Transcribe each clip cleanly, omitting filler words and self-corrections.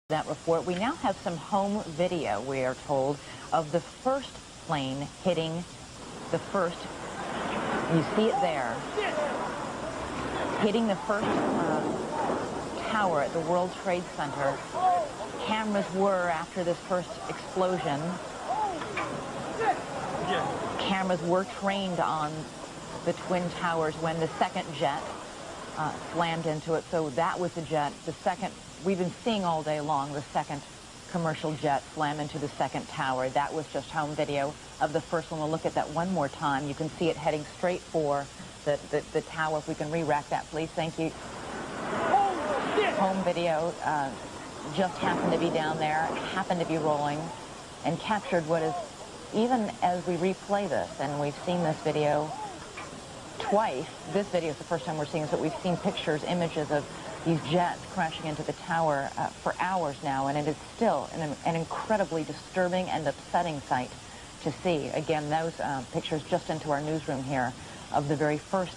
That report. We now have some home video, we are told, of the first plane hitting the first, you see it there, hitting the first tower at the World Trade Center. Cameras were, after this first explosion, cameras were trained on the Twin Towers when the second jet slammed into it. So that was the jet, the second, we've been seeing all day long, the second commercial jet slam into the second tower. That was just home video of the first one. We'll look at that one more time. You can see it heading straight for the tower. If we can re-rack that, please. Thank you. Home video just happened to be down there, happened to be rolling, and captured what is, even as we replay this, and we've seen this video twice. This video is the first time we're seeing this, but we've seen pictures, images of these jets crashing into the tower for hours now, and it is still an incredibly disturbing and upsetting sight to see. Again, those pictures just into our newsroom here of the very first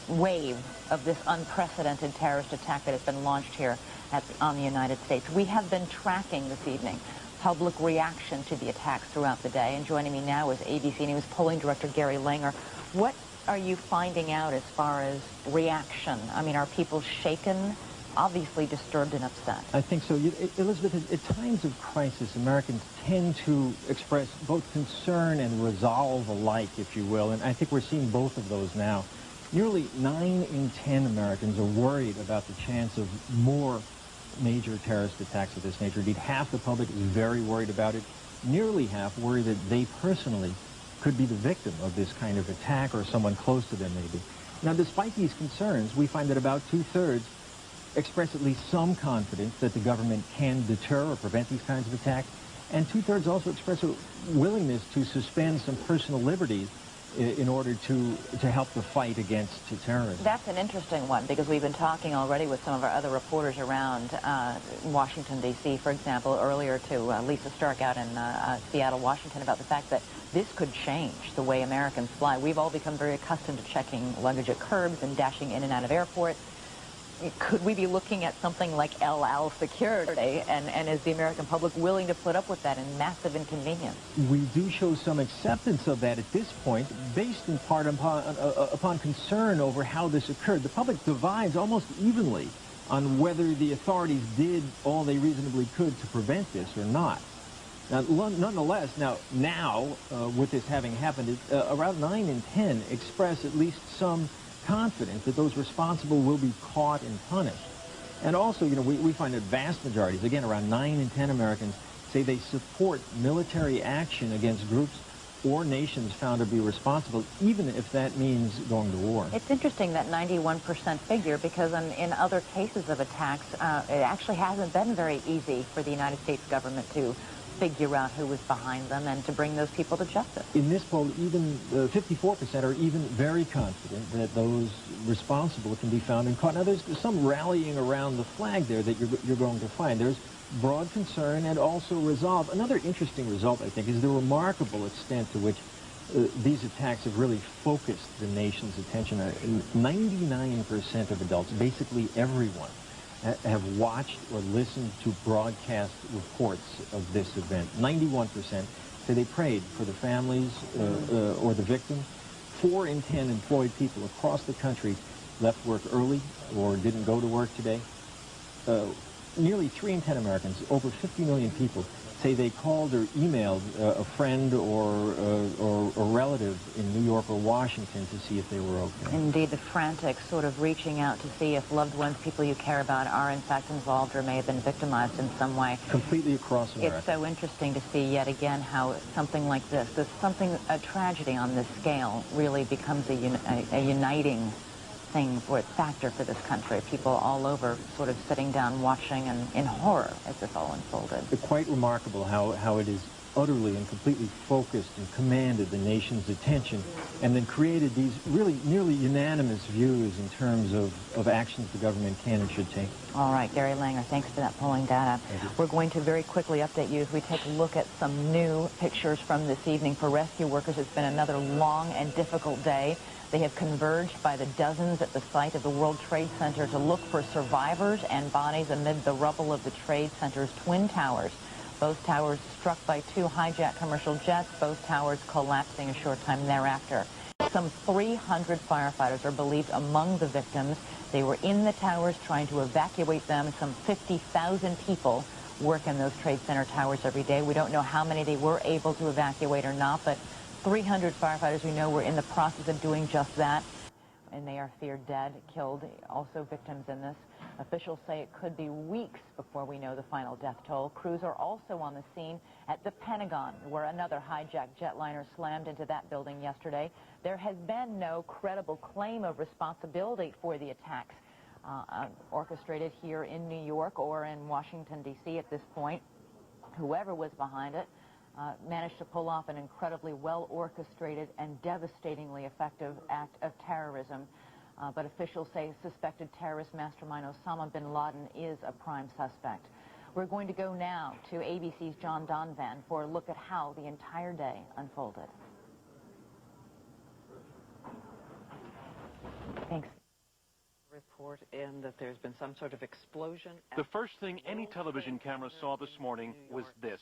wave of this unprecedented terrorist attack that has been launched here on the United States. We have been tracking this evening public reaction to the attacks throughout the day, and joining me now is ABC News polling director Gary Langer. What are you finding out as far as reaction? I mean, are people shaken, obviously disturbed and upset? I think so. Elizabeth, at times of crisis, Americans tend to express both concern and resolve alike, if you will, and I think we're seeing both of those now. Nearly 9 in 10 Americans are worried about the chance of more major terrorist attacks of this nature. Indeed, half the public is very worried about it. Nearly half worry that they personally could be the victim of this kind of attack, or someone close to them maybe. Now, despite these concerns, we find that about 2/3 express at least some confidence that the government can deter or prevent these kinds of attacks, and 2/3 also express a willingness to suspend some personal liberties in order to help the fight against terrorism. That's an interesting one, because we've been talking already with some of our other reporters around Washington, D.C., for example, earlier to Lisa Stark out in Seattle, Washington, about the fact that this could change the way Americans fly. We've all become very accustomed to checking luggage at curbs and dashing in and out of airports. Could we be looking at something like El security, and is the American public willing to put up with that in massive inconvenience? We do show some acceptance of that at this point, based in part upon concern over how this occurred. The public divides almost evenly on whether the authorities did all they reasonably could to prevent this or not. Now, nonetheless, now with this having happened, around 9 in 10 express at least some confidence that those responsible will be caught and punished. And also, we find that vast majorities, again, around 9 in 10 Americans, say they support military action against groups or nations found to be responsible, even if that means going to war. It's interesting, that 91% figure, because in other cases of attacks, it actually hasn't been very easy for the United States government to figure out who was behind them and to bring those people to justice. In this poll, even 54% are even very confident that those responsible can be found and caught. Now, there's some rallying around the flag there that you're going to find. There's broad concern and also resolve. Another interesting result, I think, is the remarkable extent to which these attacks have really focused the nation's attention. 99% of adults, basically everyone, have watched or listened to broadcast reports of this event. 91% say they prayed for the families or the victims. 4 in 10 employed people across the country left work early or didn't go to work today. Nearly 3 in 10 Americans, over 50 million people, say they called or emailed a friend or a relative in New York or Washington to see if they were okay. Indeed, the frantic sort of reaching out to see if loved ones, people you care about, are in fact involved or may have been victimized in some way. Completely across America. It's so interesting to see yet again how something like this, a tragedy on this scale, really becomes a uniting thing or factor for this country. People all over sort of sitting down watching and in horror as this all unfolded. It's quite remarkable how it is utterly and completely focused and commanded the nation's attention, and then created these really nearly unanimous views in terms of actions the government can and should take. All right, Gary Langer, thanks for that polling data. We're going to very quickly update you as we take a look at some new pictures from this evening for rescue workers. It's been another long and difficult day. They have converged by the dozens at the site of the World Trade Center to look for survivors and bodies amid the rubble of the Trade Center's twin towers. Both towers struck by two hijacked commercial jets, both towers collapsing a short time thereafter. Some 300 firefighters are believed among the victims. They were in the towers trying to evacuate them. Some 50,000 people work in those Trade Center towers every day. We don't know how many they were able to evacuate or not, but 300 firefighters we know were in the process of doing just that, and they are feared dead, killed, also victims in this. Officials say it could be weeks before we know the final death toll. Crews are also on the scene at the Pentagon, where another hijacked jetliner slammed into that building yesterday. There has been no credible claim of responsibility for the attacks orchestrated here in New York or in Washington, D.C. at this point. Whoever was behind it managed to pull off an incredibly well-orchestrated and devastatingly effective act of terrorism. But officials say suspected terrorist mastermind Osama bin Laden is a prime suspect. We're going to go now to ABC's John Donvan for a look at how the entire day unfolded. Thanks. Report in that there's been some sort of explosion. The first thing any television camera saw this morning was this.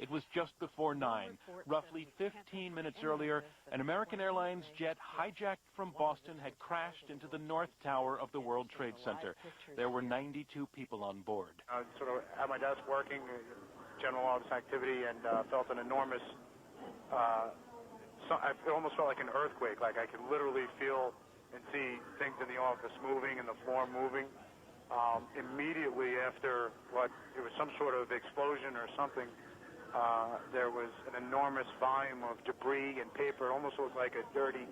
It was just before 9. Roughly 15 minutes earlier, an American Airlines jet hijacked from Boston had crashed into the North Tower of the World Trade Center. There were 92 people on board. I was sort of at my desk working, general office activity, and felt an enormous, it almost felt like an earthquake, like I could literally feel and see things in the office moving and the floor moving. Immediately after it was some sort of explosion or something, there was an enormous volume of debris and paper. It almost looked like a dirty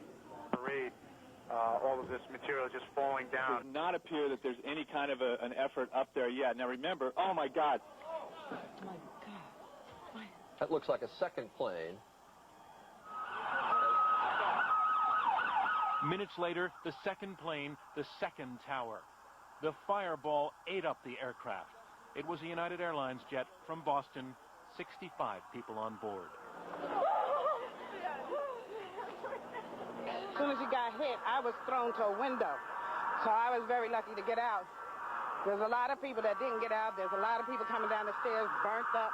parade. All of this material just falling down. It does not appear that there's any kind of an effort up there yet. Now remember, oh my God. Oh my God. That looks like a second plane. Minutes later, the second plane, the second tower. The fireball ate up the aircraft. It was a United Airlines jet from Boston, 65 people on board. As soon as he got hit, I was thrown to a window. So I was very lucky to get out. There's a lot of people that didn't get out. There's a lot of people coming down the stairs, burnt up.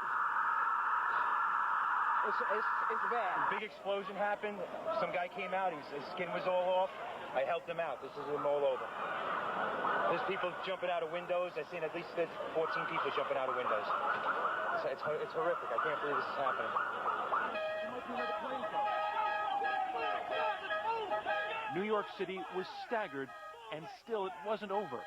It's bad. Big explosion happened. Some guy came out. His skin was all off. I helped him out. This is him all over. There's people jumping out of windows. I've seen at least 14 people jumping out of windows. It's horrific. I can't believe this is happening. New York City was staggered, and still it wasn't over.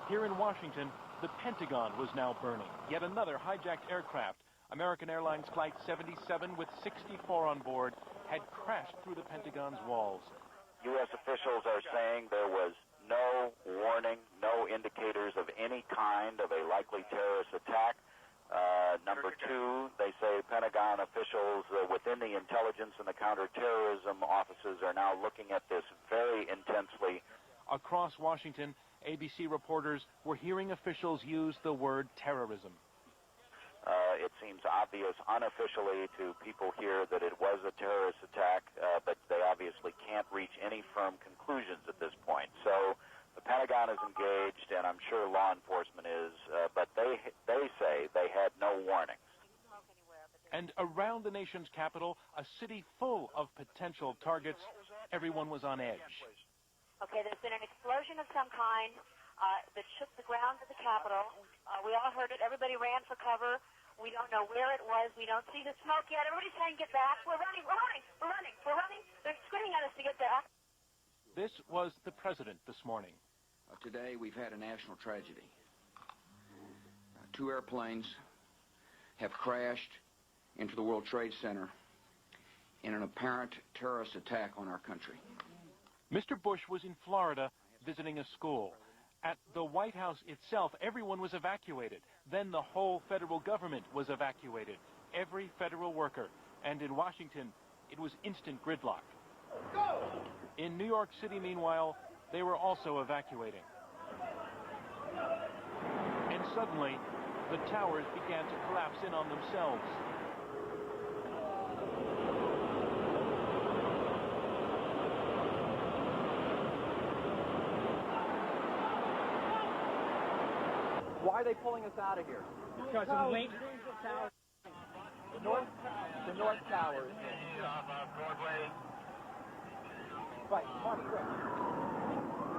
Here in Washington, the Pentagon was now burning. Yet another hijacked aircraft, American Airlines Flight 77 with 64 on board, had crashed through the Pentagon's walls. U.S. officials are saying there was no warning, no indicators of any kind of a likely terrorist attack. Number two, they say Pentagon officials within the intelligence and the counterterrorism offices are now looking at this very intensely. Across Washington, ABC reporters were hearing officials use the word terrorism. It seems obvious unofficially to people here that it was a terrorist attack, but they obviously can't reach any firm conclusions at this point. So the Pentagon is engaged, and I'm sure law enforcement is, but they say they had no warnings. And around the nation's capital, a city full of potential targets, everyone was on edge. Okay, there's been an explosion of some kind that shook the grounds of the Capitol. We all heard it. Everybody ran for cover. We don't know where it was. We don't see the smoke yet. Everybody's saying, get back. We're running. We're running. We're running. We're running. They're screaming at us to get back. This was the president this morning. Today, we've had a national tragedy. Two airplanes have crashed into the World Trade Center in an apparent terrorist attack on our country. Mr. Bush was in Florida visiting a school. At the White House itself, everyone was evacuated. Then the whole federal government was evacuated, every federal worker. And in Washington, it was instant gridlock. In New York City, meanwhile, they were also evacuating. And suddenly, the towers began to collapse in on themselves. are they pulling us out of here? Because of link. The North Tower is Broadway. right. Marty, quick.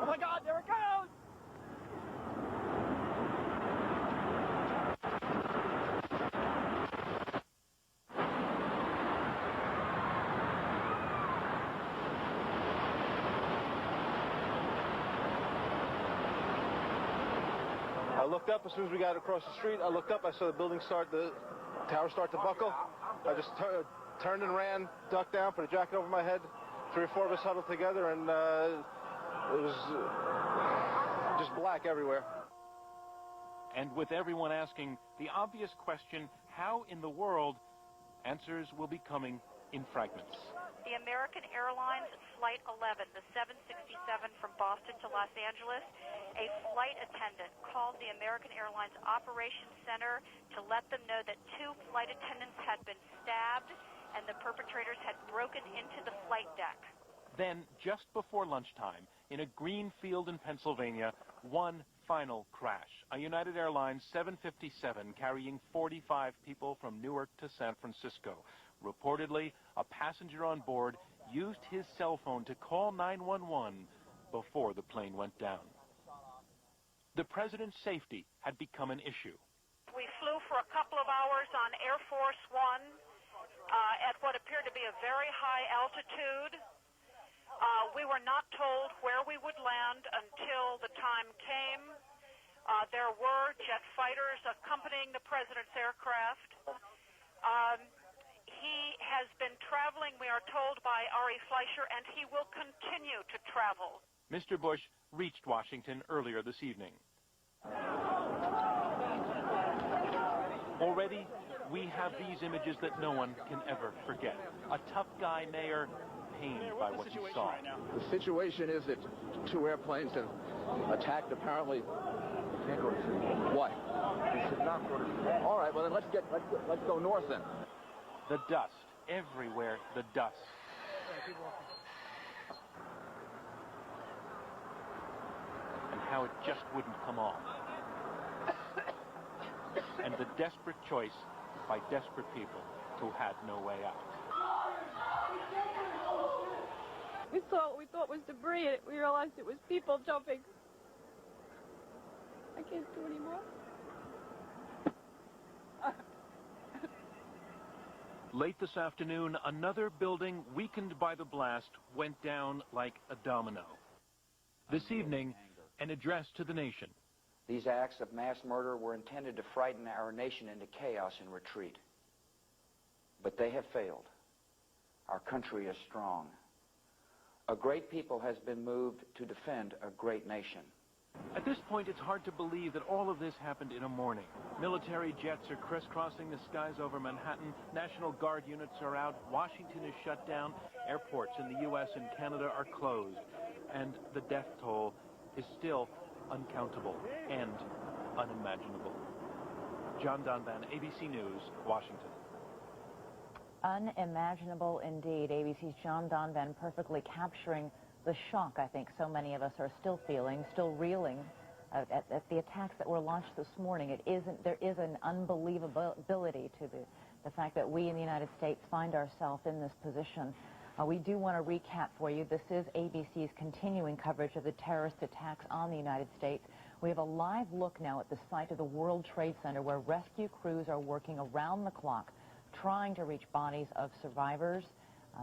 Oh my God, there it goes! I looked up as soon as we got across the street. I looked up. I saw the tower start to buckle. I just turned and ran, ducked down, put a jacket over my head. 3 or 4 of us huddled together, and it was just black everywhere. And with everyone asking the obvious question, how in the world, answers will be coming in fragments. The American Airlines Flight 11, the 767 from Boston to Los Angeles, a flight attendant called the American Airlines Operations Center to let them know that 2 flight attendants had been stabbed and the perpetrators had broken into the flight deck. Then, just before lunchtime, in a green field in Pennsylvania, one final crash. A United Airlines 757 carrying 45 people from Newark to San Francisco. Reportedly, a passenger on board used his cell phone to call 911 before the plane went down. The president's safety had become an issue. We flew for a couple of hours on Air Force One at what appeared to be a very high altitude. We were not told where we would land until the time came. There were jet fighters accompanying the president's aircraft. He has been traveling, we are told, by Ari Fleischer, and he will continue to travel. Mr. Bush reached Washington earlier this evening. Already, we have these images that no one can ever forget. A tough guy mayor pained by what he saw. The situation is that 2 airplanes have attacked apparently. Can't go to sleep. What? We should not go to sleep. All right, well then let's go north then. The dust, everywhere the dust. And how it just wouldn't come off. And the desperate choice by desperate people who had no way out. We thought it was debris, and we realized it was people jumping. I can't do anymore. Late this afternoon, another building weakened by the blast went down like a domino. This evening, an address to the nation. These acts of mass murder were intended to frighten our nation into chaos and retreat. But they have failed. Our country is strong. A great people has been moved to defend a great nation. At this point, it's hard to believe that all of this happened in a morning. Military jets are crisscrossing the skies over Manhattan. National Guard units are out. Washington is shut down. Airports in the U.S. and Canada are closed. And the death toll is still uncountable and unimaginable. John Donvan, ABC News, Washington. Unimaginable indeed. ABC's John Donvan perfectly capturing the shock I think so many of us are still feeling, still reeling at the attacks that were launched this morning. There is an unbelievability to the fact that we in the United States find ourselves in this position. We do want to recap for you. This is ABC's continuing coverage of the terrorist attacks on the United States. We have a live look now at the site of the World Trade Center where rescue crews are working around the clock trying to reach bodies of survivors.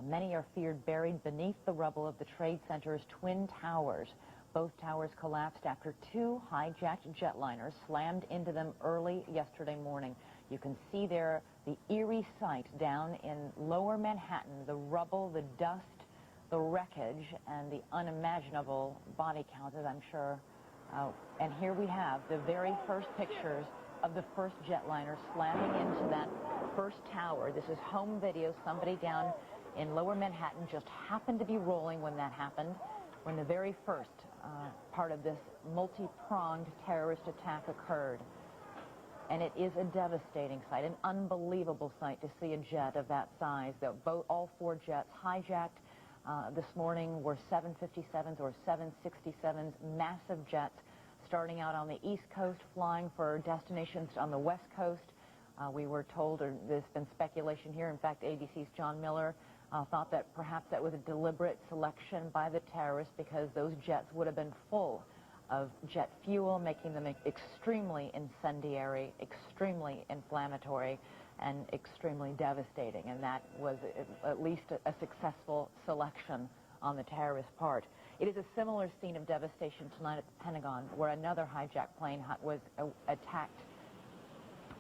Many are feared buried beneath the rubble of the Trade Center's twin towers. Both towers collapsed after 2 hijacked jetliners slammed into them early yesterday morning. You can see there the eerie sight down in lower Manhattan, the rubble, the dust, the wreckage, and the unimaginable body count, as I'm sure. And here we have the very first pictures of the first jetliner slamming into that first tower. This is home video. Somebody down in lower Manhattan just happened to be rolling when that happened, when the very first part of this multi-pronged terrorist attack occurred. And it is a devastating sight, an unbelievable sight to see a jet of that size. All 4 jets hijacked this morning were 757s or 767s, massive jets starting out on the East Coast, flying for destinations on the West Coast. We were told, or there's been speculation here, in fact, ABC's John Miller thought that perhaps that was a deliberate selection by the terrorists because those jets would have been full of jet fuel, making them extremely incendiary, extremely inflammatory, and extremely devastating. And that was at least a successful selection on the terrorist part. It is a similar scene of devastation tonight at the Pentagon, where another hijacked plane was attacked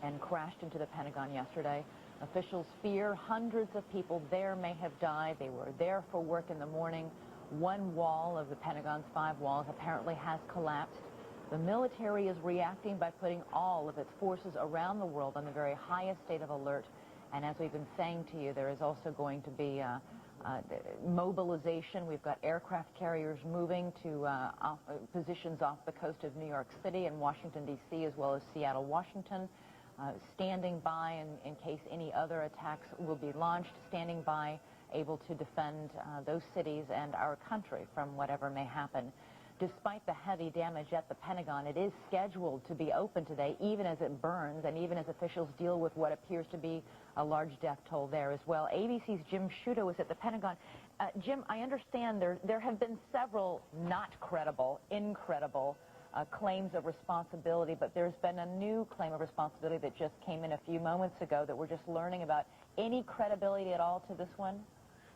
and crashed into the Pentagon yesterday. Officials fear hundreds of people there may have died. They were there for work in the morning. One wall of the Pentagon's 5 walls apparently has collapsed. The military is reacting by putting all of its forces around the world on the very highest state of alert. And as we've been saying to you, there is also going to be mobilization. We've got aircraft carriers moving to positions off the coast of New York City and Washington, D.C., as well as Seattle, Washington, standing by in case any other attacks will be launched, standing by, able to defend those cities and our country from whatever may happen. Despite the heavy damage at the Pentagon, it is scheduled to be open today, even as it burns and even as officials deal with what appears to be a large death toll there as well. ABC's Jim Sciutto is at the Pentagon. Jim, I understand there have been several not credible, incredible claims of responsibility, but there's been a new claim of responsibility that just came in a few moments ago that we're just learning about. Any credibility at all to this one?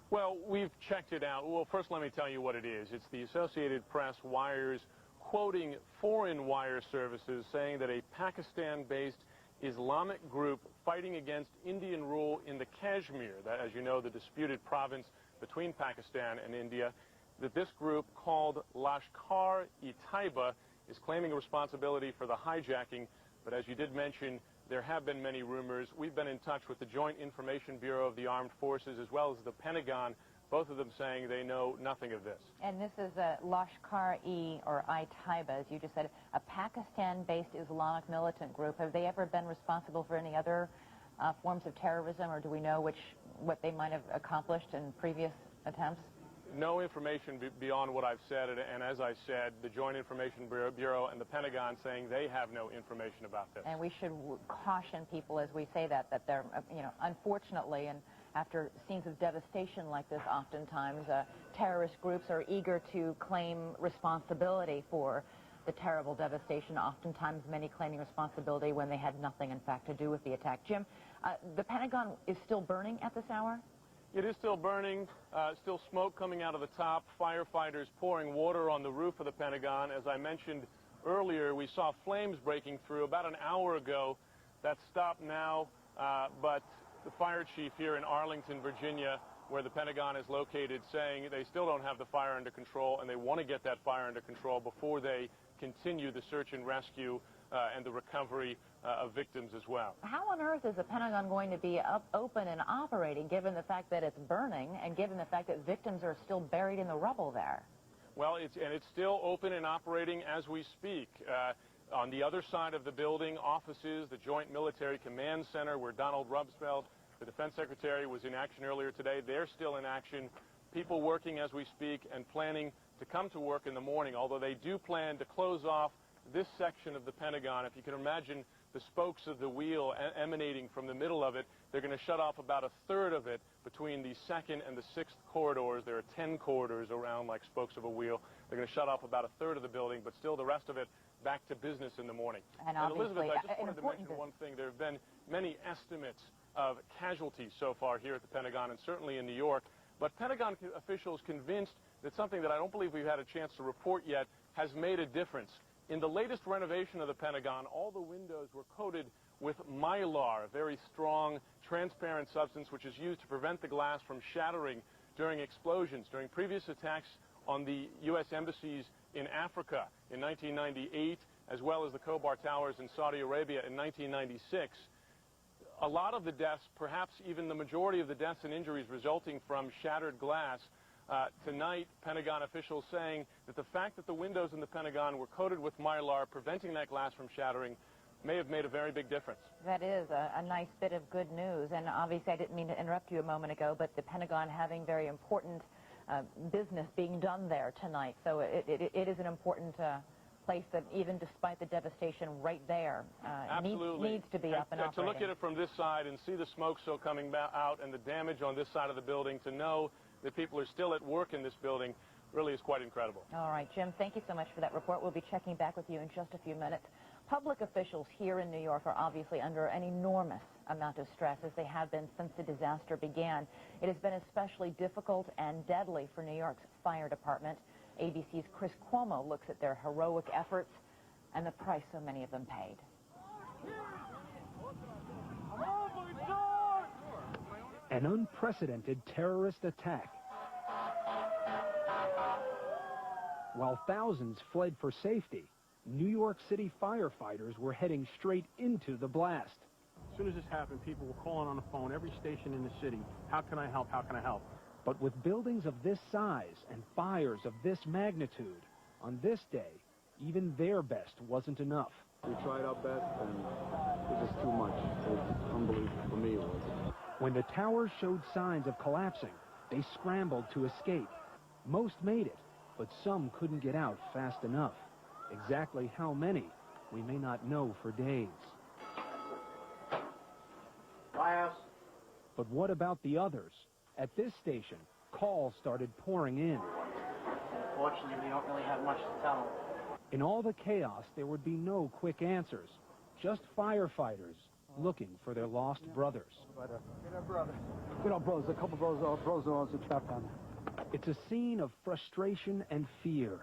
Well, we've checked it out. Well, first let me tell you what it is. It's the Associated Press wires quoting foreign wire services saying that a Pakistan-based Islamic group fighting against Indian rule in the Kashmir, that, as you know, the disputed province between Pakistan and India, that this group called Lashkar-e-Taiba is claiming responsibility for the hijacking. But as you did mention, there have been many rumors. We've been in touch with the Joint Information Bureau of the Armed Forces as well as the Pentagon, both of them saying they know nothing of this. And this is a Lashkar-e-Taiba, as you just said, a Pakistan-based Islamic militant group. Have they ever been responsible for any other forms of terrorism, or do we know what they might have accomplished in previous attempts? No information beyond what I've said, and as I said, the Joint Information Bureau and the Pentagon saying they have no information about this. And we should caution people as we say that they're, unfortunately, and after scenes of devastation like this, oftentimes terrorist groups are eager to claim responsibility for the terrible devastation, oftentimes many claiming responsibility when they had nothing, in fact, to do with the attack. Jim, the Pentagon is still burning at this hour? It is still burning, still smoke coming out of the top, firefighters pouring water on the roof of the Pentagon. As I mentioned earlier, we saw flames breaking through about an hour ago. That's stopped now, but the fire chief here in Arlington, Virginia, where the Pentagon is located, saying they still don't have the fire under control, and they want to get that fire under control before they continue the search and rescue and the recovery of victims as well. How on earth is the Pentagon going to be open and operating, given the fact that it's burning and given the fact that victims are still buried in the rubble there? Well, it's still open and operating as we speak. On the other side of the building, offices, the Joint Military Command Center, where Donald Rumsfeld, the Defense Secretary, was in action earlier today, they're still in action. People working as we speak and planning to come to work in the morning, although they do plan to close off this section of the Pentagon. If you can imagine the spokes of the wheel emanating from the middle of it, they're going to shut off about a third of it between the 2nd and the 6th corridors. There are 10 corridors around like spokes of a wheel. They're going to shut off about a third of the building, but still the rest of it back to business in the morning. And Elizabeth, I just wanted to mention one thing. There have been many estimates of casualties so far here at the Pentagon and certainly in New York, but Pentagon officials convinced that something that I don't believe we've had a chance to report yet has made a difference. In the latest renovation of the Pentagon, all the windows were coated with mylar, a very strong, transparent substance which is used to prevent the glass from shattering during explosions. During previous attacks on the U.S. embassies in Africa in 1998, as well as the Khobar Towers in Saudi Arabia in 1996, a lot of the deaths, perhaps even the majority of the deaths and injuries resulting from shattered glass. Tonight, Pentagon officials saying that the fact that the windows in the Pentagon were coated with mylar, preventing that glass from shattering, may have made a very big difference. That is a nice bit of good news. And obviously, I didn't mean to interrupt you a moment ago, but the Pentagon having very important business being done there tonight. So it is an important place that, even despite the devastation right there, needs to be up and operating. To look at it from this side and see the smoke still coming out and the damage on this side of the building, to know that people are still at work in this building, really is quite incredible. All right, Jim, thank you so much for that report. We'll be checking back with you in just a few minutes. Public officials here in New York are obviously under an enormous amount of stress, as they have been since the disaster began. It has been especially difficult and deadly for New York's fire department. ABC's Chris Cuomo looks at their heroic efforts and the price so many of them paid. An unprecedented terrorist attack. While thousands fled for safety, New York City firefighters were heading straight into the blast. As soon as this happened, people were calling on the phone, every station in the city, how can I help, how can I help? But with buildings of this size and fires of this magnitude, on this day, even their best wasn't enough. We tried our best, and it was just too much. It was unbelievable. For me, it was. When the towers showed signs of collapsing, they scrambled to escape. Most made it, but some couldn't get out fast enough. Exactly how many, we may not know for days. Firehouse. But what about the others? At this station, calls started pouring in. Unfortunately, we don't really have much to tell them. In all the chaos, there would be no quick answers. Just firefighters looking for their lost brothers. Get our brothers. Get our brothers. A couple brothers are also trapped down there. It's a scene of frustration and fear.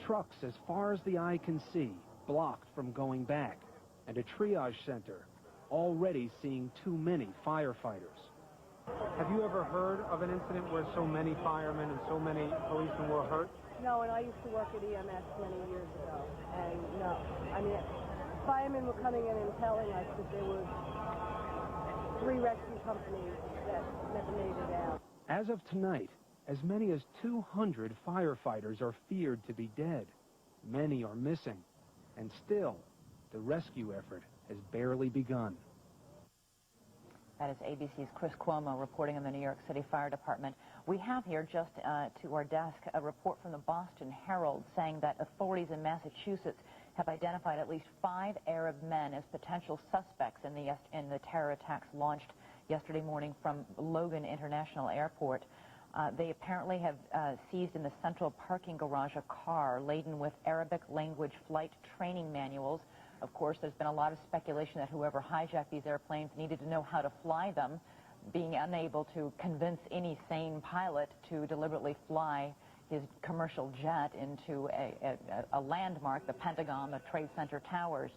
Trucks as far as the eye can see, blocked from going back. And a triage center, already seeing too many firefighters. Have you ever heard of an incident where so many firemen and so many policemen were hurt? No, and I used to work at EMS many years ago, and no. I mean, firemen were coming in and telling us that there was 3 rescue companies that never made it out. As of tonight, as many as 200 firefighters are feared to be dead. Many are missing, and still, the rescue effort has barely begun. That is ABC's Chris Cuomo reporting on the New York City Fire Department. We have here, just to our desk, a report from the Boston Herald saying that authorities in Massachusetts have identified at least 5 Arab men as potential suspects in the terror attacks launched yesterday morning from Logan International Airport. They apparently have seized in the central parking garage a car laden with Arabic language flight training manuals. Of course, there's been a lot of speculation that whoever hijacked these airplanes needed to know how to fly them, being unable to convince any sane pilot to deliberately fly his commercial jet into a landmark, the Pentagon, the Trade Center towers.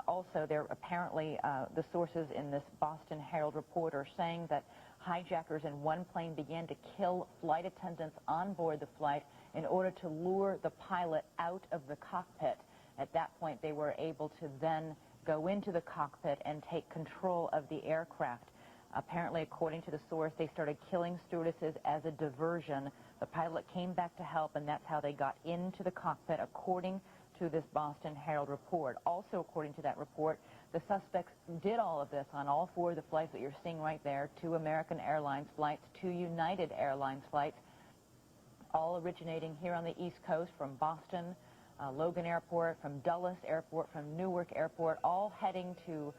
Also, there apparently, the sources in this Boston Herald report are saying that hijackers in one plane began to kill flight attendants on board the flight in order to lure the pilot out of the cockpit. At that point, they were able to then go into the cockpit and take control of the aircraft. Apparently, according to the source, they started killing stewardesses as a diversion. The pilot came back to help, and that's how they got into the cockpit, according to this Boston Herald report. Also, according to that report, the suspects did all of this on all 4 of the flights that you're seeing right there, 2 American Airlines flights, 2 United Airlines flights, all originating here on the East Coast from Boston, Logan Airport, from Dulles Airport, from Newark Airport, all heading to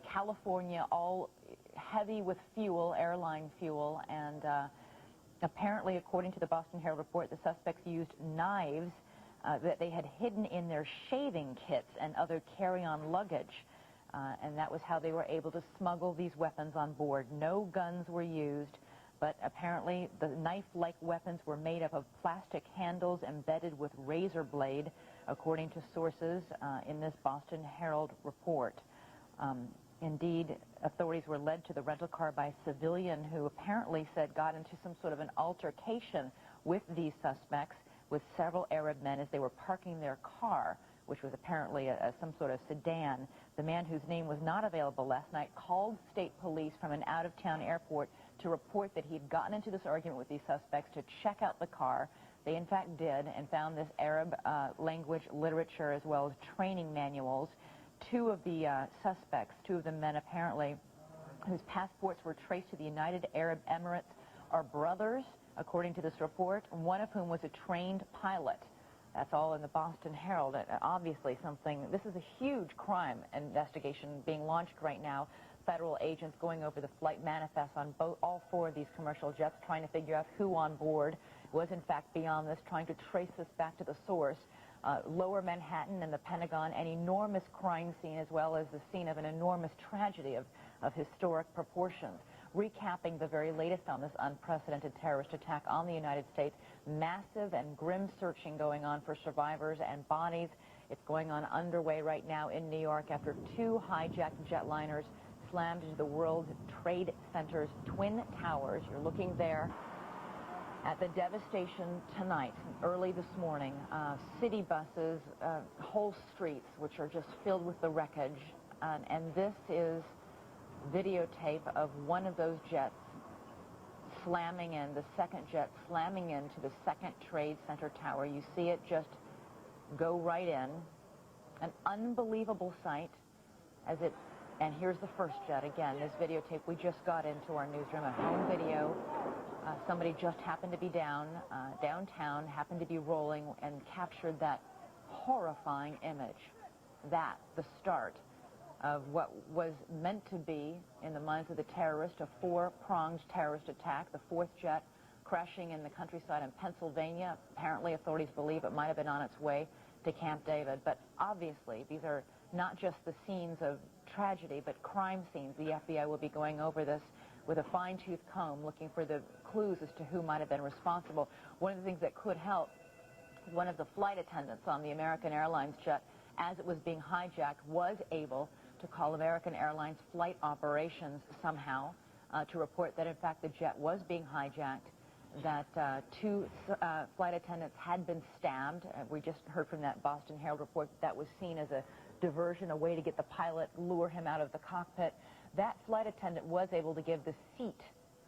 California, all heavy with fuel, airline fuel, and apparently, according to the Boston Herald report, the suspects used knives that they had hidden in their shaving kits and other carry-on luggage, and that was how they were able to smuggle these weapons on board. No guns were used, but apparently the knife-like weapons were made up of plastic handles embedded with razor blade, according to sources in this Boston Herald report. Indeed, authorities were led to the rental car by a civilian who apparently said got into some sort of an altercation with these suspects, with several Arab men as they were parking their car, which was apparently some sort of sedan. The man, whose name was not available last night, called state police from an out-of-town airport to report that he had gotten into this argument with these suspects to check out the car. They, in fact, did, and found this Arab language literature as well as training manuals. 2 of the suspects, 2 of the men apparently, whose passports were traced to the United Arab Emirates, are brothers, according to this report, one of whom was a trained pilot. That's all in the Boston Herald. Obviously something, this is a huge crime investigation being launched right now. Federal agents going over the flight manifests on all four of these commercial jets, trying to figure out who on board was in fact beyond this, trying to trace this back to the source. Lower Manhattan and the Pentagon, an enormous crime scene as well as the scene of an enormous tragedy of historic proportions. Recapping the very latest on this unprecedented terrorist attack on the United States, massive and grim searching going on for survivors and bodies. It's going on underway right now in New York after two hijacked jetliners slammed into the World Trade Center's Twin Towers. You're looking there at the devastation tonight, early this morning. City buses, whole streets which are just filled with the wreckage. And this is videotape of one of those jets slamming in, the second jet slamming into the second Trade Center tower. You see it just go right in. An unbelievable sight as it, and here's the first jet again. This videotape we just got into our newsroom, a home video. Somebody just happened to be downtown, happened to be rolling and captured that horrifying image. That, the start of what was meant to be, in the minds of the terrorist, a four-pronged terrorist attack. The fourth jet crashing in the countryside in Pennsylvania. Apparently, authorities believe it might have been on its way to Camp David. But obviously, these are not just the scenes of tragedy, but crime scenes. The FBI will be going over this with a fine-tooth comb, looking for the clues as to who might have been responsible. One of the things that could help, one of the flight attendants on the American Airlines jet, as it was being hijacked, was able to call American Airlines flight operations somehow to report that, in fact, the jet was being hijacked, that two flight attendants had been stabbed. We just heard from that Boston Herald report that was seen as a diversion, a way to get the pilot, lure him out of the cockpit. That flight attendant was able to give the seat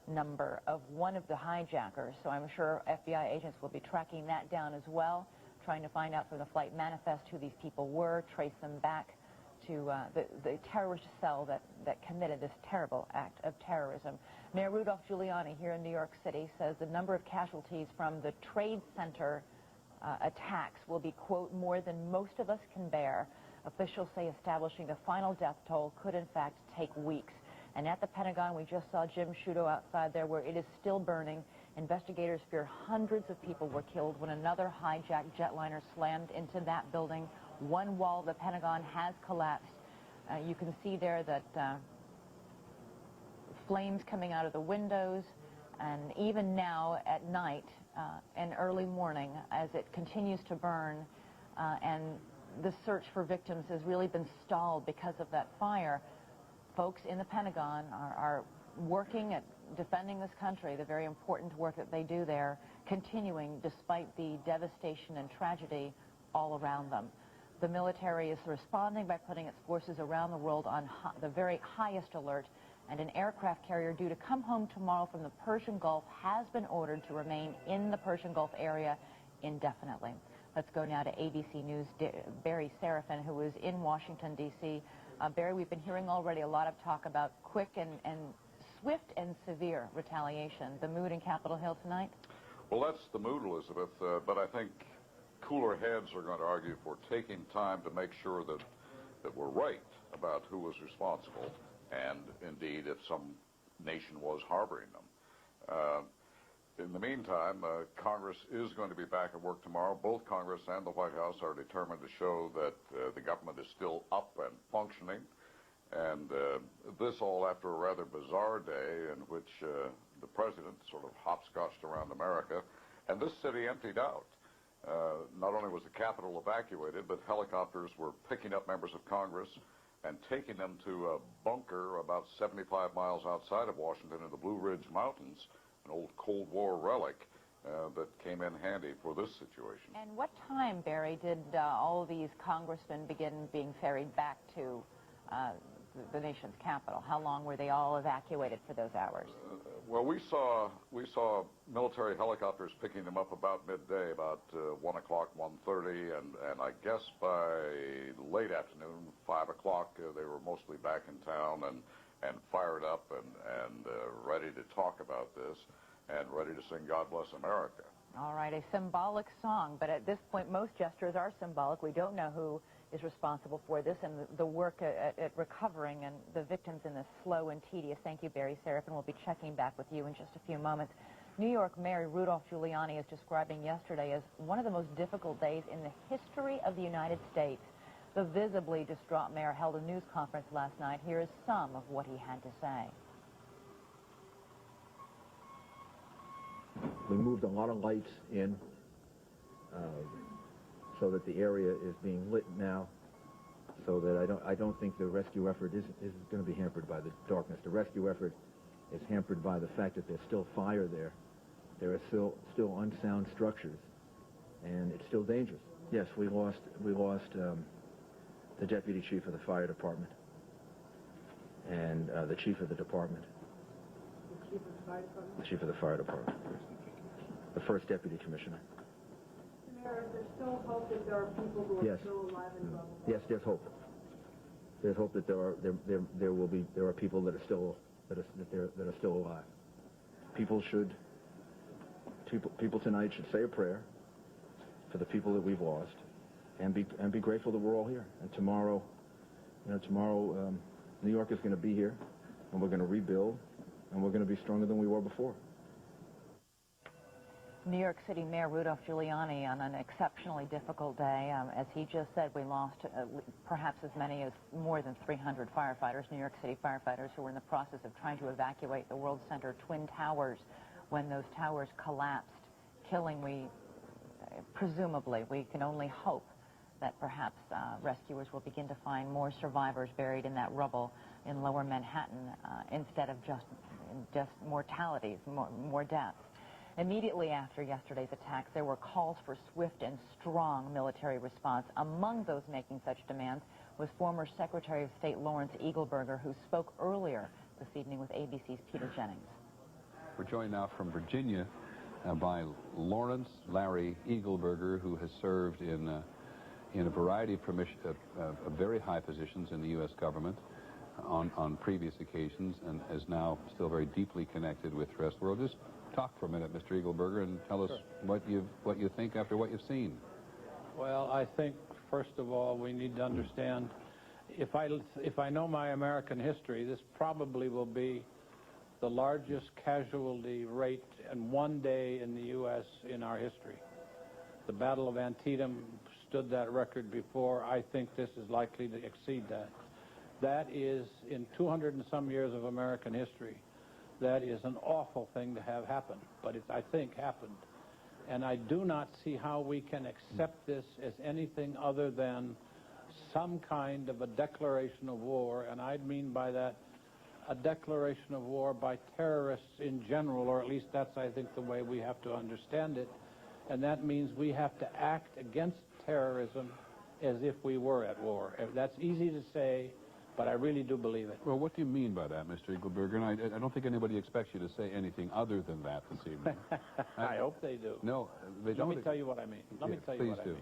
number of one of the hijackers, so I'm sure FBI agents will be tracking that down as well, trying to find out from the flight manifest who these people were, trace them back to the terrorist cell that committed this terrible act of terrorism. Mayor Rudolph Giuliani here in New York City says the number of casualties from the Trade Center attacks will be, quote, more than most of us can bear. Officials say establishing the final death toll could, in fact, take weeks. And at the Pentagon, we just saw Jim Sciutto outside there where it is still burning. Investigators fear hundreds of people were killed when another hijacked jetliner slammed into that building. One wall of the Pentagon has collapsed. You can see there that flames coming out of the windows, and even now at night and early morning as it continues to burn, and the search for victims has really been stalled because of that fire. Folks in the Pentagon are working at defending this country, the very important work that they do there, continuing despite the devastation and tragedy all around them. The military is responding by putting its forces around the world on the very highest alert, and an aircraft carrier due to come home tomorrow from the Persian Gulf has been ordered to remain in the Persian Gulf area indefinitely. Let's go now to ABC News' Barry Serafin, who is in Washington, D.C. Barry, we've been hearing already a lot of talk about quick and swift and severe retaliation. The mood in Capitol Hill tonight? Well, that's the mood, Elizabeth, but I think cooler heads are going to argue for taking time to make sure that we're right about who was responsible and, indeed, if some nation was harboring them. In the meantime, Congress is going to be back at work tomorrow. Both Congress and the White House are determined to show that the government is still up and functioning. And this all after a rather bizarre day in which the president sort of hopscotched around America, and this city emptied out. Not only was the Capitol evacuated, but helicopters were picking up members of Congress and taking them to a bunker about 75 miles outside of Washington in the Blue Ridge Mountains, an old Cold War relic that came in handy for this situation. And what time, Barry, did all of these congressmen begin being ferried back to the nation's capital? How long were they all evacuated for those hours? Well, we saw military helicopters picking them up about midday, about 1 o'clock, 1:30, and I guess by late afternoon, 5 o'clock, they were mostly back in town and fired up and ready to talk about this and ready to sing God Bless America. All right, a symbolic song, but at this point, most gestures are symbolic. We don't know who is responsible for this, and the work at recovering and the victims in this slow and tedious. Thank you, Barry Seraphin. We'll be checking back with you in just a few moments. New York Mayor Rudolph Giuliani is describing yesterday as one of the most difficult days in the history of the United States. The visibly distraught mayor held a news conference last night. Here is some of what he had to say. We moved a lot of lights in so that the area is being lit now, so that I don't think the rescue effort is going to be hampered by the darkness. The rescue effort is hampered by the fact that there's still fire there. There are still unsound structures, and it's still dangerous. Yes, we lost the deputy chief of the fire department and the chief of the department. The chief of the fire department? The chief of the fire department. The first deputy commissioner. Mayor, is there still hope that there are people who are still alive and well? Yes, there's hope. There's hope that there are people that are still alive. People tonight should say a prayer for the people that we've lost, and be grateful that we're all here. And tomorrow, New York is going to be here, and we're going to rebuild, and we're going to be stronger than we were before. New York City Mayor Rudolph Giuliani on an exceptionally difficult day. As he just said, we lost perhaps as many as more than 300 firefighters, New York City firefighters, who were in the process of trying to evacuate the World Center Twin Towers when those towers collapsed, killing, presumably, we can only hope that perhaps rescuers will begin to find more survivors buried in that rubble in lower Manhattan instead of just mortalities, more deaths. Immediately after yesterday's attacks, there were calls for swift and strong military response. Among those making such demands was former Secretary of State Lawrence Eagleburger, who spoke earlier this evening with ABC's Peter Jennings. We're joined now from Virginia by Lawrence Larry Eagleburger, who has served in a variety of very high positions in the U.S. government on previous occasions, and is now still very deeply connected with the rest of the world. Just talk for a minute, Mr. Eagleburger, and tell us what you think after what you've seen. Well, I think, first of all, we need to understand, if I know my American history, this probably will be the largest casualty rate in one day in the U.S. in our history. The Battle of Antietam stood that record before. I think this is likely to exceed that. That is, in 200 and some years of American history, that is an awful thing to have happen, but it, I think, happened. And I do not see how we can accept this as anything other than some kind of a declaration of war, and I mean by that a declaration of war by terrorists in general, or at least that's, I think, the way we have to understand it. And that means we have to act against terrorism as if we were at war. That's easy to say, but I really do believe it. Well, what do you mean by that, Mr. Eagleburger? And I don't think anybody expects you to say anything other than that this evening. I hope they do. No, they don't. Let me tell you what I mean. Let me tell you what I mean.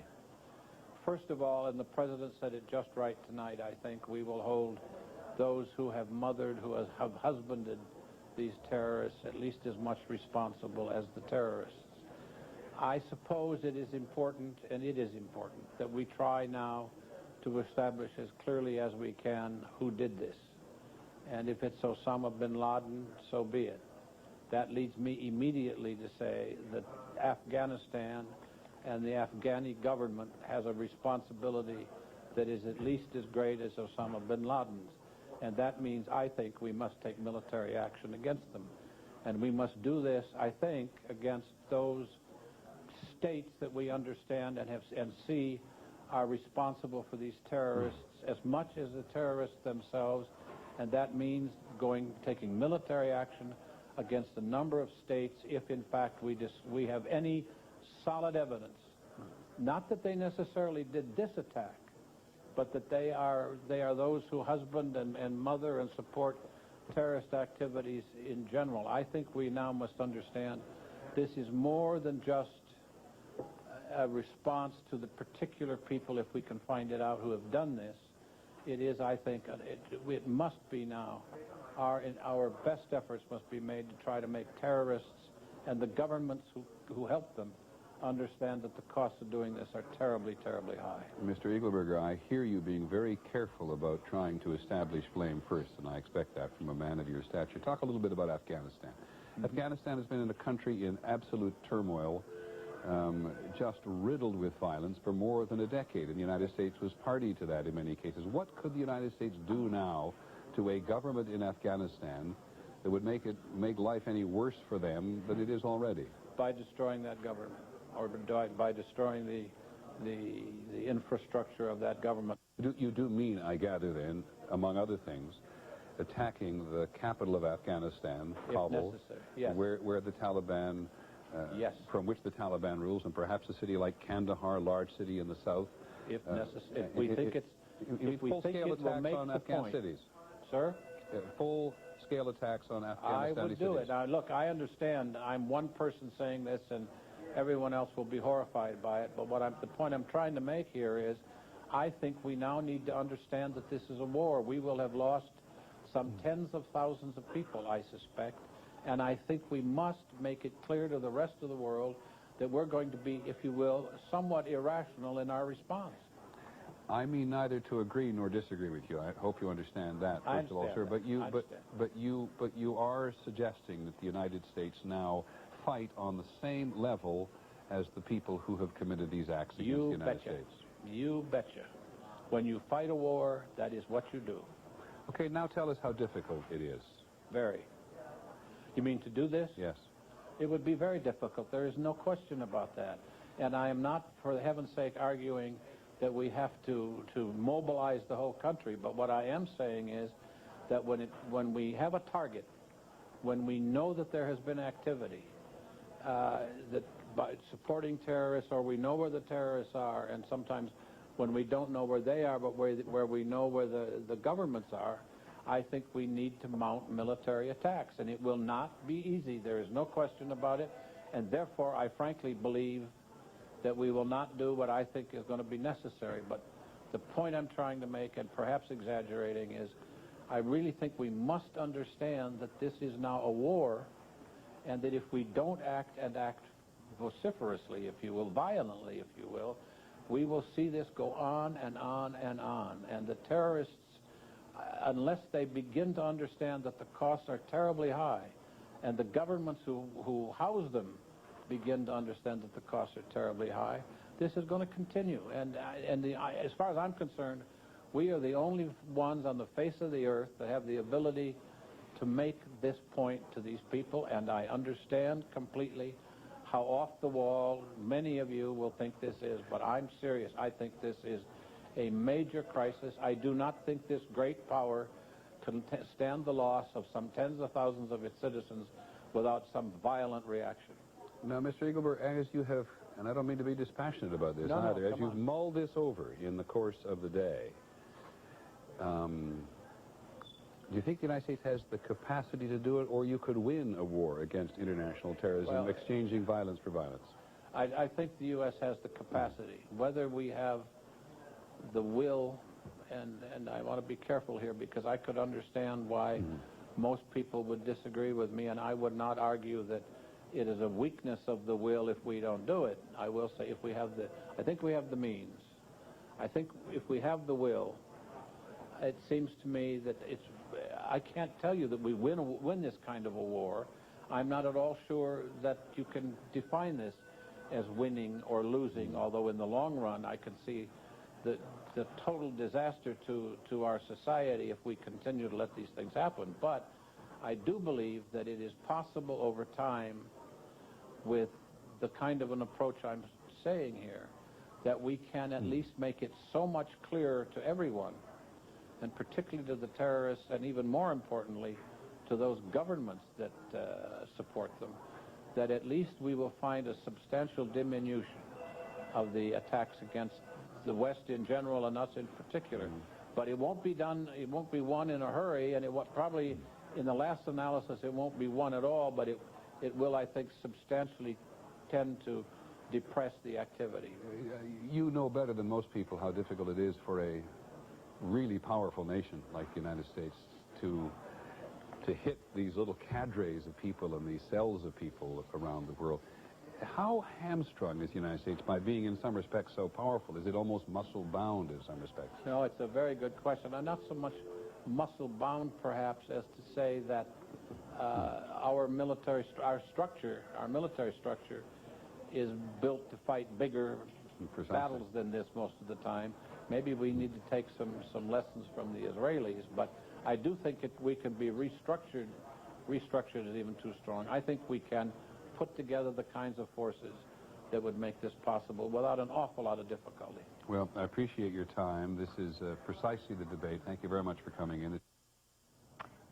First of all, and the President said it just right tonight, I think we will hold those who have mothered, who have husbanded these terrorists at least as much responsible as the terrorists. I suppose it is important, and it is important, that we try now to establish as clearly as we can who did this. And if it's Osama bin Laden, so be it. That leads me immediately to say that Afghanistan and the Afghani government has a responsibility that is at least as great as Osama bin Laden's. And that means, I think, we must take military action against them. And we must do this, I think, against those states that we understand and see are responsible for these terrorists as much as the terrorists themselves, and that means taking military action against a number of states if, in fact, we have any solid evidence, not that they necessarily did this attack, but that they are those who husband and mother and support terrorist activities in general. I think we now must understand this is more than just a response to the particular people, if we can find it out, who have done this. It is, I think, it must be now, our best efforts must be made to try to make terrorists and the governments who help them understand that the costs of doing this are terribly, terribly high. Mr. Eagleberger, I hear you being very careful about trying to establish blame first, and I expect that from a man of your stature. Talk a little bit about Afghanistan. Afghanistan has been in a country in absolute turmoil, just riddled with violence for more than a decade, and the United States was party to that in many cases. What could the United States do now to a government in Afghanistan that would make life any worse for them than it is already? By destroying that government, or by destroying the infrastructure of that government. You do mean, I gather then, among other things, attacking the capital of Afghanistan, Kabul, yes. where the Taliban, yes. from which the Taliban rules, and perhaps a city like Kandahar, large city in the south. If necessary, if we think it will make the point. Cities. Sir? Full-scale attacks on Afghanistan I would do cities. it. Now, look, I understand I'm one person saying this, and everyone else will be horrified by it, but the point I'm trying to make here is I think we now need to understand that this is a war. We will have lost some tens of thousands of people, I suspect, and I think we must make it clear to the rest of the world that we're going to be, if you will, somewhat irrational in our response. I mean neither to agree nor disagree with you. I hope you understand that, first of all, sir. But you are suggesting that the United States now fight on the same level as the people who have committed these acts against the United States. You betcha. When you fight a war, that is what you do. Okay, now tell us how difficult it is. Very. You mean to do this? Yes. It would be very difficult. There is no question about that. And I am not, for heaven's sake, arguing that we have to mobilize the whole country. But what I am saying is that when we have a target, when we know that there has been activity, that by supporting terrorists, or we know where the terrorists are, and sometimes when we don't know where they are, but where we know where the governments are, I think we need to mount military attacks. And it will not be easy. There is no question about it. And therefore, I frankly believe that we will not do what I think is going to be necessary. But the point I'm trying to make, and perhaps exaggerating, is I really think we must understand that this is now a war, and that if we don't act, and act vociferously, if you will, violently, if you will, we will see this go on and on and on. And the terrorists, unless they begin to understand that the costs are terribly high, and the governments who house them begin to understand that the costs are terribly high, this is going to continue. And as far as I'm concerned, we are the only ones on the face of the earth that have the ability to make this point to these people, and I understand completely how off the wall many of you will think this is, but I'm serious. I think this is a major crisis. I do not think this great power can stand the loss of some tens of thousands of its citizens without some violent reaction. Now, Mr. Eagleberg, as you have, and I don't mean to be dispassionate about this either, as you've mulled this over in the course of the day, do you think the United States has the capacity to do it, or you could win a war against international terrorism, exchanging violence for violence? I think the U.S. has the capacity. Whether we have the will, and I want to be careful here because I could understand why most people would disagree with me, and I would not argue that it is a weakness of the will if we don't do it. I will say I think we have the means. I think if we have the will, it seems to me that I can't tell you that we win this kind of a war. I'm not at all sure that you can define this as winning or losing, although in the long run I can see the total disaster to our society if we continue to let these things happen. But I do believe that it is possible over time, with the kind of an approach I'm saying here, that we can at least make it so much clearer to everyone, and particularly to the terrorists, and even more importantly to those governments that support them, that at least we will find a substantial diminution of the attacks against the West in general and us in particular. But it won't be done, it won't be won in a hurry, and probably in the last analysis it won't be won at all, but it will, I think, substantially tend to depress the activity. You know better than most people how difficult it is for a really powerful nation like the United States to to hit these little cadres of people and these cells of people around the world. How hamstrung is the United States by being, in some respects, so powerful? Is it almost muscle-bound in some respects? No, it's a very good question. And not so much muscle-bound, perhaps, as to say that our military structure is built to fight bigger battles than this most of the time. Maybe we need to take some lessons from the Israelis, but I do think we can be restructured. Restructured is even too strong. I think we can put together the kinds of forces that would make this possible without an awful lot of difficulty. Well, I appreciate your time. This is precisely the debate. Thank you very much for coming in.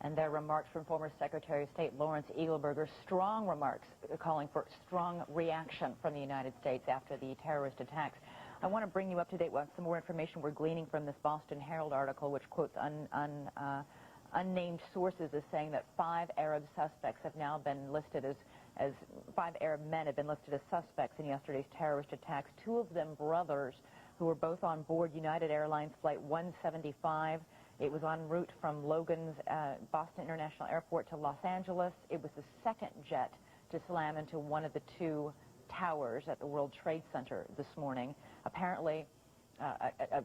And their remarks from former Secretary of State Lawrence Eagleburger, strong remarks calling for strong reaction from the United States after the terrorist attacks. I want to bring you up to date with some more information we're gleaning from this Boston Herald article, which quotes unnamed sources as saying that 5 Arab suspects have now been listed as 5 Arab men have been listed as suspects in yesterday's terrorist attacks. 2 of them brothers who were both on board United Airlines Flight 175. It was en route from Logan's Boston International Airport to Los Angeles. It was the second jet to slam into one of the 2 towers at the World Trade Center this morning. Apparently,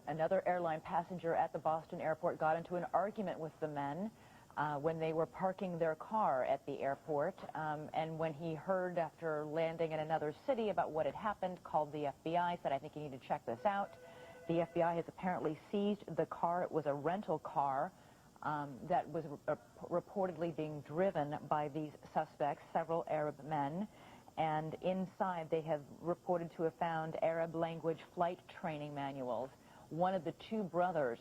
another airline passenger at the Boston airport got into an argument with the men when they were parking their car at the airport, and when he heard after landing in another city about what had happened, called the FBI, said, I think you need to check this out. The FBI has apparently seized the car. It was a rental car that was reportedly being driven by these suspects, several Arab men, and inside they have reported to have found Arab language flight training manuals. One of the 2 brothers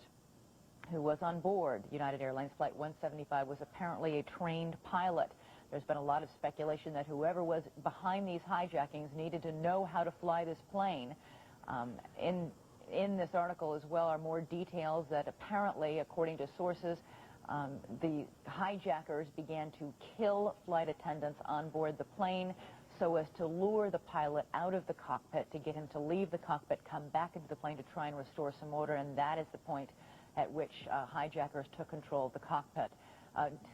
who was on board United Airlines Flight 175 was apparently a trained pilot. There's been a lot of speculation that whoever was behind these hijackings needed to know how to fly this plane. In this article as well are more details that apparently, according to sources, the hijackers began to kill flight attendants on board the plane so as to lure the pilot out of the cockpit, to get him to leave the cockpit, come back into the plane to try and restore some order, and that is the point at which hijackers took control of the cockpit.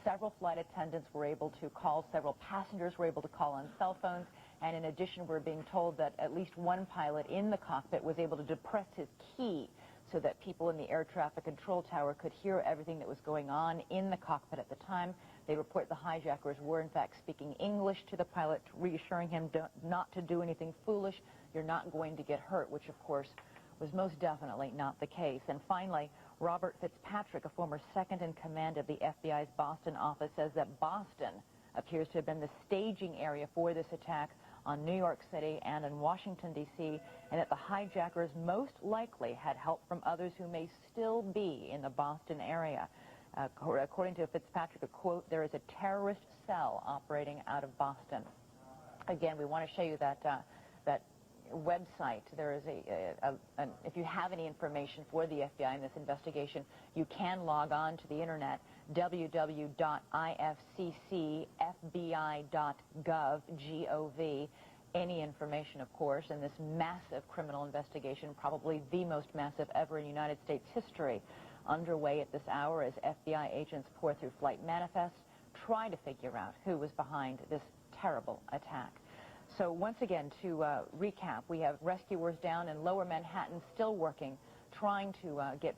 Several flight attendants were able to call, several passengers were able to call on cell phones, and in addition we're being told that at least one pilot in the cockpit was able to depress his key so that people in the air traffic control tower could hear everything that was going on in the cockpit at the time. They report the hijackers were in fact speaking English to the pilot, reassuring him not to do anything foolish. You're not going to get hurt, which of course was most definitely not the case. And finally, Robert Fitzpatrick, a former second in command of the FBI's Boston office, says that Boston appears to have been the staging area for this attack on New York City and in Washington, D.C., and that the hijackers most likely had help from others who may still be in the Boston area. According to Fitzpatrick, a quote, there is a terrorist cell operating out of Boston. Again, we want to show you that website. There is if you have any information for the FBI in this investigation, you can log on to the internet, www.ifccfbi.gov, G-O-V. Any information, of course, in this massive criminal investigation, probably the most massive ever in United States history, underway at this hour as FBI agents pour through flight manifests, try to figure out who was behind this terrible attack. So once again, to recap, we have rescuers down in Lower Manhattan still working, trying to get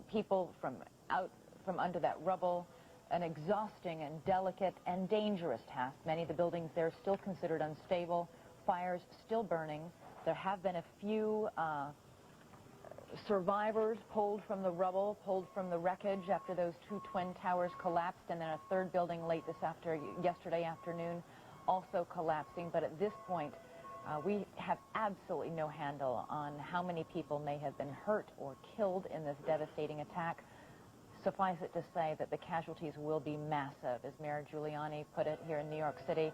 people from under that rubble, an exhausting and delicate and dangerous task. Many of the buildings there are still considered unstable, fires still burning. There have been a few survivors pulled from the rubble, pulled from the wreckage after those 2 twin towers collapsed, and then a 3rd building late yesterday afternoon also collapsing. But at this point, we have absolutely no handle on how many people may have been hurt or killed in this devastating attack. Suffice it to say that the casualties will be massive, as Mayor Giuliani put it here in New York City,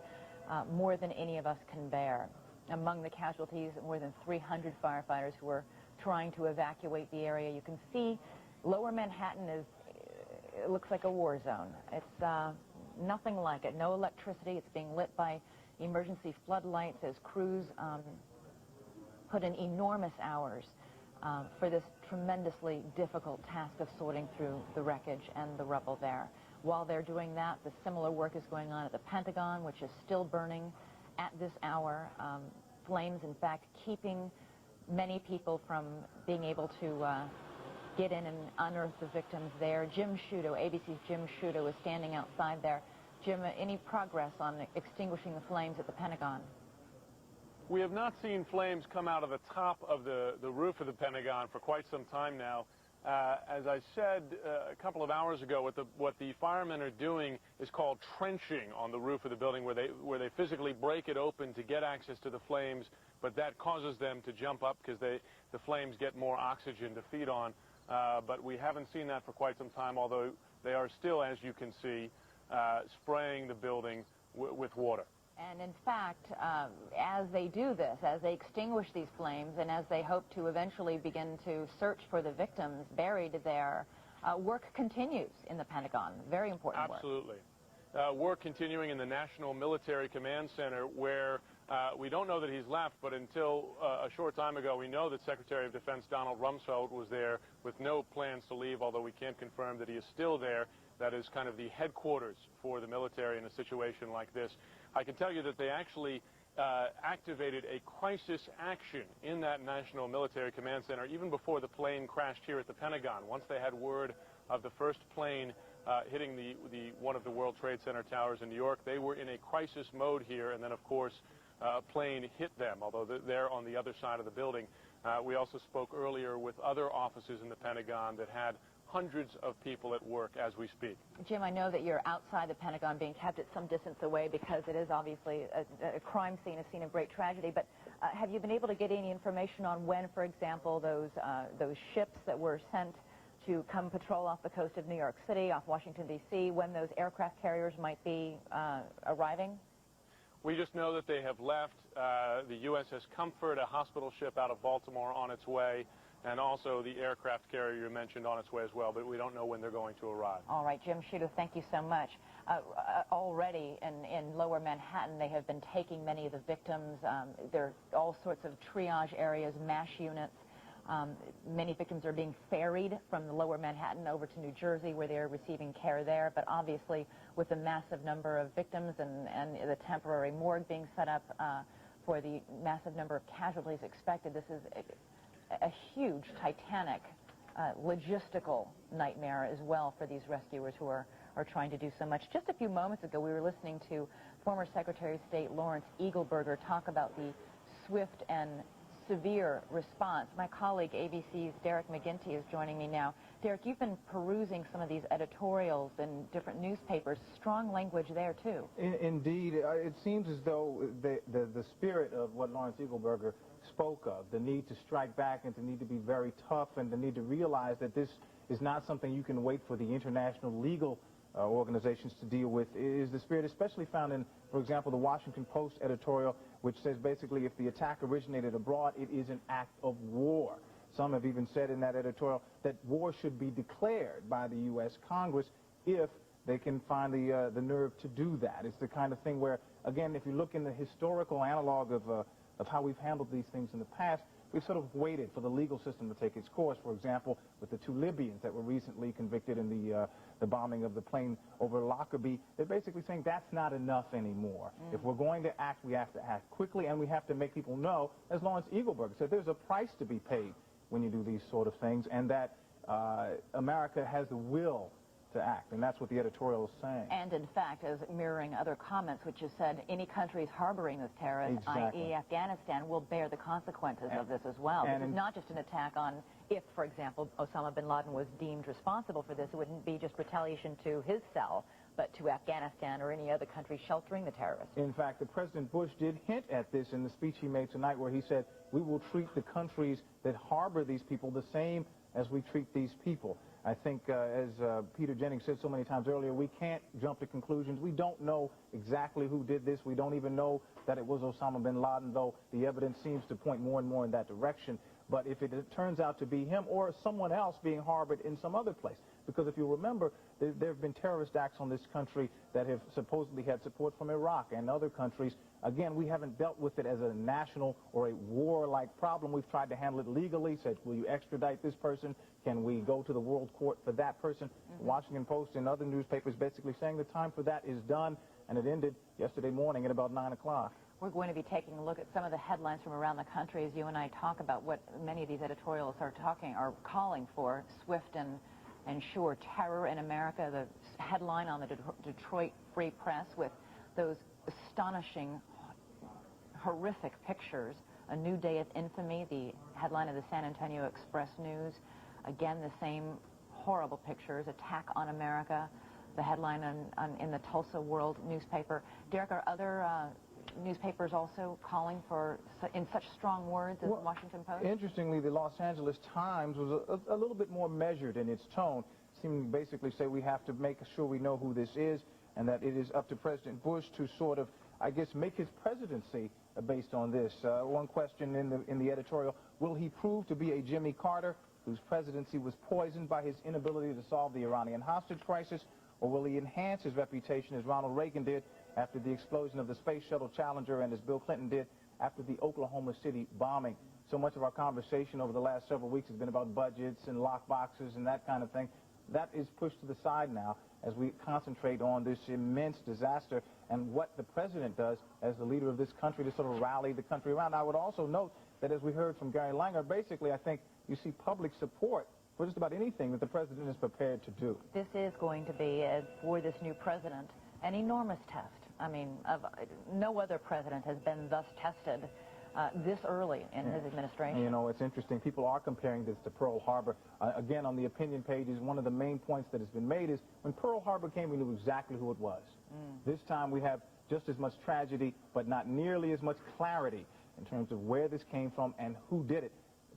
more than any of us can bear. Among the casualties, more than 300 firefighters who were trying to evacuate the area. You can see Lower Manhattan it looks like a war zone. It's nothing like it. No electricity. It's being lit by emergency floodlights as crews put in enormous hours for this tremendously difficult task of sorting through the wreckage and the rubble there. While they're doing that, the similar work is going on at the Pentagon, which is still burning at this hour. Flames, in fact, keeping many people from being able to get in and unearth the victims there. Jim Sciutto, ABC's Jim Sciutto, is standing outside there. Jim, any progress on extinguishing the flames at the Pentagon? We have not seen flames come out of the top of the roof of the Pentagon for quite some time now. As I said a couple of hours ago, what the firemen are doing is called trenching on the roof of the building, where they physically break it open to get access to the flames, but that causes them to jump up because the flames get more oxygen to feed on. But we haven't seen that for quite some time, although they are still, as you can see, spraying the building with water. And in fact, as they do this, as they extinguish these flames, and as they hope to eventually begin to search for the victims buried there, work continues in the Pentagon. Very important work. Absolutely. Work continuing in the National Military Command Center, where we don't know that he's left, but until a short time ago, we know that Secretary of Defense Donald Rumsfeld was there with no plans to leave, although we can't confirm that he is still there. That is kind of the headquarters for the military in a situation like this. I can tell you that they actually activated a crisis action in that National Military Command Center even before the plane crashed here at the Pentagon. Once they had word of the first plane hitting one of the World Trade Center towers in New York, they were in a crisis mode here, and then, of course, a plane hit them, although they're on the other side of the building. We also spoke earlier with other offices in the Pentagon that had hundreds of people at work as we speak. Jim, I know that you're outside the Pentagon, being kept at some distance away because it is obviously a crime scene, a scene of great tragedy, but have you been able to get any information on when, for example, those ships that were sent to come patrol off the coast of New York City, off Washington, D.C., when those aircraft carriers might be arriving? We just know that they have left. The USS Comfort, a hospital ship out of Baltimore, on its way, and also the aircraft carrier you mentioned on its way as well, but we don't know when they're going to arrive. All right, Jim Sciutto, thank you so much. Already in lower Manhattan, they have been taking many of the victims. There are all sorts of triage areas, MASH units. Many victims are being ferried from the lower Manhattan over to New Jersey, where they're receiving care there. But obviously, with the massive number of victims and the temporary morgue being set up for the massive number of casualties expected, this is a huge, titanic, logistical nightmare as well for these rescuers who are trying to do so much. Just a few moments ago, we were listening to former Secretary of State Lawrence Eagleburger talk about the swift and severe response. My colleague, ABC's Derek McGinty, is joining me now. Derek, you've been perusing some of these editorials in different newspapers. Strong language there, too. Indeed. It seems as though the spirit of what Lawrence Eagleburger spoke of, the need to strike back and the need to be very tough and the need to realize that this is not something you can wait for the international legal organizations to deal with, is the spirit especially found in, for example, the Washington Post editorial, which says basically if the attack originated abroad, it is an act of war. Some have even said in that editorial that war should be declared by the U.S. Congress if they can find the nerve to do that. It's the kind of thing where, again, if you look in the historical analog of how we've handled these things in the past, we've sort of waited for the legal system to take its course. For example, with the 2 Libyans that were recently convicted in the bombing of the plane over Lockerbie, they're basically saying that's not enough anymore. If we're going to act, we have to act quickly, and we have to make people know, as Lawrence Eagleburger said, there's a price to be paid when you do these sort of things, and that America has the will to act, and that's what the editorial is saying. And in fact, as mirroring other comments, which has said any countries harboring this terrorist, i.e. Afghanistan, will bear the consequences of this as well. This is not just an attack on if, for example, Osama bin Laden was deemed responsible for this. It wouldn't be just retaliation to his cell, but to Afghanistan or any other country sheltering the terrorists. In fact, President Bush did hint at this in the speech he made tonight, where he said, we will treat the countries that harbor these people the same as we treat these people. I think, as Peter Jennings said so many times earlier, we can't jump to conclusions. We don't know exactly who did this. We don't even know that it was Osama bin Laden, though the evidence seems to point more and more in that direction. but if it turns out to be him or someone else being harbored in some other place. Because if you remember, there have been terrorist acts on this country that have supposedly had support from Iraq and other countries. Again, we haven't dealt with it as a national or a war-like problem. We've tried to handle it legally, said, will you extradite this person? Can we go to the World Court for that person? Washington Post and other newspapers basically saying the time for that is done, and it ended yesterday morning at about 9 o'clock. We're going to be taking a look at some of the headlines from around the country as you and I talk about what many of these editorials are calling for, swift and sure terror in America. The headline on the Detroit Free Press with those astonishing, horrific pictures. A new day of infamy, the headline of the San Antonio Express News. Again, the same horrible pictures, attack on America. The headline in the Tulsa World newspaper. Derek, are other newspapers also calling for, in such strong words as Washington Post? Interestingly, the Los Angeles Times was a little bit more measured in its tone, seeming to basically say we have to make sure we know who this is and that it is up to President Bush to sort of, I guess, make his presidency based on this. One question in the editorial, will he prove to be a Jimmy Carter whose presidency was poisoned by his inability to solve the Iranian hostage crisis, or will he enhance his reputation as Ronald Reagan did after the explosion of the Space Shuttle Challenger and as Bill Clinton did after the Oklahoma City bombing? So much of our conversation over the last several weeks has been about budgets and lockboxes and that kind of thing. That is pushed to the side now as we concentrate on this immense disaster and what the president does as the leader of this country to sort of rally the country around. I would also note that, as we heard from Gary Langer, basically I think you see public support for just about anything that the president is prepared to do. This is going to be, for this new president, an enormous test. I mean, no other president has been thus tested this early in his administration. You know, it's interesting. People are comparing this to Pearl Harbor. Again, on the opinion pages, one of the main points that has been made is when Pearl Harbor came, we knew exactly who it was. This time we have just as much tragedy, but not nearly as much clarity in terms of where this came from and who did it.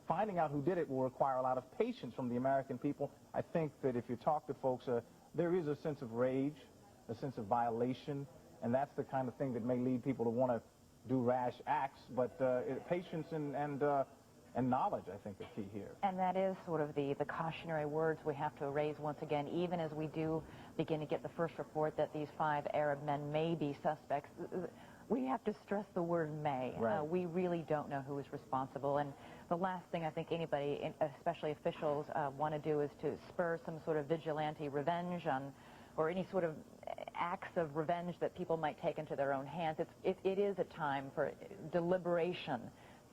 Finding out who did it will require a lot of patience from the American people. I think that if you talk to folks, there is a sense of rage, a sense of violation, and that's the kind of thing that may lead people to want to do rash acts, but patience and knowledge, I think, are key here. And that is sort of the cautionary words we have to raise once again, even as we do begin to get the first report that these 5 Arab men may be suspects. We have to stress the word may. Right. We really don't know who is responsible. And the last thing I think anybody, especially officials, want to do is to spur some sort of vigilante revenge or any sort of acts of revenge that people might take into their own hands. It is a time for deliberation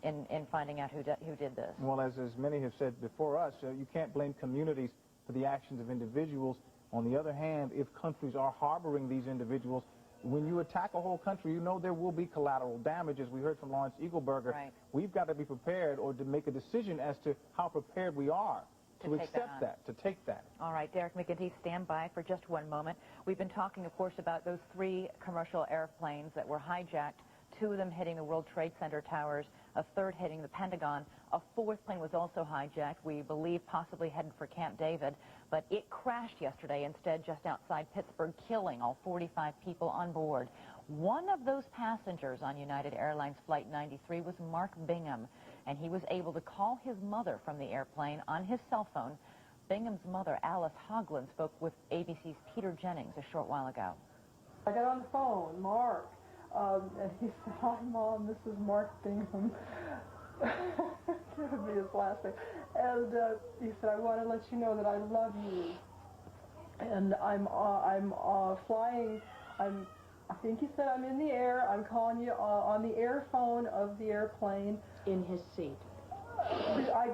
in finding out who did this. Well, as many have said before us, you can't blame communities for the actions of individuals. On the other hand, if countries are harboring these individuals, when you attack a whole country, you know there will be collateral damage, as we heard from Lawrence Eagleburger. Right. We've got to be prepared or to make a decision as to how prepared we are to accept that, to take that. All right, Derek McGinty, stand by for just one moment. We've been talking, of course, about those 3 commercial airplanes that were hijacked, 2 of them hitting the World Trade Center towers, a 3rd hitting the Pentagon. A 4th plane was also hijacked, we believe possibly headed for Camp David, but it crashed yesterday instead just outside Pittsburgh, killing all 45 people on board. One of those passengers on United Airlines Flight 93 was Mark Bingham, and he was able to call his mother from the airplane on his cell phone. Bingham's mother, Alice Hoagland, spoke with ABC's Peter Jennings a short while ago. I got on the phone, Mark, and he said, "Hi, Mom, this is Mark Bingham." It would be his last name. And he said, "I want to let you know that I love you. And I'm flying. I think he said I'm in the air. I'm calling you on the airphone of the airplane." In his seat. I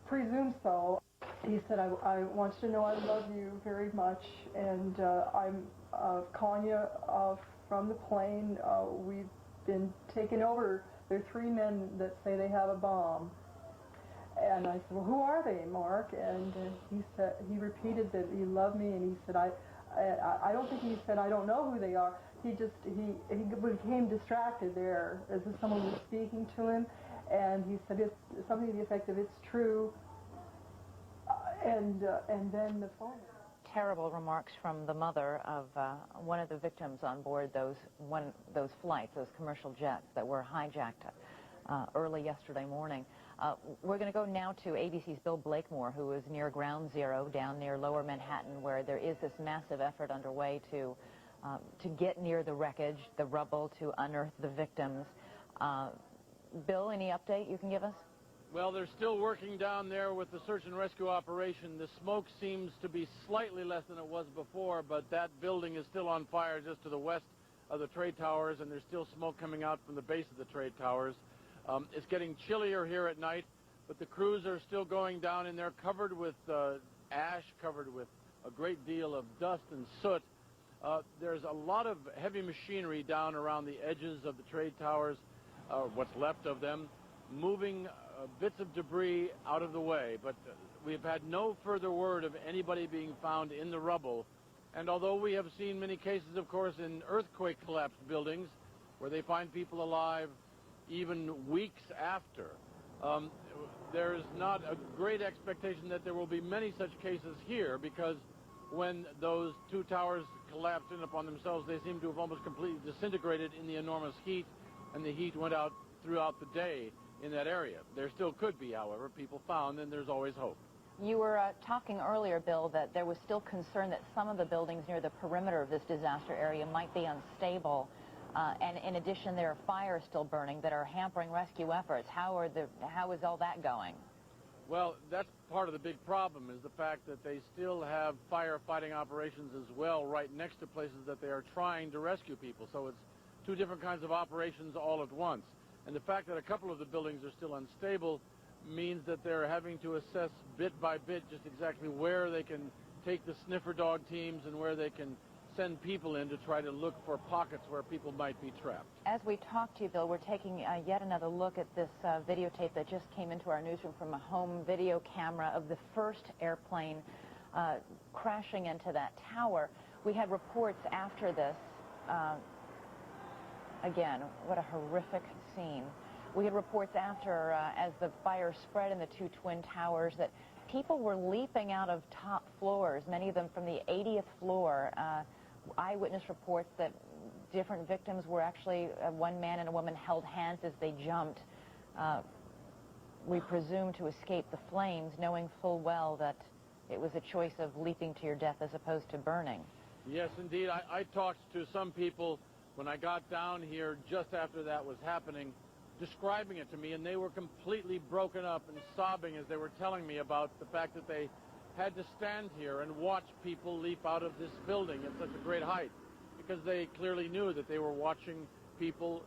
presume so. He said, I want you to know I love you very much, and I'm calling you from the plane. We've been taken over. There are 3 men that say they have a bomb. And I said, "Well, who are they, Mark?" And he repeated that he loved me, and he said, I don't think he said, "I don't know who they are." He became distracted there as if someone was speaking to him, and he said it's something to the effect of, "It's true," and then the phone. Terrible remarks from the mother of one of the victims on board those flights, those commercial jets that were hijacked early yesterday morning. We're going to go now to ABC's Bill Blakemore, who is near Ground Zero down near Lower Manhattan, where there is this massive effort underway to get near the wreckage, the rubble, to unearth the victims. Bill, any update you can give us? Well, they're still working down there with the search and rescue operation. The smoke seems to be slightly less than it was before, but that building is still on fire just to the west of the trade towers, and there's still smoke coming out from the base of the trade towers. It's getting chillier here at night, but the crews are still going down in there covered with ash, covered with a great deal of dust and soot. There's a lot of heavy machinery down around the edges of the trade towers, what's left of them, moving bits of debris out of the way, but we've had no further word of anybody being found in the rubble. And although we have seen many cases, of course, in earthquake-collapsed buildings where they find people alive even weeks after, there's not a great expectation that there will be many such cases here, because when those two towers collapsed in upon themselves, they seem to have almost completely disintegrated in the enormous heat, and the heat went out throughout the day in that area. There still could be, however, people found, and there's always hope. You were talking earlier, Bill, that there was still concern that some of the buildings near the perimeter of this disaster area might be unstable. And in addition, there are fires still burning that are hampering rescue efforts. How is all that going? Well, that's part of the big problem, is the fact that they still have firefighting operations as well right next to places that they are trying to rescue people. So it's two different kinds of operations all at once. And the fact that a couple of the buildings are still unstable means that they're having to assess bit by bit just exactly where they can take the sniffer dog teams and where they can send people in to try to look for pockets where people might be trapped. As we talk to you, Bill, we're taking yet another look at this videotape that just came into our newsroom from a home video camera of the first airplane crashing into that tower. We had reports after this. Again, what a horrific scene. We had reports after, as the fire spread in the two twin towers, that people were leaping out of top floors, many of them from the 80th floor. Eyewitness reports that different victims were actually, one man and a woman held hands as they jumped, we presume to escape the flames, knowing full well that it was a choice of leaping to your death as opposed to burning. Yes, indeed. I talked to some people when I got down here just after that was happening, describing it to me, and they were completely broken up and sobbing as they were telling me about the fact that they had to stand here and watch people leap out of this building at such a great height, because they clearly knew that they were watching people,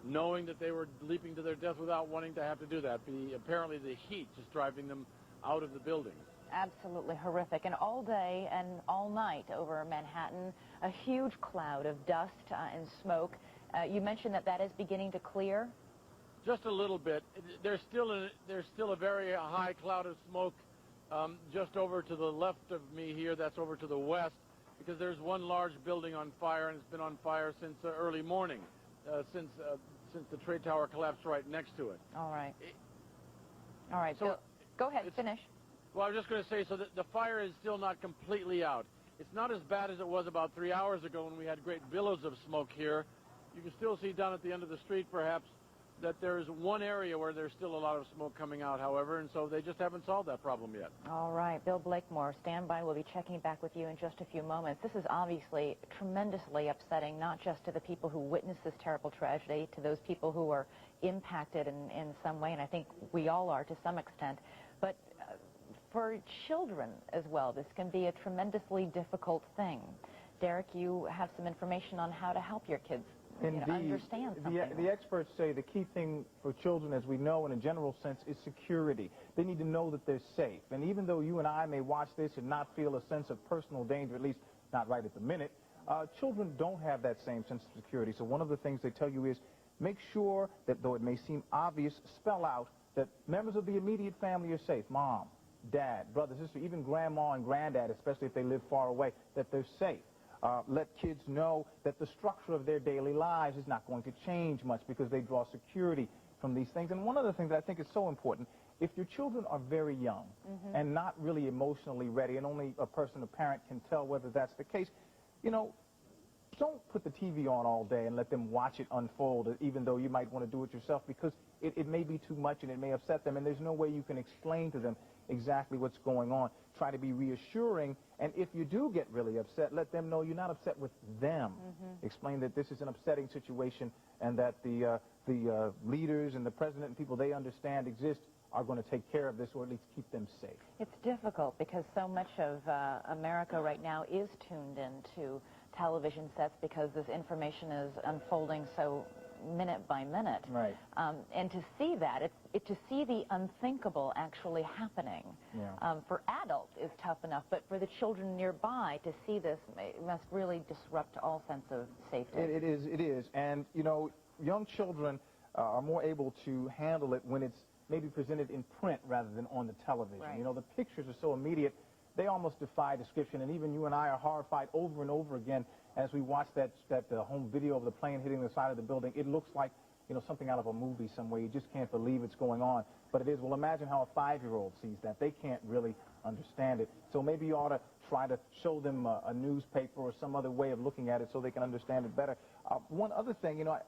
knowing that they were leaping to their death without wanting to have to do that. Apparently the heat just driving them out of the building. Absolutely horrific. And all day and all night over Manhattan, a huge cloud of dust and smoke. You mentioned that that is beginning to clear? Just a little bit. There's still a very high cloud of smoke just over to the left of me here. That's over to the west, because there's one large building on fire, and it's been on fire since early morning, since the trade tower collapsed right next to it. All right. All right. So go ahead. Finish. Well, I was just going to say, so the fire is still not completely out. It's not as bad as it was about 3 hours ago when we had great billows of smoke here. You can still see down at the end of the street, perhaps, that there's one area where there's still a lot of smoke coming out, however, and so they just haven't solved that problem yet. All right. Bill Blakemore, stand by. We'll be checking back with you in just a few moments. This is obviously tremendously upsetting, not just to the people who witnessed this terrible tragedy, to those people who are impacted in some way, and I think we all are to some extent, but for children as well, this can be a tremendously difficult thing. Derek, you have some information on how to help your kids understand something. The experts say the key thing for children, as we know in a general sense, is security. They need to know that they're safe. And even though you and I may watch this and not feel a sense of personal danger, at least not right at the minute, children don't have that same sense of security. So one of the things they tell you is make sure that, though it may seem obvious, spell out that members of the immediate family are safe. Mom, dad, brother, sister, even grandma and granddad, especially if they live far away, that they're safe. Let kids know that the structure of their daily lives is not going to change much because they draw security from these things. And one other thing that I think is so important, if your children are very young and not really emotionally ready, and only a parent can tell whether that's the case, you know, don't put the TV on all day and let them watch it unfold, even though you might want to do it yourself, because it may be too much and it may upset them, and there's no way you can explain to them exactly what's going on. Try to be reassuring, and if you do get really upset, let them know you're not upset with them. Explain that this is an upsetting situation and that the leaders and the president and people they understand exist are going to take care of this, or at least keep them safe. It's difficult because so much of America right now is tuned into television sets because this information is unfolding so minute by minute. Right. And to see that, to see the unthinkable actually happening, for adults is tough enough, but for the children nearby to see this must really disrupt all sense of safety. It is. And, you know, young children are more able to handle it when it's maybe presented in print rather than on the television. Right. You know, the pictures are so immediate, they almost defy description, and even you and I are horrified over and over again as we watch that home video of the plane hitting the side of the building. It looks like, you know, something out of a movie somewhere. You just can't believe it's going on. But it is. Well, imagine how a 5-year-old sees that. They can't really understand it. So maybe you ought to try to show them a newspaper or some other way of looking at it so they can understand it better. One other thing, you know,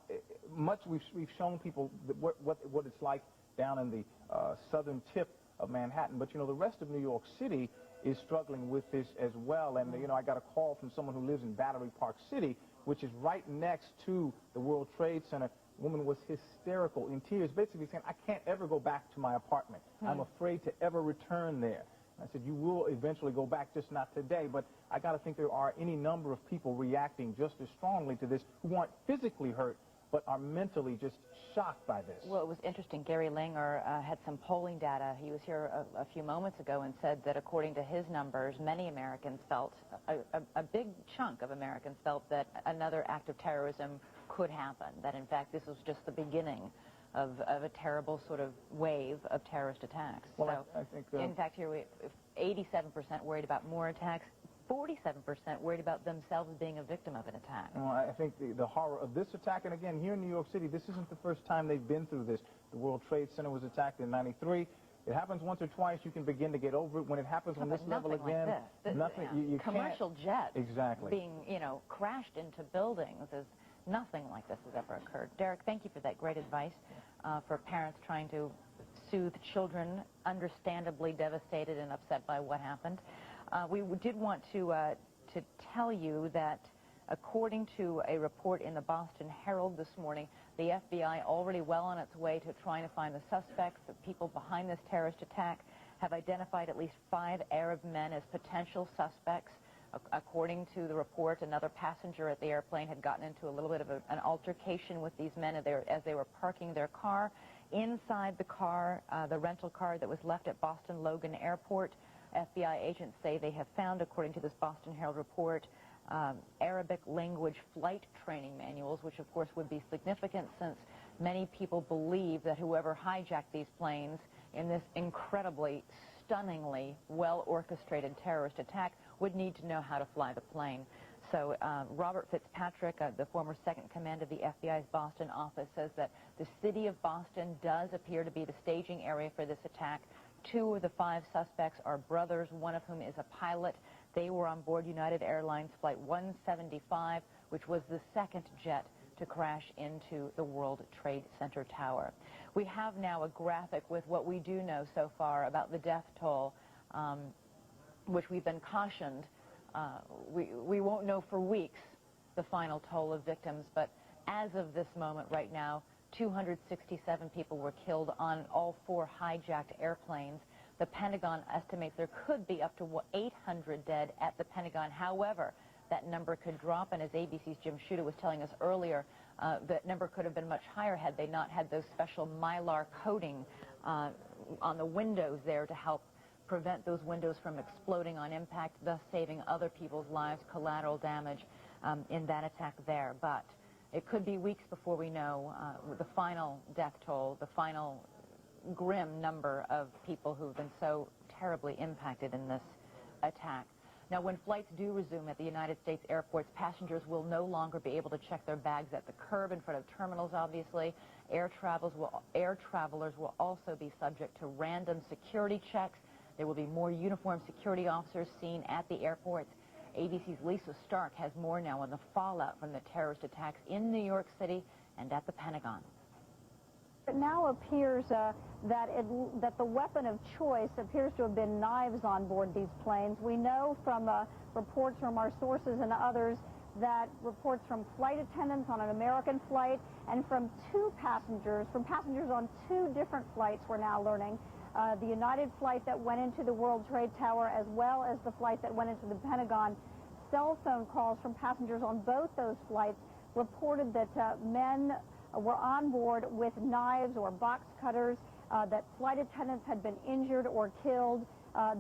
we've shown people what it's like down in the southern tip of Manhattan, but, you know, the rest of New York City is struggling with this as well. And, you know, I got a call from someone who lives in Battery Park City, which is right next to the World Trade Center. The woman was hysterical, in tears, basically saying, I can't ever go back to my apartment. I'm afraid to ever return there. I said, you will eventually go back, just not today. But I got to think there are any number of people reacting just as strongly to this who aren't physically hurt, but are mentally just shocked by this. Well, it was interesting. Gary Langer had some polling data. He was here a few moments ago and said that according to his numbers, many Americans felt, a big chunk of Americans felt that another act of terrorism could happen, that in fact this was just the beginning of a terrible sort of wave of terrorist attacks. Well, so, I think, in fact, here we 87% worried about more attacks, 47% worried about themselves being a victim of an attack. Well, I think the horror of this attack, and again, here in New York City, this isn't the first time they've been through this. The World Trade Center was attacked in '93. It happens once or twice, you can begin to get over it. When it happens on this level again, like nothing, you commercial can't. jets Exactly. being, you know, crashed into buildings is nothing like this has ever occurred. Derek, thank you for that great advice for parents trying to soothe children understandably devastated and upset by what happened. We did want to tell you that according to a report in the Boston Herald this morning, the FBI already well on its way to trying to find the suspects, the people behind this terrorist attack, have identified at least 5 Arab men as potential suspects. According to the report, another passenger at the airplane had gotten into a little bit of an altercation with these men as they were parking their car. Inside the car, the rental car that was left at Boston Logan Airport, FBI agents say they have found, according to this Boston Herald report, Arabic language flight training manuals, which of course would be significant since many people believe that whoever hijacked these planes in this incredibly, stunningly well-orchestrated terrorist attack would need to know how to fly the plane. So Robert Fitzpatrick, the former second command of the FBI's Boston office, says that the city of Boston does appear to be the staging area for this attack. 2 of the 5 suspects are brothers, one of whom is a pilot. They were on board United Airlines Flight 175, which was the second jet to crash into the World Trade Center tower. We have now a graphic with what we do know so far about the death toll, which we've been cautioned. We won't know for weeks the final toll of victims, but as of this moment right now, 267 people were killed on all 4 hijacked airplanes. The Pentagon estimates there could be up to 800 dead at the Pentagon. However, that number could drop, and as ABC's Jim Sciutto was telling us earlier, that number could have been much higher had they not had those special Mylar coating on the windows there to help prevent those windows from exploding on impact, thus saving other people's lives, collateral damage in that attack there. But it could be weeks before we know the final death toll, the final grim number of people who've been so terribly impacted in this attack. Now, when flights do resume at the United States airports, passengers will no longer be able to check their bags at the curb in front of terminals, obviously. Air travelers will also be subject to random security checks. There will be more uniformed security officers seen at the airports. ABC's Lisa Stark has more now on the fallout from the terrorist attacks in New York City and at the Pentagon. It now appears that the weapon of choice appears to have been knives on board these planes. We know from reports from our sources and others that reports from flight attendants on an American flight and from passengers on two different flights we're now learning. The United flight that went into the World Trade Tower as well as the flight that went into the Pentagon. Cell phone calls from passengers on both those flights reported that men were on board with knives or box cutters, that flight attendants had been injured or killed,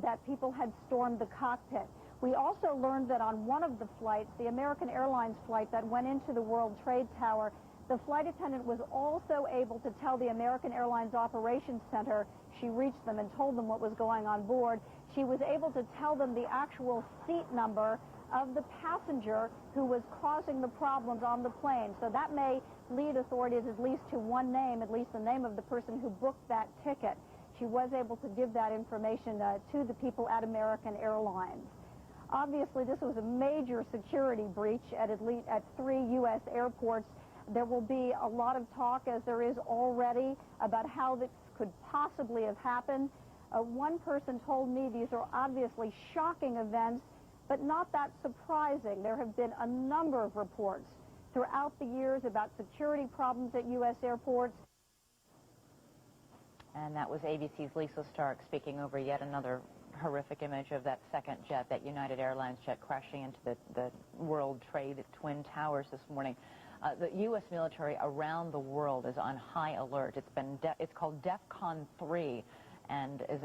that people had stormed the cockpit. We also learned that on one of the flights, the American Airlines flight that went into the World Trade Tower, the flight attendant was also able to tell the American Airlines Operations Center, she reached them and told them what was going on board. She was able to tell them the actual seat number of the passenger who was causing the problems on the plane. So that may lead authorities at least to one name, at least the name of the person who booked that ticket. She was able to give that information to the people at American Airlines. Obviously, this was a major security breach at least at 3 U.S. airports. There will be a lot of talk, as there is already, about how this could possibly have happened. One person told me these are obviously shocking events, but not that surprising. There have been a number of reports throughout the years about security problems at U.S. airports. And that was ABC's Lisa Stark speaking over yet another horrific image of that second jet, that United Airlines jet crashing into the World Trade Twin Towers this morning. The U.S. military around the world is on high alert. It's called DEFCON 3, and is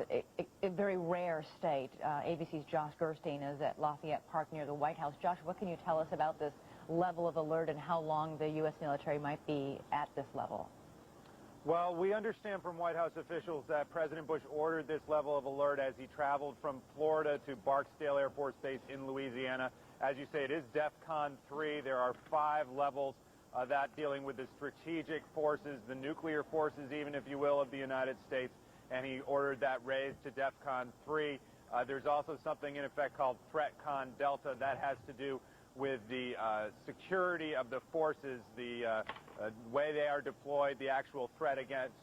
a very rare state. ABC's Josh Gerstein is at Lafayette Park near the White House. Josh, what can you tell us about this level of alert and how long the U.S. military might be at this level? Well, we understand from White House officials that President Bush ordered this level of alert as he traveled from Florida to Barksdale Air Force Base in Louisiana. As you say, it is DEFCON 3. There are 5 levels that dealing with the strategic forces, the nuclear forces, even if you will, of the United States. And he ordered that raised to DEFCON 3. There's also something in effect called THREATCON Delta. That has to do with the security of the forces, the way they are deployed, the actual threat against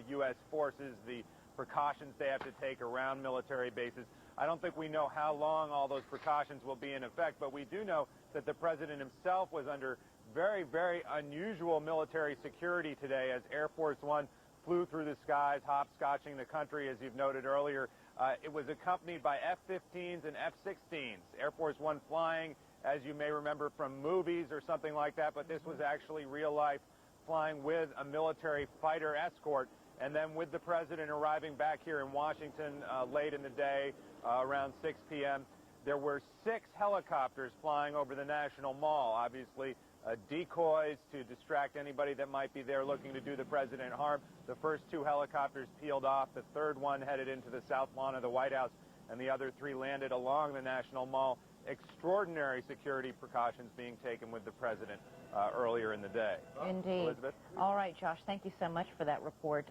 U.S. forces, the precautions they have to take around military bases. I don't think we know how long all those precautions will be in effect, but we do know that the president himself was under very, very unusual military security today as Air Force One flew through the skies, hopscotching the country, as you've noted earlier. It was accompanied by F-15s and F-16s. Air Force One flying, as you may remember from movies or something like that, but this was actually real life, flying with a military fighter escort. And then with the president arriving back here in Washington late in the day, around 6 p.m., there were 6 helicopters flying over the National Mall, obviously decoys to distract anybody that might be there looking to do the president harm. The first 2 helicopters peeled off. The third one headed into the south lawn of the White House, and the other 3 landed along the National Mall. Extraordinary security precautions being taken with the president earlier in the day. Indeed. Elizabeth? All right, Josh, thank you so much for that report.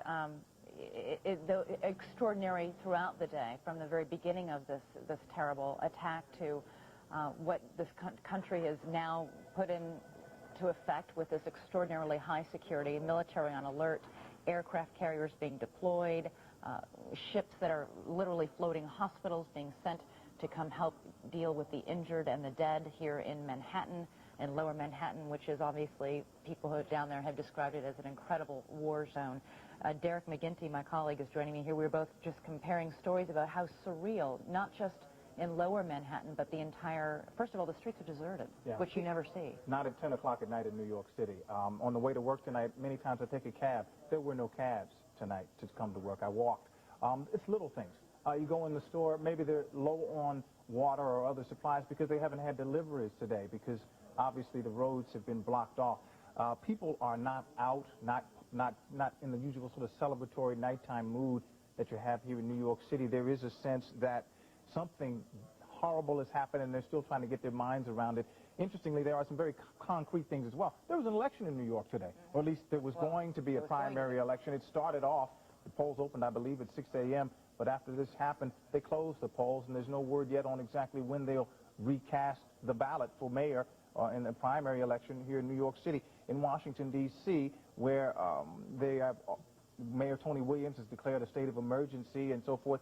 Extraordinary throughout the day, from the very beginning of this terrible attack to what this country has now put into effect with this extraordinarily high security, military on alert, aircraft carriers being deployed, ships that are literally floating hospitals being sent to come help deal with the injured and the dead here in Manhattan, in lower Manhattan, which is obviously, people who down there have described it as an incredible war zone. Derek McGinty, my colleague, is joining me here. We were both just comparing stories about how surreal, not just in lower Manhattan, but the entire, first of all, the streets are deserted, which you never see. Not at 10 o'clock at night in New York City. On the way to work tonight, many times I take a cab. There were no cabs tonight to come to work. I walked. It's little things. You go in the store, maybe they're low on water or other supplies because they haven't had deliveries today, because obviously the roads have been blocked off. People are not out, not in the usual sort of celebratory nighttime mood that you have here in New York City. There is a sense that something horrible has happened, and they're still trying to get their minds around it. Interestingly, there are some very concrete things as well. There was an election in New York today, or at least there was going to be a primary election. It started off, the polls opened, I believe, at 6 a.m., but after this happened, they closed the polls, and there's no word yet on exactly when they'll recast the ballot for mayor in the primary election here in New York City. In Washington, D.C., where Mayor Tony Williams has declared a state of emergency and so forth,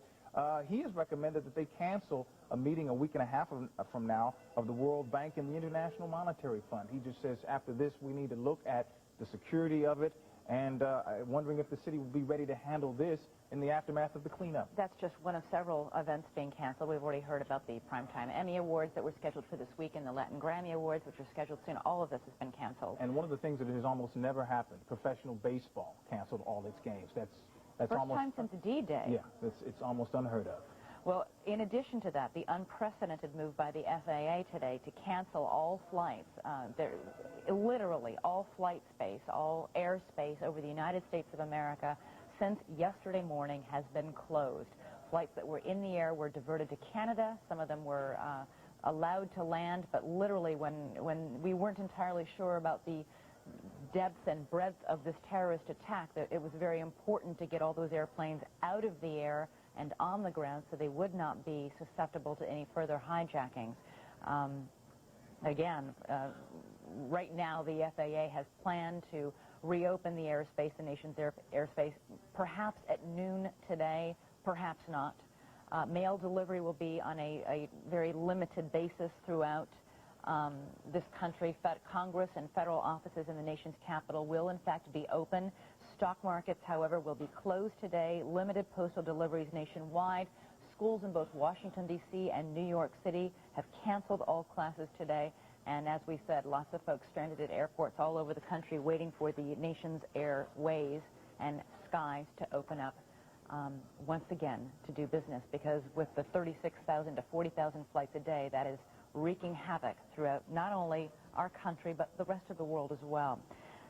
he has recommended that they cancel a meeting a week and a half from now of the World Bank and the International Monetary Fund. He just says after this we need to look at the security of it, and wondering if the city will be ready to handle this in the aftermath of the cleanup. That's just one of several events being canceled. We've already heard about the Primetime Emmy Awards that were scheduled for this week and the Latin Grammy Awards, which are scheduled soon. All of this has been canceled. And one of the things that has almost never happened, professional baseball canceled all its games. That's First almost time since D-Day. Yeah, it's almost unheard of. Well, in addition to that, the unprecedented move by the FAA today to cancel all flights, literally all flight space, all airspace over the United States of America since yesterday morning has been closed. Flights that were in the air were diverted to Canada. Some of them were allowed to land, but literally when we weren't entirely sure about the depth and breadth of this terrorist attack, that it was very important to get all those airplanes out of the air and on the ground so they would not be susceptible to any further hijackings. Again, right now the FAA has planned to reopen the airspace, the nation's airspace, perhaps at noon today, perhaps not. Mail delivery will be on a very limited basis throughout this country. Congress and federal offices in the nation's capital will in fact be open. Stock markets, however, will be closed today. Limited postal deliveries nationwide. Schools in both Washington, D.C. and New York City have canceled all classes today. And as we said, lots of folks stranded at airports all over the country waiting for the nation's airways and skies to open up once again to do business, because with the 36,000 to 40,000 flights a day, that is wreaking havoc throughout not only our country but the rest of the world as well.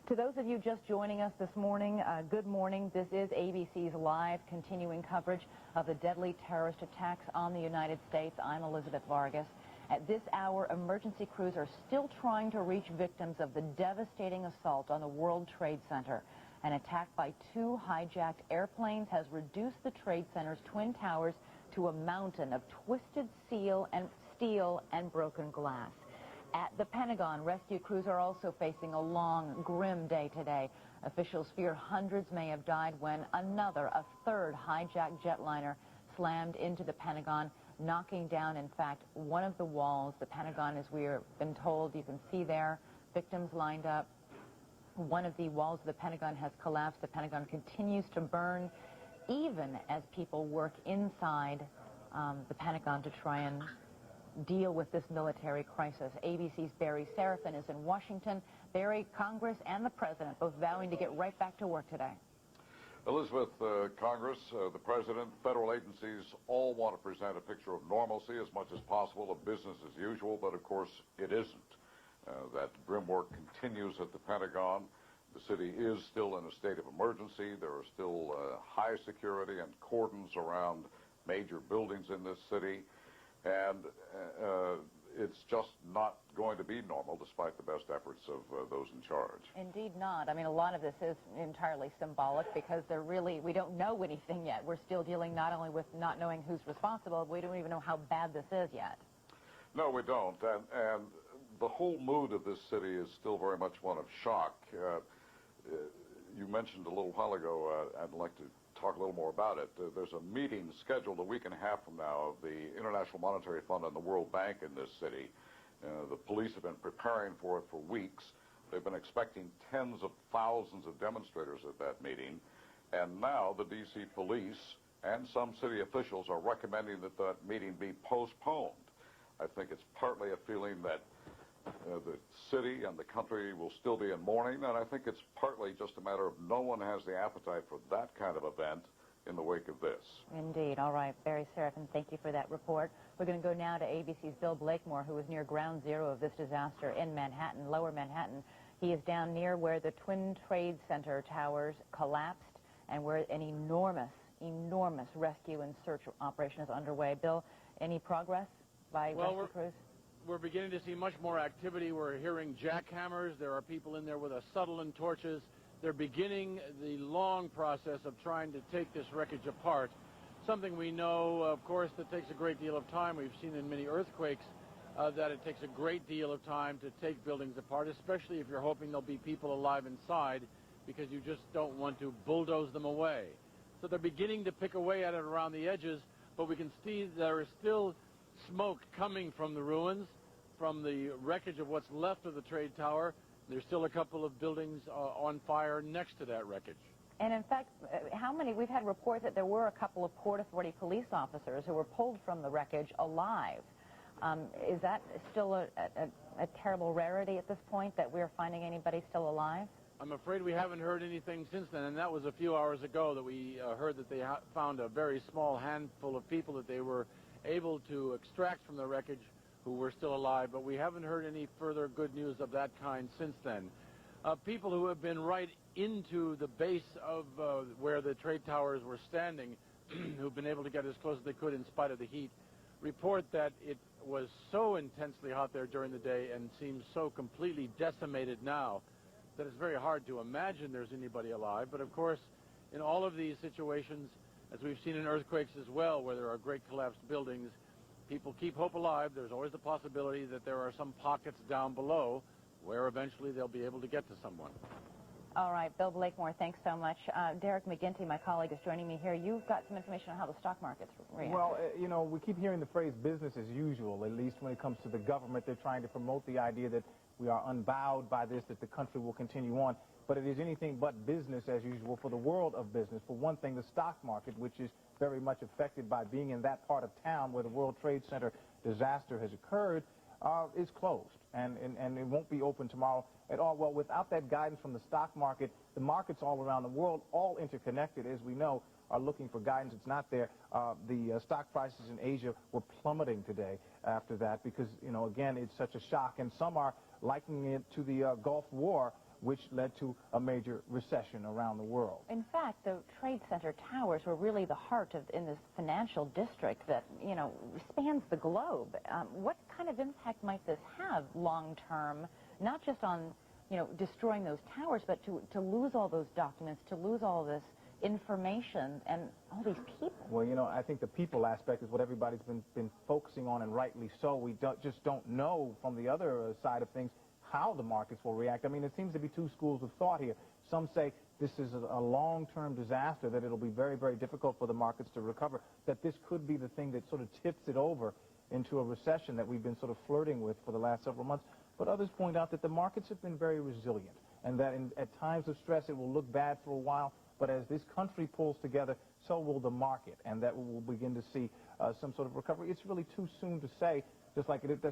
To those of you just joining us this morning, good morning. This is ABC's live continuing coverage of the deadly terrorist attacks on the United States. I'm Elizabeth Vargas. At this hour, emergency crews are still trying to reach victims of the devastating assault on the World Trade Center. An attack by two hijacked airplanes has reduced the Trade Center's twin towers to a mountain of twisted steel and broken glass. At the Pentagon, rescue crews are also facing a long, grim day today. Officials fear hundreds may have died when a third hijacked jetliner slammed into the Pentagon, knocking down, in fact, one of the walls. The Pentagon, as we've been told, you can see there, victims lined up. One of the walls of the Pentagon has collapsed. The Pentagon continues to burn, even as people work inside the Pentagon to try and deal with this military crisis. ABC's Barry Serafin is in Washington. Barry, Congress and the President both vowing to get right back to work today. Elizabeth, Congress, the President, federal agencies all want to present a picture of normalcy as much as possible, of business as usual, but of course it isn't. That grim work continues at the Pentagon. The city is still in a state of emergency. There are still high security and cordons around major buildings in this city. And it's just not going to be normal despite the best efforts of those in charge. Indeed not. I mean, a lot of this is entirely symbolic because we don't know anything yet. We're still dealing not only with not knowing who's responsible, we don't even know how bad this is yet. No, we don't. And the whole mood of this city is still very much one of shock. You mentioned a little while ago, I'd like to talk a little more about it. There's a meeting scheduled a week and a half from now of the International Monetary Fund and the World Bank in this city. The police have been preparing for it for weeks. They've been expecting tens of thousands of demonstrators at that meeting. And now the D.C. police and some city officials are recommending that that meeting be postponed. I think it's partly a feeling that the city and the country will still be in mourning, and I think it's partly just a matter of no one has the appetite for that kind of event in the wake of this. Indeed. All right, Barry Serafin, thank you for that report. We're going to go now to ABC's Bill Blakemore, who is near ground zero of this disaster in Manhattan, lower Manhattan. He is down near where the Twin Trade Center towers collapsed and where an enormous rescue and search operation is underway. Bill, any progress by rescue crews? We're beginning to see much more activity. We're hearing jackhammers. There are people in there with acetylene and torches. They're beginning the long process of trying to take this wreckage apart. Something we know, of course, that takes a great deal of time. We've seen in many earthquakes that it takes a great deal of time to take buildings apart, especially if you're hoping there'll be people alive inside, because you just don't want to bulldoze them away. So they're beginning to pick away at it around the edges, but we can see there is still smoke coming from the ruins, from the wreckage of what's left of the trade tower. There's still a couple of buildings on fire next to that wreckage. And in fact, we've had reports that there were a couple of Port Authority police officers who were pulled from the wreckage alive. Is that still a terrible rarity at this point, that we're finding anybody still alive? I'm afraid we haven't heard anything since then, and that was a few hours ago that we heard that they found a very small handful of people that they were able to extract from the wreckage who were still alive, but we haven't heard any further good news of that kind since then. People who have been right into the base of where the trade towers were standing, who've been able to get as close as they could in spite of the heat, report that it was so intensely hot there during the day and seems so completely decimated now that it's very hard to imagine there's anybody alive. But of course, in all of these situations, as we've seen in earthquakes as well, where there are great collapsed buildings, people keep hope alive. There's always the possibility that there are some pockets down below where eventually they'll be able to get to someone. All right, Bill Blakemore, thanks so much. Derek McGinty, my colleague, is joining me here. You've got some information on how the stock market's reacting. Well, you know, we keep hearing the phrase business as usual, at least when it comes to the government. They're trying to promote the idea that we are unbowed by this, that the country will continue on. But it is anything but business as usual for the world of business. For one thing, the stock market, which is very much affected by being in that part of town where the World Trade Center disaster has occurred, is closed. And it won't be open tomorrow at all. Well, without that guidance from the stock market, the markets all around the world, all interconnected, as we know, are looking for guidance. It's not there. The stock prices in Asia were plummeting today after that because, you know, again, it's such a shock. And some are likening it to the Gulf War, which led to a major recession around the world. In fact, the Trade Center towers were really the heart in this financial district that, you know, spans the globe. What kind of impact might this have long-term, not just on, you know, destroying those towers, but to lose all those documents, to lose all this information and all these people? Well, you know, I think the people aspect is what everybody's been focusing on, and rightly so. We just don't know from the other side of things how the markets will react. I mean, there seems to be two schools of thought here. Some say this is a long-term disaster, that it'll be very, very difficult for the markets to recover, that this could be the thing that sort of tips it over into a recession that we've been sort of flirting with for the last several months. But others point out that the markets have been very resilient, and that at times of stress it will look bad for a while, but as this country pulls together, so will the market, and that we'll begin to see some sort of recovery. It's really too soon to say. That's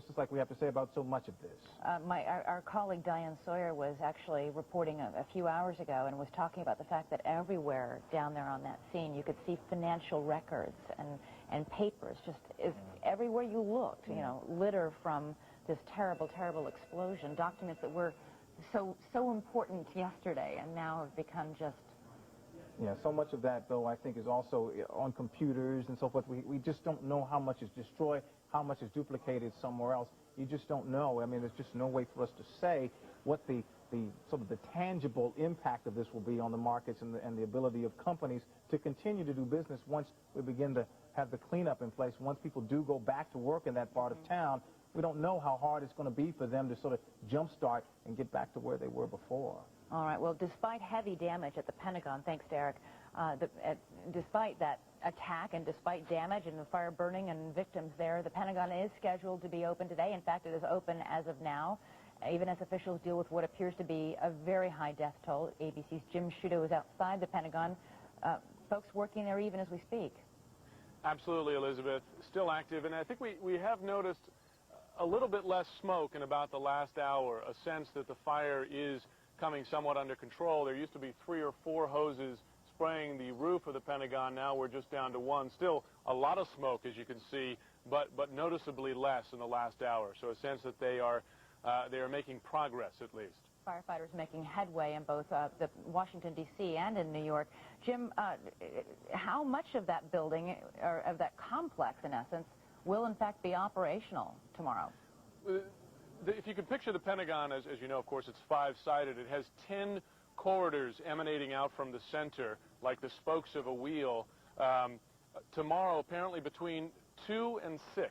just like we have to say about so much of this. Our colleague Diane Sawyer was actually reporting a few hours ago and was talking about the fact that everywhere down there on that scene you could see financial records and papers, just everywhere you looked, you know, litter from this terrible, terrible explosion, documents that were so important yesterday and now have become just... Yeah, so much of that, though, I think is also on computers and so forth. We just don't know how much is destroyed, how much is duplicated somewhere else. You just don't know. I mean, there's just no way for us to say what the sort of the tangible impact of this will be on the markets and the ability of companies to continue to do business once we begin to have the cleanup in place. Once people do go back to work in that part of town, we don't know how hard it's going to be for them to sort of jumpstart and get back to where they were before. All right. Well, despite heavy damage at the Pentagon, thanks, Derek, despite that attack and despite damage and the fire burning and victims there, the Pentagon is scheduled to be open today. In fact, it is open as of now, even as officials deal with what appears to be a very high death toll. ABC's Jim Sciutto is outside the Pentagon. Folks working there even as we speak. Absolutely, Elizabeth. Still active, and I think we have noticed a little bit less smoke in about the last hour, a sense that the fire is coming somewhat under control. There used to be 3 or 4 hoses spraying the roof of the Pentagon. Now we're just down to 1. Still a lot of smoke, as you can see, but noticeably less in the last hour. So a sense that they are making progress, at least. Firefighters making headway in both the Washington, D.C. and in New York. Jim, how much of that building, or of that complex, in essence, will in fact be operational tomorrow? If you can picture the Pentagon, as you know, of course, it's 5-sided. It has 10 corridors emanating out from the center, like the spokes of a wheel. Tomorrow, apparently between 2 and 6,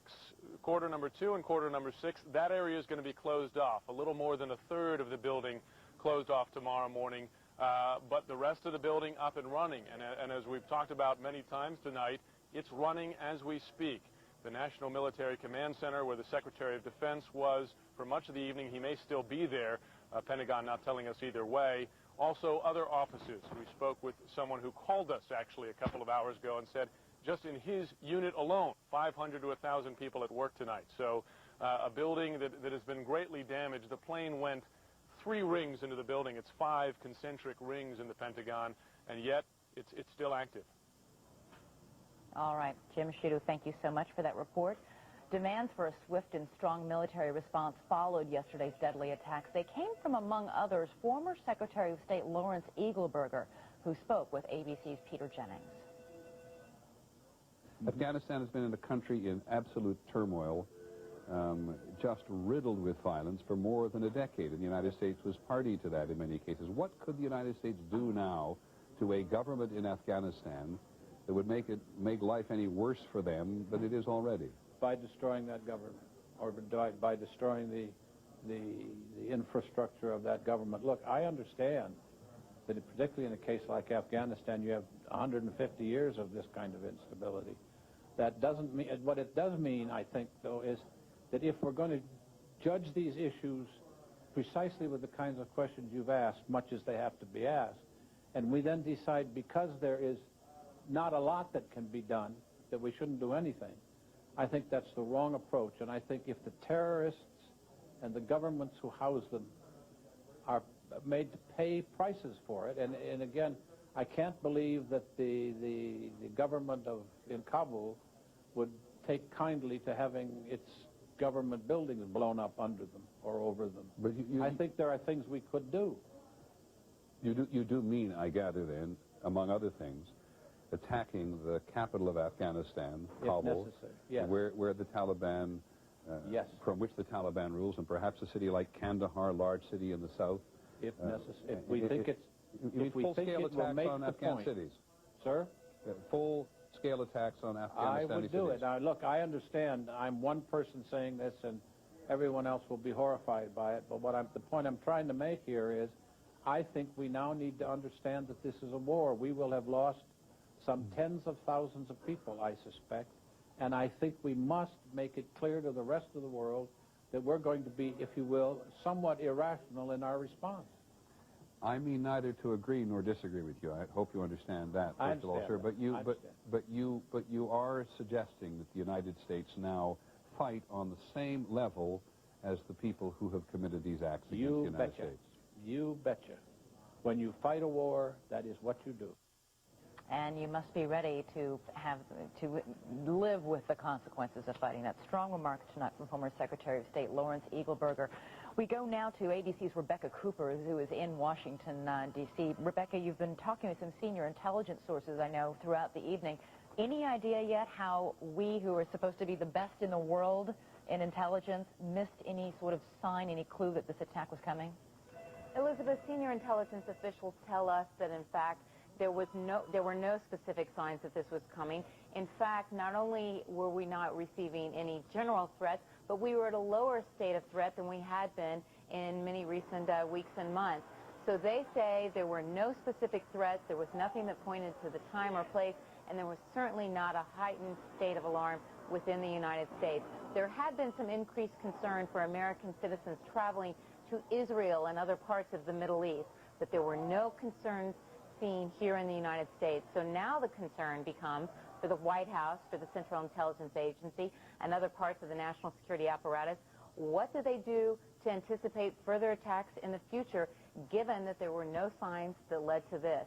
quarter number 2 and quarter number 6, that area is going to be closed off. A little more than a third of the building closed off tomorrow morning, but the rest of the building up and running. And as we've talked about many times tonight, it's running as we speak. The National Military Command Center, where the Secretary of Defense was for much of the evening, he may still be there. Pentagon not telling us either way. Also, other offices. We spoke with someone who called us actually a couple of hours ago and said just in his unit alone, 500 to 1,000 people at work tonight. So a building that has been greatly damaged. The plane went 3 rings into the building. It's 5 concentric rings in the Pentagon, and yet it's still active. All right, Jim Sciutto, thank you so much for that report. Demands for a swift and strong military response followed yesterday's deadly attacks. They came from, among others, former Secretary of State Lawrence Eagleburger, who spoke with ABC's Peter Jennings. Afghanistan has been in a country in absolute turmoil, just riddled with violence for more than a decade, and the United States was party to that in many cases. What could the United States do now to a government in Afghanistan that would make life any worse for them than it is already? By destroying that government, or by destroying the infrastructure of that government. Look, I understand that particularly in a case like Afghanistan, you have 150 years of this kind of instability. That doesn't mean, what it does mean, I think, though, is that if we're going to judge these issues precisely with the kinds of questions you've asked, much as they have to be asked, and we then decide because there is not a lot that can be done, that we shouldn't do anything, I think that's the wrong approach. And I think if the terrorists and the governments who house them are made to pay prices for it, and again, I can't believe that the government in Kabul would take kindly to having its government buildings blown up under them or over them. But I think there are things we could do. You do mean, I gather then, among other things, attacking the capital of Afghanistan, Kabul, yes. where the Taliban, yes. from which the Taliban rules, and perhaps a city like Kandahar, large city in the south. If necessary, if we think it will make the point. Cities. Sir? Full-scale attacks on Afghanistan. I would do it. Now, look, I understand. I'm one person saying this, and everyone else will be horrified by it. But the point I'm trying to make here is, I think we now need to understand that this is a war. We will have lost some tens of thousands of people, I suspect, and I think we must make it clear to the rest of the world that we're going to be, if you will, somewhat irrational in our response. I mean neither to agree nor disagree with you. I hope you understand that, first of all, sir. But you are suggesting that the United States now fight on the same level as the people who have committed these acts against the United States. You betcha. When you fight a war, that is what you do. And you must be ready to live with the consequences of fighting. That strong remark tonight from former Secretary of State Lawrence Eagleburger. We go now to ABC's Rebecca Cooper, who is in Washington, D.C. Rebecca, you've been talking with some senior intelligence sources, I know, throughout the evening. Any idea yet how we, who are supposed to be the best in the world in intelligence, missed any sort of sign, any clue that this attack was coming? Elizabeth, senior intelligence officials tell us that, in fact, there were no specific signs that this was coming. In fact, not only were we not receiving any general threats, but we were at a lower state of threat than we had been in many recent weeks and months. So they say there were no specific threats, there was nothing that pointed to the time or place, and there was certainly not a heightened state of alarm within the United States. There had been some increased concern for American citizens traveling to Israel and other parts of the Middle East, but there were no concerns seen here in the United States. So now the concern becomes for the White House, for the Central Intelligence Agency, and other parts of the national security apparatus. What do they do to anticipate further attacks in the future, given that there were no signs that led to this?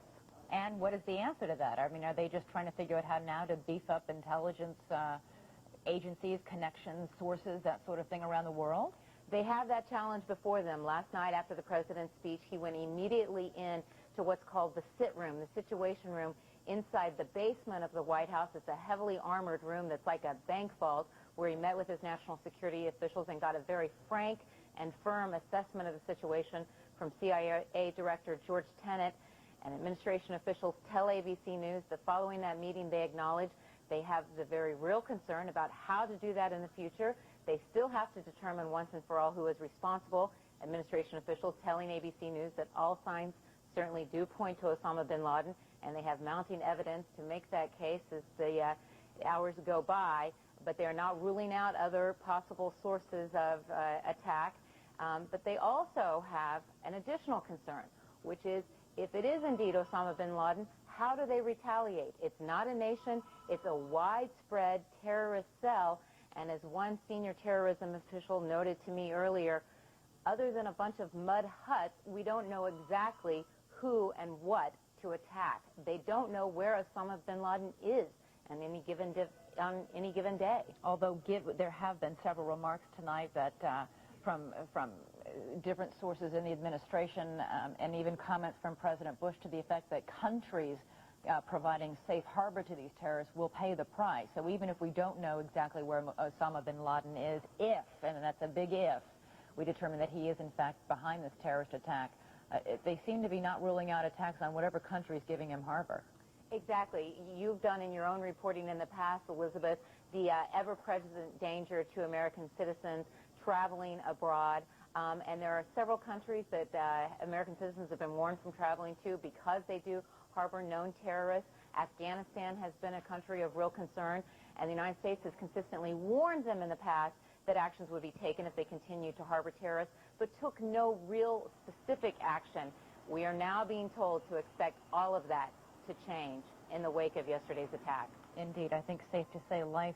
And what is the answer to that? I mean, are they just trying to figure out how now to beef up intelligence agencies, connections, sources, that sort of thing around the world? They have that challenge before them. Last night after the president's speech, he went immediately in to what's called the sit room, the situation room inside the basement of the White House. It's a heavily armored room that's like a bank vault, where he met with his national security officials and got a very frank and firm assessment of the situation from CIA Director George Tenet. And administration officials tell ABC News that following that meeting, they acknowledged They have the very real concern about how to do that in the future. They still have to determine once and for all who is responsible. Administration officials telling ABC News that all signs certainly do point to Osama bin Laden, and they have mounting evidence to make that case as the hours go by, but they're not ruling out other possible sources of attack. But they also have an additional concern, which is if it is indeed Osama bin Laden, how do they retaliate? It's not a nation, it's a widespread terrorist cell, and as one senior terrorism official noted to me earlier, other than a bunch of mud huts, we don't know exactly who and what to attack. They don't know where Osama bin Laden is on any given day. Although there have been several remarks tonight that from different sources in the administration and even comments from President Bush to the effect that countries providing safe harbor to these terrorists will pay the price. So even if we don't know exactly where Osama bin Laden is, if, and that's a big if, we determine that he is in fact behind this terrorist attack, they seem to be not ruling out attacks on whatever country is giving him harbor. Exactly. You've done in your own reporting in the past, Elizabeth, the ever-present danger to American citizens traveling abroad. And there are several countries that American citizens have been warned from traveling to because they do harbor known terrorists. Afghanistan has been a country of real concern, and the United States has consistently warned them in the past that actions would be taken if they continue to harbor terrorists, but took no real specific action. We are now being told to expect all of that to change in the wake of yesterday's attack. Indeed, I think safe to say life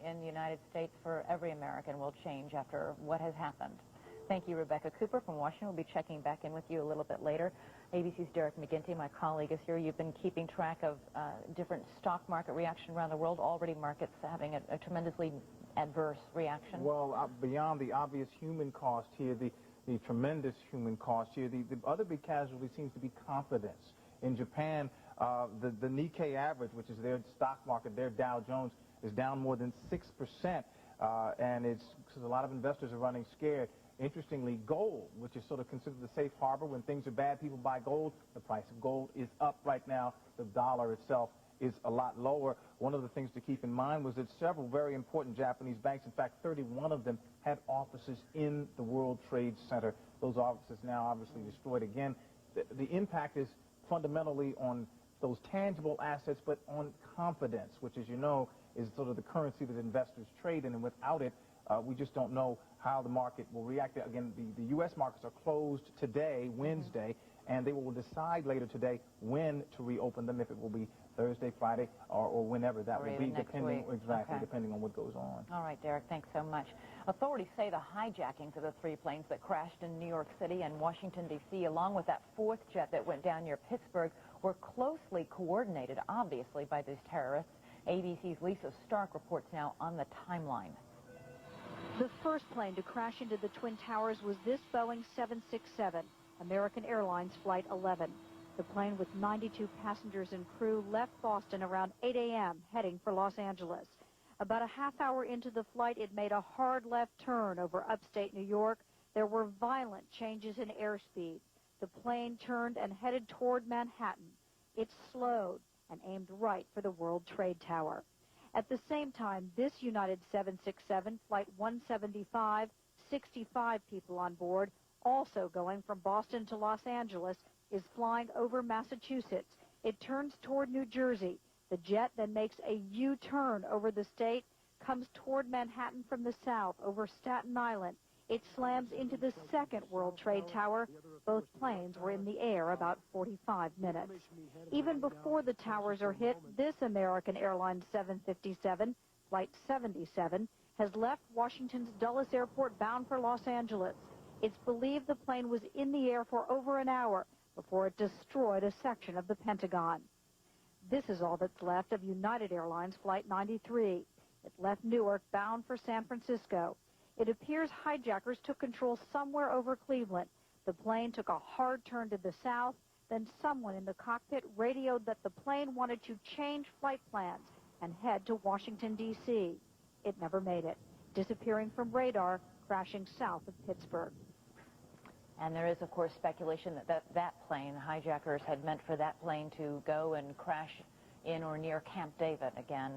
in the United States for every American will change after what has happened. Thank you, Rebecca Cooper from Washington. We'll be checking back in with you a little bit later. ABC's Derek McGinty, my colleague, is here. You've been keeping track of different stock market reaction around the world, already markets having a tremendously adverse reaction. Well, beyond the obvious human cost here, the tremendous human cost here, the other big casualty seems to be confidence. In Japan, the Nikkei average, which is their stock market, their Dow Jones, is down more than 6%, and it's because a lot of investors are running scared. Interestingly, gold, which is sort of considered the safe harbor, when things are bad, people buy gold. The price of gold is up right now. The dollar itself is a lot lower. One of the things to keep in mind was that several very important Japanese banks, in fact 31 of them, had offices in the World Trade Center. Those offices now obviously destroyed again. The impact is fundamentally on those tangible assets, but on confidence, which, as you know, is sort of the currency that investors trade in, and without it, we just don't know how the market will react. Again, the U.S. markets are closed today, Wednesday, and they will decide later today when to reopen them, if it will be Thursday, Friday, or whenever that will be, depending depending on what goes on. All right, Derek, thanks so much. Authorities say the hijackings of the three planes that crashed in New York City and Washington, D.C., along with that fourth jet that went down near Pittsburgh, were closely coordinated, obviously, by these terrorists. ABC's Lisa Stark reports now on the timeline. The first plane to crash into the Twin Towers was this Boeing 767, American Airlines Flight 11. The plane with 92 passengers and crew left Boston around 8 a.m., heading for Los Angeles. About a half hour into the flight, it made a hard left turn over upstate New York. There were violent changes in airspeed. The plane turned and headed toward Manhattan. It slowed and aimed right for the World Trade Tower. At the same time, this United 767, Flight 175, 65 people on board, also going from Boston to Los Angeles, is flying over Massachusetts. It turns toward New Jersey. The jet then makes a U-turn over the state, comes toward Manhattan from the south over Staten Island. It slams into the second World Trade Tower. Both planes were in the air about 45 minutes. Even before the towers are hit, this American Airlines 757, Flight 77, has left Washington's Dulles Airport bound for Los Angeles. It's believed the plane was in the air for over an hour before it destroyed a section of the Pentagon. This is all that's left of United Airlines Flight 93. It left Newark bound for San Francisco. It appears hijackers took control somewhere over Cleveland. The plane took a hard turn to the south. Then someone in the cockpit radioed that the plane wanted to change flight plans and head to Washington, D.C. It never made it, disappearing from radar, crashing south of Pittsburgh. And there is, of course, speculation that that plane, the hijackers had meant for that plane to go and crash in or near Camp David, again,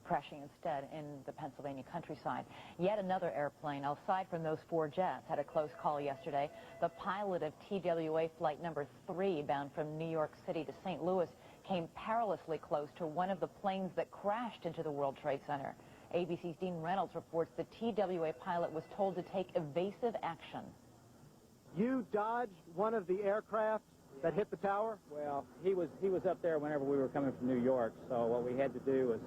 crashing instead in the Pennsylvania countryside. Yet another airplane, aside from those 4 jets, had a close call yesterday. The pilot of TWA flight number 3, bound from New York City to St. Louis, came perilously close to one of the planes that crashed into the World Trade Center. ABC's Dean Reynolds reports the TWA pilot was told to take evasive action. You dodged one of the aircraft that hit the tower? Well, he was up there whenever we were coming from New York, so what we had to do was,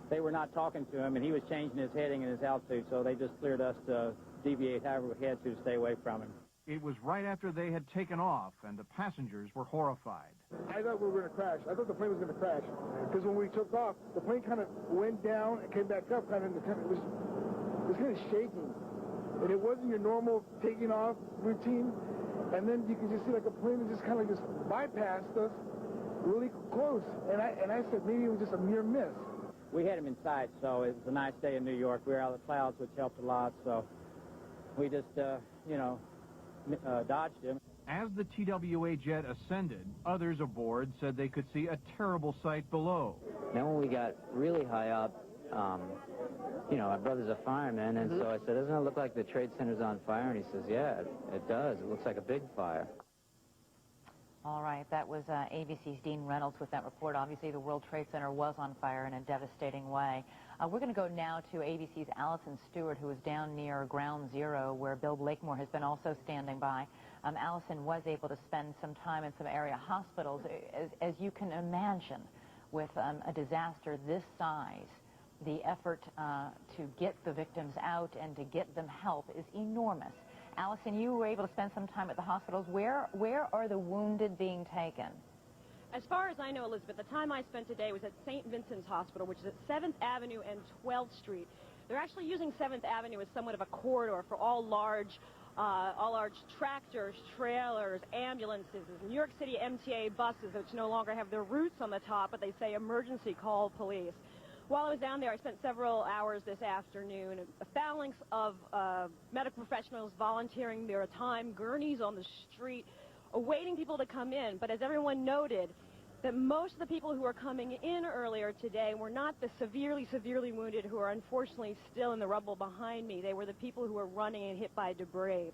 they were not talking to him, and he was changing his heading and his altitude, so they just cleared us to deviate however we had to stay away from him. It was right after they had taken off, and the passengers were horrified. I thought we were going to crash. I thought the plane was going to crash. Because when we took off, the plane kind of went down and came back up, it was kind of shaking. And it wasn't your normal taking off routine. And then you can just see like a plane that just kind of just bypassed us really close. And I said maybe it was just a mere miss. We had him in sight, so it was a nice day in New York. We were out of the clouds, which helped a lot, so we just, dodged him. As the TWA jet ascended, others aboard said they could see a terrible sight below. Then when we got really high up, my brother's a fireman, and so I said, doesn't it look like the Trade Center's on fire? And he says, yeah, it does. It looks like a big fire. All right, that was ABC's Dean Reynolds with that report. Obviously, the World Trade Center was on fire in a devastating way. We're going to go now to ABC's Allison Stewart, who is down near Ground Zero, where Bill Blakemore has been also standing by. Allison was able to spend some time in some area hospitals. As you can imagine, with a disaster this size, the effort to get the victims out and to get them help is enormous. Allison, you were able to spend some time at the hospitals. Where are the wounded being taken? As far as I know, Elizabeth, the time I spent today was at St. Vincent's Hospital, which is at 7th Avenue and 12th Street. They're actually using 7th Avenue as somewhat of a corridor for all large tractors, trailers, ambulances, New York City MTA buses, which no longer have their routes on the top, but they say emergency call police. While I was down there, I spent several hours this afternoon, a phalanx of medical professionals volunteering their time, gurneys on the street, awaiting people to come in. But as everyone noted, that most of the people who were coming in earlier today were not the severely wounded who are unfortunately still in the rubble behind me. They were the people who were running and hit by debris.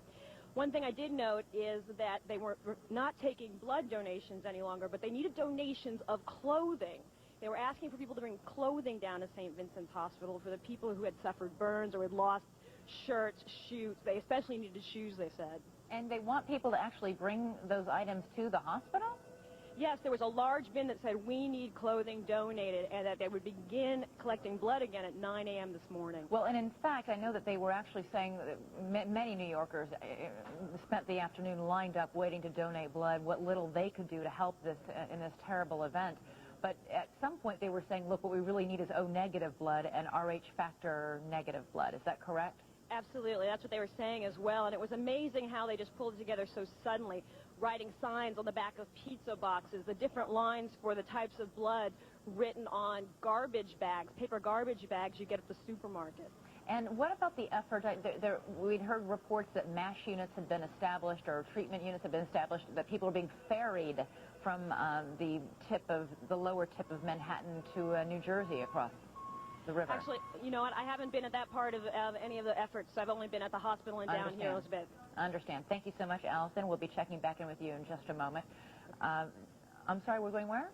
One thing I did note is that they were not taking blood donations any longer, but they needed donations of clothing. They were asking for people to bring clothing down to St. Vincent's Hospital for the people who had suffered burns or had lost shirts, shoes. They especially needed shoes, they said. And they want people to actually bring those items to the hospital? Yes, there was a large bin that said, we need clothing donated, and that they would begin collecting blood again at 9 a.m. this morning. Well, and in fact, I know that they were actually saying that many New Yorkers spent the afternoon lined up waiting to donate blood, what little they could do to help this in this terrible event. But at some point they were saying, look, what we really need is O-negative blood and RH factor negative blood. Is that correct? Absolutely. That's what they were saying as well. And it was amazing how they just pulled it together so suddenly, writing signs on the back of pizza boxes, the different lines for the types of blood written on garbage bags, paper garbage bags you get at the supermarket. And what about the effort? We'd heard reports that MASH units had been established, or treatment units had been established, that people are being ferried from the lower tip of Manhattan to New Jersey across the river. Actually, you know what? I haven't been at that part of any of the efforts. I've only been at the hospital and down here, Elizabeth. I understand. Thank you so much, Allison. We'll be checking back in with you in just a moment. I'm sorry, we're going where?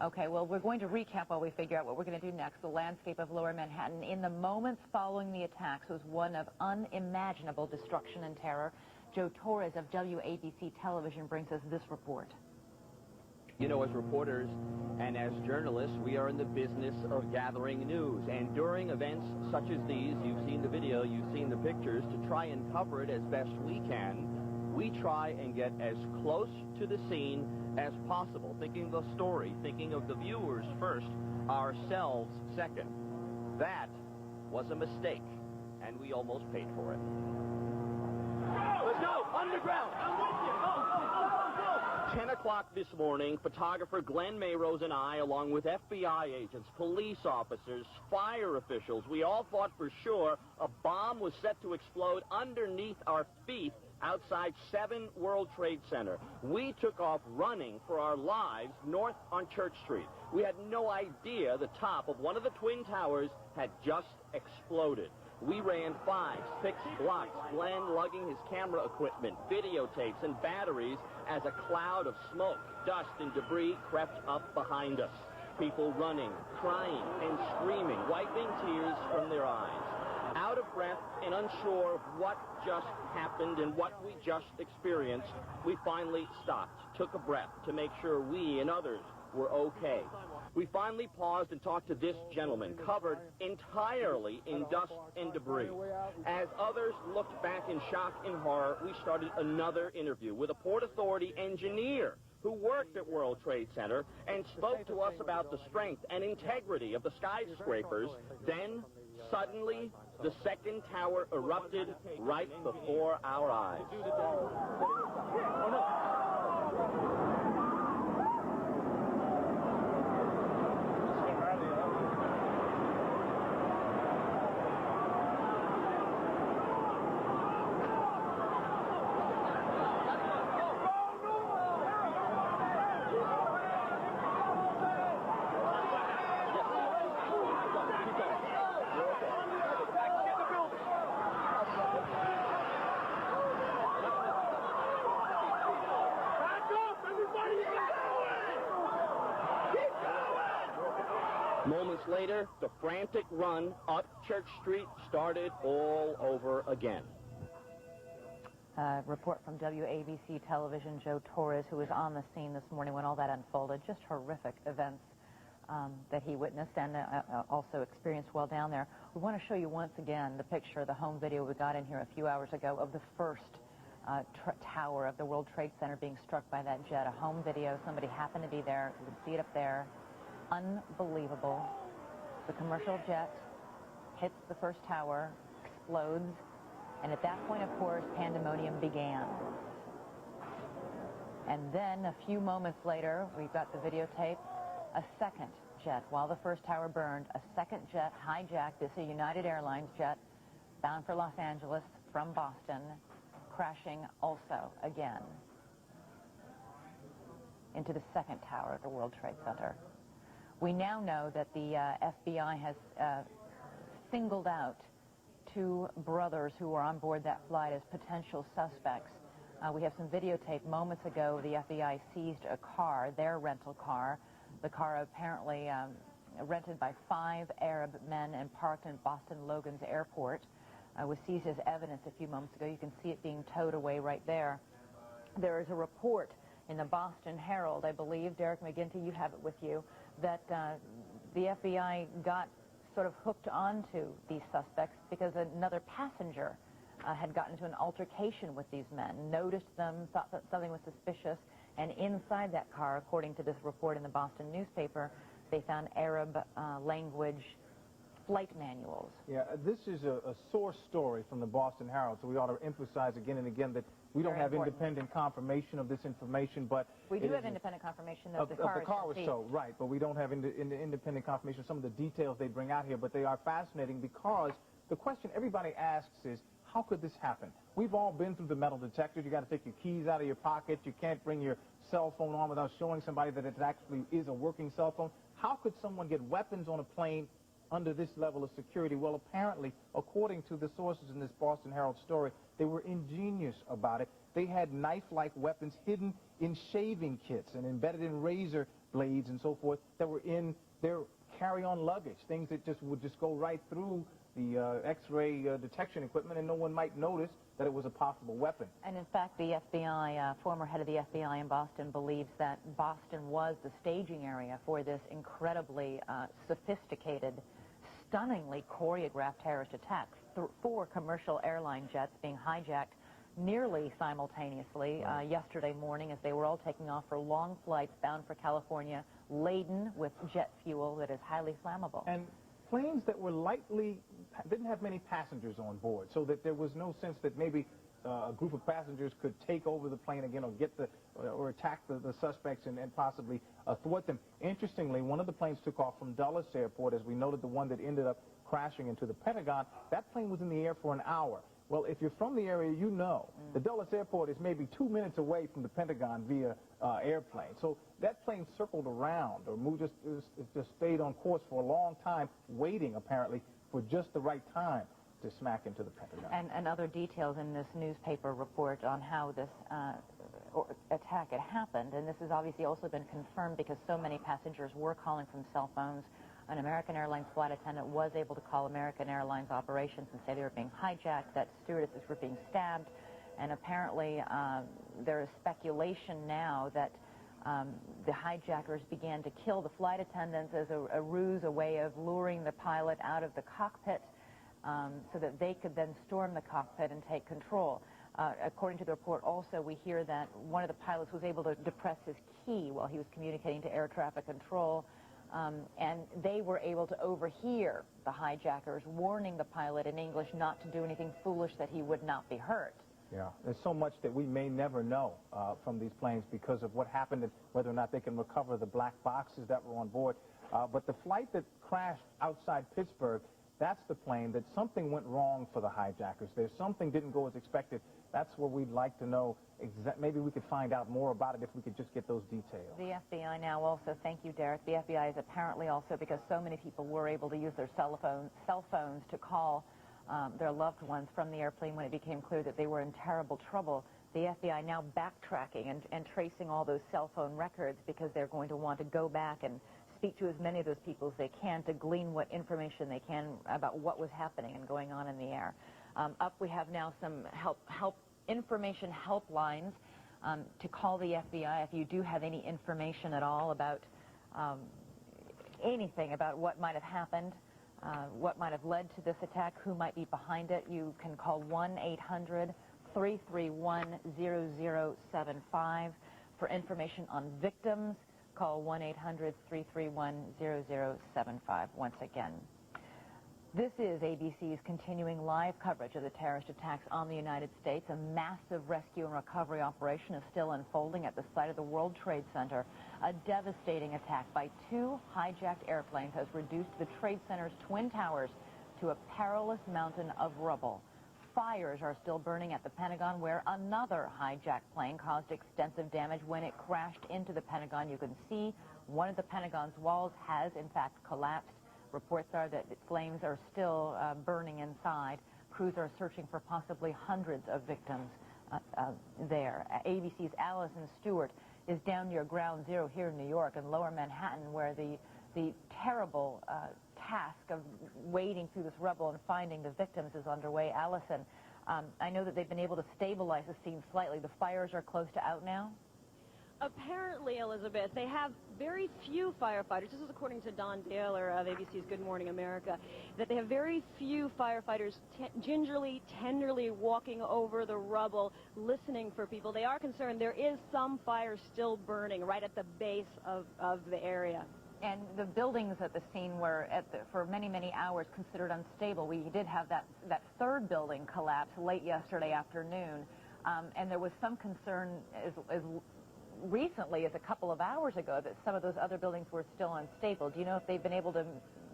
Okay, well, we're going to recap while we figure out what we're going to do next. The landscape of lower Manhattan in the moments following the attacks was one of unimaginable destruction and terror. Joe Torres of WABC Television brings us this report. You know, as reporters and as journalists, we are in the business of gathering news. And during events such as these, you've seen the video, you've seen the pictures, to try and cover it as best we can, we try and get as close to the scene as possible, thinking the story, thinking of the viewers first, ourselves second. That was a mistake, and we almost paid for it. Let's go! Underground! I'm with you! Go, go, go, go, go! 10 o'clock this morning, photographer Glenn Mayrose and I, along with FBI agents, police officers, fire officials, we all thought for sure a bomb was set to explode underneath our feet outside 7 World Trade Center. We took off running for our lives north on Church Street. We had no idea the top of one of the Twin Towers had just exploded. We ran 5, 6 blocks, Glenn lugging his camera equipment, videotapes, and batteries as a cloud of smoke, dust, and debris crept up behind us. People running, crying, and screaming, wiping tears from their eyes. Out of breath and unsure of what just happened and what we just experienced, we finally stopped, took a breath to make sure we and others were okay. We finally paused and talked to this gentleman, covered entirely in dust and debris. As others looked back in shock and horror, we started another interview with a Port Authority engineer who worked at World Trade Center and spoke to us about the strength and integrity of the skyscrapers. Then, suddenly, the second tower erupted right before our eyes. Oh, no. Moments later, the frantic run up Church Street started all over again. Report from WABC television, Joe Torres, who was on the scene this morning when all that unfolded. Just horrific events that he witnessed and also experienced while down there. We want to show you once again the picture, the home video we got in here a few hours ago of the first tower of the World Trade Center being struck by that jet. A home video. Somebody happened to be there. You can see it up there. Unbelievable. The commercial jet hits the first tower, explodes, and at that point, of course, pandemonium began. And then a few moments later, we've got the videotape, a second jet. While the first tower burned, a second jet hijacked. This is a United Airlines jet bound for Los Angeles from Boston, crashing also again into the second tower of the World Trade Center. We now know that the FBI has singled out 2 brothers who were on board that flight as potential suspects. We have some videotape. Moments ago, the FBI seized a car, their rental car. The car apparently rented by 5 Arab men and parked in Boston Logan's airport. Was seized as evidence a few moments ago. You can see it being towed away right there. There is a report in the Boston Herald, I believe, Derek McGinty, you have it with you, that the FBI got sort of hooked onto these suspects because another passenger had gotten into an altercation with these men, noticed them, thought that something was suspicious, and inside that car, according to this report in the Boston newspaper, they found Arab language flight manuals. Yeah, this is a source story from the Boston Herald, so we ought to emphasize again and again that we don't have independent confirmation of this information, but we do have independent confirmation that the car was towed, right? But we don't have independent confirmation of some of the details they bring out here. But they are fascinating because the question everybody asks is, how could this happen? We've all been through the metal detectors. You got to take your keys out of your pocket. You can't bring your cell phone on without showing somebody that it actually is a working cell phone. How could someone get weapons on a plane under this level of security? Well, apparently, according to the sources in this Boston Herald story, they were ingenious about it. They had knife-like weapons hidden in shaving kits and embedded in razor blades and so forth that were in their carry-on luggage, things that would go right through the X-ray detection equipment, and no one might notice that it was a possible weapon. And in fact, the FBI, former head of the FBI in Boston, believes that Boston was the staging area for this incredibly sophisticated, stunningly choreographed terrorist attack. 4 commercial airline jets being hijacked nearly simultaneously yesterday morning as they were all taking off for long flights bound for California, laden with jet fuel that is highly flammable. And planes that were didn't have many passengers on board, so that there was no sense that maybe a group of passengers could take over the plane again or attack the suspects and possibly thwart them. Interestingly, one of the planes took off from Dulles Airport, as we noted, the one that ended up crashing into the Pentagon. That plane was in the air for an hour. Well, if you're from the area, you know. The Dulles Airport is maybe 2 minutes away from the Pentagon via airplane. So that plane circled around, or moved, just stayed on course for a long time, waiting, apparently, for just the right time to smack into the Pentagon. And other details in this newspaper report on how this attack had happened. And this has obviously also been confirmed because so many passengers were calling from cell phones. An American Airlines flight attendant was able to call American Airlines operations and say they were being hijacked, that stewardesses were being stabbed, and apparently there is speculation now that the hijackers began to kill the flight attendants as a ruse, a way of luring the pilot out of the cockpit so that they could then storm the cockpit and take control. According to the report also, we hear that one of the pilots was able to depress his key while he was communicating to air traffic control. And they were able to overhear the hijackers warning the pilot in English not to do anything foolish, that he would not be hurt. Yeah, there's so much that we may never know from these planes because of what happened and whether or not they can recover the black boxes that were on board. But the flight that crashed outside Pittsburgh, that's the plane that something went wrong for the hijackers. There's something didn't go as expected. That's where we'd like to know. Maybe we could find out more about it if we could just get those details. The FBI now also, thank you, Derek, the FBI is apparently also, because so many people were able to use their cell phones to call their loved ones from the airplane when it became clear that they were in terrible trouble. The FBI now backtracking and tracing all those cell phone records because they're going to want to go back and speak to as many of those people as they can to glean what information they can about what was happening and going on in the air. Up we have now some information helplines to call the FBI if you do have any information at all about anything about what might have happened, what might have led to this attack, who might be behind it. You can call 1-800-331-0075. For information on victims, call 1-800-331-0075 once again. This is ABC's continuing live coverage of the terrorist attacks on the United States. A massive rescue and recovery operation is still unfolding at the site of the World Trade Center. A devastating attack by 2 hijacked airplanes has reduced the Trade Center's twin towers to a perilous mountain of rubble. Fires are still burning at the Pentagon, where another hijacked plane caused extensive damage when it crashed into the Pentagon. You can see one of the Pentagon's walls has, in fact, collapsed. Reports are that flames are still burning inside. Crews are searching for possibly hundreds of victims there. ABC's Allison Stewart is down near Ground Zero here in New York in Lower Manhattan, where the terrible task of wading through this rubble and finding the victims is underway. Allison, I know that they've been able to stabilize the scene slightly. The fires are close to out now? Apparently, Elizabeth, they have very few firefighters. This is according to Don Taylor of ABC's Good Morning America, that they have very few firefighters gingerly, tenderly walking over the rubble, listening for people. They are concerned there is some fire still burning right at the base of the area. And the buildings at the scene were, for many, many hours, considered unstable. We did have that third building collapse late yesterday afternoon, and there was some concern as recently as a couple of hours ago that some of those other buildings were still unstable. Do you know if they've been able to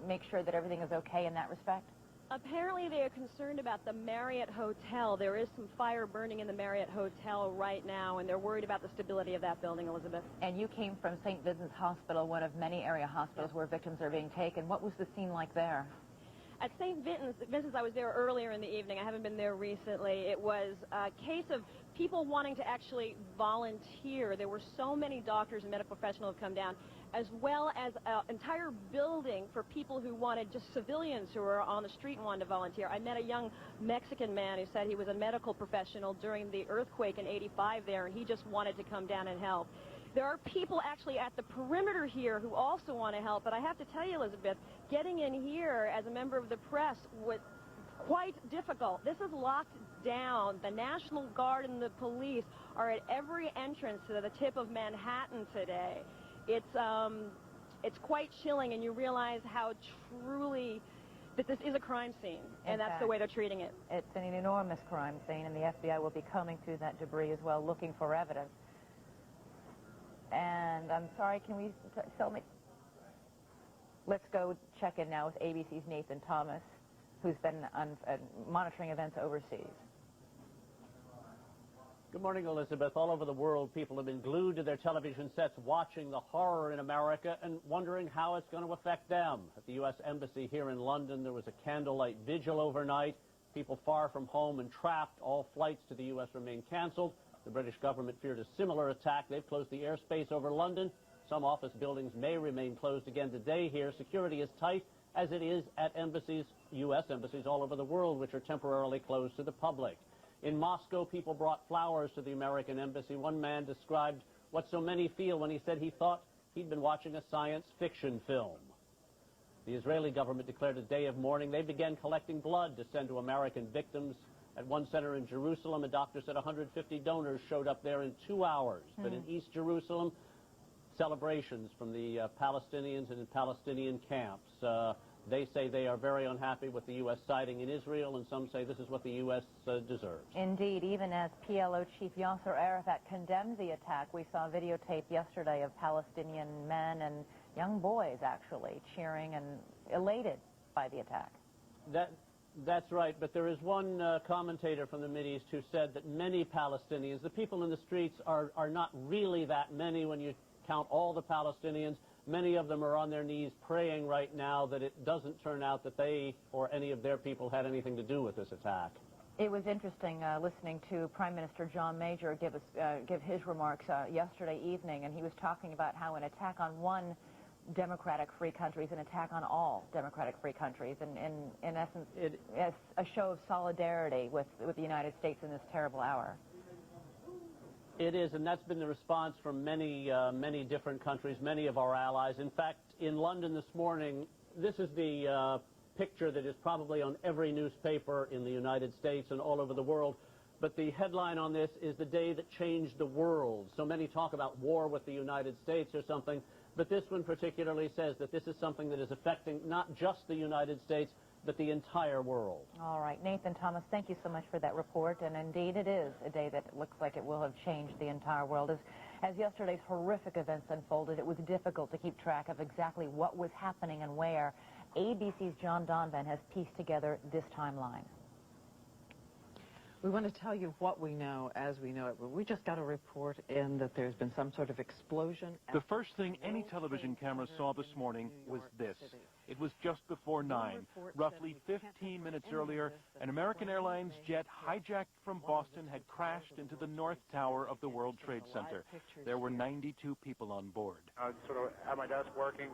make sure that everything is okay in that respect? Apparently they are concerned about the Marriott Hotel. There is some fire burning in the Marriott Hotel right now, and they're worried about the stability of that building, Elizabeth. And you came from St. Vincent's Hospital, one of many area hospitals where victims are being taken. What was the scene like there? At St. Vincent's, I was there earlier in the evening. I haven't been there recently. It was a case of people wanting to actually volunteer. There were so many doctors and medical professionals who come down, as well as an entire building for people who wanted, just civilians who were on the street and wanted to volunteer. I met a young Mexican man who said he was a medical professional during the earthquake in '85 there, and he just wanted to come down and help. There are people actually at the perimeter here who also want to help, but I have to tell you, Elizabeth, getting in here as a member of the press was quite difficult. This is locked down. The National Guard and the police are at every entrance to the tip of Manhattan today. It's quite chilling, and you realize how truly that this is a crime scene, and that's the way they're treating it. It's an enormous crime scene, and the FBI will be combing through that debris as well, looking for evidence. And I'm sorry, can we tell me? Let's go check in now with ABC's Nathan Thomas. who's been monitoring events overseas. Good morning, Elizabeth. All over the world, people have been glued to their television sets watching the horror in America and wondering how it's going to affect them. At the U.S. Embassy here in London, there was a candlelight vigil overnight. People far from home and trapped. All flights to the U.S. remain canceled. The British government feared a similar attack. They've closed the airspace over London. Some office buildings may remain closed again today here. Security is tight, as it is at embassies, U.S. embassies all over the world, which are temporarily closed to the public. In Moscow, people brought flowers to the American embassy. One man described what so many feel when he said he thought he'd been watching a science fiction film. The Israeli government declared a day of mourning. They began collecting blood to send to American victims. At one center in Jerusalem, a doctor said 150 donors showed up there in 2 hours. But in East Jerusalem, celebrations from the Palestinians and in Palestinian camps. They say they are very unhappy with the U.S. siding in Israel, and some say this is what the U.S. deserves. Indeed, even as PLO chief Yasser Arafat condemned the attack, we saw videotape yesterday of Palestinian men and young boys, actually, cheering and elated by the attack. That's right, but there is one commentator from the Mideast who said that many Palestinians, the people in the streets, are not really that many when you count all the Palestinians. Many of them are on their knees praying right now that it doesn't turn out that they or any of their people had anything to do with this attack. It was interesting listening to Prime Minister John Major give his remarks yesterday evening, and he was talking about how an attack on one democratic free country is an attack on all democratic free countries, and in essence, it's a show of solidarity with the United States in this terrible hour. It is, and that's been the response from many different countries, many of our allies. In fact, in London this morning, this is the picture that is probably on every newspaper in the United States and all over the world. But the headline on this is the day that changed the world. So many talk about war with the United States or something, but this one particularly says that this is something that is affecting not just the United States, but the entire world. All right, Nathan Thomas, thank you so much for that report. And indeed, it is a day that looks like it will have changed the entire world. As yesterday's horrific events unfolded, it was difficult to keep track of exactly what was happening and where. ABC's John Donvan has pieced together this timeline. We want to tell you what we know as we know it. We just got a report in that there's been some sort of explosion. The first thing any television camera saw this morning was this. It was just before 9. Roughly 15 minutes earlier, an American Airlines jet hijacked from Boston had crashed into the North Tower of the World Trade Center. There were 92 people on board. I was sort of at my desk working,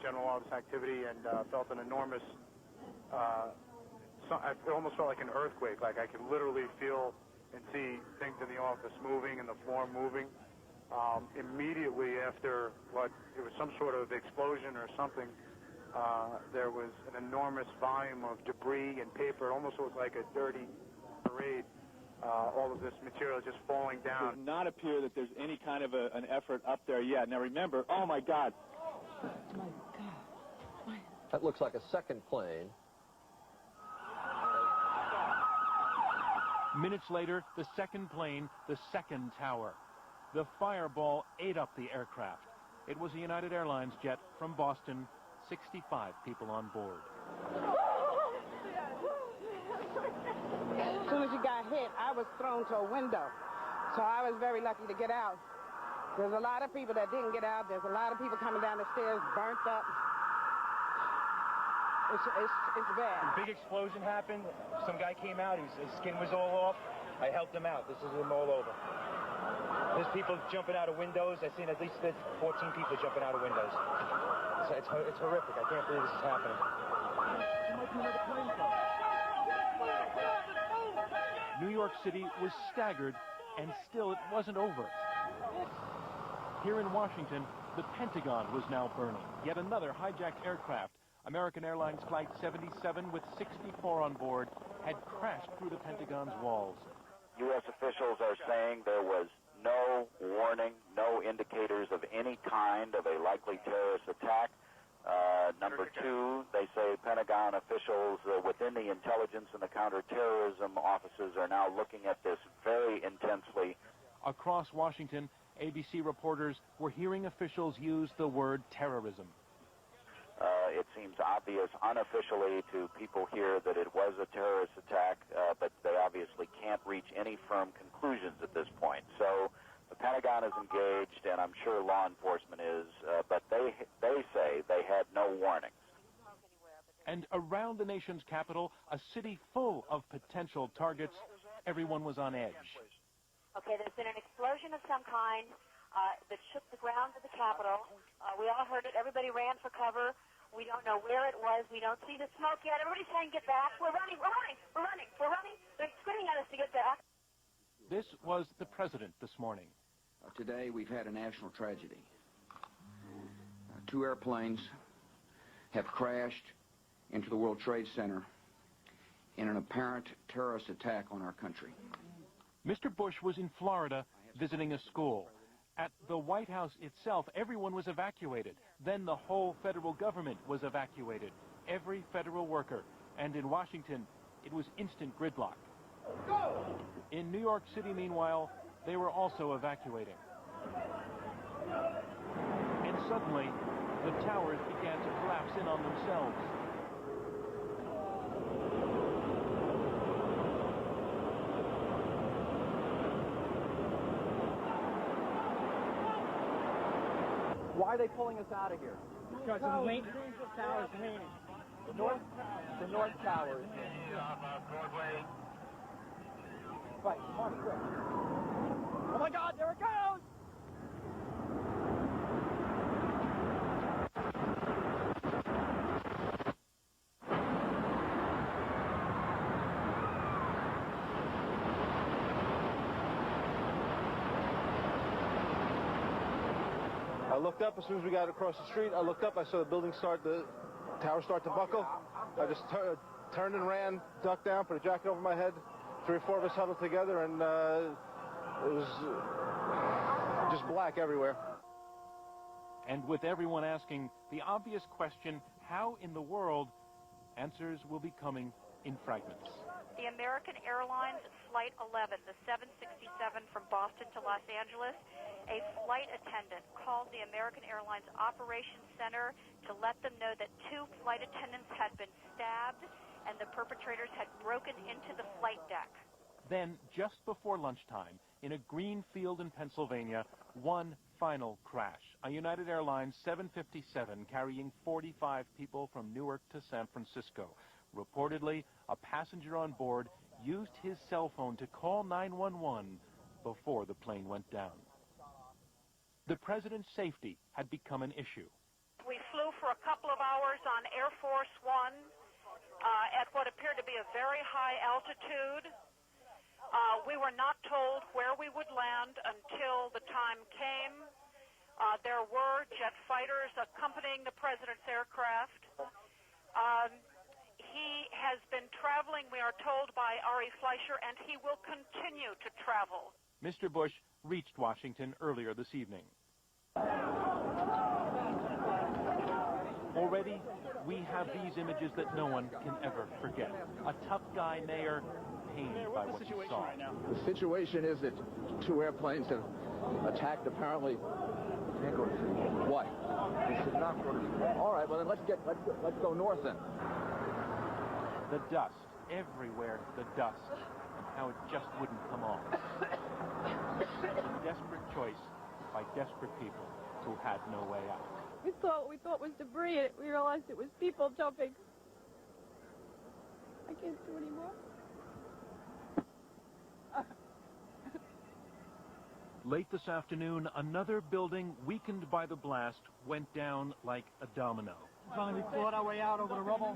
general office activity, and felt an enormous I almost felt like an earthquake, like I could literally feel and see things in the office moving and the floor moving. Immediately after it was some sort of explosion or something, there was an enormous volume of debris and paper. It almost looked like a dirty parade. All of this material just falling down. It does not appear that there's any kind of an effort up there yet. Now remember, oh my God. Oh my God. That looks like a second plane. Minutes later, the second plane, the second tower. The fireball ate up the aircraft. It was a United Airlines jet from Boston, 65 people on board. As soon as you got hit, I was thrown to a window. So I was very lucky to get out. There's a lot of people that didn't get out. There's a lot of people coming down the stairs, burnt up. It's bad. A big explosion happened. Some guy came out. His skin was all off. I helped him out. This is him all over. There's people jumping out of windows. I've seen at least 14 people jumping out of windows. It's horrific. I can't believe this is happening. New York City was staggered, and still it wasn't over. Here in Washington, the Pentagon was now burning. Yet another hijacked aircraft, American Airlines Flight 77 with 64 on board, had crashed through the Pentagon's walls. U.S. officials are saying there was no warning, no indicators of any kind of a likely terrorist attack. Number two, they say Pentagon officials within the intelligence and the counterterrorism offices are now looking at this very intensely. Across Washington, ABC reporters were hearing officials use the word terrorism. It's seems obvious unofficially to people here that it was a terrorist attack, but they obviously can't reach any firm conclusions at this point. So the Pentagon is engaged, and I'm sure law enforcement is, but they say they had no warnings. And around the nation's capital, a city full of potential targets, everyone was on edge. Okay, there's been an explosion of some kind that shook the grounds of the Capitol. We all heard it. Everybody ran for cover. We don't know where it was. We don't see the smoke yet. Everybody's saying, get back. We're running, we're running, we're running, we're running. They're screaming at us to get back. This was the president this morning. Today, we've had a national tragedy. 2 airplanes have crashed into the World Trade Center in an apparent terrorist attack on our country. Mr. Bush was in Florida visiting a school. At the White House itself, everyone was evacuated. Then the whole federal government was evacuated, every federal worker. And in Washington, it was instant gridlock. In New York City, meanwhile, they were also evacuating. And suddenly, the towers began to collapse in on themselves. Why are they pulling us out of here? Because the towers leaning. The North Tower is Broadway. Right, come on, quick. Oh my God, there it goes! I looked up as soon as we got across the street. I looked up, I saw the tower start to buckle. I just turned and ran, ducked down, put a jacket over my head. 3 or 4 of us huddled together, and it was just black everywhere. And with everyone asking the obvious question, how in the world, answers will be coming in fragments. The American Airlines Flight 11, the 767 from Boston to Los Angeles, a flight attendant called the American Airlines Operations Center to let them know that 2 flight attendants had been stabbed and the perpetrators had broken into the flight deck. Then, just before lunchtime, in a green field in Pennsylvania, one final crash. A United Airlines 757 carrying 45 people from Newark to San Francisco. Reportedly, a passenger on board used his cell phone to call 911 before the plane went down. The president's safety had become an issue. We flew for a couple of hours on Air Force One at what appeared to be a very high altitude. We were not told where we would land until the time came. There were jet fighters accompanying the president's aircraft. He has been traveling, we are told, by Ari Fleischer, and he will continue to travel. Mr. Bush reached Washington earlier this evening. Already, we have these images that no one can ever forget. A tough guy mayor pained by what he saw. The situation is that 2 airplanes have attacked apparently. What? This is not going to be. All right, well then let's go north then. The dust, everywhere the dust, and how it just wouldn't come off. A desperate choice by desperate people who had no way out. We thought was debris, and we realized it was people jumping. I can't do anymore. Late this afternoon, another building weakened by the blast went down like a domino. Finally, we clawed our way out over the rubble.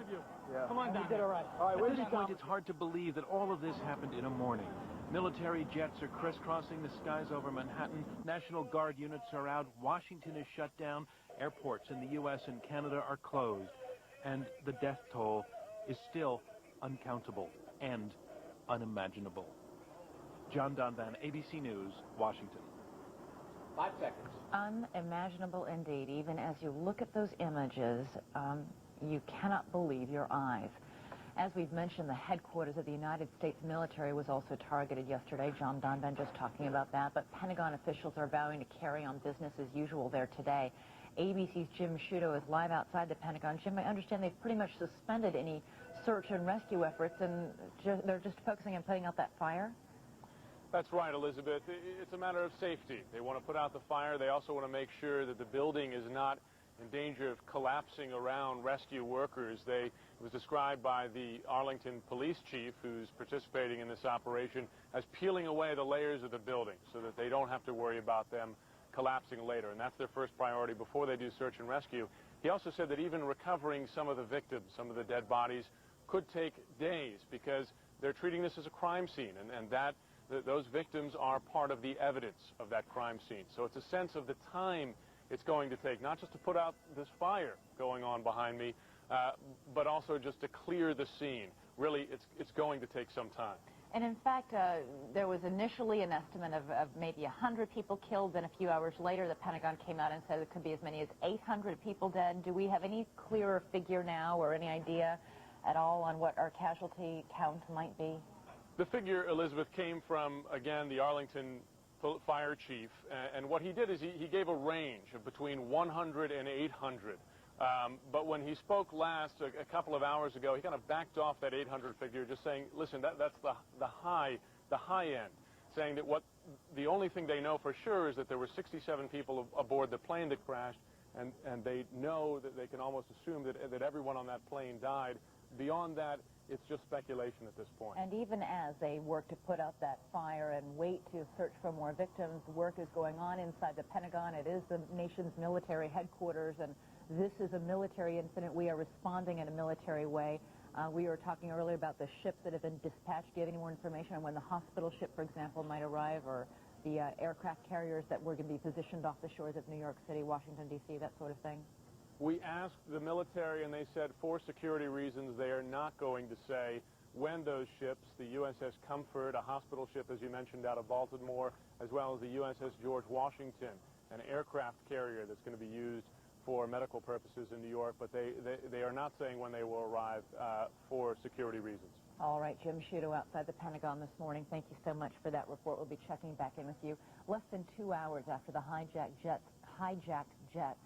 Yeah. Come on, down. Did it right. All right, at this point, it's hard to believe that all of this happened in a morning. Military jets are crisscrossing the skies over Manhattan. National Guard units are out. Washington is shut down. Airports in the U.S. and Canada are closed. And the death toll is still uncountable and unimaginable. John Donvan, ABC News, Washington. 5 seconds. Unimaginable indeed. Even as you look at those images, you cannot believe your eyes. As we've mentioned, the headquarters of the United States military was also targeted yesterday. John Donvan just talking about that. But Pentagon officials are vowing to carry on business as usual there today. ABC's Jim Sciutto is live outside the Pentagon. Jim, I understand they've pretty much suspended any search and rescue efforts, and they're just focusing on putting out that fire? That's right, Elizabeth. It's a matter of safety. They want to put out the fire. They also want to make sure that the building is not in danger of collapsing around rescue workers. It was described by the Arlington police chief, who's participating in this operation, as peeling away the layers of the building so that they don't have to worry about them collapsing later. And that's their first priority before they do search and rescue. He also said that even recovering some of the victims, some of the dead bodies, could take days because they're treating this as a crime scene, and those victims are part of the evidence of that crime scene. So it's a sense of the time it's going to take, not just to put out this fire going on behind me, but also just to clear the scene. Really, it's going to take some time. And in fact, there was initially an estimate of maybe 100 people killed. Then a few hours later, the Pentagon came out and said it could be as many as 800 people dead. Do we have any clearer figure now or any idea at all on what our casualty count might be? The figure, Elizabeth, came from, again, the Arlington fire chief, and what he did is he gave a range of between 100 and 800. But when he spoke last, a couple of hours ago, he kind of backed off that 800 figure, just saying, listen, that's the high end, saying that the only thing they know for sure is that there were 67 people aboard the plane that crashed, and they know that they can almost assume that everyone on that plane died. Beyond that, it's just speculation at this point. And even as they work to put out that fire and wait to search for more victims, work is going on inside the Pentagon. It is the nation's military headquarters, and this is a military incident. We are responding in a military way. We were talking earlier about the ships that have been dispatched. Do you have any more information on when the hospital ship, for example, might arrive, or the aircraft carriers that were going to be positioned off the shores of New York City, Washington, D.C., that sort of thing? We asked the military, and they said for security reasons they are not going to say when those ships, the USS Comfort, a hospital ship, as you mentioned, out of Baltimore, as well as the USS George Washington, an aircraft carrier that's going to be used for medical purposes in New York, but they are not saying when they will arrive for security reasons. All right, Jim Sciutto outside the Pentagon this morning. Thank you so much for that report. We'll be checking back in with you less than 2 hours after the hijacked jets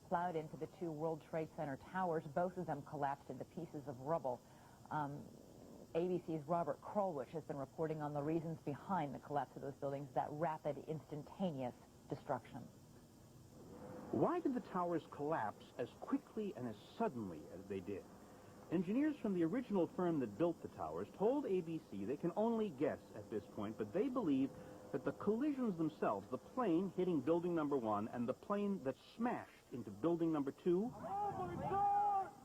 plowed into the two World Trade Center towers. Both of them collapsed into pieces of rubble. ABC's Robert Krulwich has been reporting on the reasons behind the collapse of those buildings, that rapid, instantaneous destruction. Why did the towers collapse as quickly and as suddenly as they did? Engineers from the original firm that built the towers told ABC they can only guess at this point, but they believe that the collisions themselves, the plane hitting building number 1 and the plane that smashed into building number 2,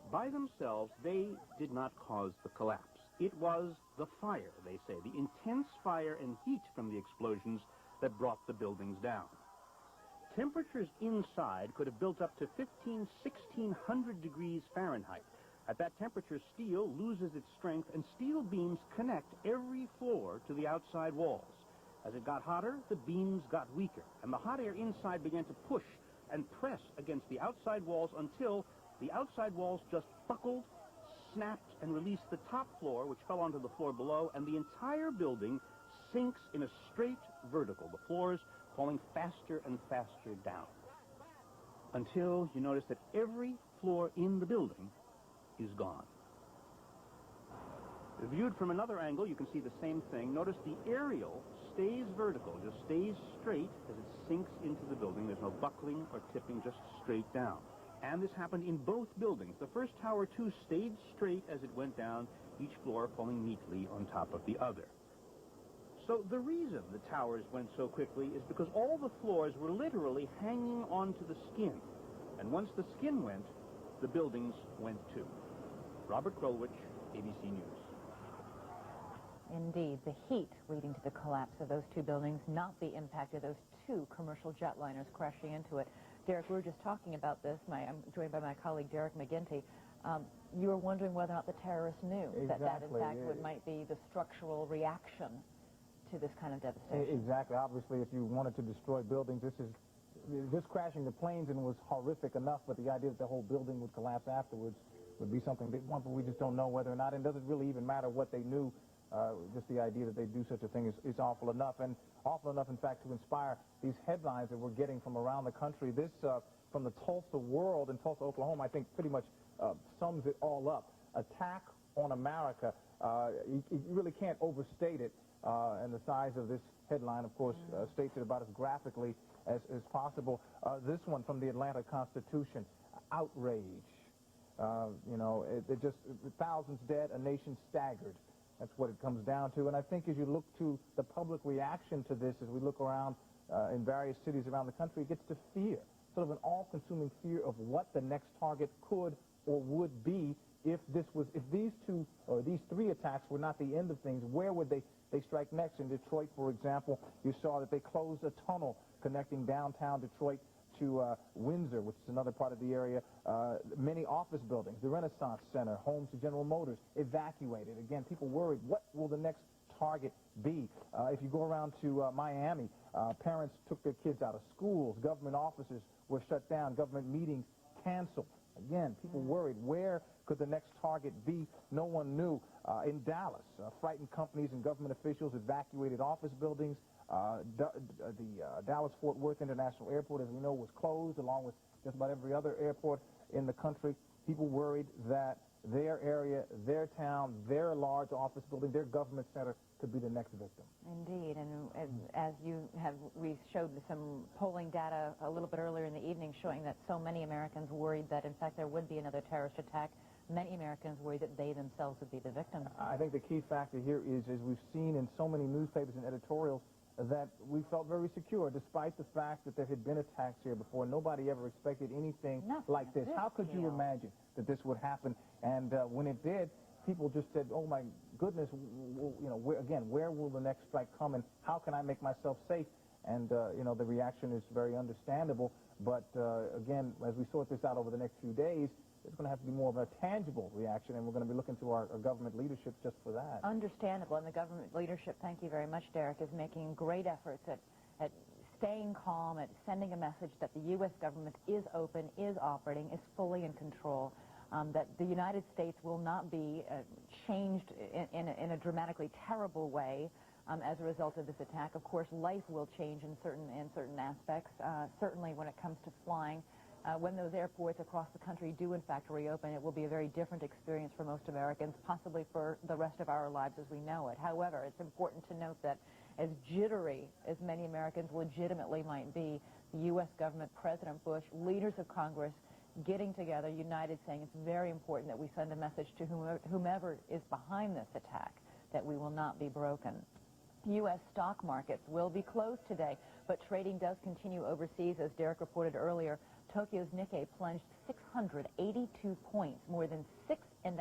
by themselves, they did not cause the collapse. It was the fire, they say, the intense fire and heat from the explosions that brought the buildings down. Temperatures inside could have built up to 1,600 degrees Fahrenheit. At that temperature, steel loses its strength, and steel beams connect every floor to the outside walls. As it got hotter, the beams got weaker, and the hot air inside began to push and press against the outside walls until the outside walls just buckled, snapped, and released the top floor, which fell onto the floor below, and the entire building sinks in a straight vertical, the floors falling faster and faster down, until you notice that every floor in the building is gone. Viewed from another angle, you can see the same thing. Notice the aerial stays vertical, just stays straight as it sinks into the building. There's no buckling or tipping, just straight down. And this happened in both buildings. The first tower, too, stayed straight as it went down, each floor falling neatly on top of the other. So the reason the towers went so quickly is because all the floors were literally hanging onto the skin. And once the skin went, the buildings went too. Robert Krulwich, ABC News. Indeed, the heat leading to the collapse of those two buildings, not the impact of those two commercial jetliners crashing into it. Derek, we were just talking about this. I'm joined by my colleague, Derek McGinty. You were wondering whether or not the terrorists knew that in fact, might be the structural reaction to this kind of devastation. Exactly. Obviously, if you wanted to destroy buildings, this crashing the planes and was horrific enough, but the idea that the whole building would collapse afterwards would be something big one, but we just don't know whether or not. And it doesn't really even matter what they knew Just the idea that they do such a thing is awful enough, and awful enough, in fact, to inspire these headlines that we're getting from around the country. This, from the Tulsa World in Tulsa, Oklahoma, I think pretty much sums it all up. Attack on America. You really can't overstate it, and the size of this headline, of course, states it about as graphically as possible. This one from the Atlanta Constitution, outrage. You know, it just, thousands dead, a nation staggered. That's what it comes down to. And I think as you look to the public reaction to this, as we look around in various cities around the country, it gets to fear, sort of an all-consuming fear of what the next target could or would be if these two or these three attacks were not the end of things. Where would they strike next? In Detroit, for example, you saw that they closed a tunnel connecting downtown Detroit to Windsor, which is another part of the area. Many office buildings, the Renaissance Center, home to General Motors, evacuated. Again, people worried, what will the next target be? If you go around to Miami, parents took their kids out of schools, government offices were shut down, government meetings canceled. Again, people worried, where could the next target be? No one knew. In Dallas, frightened companies and government officials evacuated office buildings. The Dallas-Fort Worth International Airport, as we know, was closed, along with just about every other airport in the country. People worried that their area, their town, their large office building, their government center could be the next victim. Indeed, and as we showed some polling data a little bit earlier in the evening showing that so many Americans worried that, in fact, there would be another terrorist attack. Many Americans worried that they themselves would be the victims. I think the key factor here is, as we've seen in so many newspapers and editorials, that we felt very secure, despite the fact that there had been attacks here before. Nobody ever expected anything like this. How could you imagine that this would happen? And when it did, people just said, oh, my goodness, you know, where will the next strike come, and how can I make myself safe? And, you know, the reaction is very understandable. But, again, as we sort this out over the next few days, it's going to have to be more of a tangible reaction, and we're going to be looking to our government leadership just for that. Understandable, and the government leadership, thank you very much, Derek, is making great efforts at staying calm, at sending a message that the U.S. government is open, is operating, is fully in control, that the United States will not be changed in a dramatically terrible way as a result of this attack. Of course, life will change in certain aspects, certainly when it comes to flying. When those airports across the country do, in fact, reopen, it will be a very different experience for most Americans, possibly for the rest of our lives as we know it. However, it's important to note that as jittery as many Americans legitimately might be, the U.S. government, President Bush, leaders of Congress, getting together, united, saying it's very important that we send a message to whomever is behind this attack, that we will not be broken. U.S. stock markets will be closed today, but trading does continue overseas. As Derek reported earlier, Tokyo's Nikkei plunged 682 points, more than 6.5%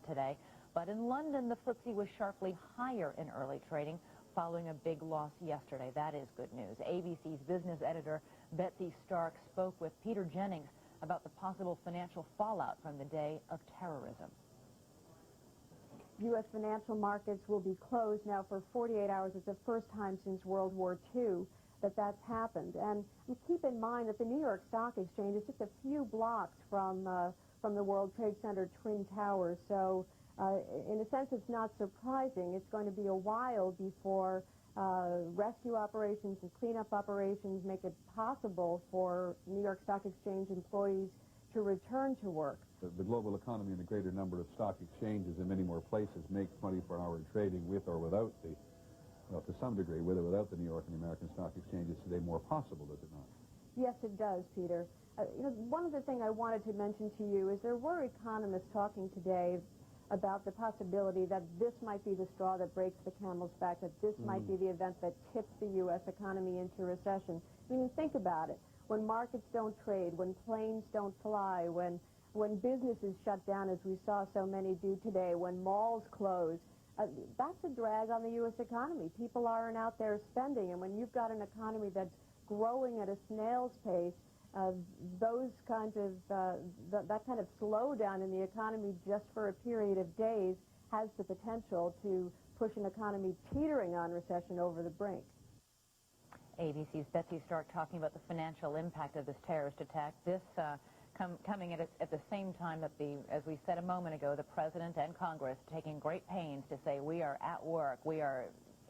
today. But in London, the FTSE was sharply higher in early trading, following a big loss yesterday. That is good news. ABC's business editor, Betsy Stark, spoke with Peter Jennings about the possible financial fallout from the day of terrorism. U.S. financial markets will be closed now for 48 hours. It's the first time since World War II that's happened. And keep in mind that the New York Stock Exchange is just a few blocks from the World Trade Center Twin Towers. So in a sense, it's not surprising. It's going to be a while before rescue operations and cleanup operations make it possible for New York Stock Exchange employees to return to work. The global economy and a greater number of stock exchanges in many more places make 24-hour trading with or without the, well, to some degree, with or without the New York and the American stock exchanges today more possible, does it not? Yes, it does, Peter. You know, one of the things I wanted to mention to you is there were economists talking today about the possibility that this might be the straw that breaks the camel's back, that this might be the event that tips the U.S. economy into recession. I mean, think about it. When markets don't trade, when planes don't fly, when businesses shut down, as we saw so many do today, when malls close, that's a drag on the U.S. economy. People aren't out there spending, and when you've got an economy that's growing at a snail's pace, those kinds of that kind of slowdown in the economy just for a period of days has the potential to push an economy teetering on recession over the brink. ABC's Betsy Stark talking about the financial impact of this terrorist attack. This coming at the same time that as we said a moment ago, the President and Congress taking great pains to say we are at work, we are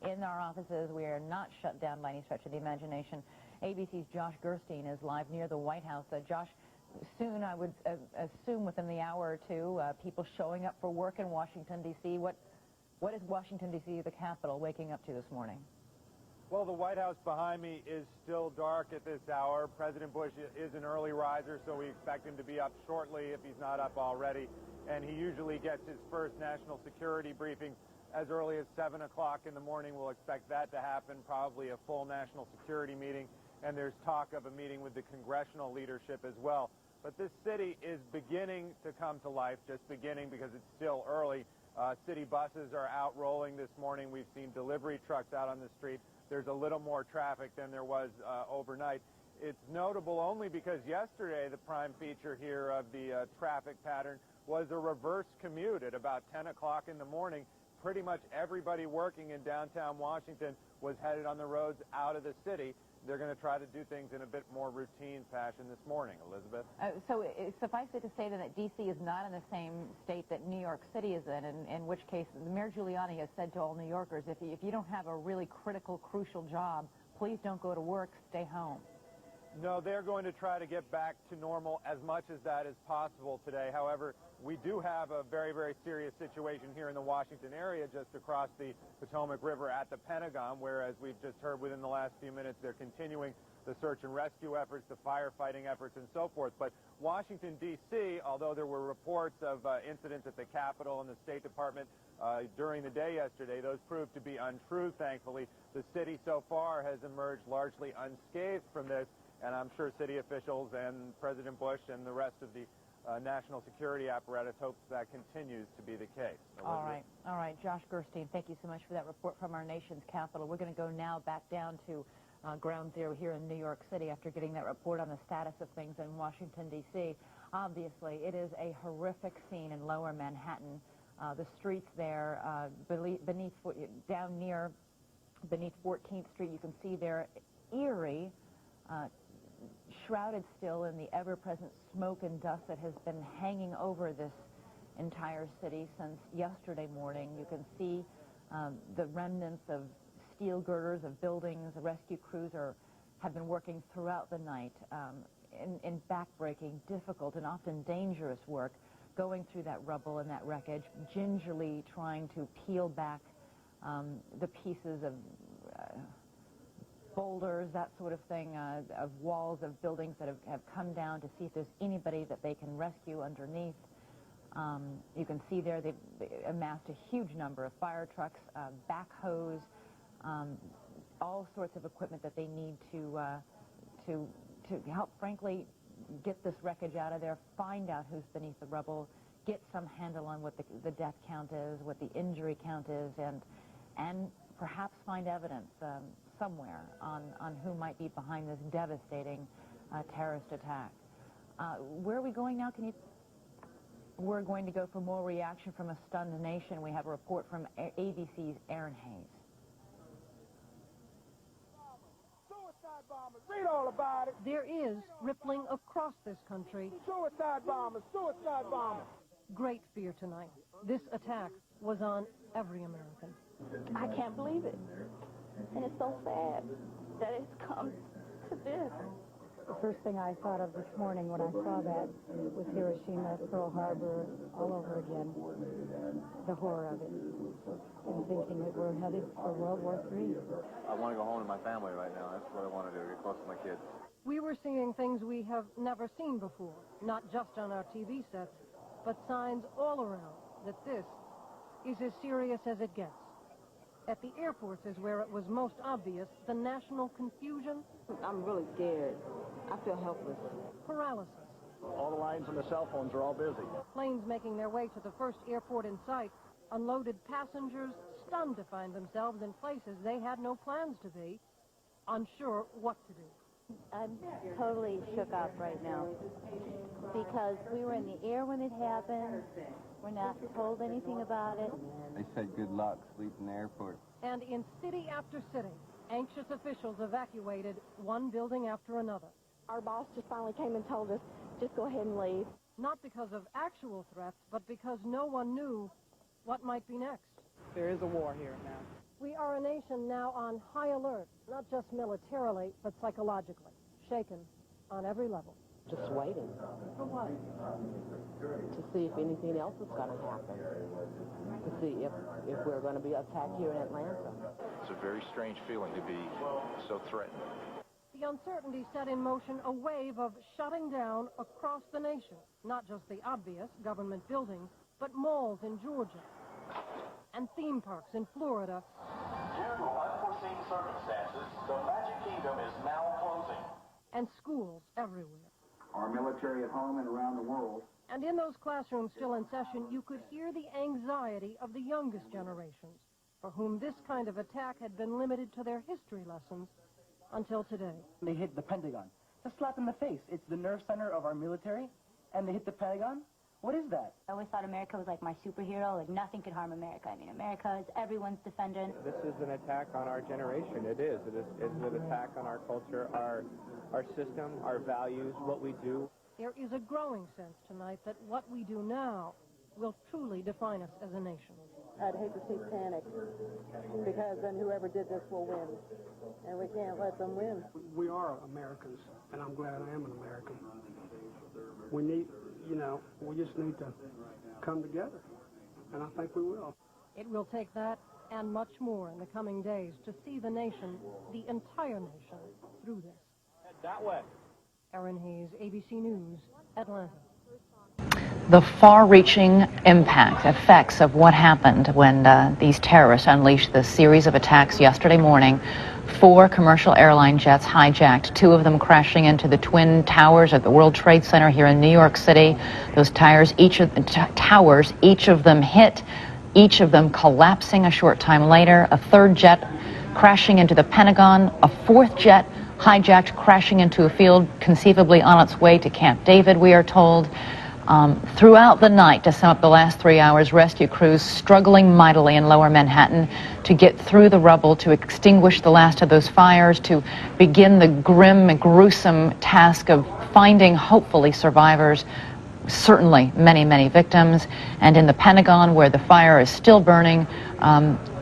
in our offices, we are not shut down by any stretch of the imagination. ABC's Josh Gerstein is live near the White House. Josh, soon, I would assume within the hour or two, people showing up for work in Washington, D.C. What is Washington, D.C., the capital, waking up to this morning? Well, the White House behind me is still dark at this hour. President Bush is an early riser, so we expect him to be up shortly if he's not up already. And he usually gets his first national security briefing as early as 7 o'clock in the morning. We'll expect that to happen, probably a full national security meeting. And there's talk of a meeting with the congressional leadership as well. But this city is beginning to come to life, just beginning because it's still early. City buses are out rolling this morning. We've seen delivery trucks out on the street. There's a little more traffic than there was overnight. It's notable only because yesterday the prime feature here of the traffic pattern was a reverse commute at about 10 o'clock in the morning. Pretty much everybody working in downtown Washington was headed on the roads out of the city. They're going to try to do things in a bit more routine fashion this morning. Elizabeth? So suffice it to say that D.C. is not in the same state that New York City is in which case Mayor Giuliani has said to all New Yorkers, if you don't have a really critical, crucial job, please don't go to work, stay home. No, they're going to try to get back to normal as much as that is possible today. However, we do have a very, very serious situation here in the Washington area just across the Potomac River at the Pentagon, where, as we've just heard within the last few minutes, they're continuing the search and rescue efforts, the firefighting efforts, and so forth. But Washington, D.C., although there were reports of incidents at the Capitol and the State Department during the day yesterday, those proved to be untrue, thankfully. The city so far has emerged largely unscathed from this, and I'm sure city officials and President Bush and the rest of the national security apparatus hopes that continues to be the case. Elizabeth? All right. Josh Gerstein, thank you so much for that report from our nation's capital. We're going to go now back down to ground zero here in New York City after getting that report on the status of things in Washington, D.C. Obviously, it is a horrific scene in lower Manhattan. The streets there, down near beneath 14th Street, you can see there eerie, shrouded still in the ever-present smoke and dust that has been hanging over this entire city since yesterday morning. You can see the remnants of steel girders of buildings. The rescue crews have been working throughout the night in backbreaking, difficult, and often dangerous work, going through that rubble and that wreckage, gingerly trying to peel back the pieces of boulders, that sort of thing, of walls of buildings that have come down to see if there's anybody that they can rescue underneath. You can see there they've amassed a huge number of fire trucks, backhoes, all sorts of equipment that they need to help, frankly, get this wreckage out of there, find out who's beneath the rubble, get some handle on what the death count is, what the injury count is, and perhaps find evidence somewhere on who might be behind this devastating terrorist attack. Where are we going now? We're going to go for more reaction from a stunned nation. We have a report from ABC's Aaron Hayes. Suicide bombers, read all about it. There is rippling across this country. Suicide bombers, suicide bombers. Great fear tonight. This attack was on every American. I can't believe it. And it's so sad that it's come to this. The first thing I thought of this morning when I saw that was Hiroshima, Pearl Harbor, all over again. The horror of it. And thinking that we're headed for World War III. I want to go home to my family right now. That's what I want to do, get close to my kids. We were seeing things we have never seen before, not just on our TV sets, but signs all around that this is as serious as it gets. At the airports is where it was most obvious, the national confusion. I'm really scared. I feel helpless. Paralysis. All the lines on the cell phones are all busy. Planes making their way to the first airport in sight. Unloaded passengers stunned to find themselves in places they had no plans to be, unsure what to do. I'm totally shook up right now because we were in the air when it happened. We're not told anything about it. They said good luck, sleep in the airport. And in city after city, anxious officials evacuated one building after another. Our boss just finally came and told us, just go ahead and leave. Not because of actual threats, but because no one knew what might be next. There is a war here now. We are a nation now on high alert, not just militarily, but psychologically, shaken on every level. Just waiting. For what? To see if anything else is going to happen. To see if we're going to be attacked here in Atlanta. It's a very strange feeling to be so threatened. The uncertainty set in motion a wave of shutting down across the nation. Not just the obvious government buildings, but malls in Georgia and theme parks in Florida. Due to unforeseen circumstances, the Magic Kingdom is now closing. And schools everywhere. Our military at home and around the world. And in those classrooms still in session, you could hear the anxiety of the youngest generations, for whom this kind of attack had been limited to their history lessons until today. They hit the Pentagon. It's a slap in the face. It's the nerve center of our military, and they hit the Pentagon? What is that? I always thought America was like my superhero, like nothing could harm America. I mean, America is everyone's defendant. This is an attack on our generation. It is. It's an attack on our culture, our system, our values, what we do. There is a growing sense tonight that what we do now will truly define us as a nation. I'd hate to see panic, because then whoever did this will win, and we can't let them win. We are Americans, and I'm glad I am an American. We need, we just need to come together, and I think we will. It will take that and much more in the coming days to see the nation, the entire nation, through this. Head that way. Erin Hayes, ABC News, Atlanta. The far-reaching effects of what happened when these terrorists unleashed the series of attacks yesterday morning. 4 commercial airline jets hijacked, 2 of them crashing into the Twin Towers at the World Trade Center here in New York City. Those towers, each of them hit, each of them collapsing a short time later. A 3rd jet crashing into the Pentagon, a 4th jet hijacked, crashing into a field conceivably on its way to Camp David, we are told. Throughout the night, to sum up the last 3 hours, rescue crews struggling mightily in lower Manhattan to get through the rubble, to extinguish the last of those fires, to begin the grim and gruesome task of finding, hopefully, survivors. Certainly many, many victims. And in the Pentagon, where the fire is still burning,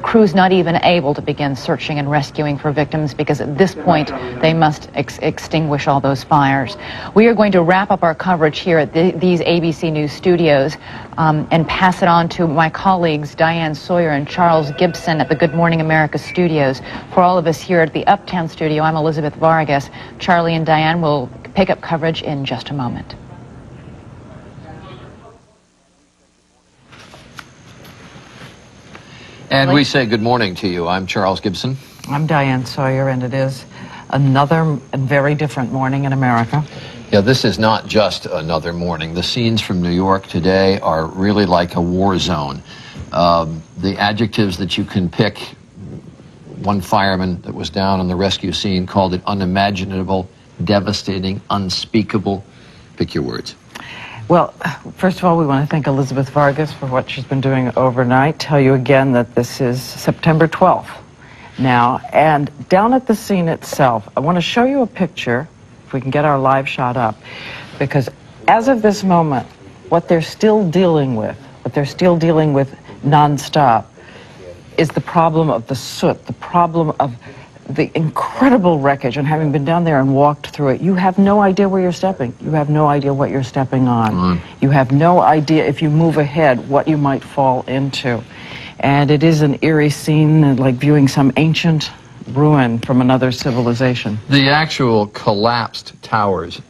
crews not even able to begin searching and rescuing for victims, because at this point they must extinguish all those fires. We are going to wrap up our coverage here at these ABC News studios and pass it on to my colleagues Diane Sawyer and Charles Gibson at the Good Morning America studios. For all of us here at the Uptown studio, I'm Elizabeth Vargas. Charlie and Diane will pick up coverage in just a moment. And we say good morning to you. I'm Charles Gibson. I'm Diane Sawyer, and it is another very different morning in America. Yeah, this is not just another morning. The scenes from New York today are really like a war zone. The adjectives that you can pick, one fireman that was down on the rescue scene called it unimaginable, devastating, unspeakable. Pick your words. Well, first of all, we want to thank Elizabeth Vargas for what she's been doing overnight. Tell you again that this is September 12th now. And down at the scene itself, I want to show you a picture, if we can get our live shot up, because as of this moment, what they're still dealing with nonstop, is the problem of the soot, the problem of the incredible wreckage. And having been down there and walked through it, you have no idea where you're stepping. You have no idea what you're stepping on. You have no idea, if you move ahead, what you might fall into. And it is an eerie scene, like viewing some ancient ruin from another civilization. The actual collapsed towers,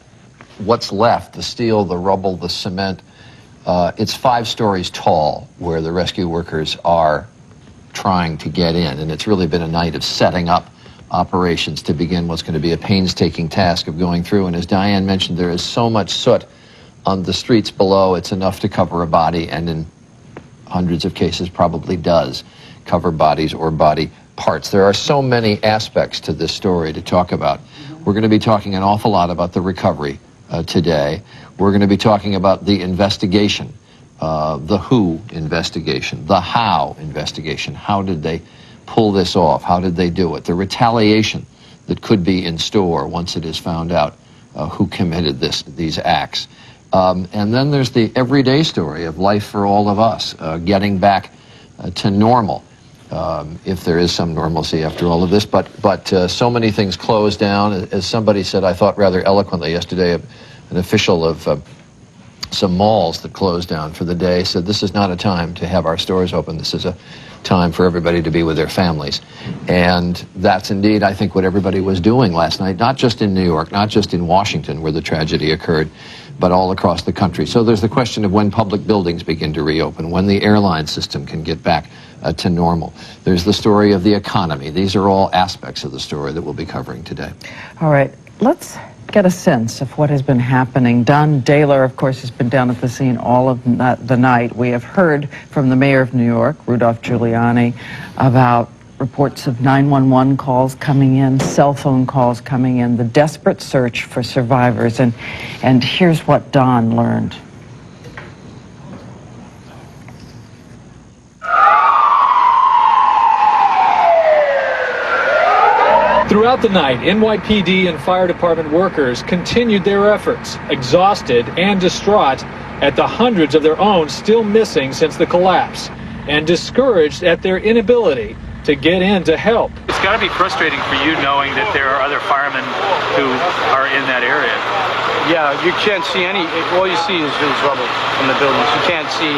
what's left, the steel, the rubble, the cement, it's 5 stories tall where the rescue workers are trying to get in. And it's really been a night of setting up operations to begin what's going to be a painstaking task of going through. And as Diane mentioned, there is so much soot on the streets below, it's enough to cover a body, and in hundreds of cases probably does cover bodies or body parts. There are so many aspects to this story to talk about. We're going to be talking an awful lot about the recovery today. We're going to be talking about the investigation, the who investigation, the how investigation. How did they pull this off? How did they do it? The retaliation that could be in store once it is found out who committed these acts. And then there's the everyday story of life for all of us, getting back to normal, if there is some normalcy after all of this. But so many things closed down. As somebody said, I thought rather eloquently yesterday, an official of some malls that closed down for the day said this is not a time to have our stores open. This is a time for everybody to be with their families. And that's indeed, I think, what everybody was doing last night, not just in New York, not just in Washington where the tragedy occurred, but all across the country. So there's the question of when public buildings begin to reopen, when the airline system can get back to normal. There's the story of the economy. These are all aspects of the story that we'll be covering today. All right, let's get a sense of what has been happening. Don Daler, of course, has been down at the scene all of the night. We have heard from the mayor of New York, Rudolph Giuliani, about reports of 911 calls coming in, cell phone calls coming in, the desperate search for survivors. And here's what Don learned. Throughout the night, NYPD and fire department workers continued their efforts, exhausted and distraught at the hundreds of their own still missing since the collapse, and discouraged at their inability to get in to help. It's got to be frustrating for you knowing that there are other firemen who are in that area. Yeah, you can't see all you see is rubble from the buildings. You can't see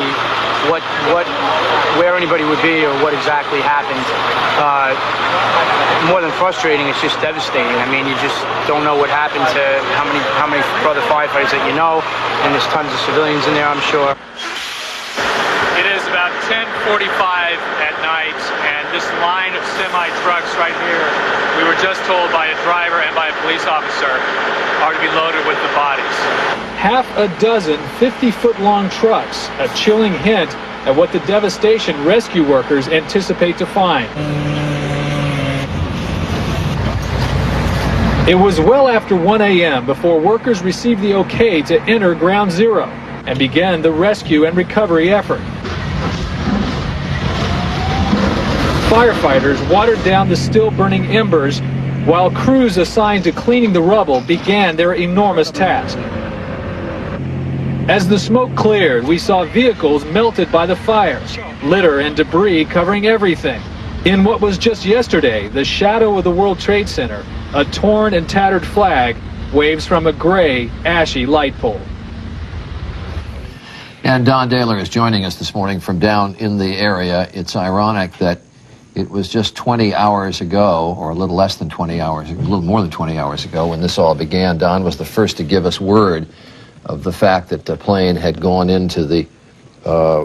where anybody would be or what exactly happened. More than frustrating, it's just devastating. I mean, you just don't know what happened to how many brother firefighters that you know, and there's tons of civilians in there, I'm sure. It is about 10:45 at night, and this line of semi-trucks right here, we were just told by a driver and by a police officer, are to be loaded with the bodies. Half a dozen 50-foot-long trucks, a chilling hint at what the devastation rescue workers anticipate to find. It was well after 1 a.m. before workers received the okay to enter Ground Zero and began the rescue and recovery effort. Firefighters watered down the still burning embers while crews assigned to cleaning the rubble began their enormous task. As the smoke cleared, we saw vehicles melted by the fires, litter and debris covering everything. In what was just yesterday the shadow of the World Trade Center, a torn and tattered flag waves from a gray, ashy light pole. And Don Daler is joining us this morning from down in the area. It's ironic that it was just 20 hours ago, or a little less than 20 hours, a little more than 20 hours ago when this all began. Don was the first to give us word of the fact that the plane had gone into the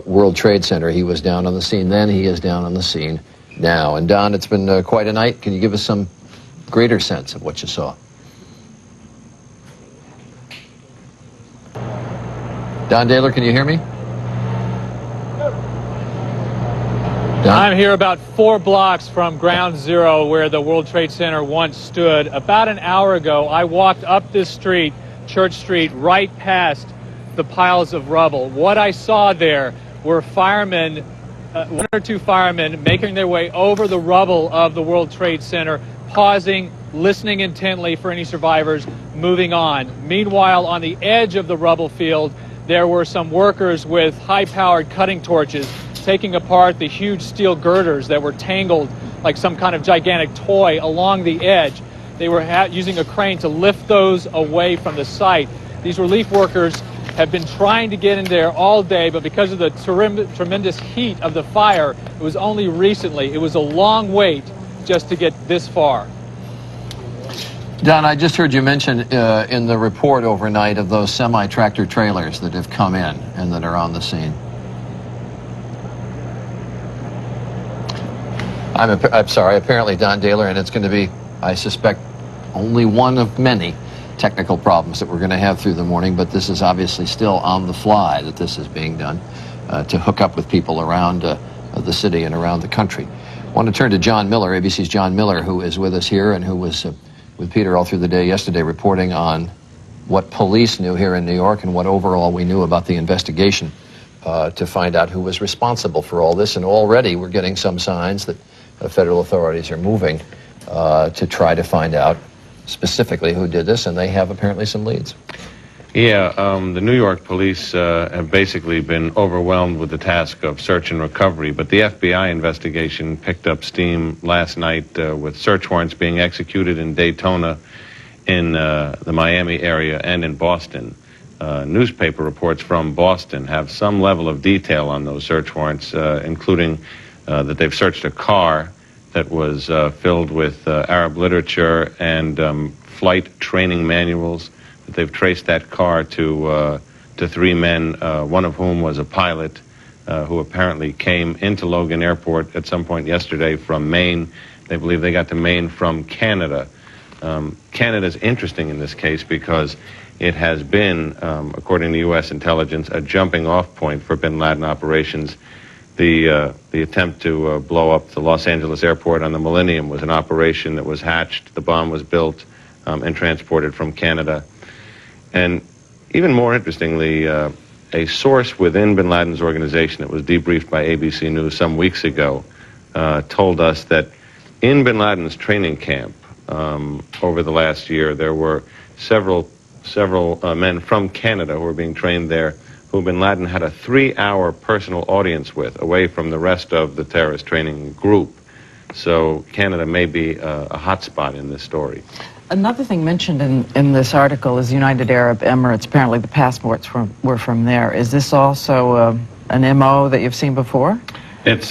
World Trade Center. He was down on the scene then, he is down on the scene now. And Don, it's been quite a night. Can you give us some greater sense of what you saw? Don Daler, can you hear me? Don? I'm here about 4 blocks from Ground Zero where the World Trade Center once stood. About an hour ago, I walked up this street, Church Street, right past the piles of rubble. What I saw there were firemen, 1 or 2 firemen making their way over the rubble of the World Trade Center, pausing, listening intently for any survivors, moving on. Meanwhile, on the edge of the rubble field, there were some workers with high-powered cutting torches taking apart the huge steel girders that were tangled like some kind of gigantic toy along the edge. They were using a crane to lift those away from the site. These relief workers have been trying to get in there all day, but because of the tremendous heat of the fire, it was only recently. It was a long wait just to get this far. Don, I just heard you mention in the report overnight of those semi-tractor trailers that have come in and that are on the scene. I'm sorry, apparently Don Daler, and it's going to be, I suspect, only one of many technical problems that we're going to have through the morning, but this is obviously still on the fly that this is being done to hook up with people around the city and around the country. I want to turn to John Miller, ABC's John Miller, who is with us here and who was with Peter all through the day yesterday reporting on what police knew here in New York and what overall we knew about the investigation to find out who was responsible for all this. And already we're getting some signs that federal authorities are moving to try to find out specifically who did this, and they have apparently some leads. Yeah, the New York police have basically been overwhelmed with the task of search and recovery, but the FBI investigation picked up steam last night with search warrants being executed in Daytona, in the Miami area, and in Boston. Newspaper reports from Boston have some level of detail on those search warrants, including that they've searched a car that was filled with Arab literature and flight training manuals. They've traced that car to 3 men, one of whom was a pilot who apparently came into Logan Airport at some point yesterday from Maine. They believe they got to Maine from Canada. Canada's interesting in this case because it has been, according to U.S. intelligence, a jumping-off point for bin Laden operations. The attempt to blow up the Los Angeles airport on the Millennium was an operation that was hatched. The bomb was built and transported from Canada. And even more interestingly, a source within bin Laden's organization that was debriefed by ABC News some weeks ago told us that in bin Laden's training camp over the last year, there were several men from Canada who were being trained there who bin Laden had a 3-hour personal audience with, away from the rest of the terrorist training group. So Canada may be a hot spot in this story. Another thing mentioned in this article is United Arab Emirates. Apparently the passports were from there. Is this also an MO that you've seen before? It's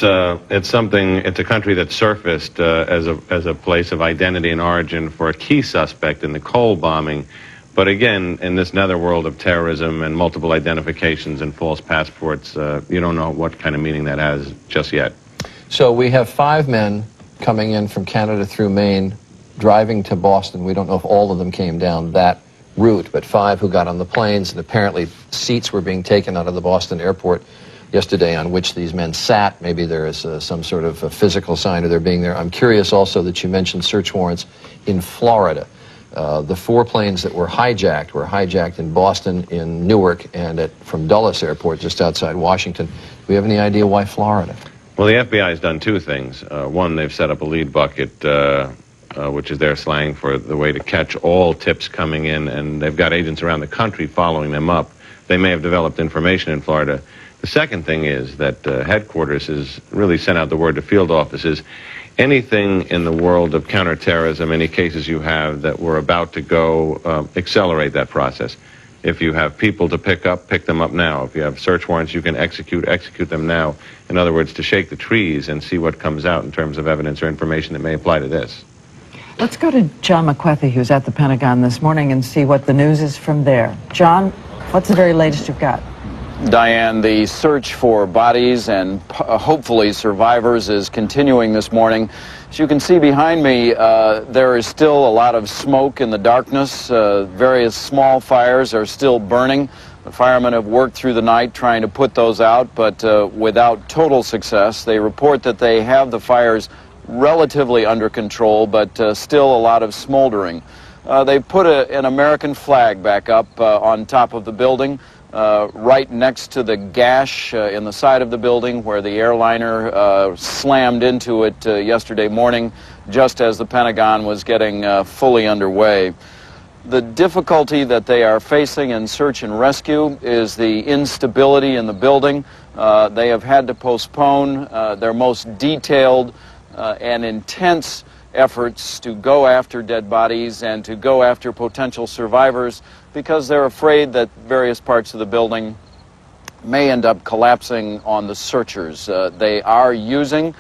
something. It's a country that surfaced as a place of identity and origin for a key suspect in the Cole bombing. But again, in this netherworld of terrorism and multiple identifications and false passports, you don't know what kind of meaning that has just yet. So we have 5 men coming in from Canada through Maine, driving to Boston. We don't know if all of them came down that route, but 5 who got on the planes, and apparently seats were being taken out of the Boston airport yesterday on which these men sat. Maybe there is some sort of a physical sign of their being there. I'm curious also that you mentioned search warrants in Florida. The 4 planes that were hijacked in Boston, in Newark, and from Dulles Airport just outside Washington. Do we have any idea why Florida? Well, the FBI has done 2 things. One, they've set up a lead bucket, which is their slang for the way to catch all tips coming in, and they've got agents around the country following them up. They may have developed information in Florida. The second thing is that headquarters has really sent out the word to field offices. Anything in the world of counterterrorism, any cases you have that we're about to go, accelerate that process. If you have people to pick them up now. If you have search warrants you can execute them now. In other words, to shake the trees and see what comes out in terms of evidence or information that may apply to this. Let's go to John McWethy, who's at the Pentagon this morning, and see what the news is from there. John, what's the very latest you've got? Diane, the search for bodies and hopefully survivors is continuing this morning. As you can see behind me, there is still a lot of smoke in the darkness. Various small fires are still burning. The firemen have worked through the night trying to put those out, but without total success. They report that they have the fires relatively under control, but still a lot of smoldering. They put an American flag back up on top of the building. Right next to the gash in the side of the building where the airliner slammed into it yesterday morning, just as the Pentagon was getting fully underway. The difficulty that they are facing in search and rescue is the instability in the building. They have had to postpone their most detailed and intense efforts to go after dead bodies and to go after potential survivors because they're afraid that various parts of the building may end up collapsing on the searchers. They are using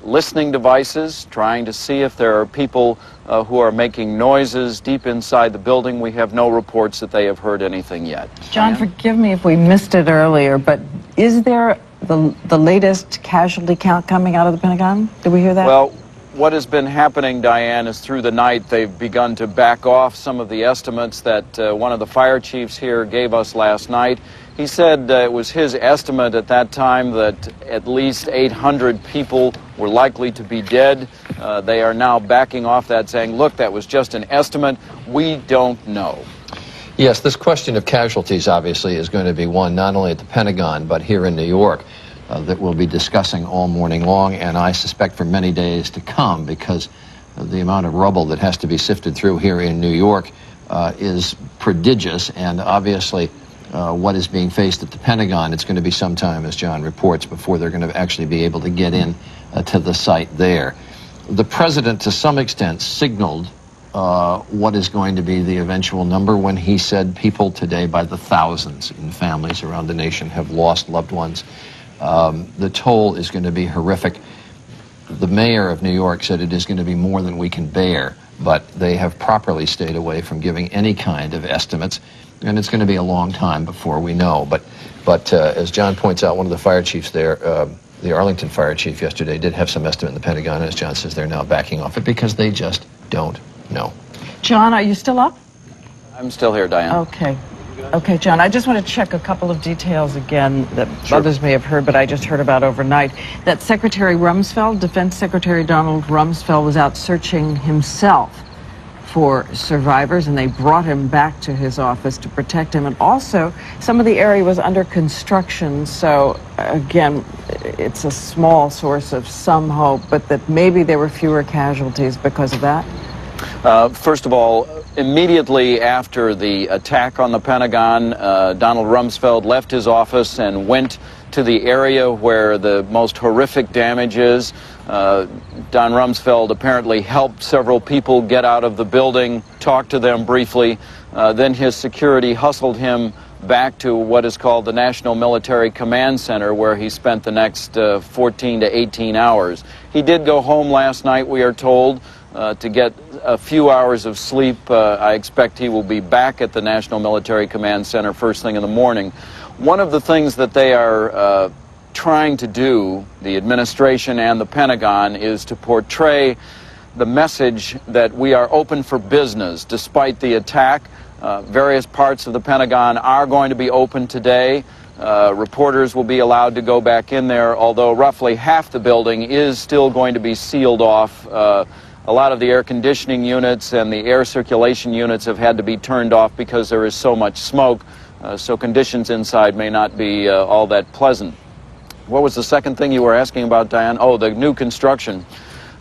listening devices, trying to see if there are people who are making noises deep inside the building. We have no reports that they have heard anything yet. John, forgive me if we missed it earlier, but is there the latest casualty count coming out of the Pentagon? Did we hear that? Well, what has been happening, Diane, is through the night they've begun to back off some of the estimates that one of the fire chiefs here gave us last night. He said it was his estimate at that time that at least 800 people were likely to be dead. They are now backing off that, saying, look, that was just an estimate. We don't know. Yes, this question of casualties obviously is going to be one not only at the Pentagon but here in New York that we'll be discussing all morning long, and I suspect for many days to come, because the amount of rubble that has to be sifted through here in New York is prodigious, and obviously what is being faced at the Pentagon, it's going to be some time, as John reports, before they're going to actually be able to get in to the site there. The president, to some extent, signaled what is going to be the eventual number when he said people today by the thousands in families around the nation have lost loved ones. The toll is going to be horrific. The mayor of New York said it is going to be more than we can bear, but they have properly stayed away from giving any kind of estimates, and it's going to be a long time before we know. But as John points out, one of the fire chiefs there, the Arlington fire chief yesterday, did have some estimate in the Pentagon, and as John says, they're now backing off it because they just don't know. John, are you still up? I'm still here, Diane. Okay. Okay, John, I just want to check a couple of details again that others may have heard, but I just heard about overnight. That Secretary Rumsfeld, Defense Secretary Donald Rumsfeld, was out searching himself for survivors, and they brought him back to his office to protect him. And also, some of the area was under construction, so again, it's a small source of some hope, but that maybe there were fewer casualties because of that? First of all, immediately after the attack on the Pentagon, Donald Rumsfeld left his office and went to the area where the most horrific damage is. Don Rumsfeld apparently helped several people get out of the building, talked to them briefly. Then his security hustled him back to what is called the National Military Command Center, where he spent the next 14 to 18 hours. He did go home last night, we are told, to get a few hours of sleep. I expect he will be back at the National Military Command Center first thing in the morning. One of the things that they are trying to do, the administration and the Pentagon, is to portray the message that we are open for business despite the attack. Various parts of the Pentagon are going to be open today. Reporters will be allowed to go back in there, although roughly half the building is still going to be sealed off. A lot of the air conditioning units and the air circulation units have had to be turned off because there is so much smoke, so conditions inside may not be all that pleasant. What was the second thing you were asking about, Diane? Oh, the new construction.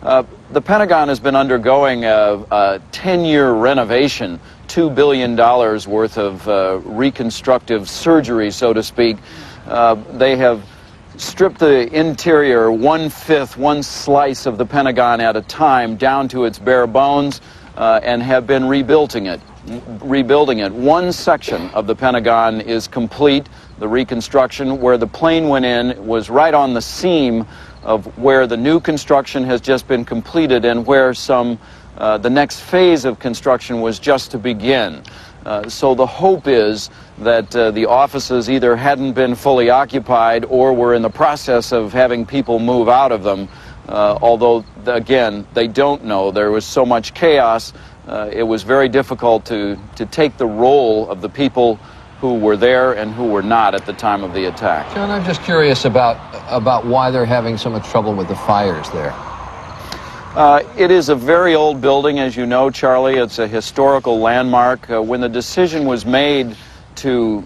The Pentagon has been undergoing a 10-year renovation, $2 billion worth of reconstructive surgery, so to speak. They have stripped the interior one slice of the Pentagon at a time down to its bare bones and have been rebuilding it. One section of the Pentagon is complete. The reconstruction where the plane went in was right on the seam of where the new construction has just been completed and where the next phase of construction was just to begin. So the hope is that the offices either hadn't been fully occupied or were in the process of having people move out of them, although, again, they don't know. There was so much chaos, it was very difficult to take the role of the people who were there and who were not at the time of the attack. John, I'm just curious about why they're having so much trouble with the fires there. It is a very old building, as you know, Charlie. It's a historical landmark. When the decision was made to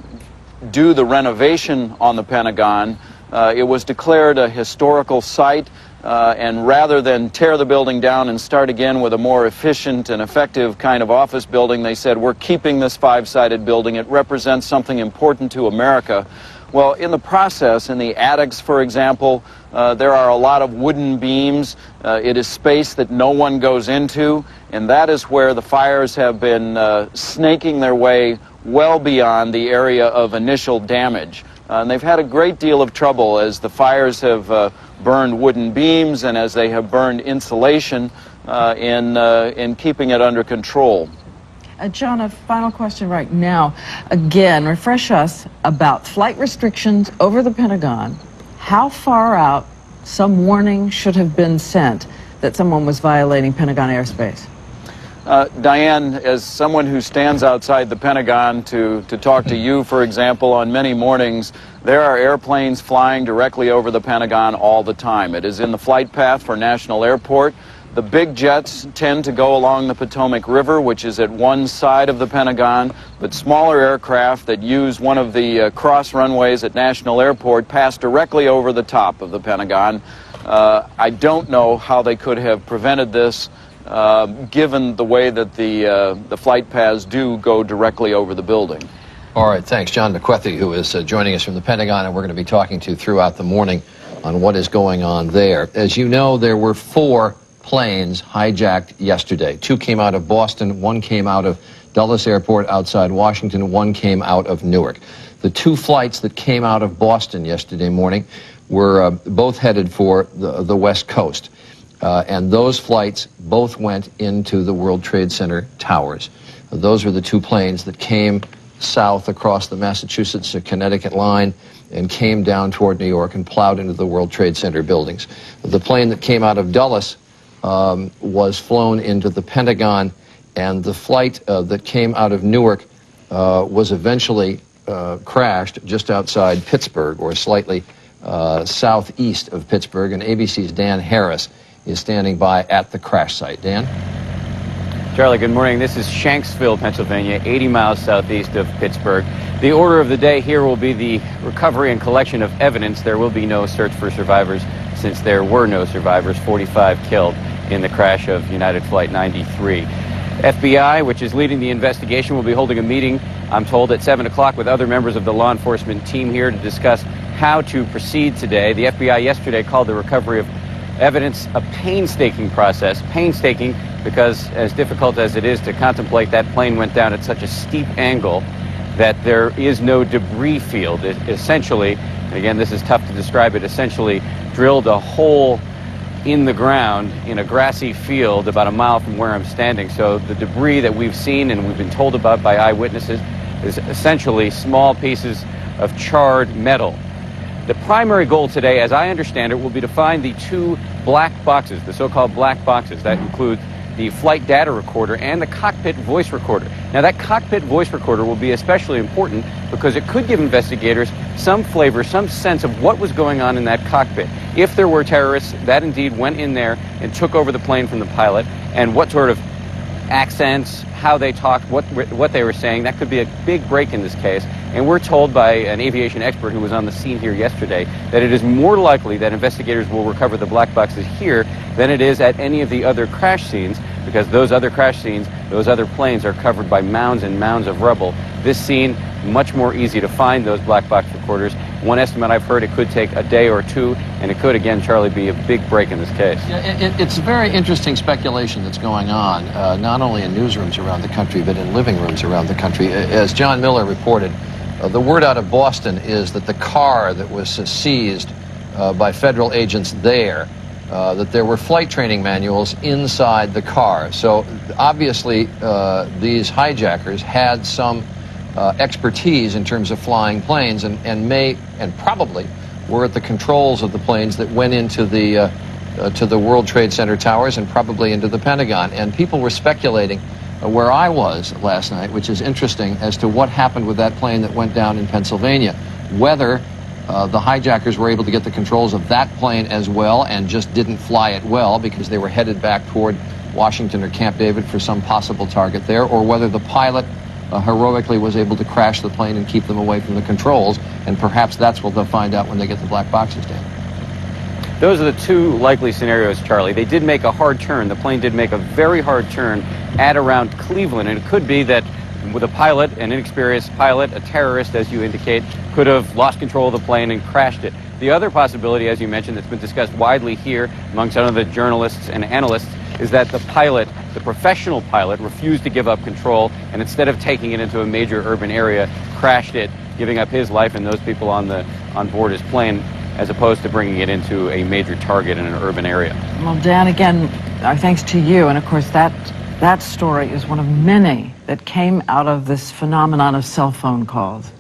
do the renovation on the Pentagon, it was declared a historical site, and rather than tear the building down and start again with a more efficient and effective kind of office building, they said, we're keeping this five-sided building. It represents something important to America. Well, in the process, in the attics, for example, there are a lot of wooden beams. It is space that no one goes into, and that is where the fires have been snaking their way well beyond the area of initial damage. And they've had a great deal of trouble as the fires have burned wooden beams and as they have burned insulation in keeping it under control. John, a final question right now. Again, refresh us about flight restrictions over the Pentagon. How far out some warning should have been sent that someone was violating Pentagon airspace? Diane, as someone who stands outside the Pentagon to talk to you, for example, on many mornings, there are airplanes flying directly over the Pentagon all the time. It is in the flight path for National Airport. The big jets tend to go along the Potomac River, which is at one side of the Pentagon, but smaller aircraft that use one of the cross runways at National Airport pass directly over the top of the Pentagon. I don't know how they could have prevented this. given the way that the flight paths do go directly over the building. All right, thanks. John McQuethy, who is joining us from the Pentagon, and we're going to be talking to throughout the morning on what is going on there. As you know, there were 4 planes hijacked yesterday. 2 came out of Boston, 1 came out of Dulles Airport outside Washington, 1 came out of Newark. The 2 flights that came out of Boston yesterday morning were both headed for the West Coast. And those flights both went into the World Trade Center towers. Those were the 2 planes that came south across the Massachusetts to Connecticut line and came down toward New York and plowed into the World Trade Center buildings. The plane that came out of Dulles was flown into the Pentagon, and the flight that came out of Newark was eventually crashed just outside Pittsburgh, or slightly southeast of Pittsburgh, and ABC's Dan Harris is standing by at the crash site. Dan? Charlie, good morning. This is Shanksville, Pennsylvania, 80 miles southeast of Pittsburgh. The order of the day here will be the recovery and collection of evidence. There will be no search for survivors, since there were no survivors, 45 killed in the crash of United Flight 93. FBI, which is leading the investigation, will be holding a meeting, I'm told, at 7 o'clock with other members of the law enforcement team here to discuss how to proceed today. The FBI yesterday called the recovery of evidence a painstaking process. Painstaking because, as difficult as it is to contemplate, that plane went down at such a steep angle that there is no debris field. It essentially, and again, this is tough to describe, it essentially drilled a hole in the ground in a grassy field about a mile from where I'm standing. So the debris that we've seen and we've been told about by eyewitnesses is essentially small pieces of charred metal. The primary goal today, as I understand it, will be to find the 2 black boxes, the so-called black boxes. That include the flight data recorder and the cockpit voice recorder. Now, that cockpit voice recorder will be especially important because it could give investigators some flavor, some sense of what was going on in that cockpit. If there were terrorists that indeed went in there and took over the plane from the pilot, and what sort of accents, how they talked, what they were saying, that could be a big break in this case. And we're told by an aviation expert who was on the scene here yesterday that it is more likely that investigators will recover the black boxes here than it is at any of the other crash scenes, because those other crash scenes, those other planes are covered by mounds and mounds of rubble. This scene, much more easy to find those black box recorders. One estimate I've heard, it could take a day or 2, and it could, again, Charlie, be a big break in this case. Yeah, it's very interesting speculation that's going on, not only in newsrooms around the country, but in living rooms around the country. As John Miller reported, the word out of Boston is that the car that was seized by federal agents there, that there were flight training manuals inside the car. So obviously these hijackers had some expertise in terms of flying planes, and probably were at the controls of the planes that went into the World Trade Center towers and probably into the Pentagon. And people were speculating where I was last night, which is interesting, as to what happened with that plane that went down in Pennsylvania. Whether the hijackers were able to get the controls of that plane as well and just didn't fly it well because they were headed back toward Washington or Camp David for some possible target there, or whether the pilot heroically was able to crash the plane and keep them away from the controls, and perhaps that's what they'll find out when they get the black boxes down. Those are the 2 likely scenarios, Charlie. They did make a hard turn. The plane did make a very hard turn at around Cleveland, and it could be that with a pilot, an inexperienced pilot, a terrorist, as you indicate, could have lost control of the plane and crashed it. The other possibility, as you mentioned, that's been discussed widely here among some of the journalists and analysts, is that the pilot, the professional pilot, refused to give up control, and instead of taking it into a major urban area, crashed it, giving up his life and those people on board his plane, as opposed to bringing it into a major target in an urban area. Well, Dan, again, our thanks to you. And of course, that story is one of many that came out of this phenomenon of cell phone calls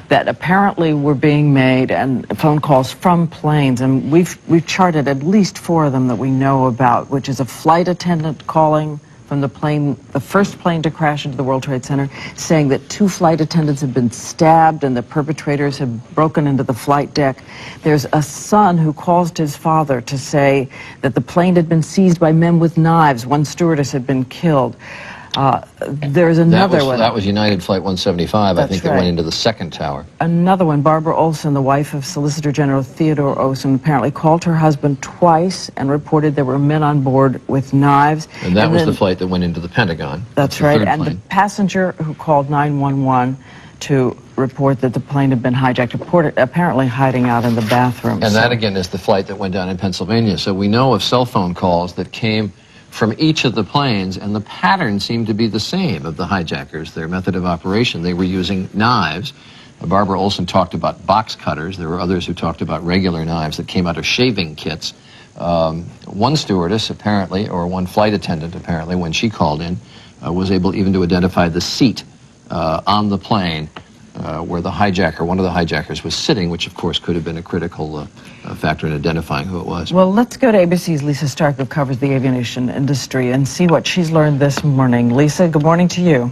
that apparently were being made, and phone calls from planes. And we've charted at least 4 of them that we know about, which is a flight attendant calling from the plane, the first plane to crash into the World Trade Center, saying that 2 flight attendants have been stabbed and the perpetrators have broken into the flight deck. There's a son who calls to his father to say that the plane had been seized by men with knives. 1 stewardess had been killed. There's another one. That was United Flight 175, I think, that went into the second tower. Another one, Barbara Olson, the wife of Solicitor General Theodore Olson, apparently called her husband twice and reported there were men on board with knives. And that was the flight that went into the Pentagon. That's right, and the passenger who called 911 to report that the plane had been hijacked, reported apparently hiding out in the bathroom. And that, again, is the flight that went down in Pennsylvania. So we know of cell phone calls that came from each of the planes, and the pattern seemed to be the same of the hijackers, their method of operation. They were using knives. Barbara Olson talked about box cutters. There were others who talked about regular knives that came out of shaving kits. One stewardess, apparently, or one flight attendant, apparently, when she called in, was able even to identify the seat on the plane where the hijacker, one of the hijackers, was sitting, which of course could have been a critical factor in identifying who it was. Well, let's go to ABC's Lisa Stark, who covers the aviation industry, and see what she's learned this morning. Lisa, good morning to you.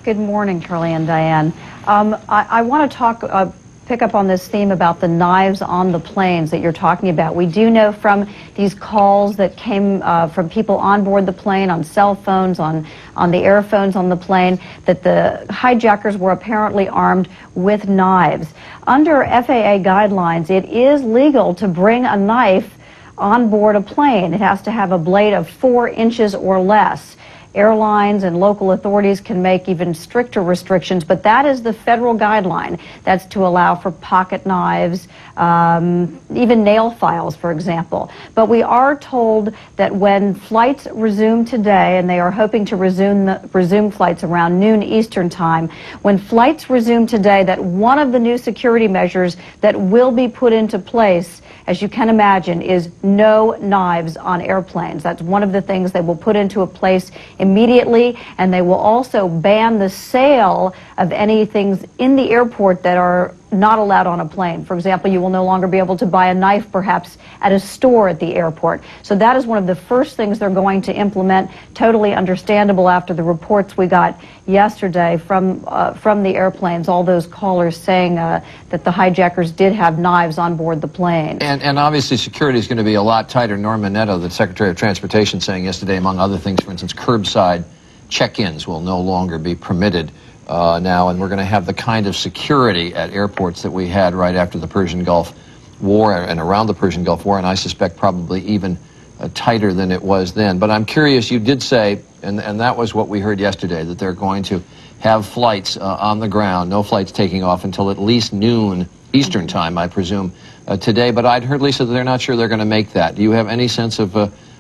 Good morning, Charlie and Diane. I want to pick up on this theme about the knives on the planes that you're talking about. We do know from these calls that came from people on board the plane, on cell phones, on the airphones on the plane, that the hijackers were apparently armed with knives. Under FAA guidelines, it is legal to bring a knife on board a plane. It has to have a blade of 4 inches or less. Airlines and local authorities can make even stricter restrictions, but that is the federal guideline. That's to allow for pocket knives, even nail files, for example. But we are told that when flights resume today, and they are hoping to resume flights around noon Eastern time, when flights resume today, that one of the new security measures that will be put into place, as you can imagine, is no knives on airplanes. That's one of the things they will put into a place immediately, and they will also ban the sale of any things in the airport that are not allowed on a plane. For example, you will no longer be able to buy a knife perhaps at a store at the airport. So that is one of the first things they're going to implement. Totally understandable after the reports we got yesterday from the airplanes, all those callers saying that the hijackers did have knives on board the plane. And obviously security is going to be a lot tighter. Norman Netto, the Secretary of Transportation, saying yesterday, among other things, for instance, curbside check-ins will no longer be permitted now, and we're going to have the kind of security at airports that we had right after the Persian Gulf War and around the Persian Gulf War, and I suspect probably even tighter than it was then. But I'm curious, you did say, and that was what we heard yesterday, that they're going to have flights on the ground, no flights taking off until at least noon Eastern time, I presume, today. But I'd heard, Lisa, that they're not sure they're going to make that. Do you have any sense of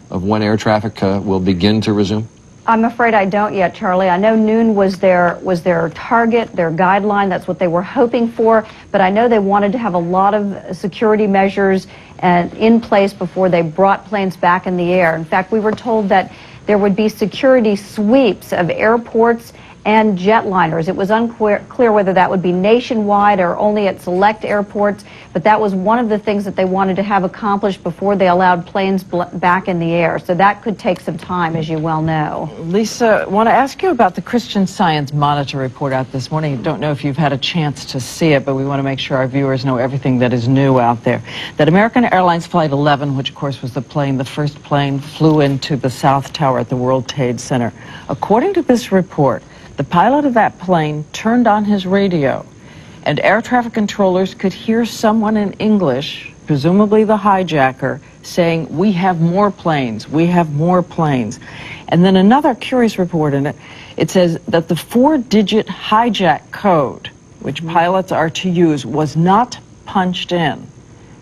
when air traffic will begin to resume? I'm afraid I don't yet, Charlie. I know noon was their target, their guideline. That's what they were hoping for. But I know they wanted to have a lot of security measures in place before they brought planes back in the air. In fact, we were told that there would be security sweeps of airports and jetliners. It was unclear whether that would be nationwide or only at select airports, but that was one of the things that they wanted to have accomplished before they allowed planes back in the air. So that could take some time, as you well know. Lisa, I want to ask you about the Christian Science Monitor report out this morning. I don't know if you've had a chance to see it, but we want to make sure our viewers know everything that is new out there. That American Airlines Flight 11, which of course was the first plane, flew into the South Tower at the World Trade Center. According to this report, the pilot of that plane turned on his radio, and air traffic controllers could hear someone in English, presumably the hijacker, saying, "We have more planes, we have more planes." And then another curious report in it, it says that the 4-digit hijack code, which pilots are to use, was not punched in.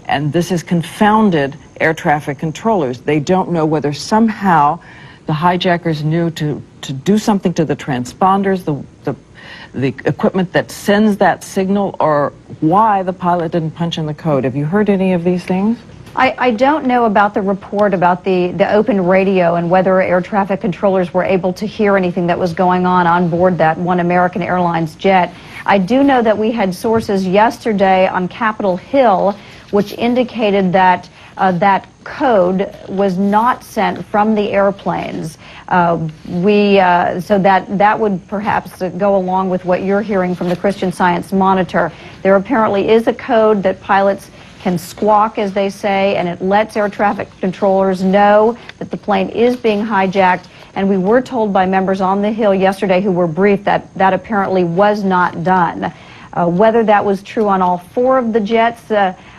And this has confounded air traffic controllers. They don't know whether somehow the hijackers knew to do something to the transponders, the equipment that sends that signal, or why the pilot didn't punch in the code. Have you heard any of these things? I don't know about the report about the open radio and whether air traffic controllers were able to hear anything that was going on board that one American Airlines jet. I do know that we had sources yesterday on Capitol Hill which indicated that that code was not sent from the airplanes. So that would perhaps go along with what you're hearing from the Christian Science Monitor. There apparently is a code that pilots can squawk, as they say, and it lets air traffic controllers know that the plane is being hijacked. And we were told by members on the Hill yesterday who were briefed that that apparently was not done. Whether that was true on all 4 of the jets,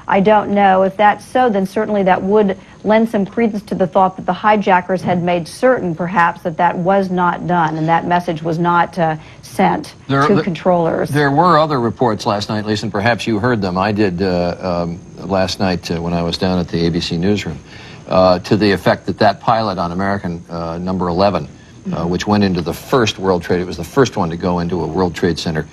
I don't know. If that's so, then certainly that would lend some credence to the thought that the hijackers had made certain, perhaps, that that was not done and that message was not sent to controllers. There were other reports last night, Lisa, and perhaps you heard them. I did last night when I was down at the ABC newsroom, to the effect that that pilot on American number 11, which went into the first World Trade, it was the first one to go into a World Trade Center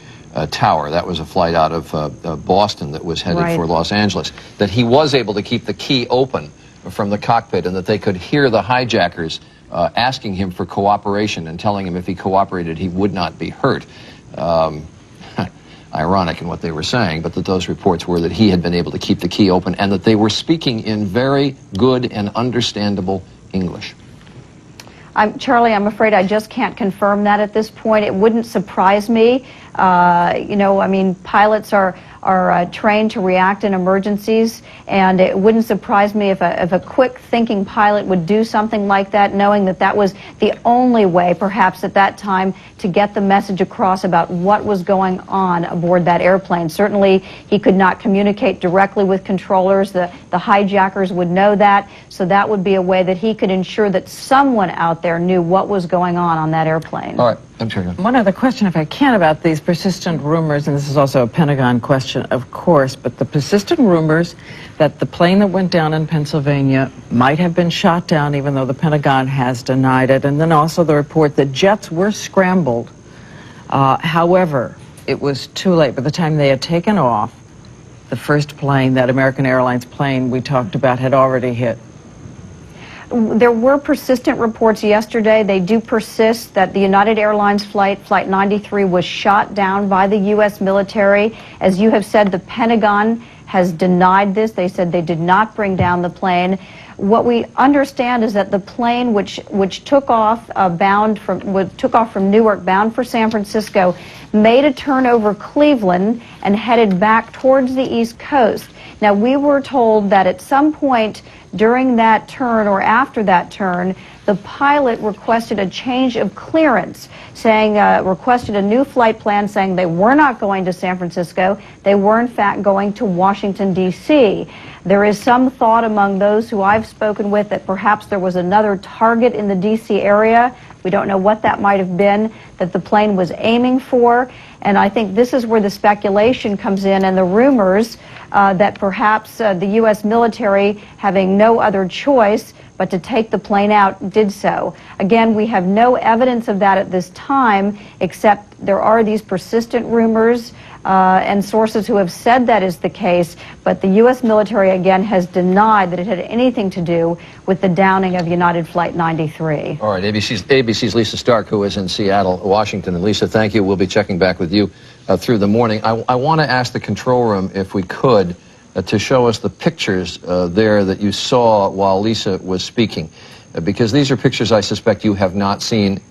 tower. That was a flight out of Boston that was headed for Los Angeles. That he was able to keep the key open from the cockpit and that they could hear the hijackers asking him for cooperation and telling him if he cooperated he would not be hurt. Ironic in what they were saying, but that those reports were that he had been able to keep the key open and that they were speaking in very good and understandable English. Charlie, I'm afraid I just can't confirm that at this point. It wouldn't surprise me. You know, I mean, pilots are trained to react in emergencies, and it wouldn't surprise me if a quick-thinking pilot would do something like that, knowing that that was the only way, perhaps at that time, to get the message across about what was going on aboard that airplane. Certainly, he could not communicate directly with controllers. The hijackers would know that, so that would be a way that he could ensure that someone out there knew what was going on that airplane. All right. I'm sorry. One other question, if I can, about these persistent rumors, and this is also a Pentagon question, of course, but the persistent rumors that the plane that went down in Pennsylvania might have been shot down, even though the Pentagon has denied it, and then also the report that jets were scrambled. However, it was too late. By the time they had taken off, the first plane, that American Airlines plane we talked about, had already hit. There were persistent reports yesterday. They do persist that the United Airlines Flight 93, was shot down by the U.S. military. As you have said, the Pentagon has denied this. They said they did not bring down the plane. What we understand is that the plane, which took off from Newark, bound for San Francisco, made a turn over Cleveland and headed back towards the East Coast. Now, we were told that at some point during that turn or after that turn, the pilot requested a change of clearance, requested a new flight plan, saying they were not going to San Francisco. They were, in fact, going to Washington, D.C. There is some thought among those who I've spoken with that perhaps there was another target in the D.C. area. We don't know what that might have been that the plane was aiming for. And I think this is where the speculation comes in and the rumors that perhaps the U.S. military, having no other choice but to take the plane out, did so. Again, we have no evidence of that at this time, except there are these persistent rumors and sources who have said that is the case, but the U.S. military, again, has denied that it had anything to do with the downing of United Flight 93. All right, ABC's Lisa Stark, who is in Seattle, Washington. And Lisa, thank you. We'll be checking back with you through the morning. I want to ask the control room, if we could, to show us the pictures there that you saw while Lisa was speaking, because these are pictures I suspect you have not seen.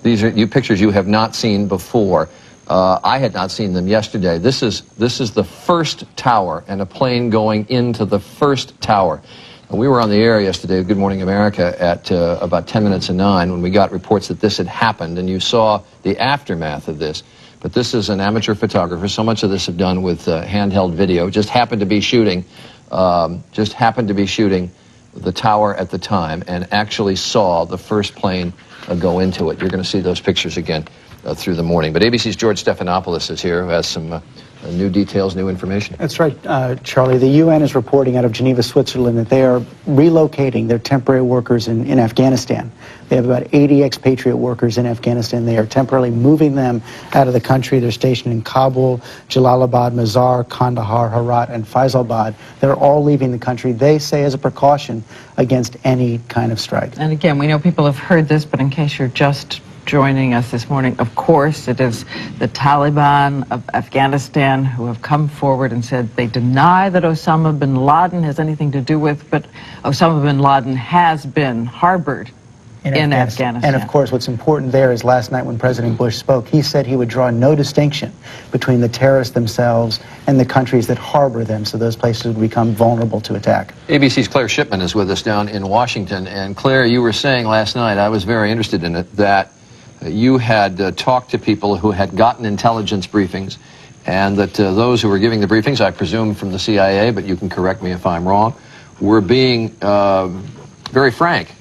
These are pictures you have not seen before. I had not seen them yesterday. This is the first tower, and a plane going into the first tower. We were on the air yesterday, Good Morning America, at about 10 minutes to 9 when we got reports that this had happened, and you saw the aftermath of this. But this is an amateur photographer. So much of this is done with handheld video. Just happened to be shooting the tower at the time and actually saw the first plane go into it. You're going to see those pictures again through the morning. But ABC's George Stephanopoulos is here, who has some new details, new information. That's right, Charlie. The UN is reporting out of Geneva, Switzerland, that they are relocating their temporary workers in Afghanistan. They have about 80 expatriate workers in Afghanistan. They are temporarily moving them out of the country. They're stationed in Kabul, Jalalabad, Mazar, Kandahar, Herat, and Faisalabad. They're all leaving the country, they say, as a precaution against any kind of strike. And again, we know people have heard this, but in case you're just joining us this morning, of course, it is the Taliban of Afghanistan who have come forward and said they deny that Osama bin Laden has anything to do with, but Osama bin Laden has been harbored in Afghanistan. And of course, what's important there is last night when President Bush spoke, he said he would draw no distinction between the terrorists themselves and the countries that harbor them, so those places would become vulnerable to attack. ABC's Claire Shipman is with us down in Washington. And Claire, you were saying last night, I was very interested in it, that you had talked to people who had gotten intelligence briefings, and that those who were giving the briefings, I presume from the CIA, but you can correct me if I'm wrong, were being very frank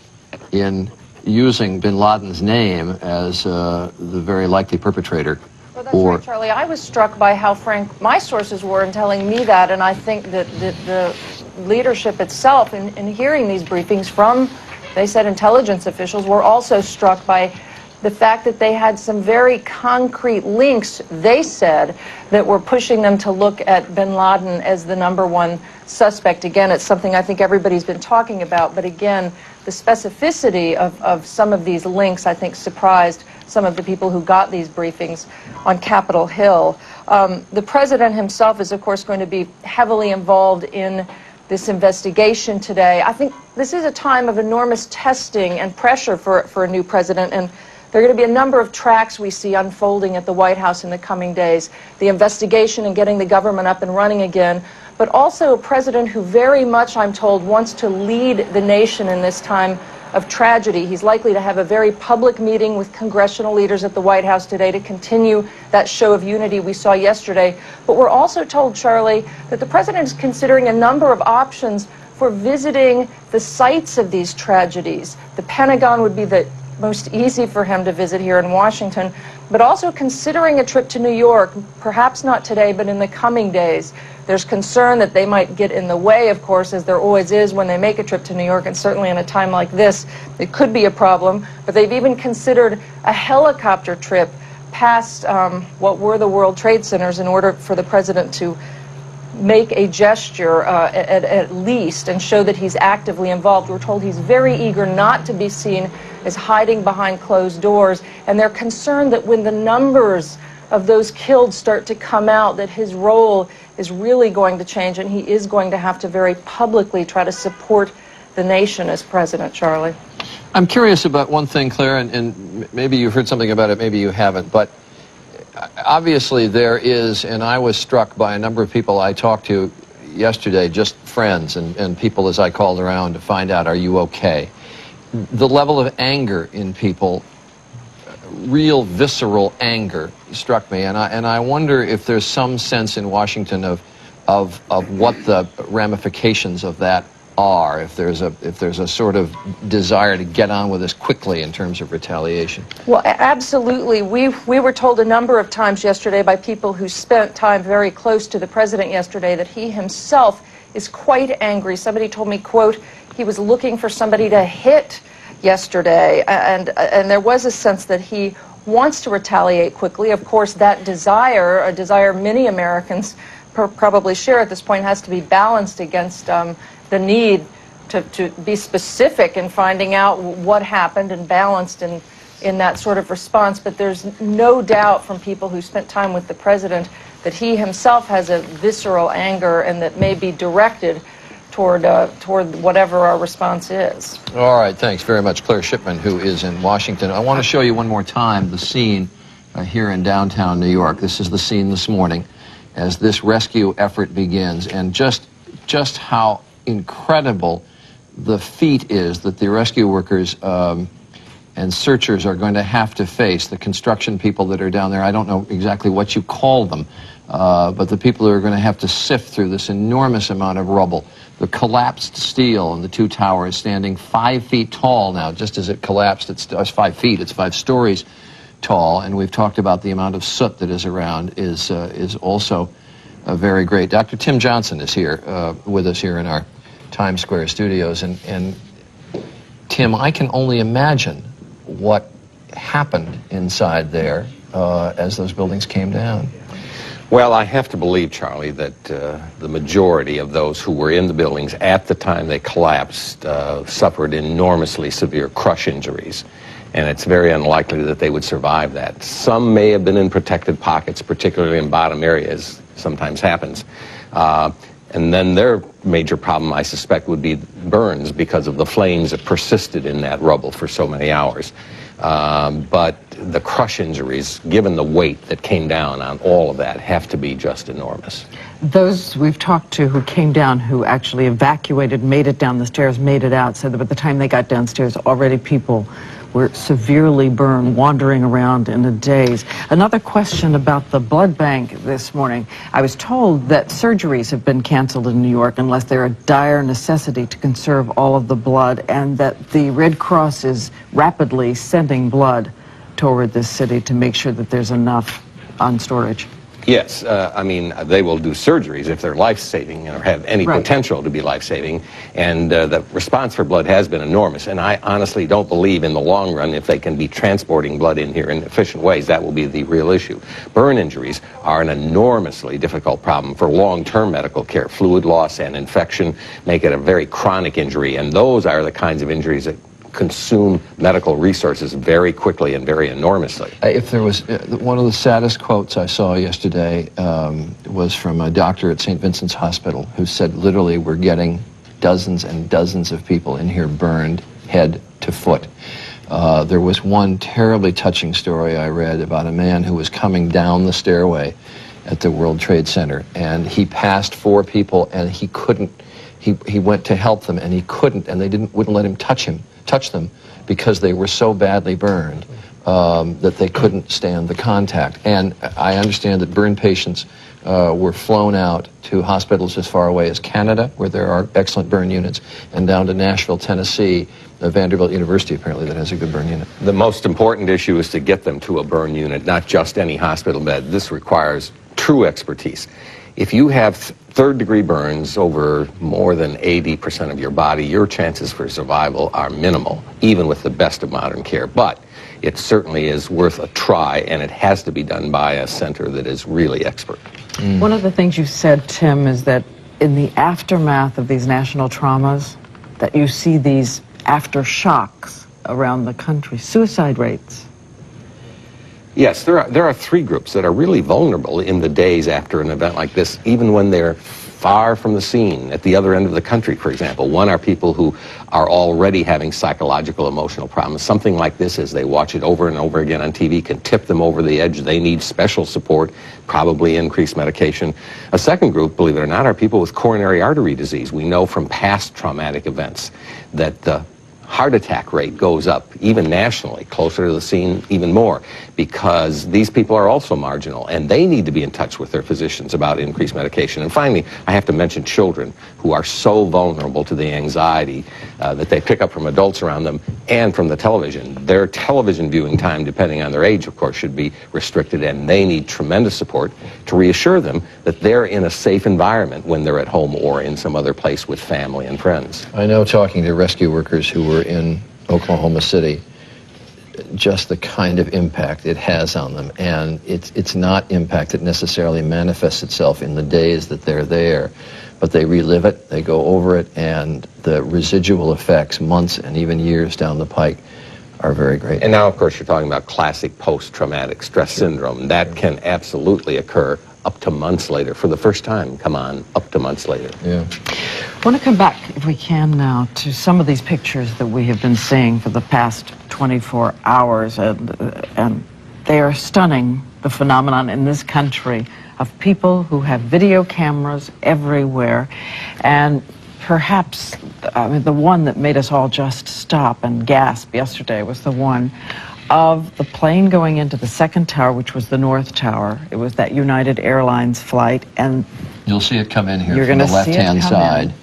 in using bin Laden's name as the very likely perpetrator. Well, that's right, Charlie. I was struck by how frank my sources were in telling me that, and I think that the leadership itself, in hearing these briefings from, they said, intelligence officials, were also struck by the fact that they had some very concrete links, they said, that were pushing them to look at bin Laden as the #1 suspect. Again, it's something I think everybody's been talking about, but again, the specificity of some of these links, I think, surprised some of the people who got these briefings on Capitol Hill. The president himself is, of course, going to be heavily involved in this investigation today. I think this is a time of enormous testing and pressure for a new president, and there are going to be a number of tracks we see unfolding at the White House in the coming days. The investigation and getting the government up and running again, but also a president who very much, I'm told, wants to lead the nation in this time of tragedy. He's likely to have a very public meeting with congressional leaders at the White House today to continue that show of unity we saw yesterday. But we're also told, Charlie, that the president is considering a number of options for visiting the sites of these tragedies. The Pentagon would be the most easy for him to visit here in Washington, but also considering a trip to New York, perhaps not today, but in the coming days. There's concern that they might get in the way, of course, as there always is when they make a trip to New York, and certainly in a time like this, it could be a problem. But they've even considered a helicopter trip past what were the World Trade Centers in order for the president to make a gesture at least and show that he's actively involved. We're told he's very eager not to be seen as hiding behind closed doors, and they're concerned that when the numbers of those killed start to come out, that his role is really going to change, and he is going to have to very publicly try to support the nation as president, Charlie. I'm curious about one thing, Claire, and maybe you've heard something about it, maybe you haven't, but obviously there is, and I was struck by a number of people I talked to yesterday, just friends and people as I called around to find out, are you okay? The level of anger in people, real visceral anger, struck me, and I wonder if there's some sense in Washington of what the ramifications of that are, if there's a sort of desire to get on with this quickly in terms of retaliation. Well, absolutely. We were told a number of times yesterday by people who spent time very close to the president yesterday that he himself is quite angry. Somebody told me, quote, he was looking for somebody to hit yesterday, and there was a sense that he wants to retaliate quickly. Of course, that desire, a desire many Americans probably share at this point, has to be balanced against the need to be specific in finding out what happened and balanced in that sort of response. But there's no doubt from people who spent time with the president that he himself has a visceral anger and that may be directed toward whatever our response is. All right, thanks very much, Claire Shipman, who is in Washington. I want to show you one more time the scene here in downtown New York. This is the scene this morning as this rescue effort begins, and just how incredible the feat is that the rescue workers and searchers are going to have to face. The construction people that are down there, I don't know exactly what you call them, but the people who are going to have to sift through this enormous amount of rubble. The collapsed steel in the two towers standing 5 feet tall now. Just as it collapsed, it's 5 feet, it's 5 stories tall, and we've talked about the amount of soot that is around is also very great. Dr. Tim Johnson is here with us here in our Times Square studios, and Tim, I can only imagine what happened inside there as those buildings came down. Well, I have to believe, Charlie, that the majority of those who were in the buildings at the time they collapsed suffered enormously severe crush injuries, and it's very unlikely that they would survive that. Some may have been in protected pockets, particularly in bottom areas, sometimes happens. And then their major problem, I suspect, would be burns because of the flames that persisted in that rubble for so many hours. But the crush injuries, given the weight that came down on all of that, have to be just enormous. Those we've talked to who came down, who actually evacuated, made it down the stairs, made it out, said that by the time they got downstairs, already people were severely burned, wandering around in a daze. Another question about the blood bank this morning. I was told that surgeries have been canceled in New York unless they're a dire necessity to conserve all of the blood, and that the Red Cross is rapidly sending blood toward this city to make sure that there's enough on storage. Yes, I mean, they will do surgeries if they're life-saving or have any potential to be life-saving, and the response for blood has been enormous, and I honestly don't believe in the long run, if they can be transporting blood in here in efficient ways, that will be the real issue. Burn injuries are an enormously difficult problem for long-term medical care. Fluid loss and infection make it a very chronic injury, and those are the kinds of injuries that consume medical resources very quickly and very enormously. If there was one of the saddest quotes I saw yesterday was from a doctor at St. Vincent's Hospital who said, literally, we're getting dozens and dozens of people in here burned head to foot. There was one terribly touching story I read about a man who was coming down the stairway at the World Trade Center, and he passed 4 people, and he couldn't. He went to help them, and he couldn't, and they wouldn't let him touch them because they were so badly burned that they couldn't stand the contact. And I understand that burn patients were flown out to hospitals as far away as Canada, where there are excellent burn units, and down to Nashville, Tennessee, Vanderbilt University apparently that has a good burn unit. The most important issue is to get them to a burn unit, not just any hospital bed. This requires true expertise. If you have third-degree burns over more than 80% of your body, your chances for survival are minimal, even with the best of modern care. But it certainly is worth a try, and it has to be done by a center that is really expert. One of the things you said, Tim, is that in the aftermath of these national traumas, that you see these aftershocks around the country, suicide rates. Yes, there are 3 groups that are really vulnerable in the days after an event like this, even when they're far from the scene, at the other end of the country, for example. One are people who are already having psychological, emotional problems. Something like this, as they watch it over and over again on TV, can tip them over the edge. They need special support, probably increased medication. A second group, believe it or not, are people with coronary artery disease. We know from past traumatic events that the heart attack rate goes up, even nationally, closer to the scene even more, because these people are also marginal, and they need to be in touch with their physicians about increased medication. And finally, I have to mention children who are so vulnerable to the anxiety that they pick up from adults around them and from the television. Their television viewing time, depending on their age, of course, should be restricted, and they need tremendous support to reassure them that they're in a safe environment when they're at home or in some other place with family and friends. I know, talking to rescue workers who were in Oklahoma City, just the kind of impact it has on them. And it's not impact that necessarily manifests itself in the days that they're there, but they relive it, they go over it, and the residual effects, months and even years down the pike, are very great. And now, of course, you're talking about classic post-traumatic stress syndrome. That can absolutely occur up to months later. For the first time, come on, up to months later. Yeah. I want to come back, if we can now, to some of these pictures that we have been seeing for the past 24 hours, and they are stunning, the phenomenon in this country of people who have video cameras everywhere, and perhaps, I mean, the one that made us all just stop and gasp yesterday was the one of the plane going into the second tower, which was the North Tower. It was that United Airlines flight, and you'll see it come in here you're from the gonna see it left-hand come side. in.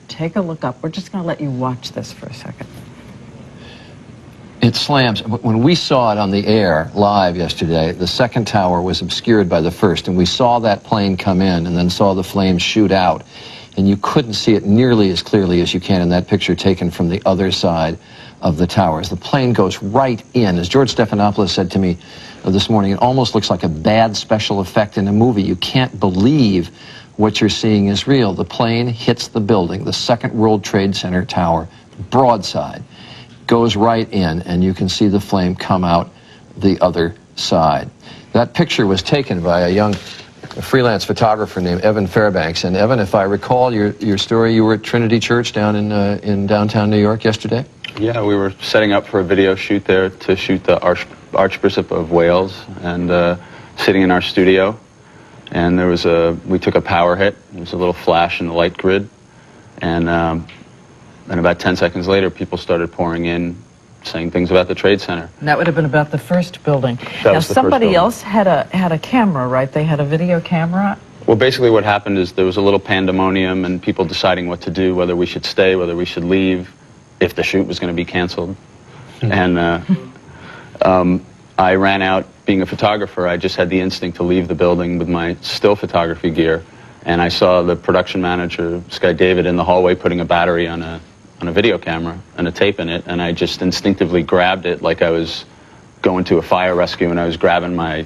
Take a look up. We're just going to let you watch this for a second. It slams. When we saw it on the air live yesterday, the second tower was obscured by the first, and we saw that plane come in and then saw the flames shoot out, and you couldn't see it nearly as clearly as you can in that picture taken from the other side of the towers. The plane goes right in. As George Stephanopoulos said to me this morning, it almost looks like a bad special effect in a movie. You can't believe what you're seeing is real. The plane hits the building, the second World Trade Center tower, broadside, goes right in, and you can see the flame come out the other side. That picture was taken by a young a freelance photographer named Evan Fairbanks. And Evan, if I recall your story, you were at Trinity Church down in downtown New York yesterday? Yeah, we were setting up for a video shoot there to shoot the Archbishop of Wales, and sitting in our studio. And we took a power hit. There was a little flash in the light grid. And about 10 seconds later, people started pouring in, saying things about the Trade Center. And that would have been about the first building. That Now, was the somebody first building. else had a camera, right? They had a video camera. Well, basically what happened is there was a little pandemonium and people deciding what to do, whether we should stay, whether we should leave, if the shoot was going to be canceled. And I ran out. Being a photographer, I just had the instinct to leave the building with my still photography gear. And I saw the production manager, this guy David, in the hallway putting a battery on a video camera and a tape in it, and I just instinctively grabbed it like I was going to a fire rescue, and I was grabbing my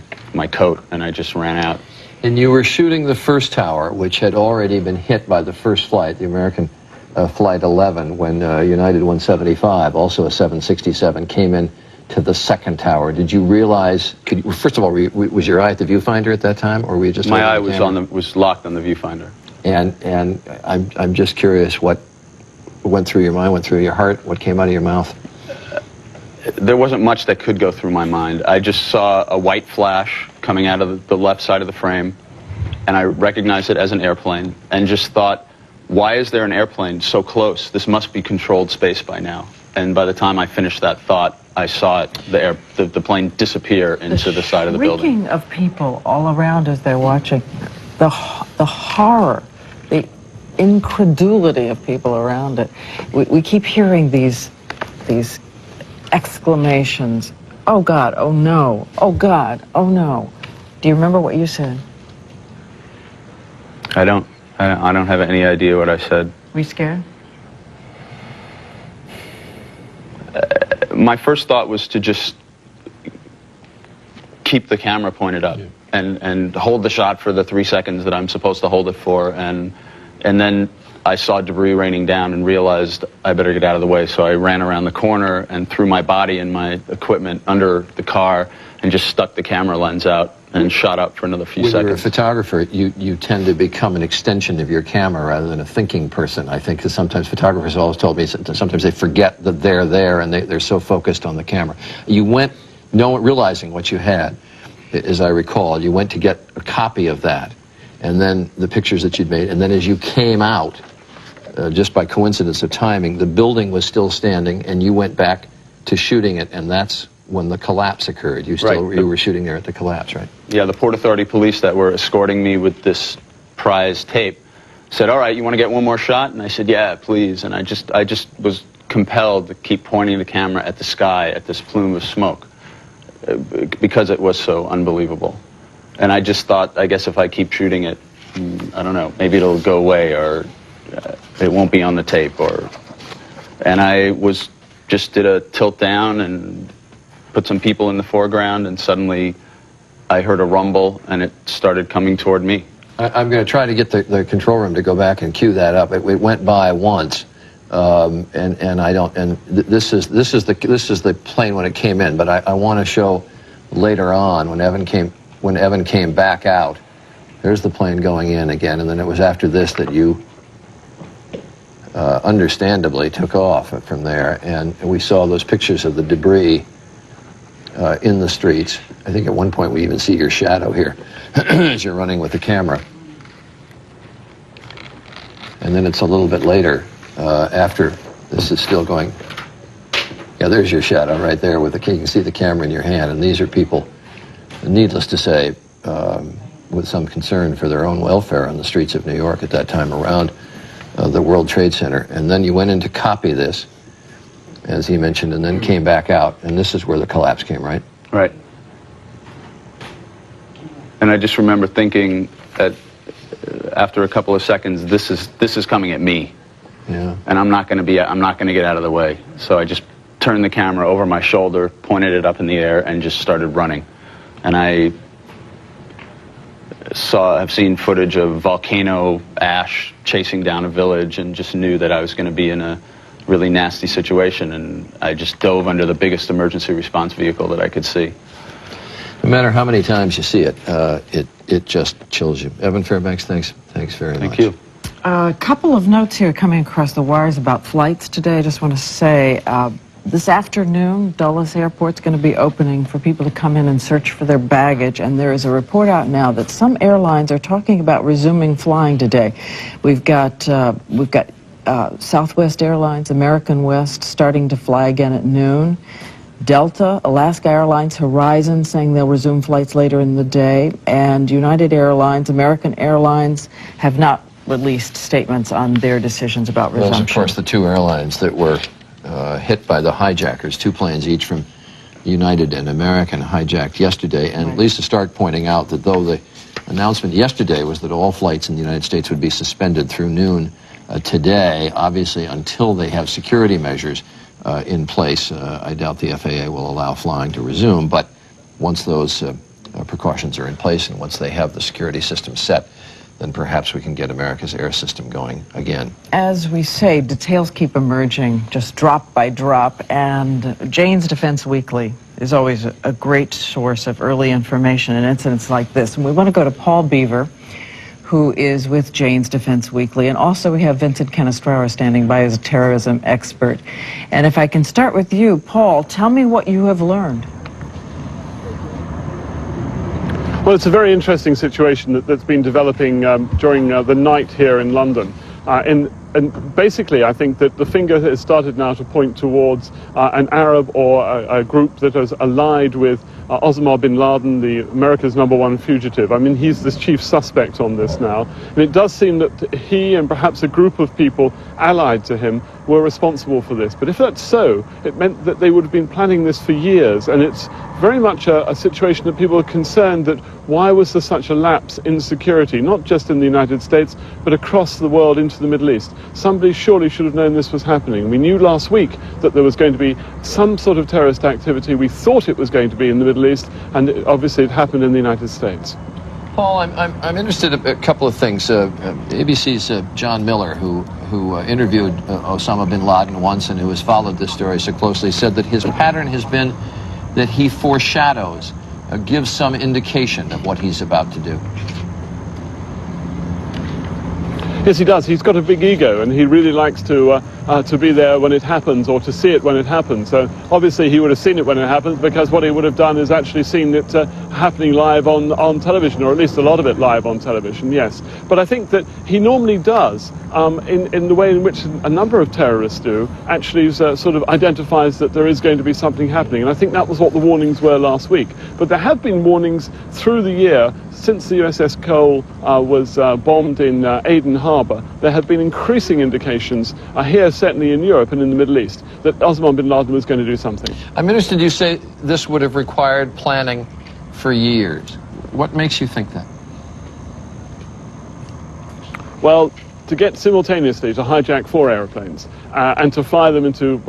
coat, and I just ran out. And you were shooting the first tower, which had already been hit by the first flight, the American Flight 11, when United 175, also a 767, came in to the second tower. Did you realize, first of all, was your eye at the viewfinder at that time, or were you just... My eye was locked on the viewfinder. And I'm just curious what went through your mind, went through your heart, what came out of your mouth? There wasn't much that could go through my mind. I just saw a white flash coming out of the left side of the frame, and I recognized it as an airplane, and just thought, why is there an airplane so close? This must be controlled space by now. And by the time I finished that thought, I saw it, the plane disappear into the side of the building. Shrieking of people all around as they're watching, the horror, the incredulity of people around it. We keep hearing these exclamations, oh God, oh no, oh God, oh no. Do you remember what you said? I don't have any idea what I said. Were you scared? My first thought was to just keep the camera pointed up and hold the shot for the 3 seconds that I'm supposed to hold it for, and then I saw debris raining down and realized I better get out of the way, so I ran around the corner and threw my body and my equipment under the car and just stuck the camera lens out and shot up for another few seconds. When you're a photographer, you tend to become an extension of your camera rather than a thinking person, I think, because sometimes photographers always told me sometimes they forget that they're there and they're so focused on the camera. You went, realizing what you had, as I recall, you went to get a copy of that, and then the pictures that you'd made, and then as you came out, just by coincidence of timing, the building was still standing, and you went back to shooting it, and that's when the collapse occurred. You were shooting there at the collapse, right? Yeah, the Port Authority police that were escorting me with this prize tape said, all right, you want to get one more shot? And I said, yeah, please. And I just was compelled to keep pointing the camera at the sky, at this plume of smoke, because it was so unbelievable. And I just thought, I guess if I keep shooting it, I don't know, maybe it'll go away, or it won't be on the tape, and I just did a tilt down and put some people in the foreground, and suddenly I heard a rumble, and it started coming toward me. I'm going to try to get the control room to go back and cue that up. It went by once, and I don't. And this is the plane when it came in. But I want to show later on when Evan came back out. There's the plane going in again, and then it was after this that you understandably took off from there, and we saw those pictures of the debris in the streets. I think at one point we even see your shadow here as you're running with the camera. And then it's a little bit later, after this is still going. Yeah, there's your shadow right there with you can see the camera in your hand, and these are people, needless to say, with some concern for their own welfare on the streets of New York at that time around the World Trade Center. And then you went in to copy this, as he mentioned, and then came back out, and this is where the collapse came, right? Right. And I just remember thinking that after a couple of seconds, this is coming at me. Yeah. And I'm not going to get out of the way. So I just turned the camera over my shoulder, pointed it up in the air, and just started running. And I've seen footage of volcano ash chasing down a village, and just knew that I was going to be in a really nasty situation, and I just dove under the biggest emergency response vehicle that I could see. No matter how many times you see it, it just chills you. Evan Fairbanks, thanks very much. Thank you. A couple of notes here coming across the wires about flights today. I just want to say this afternoon, Dulles Airport's going to be opening for people to come in and search for their baggage, and there is a report out now that some airlines are talking about resuming flying today. We've got Southwest Airlines, American West starting to fly again at noon. Delta, Alaska Airlines, Horizon saying they'll resume flights later in the day, and United Airlines, American Airlines have not released statements on their decisions about resumption. Those, of course, the two airlines that were hit by the hijackers, 2 planes each from United and American hijacked yesterday. And Lisa Stark pointing out that though the announcement yesterday was that all flights in the United States would be suspended through noon today, obviously until they have security measures in place, I doubt the FAA will allow flying to resume. But once those precautions are in place and once they have the security system set, then perhaps we can get America's air system going again. As we say, details keep emerging, just drop by drop, and Jane's Defense Weekly is always a great source of early information in incidents like this. And we want to go to Paul Beaver, who is with Jane's Defense Weekly, and also we have Vincent Canestraro standing by as a terrorism expert. And if I can start with you, Paul, tell me what you have learned. Well, it's a very interesting situation that's been developing during the night here in London. And basically, I think that the finger has started now to point towards an Arab or a group that has allied with Osama bin Laden, America's #1 fugitive. I mean, he's the chief suspect on this now. And it does seem that he and perhaps a group of people allied to him were responsible for this. But if that's so, it meant that they would have been planning this for years. And it's very much a situation that people are concerned that why was there such a lapse in security, not just in the United States, but across the world into the Middle East. Somebody surely should have known this was happening. We knew last week that there was going to be some sort of terrorist activity. We thought it was going to be in the Middle East, and obviously it happened in the United States. Paul, I'm interested in a couple of things. ABC's John Miller, who interviewed Osama bin Laden once and who has followed this story so closely, said that his pattern has been that he foreshadows, gives some indication of what he's about to do. Yes, he does. He's got a big ego, and he really likes to be there when it happens, or to see it when it happens. So obviously he would have seen it when it happens, because what he would have done is actually seen it happening live on television, or at least a lot of it live on television, yes. But I think that he normally does, in the way in which a number of terrorists do, actually sort of identifies that there is going to be something happening. And I think that was what the warnings were last week. But there have been warnings through the year since the USS Cole was bombed in Aden Harbour. There have been increasing indications here, certainly in Europe and in the Middle East, that Osama bin Laden was going to do something. I'm interested, you say this would have required planning for years. What makes you think that? Well, to get simultaneously to hijack 4 aeroplanes and to fire them into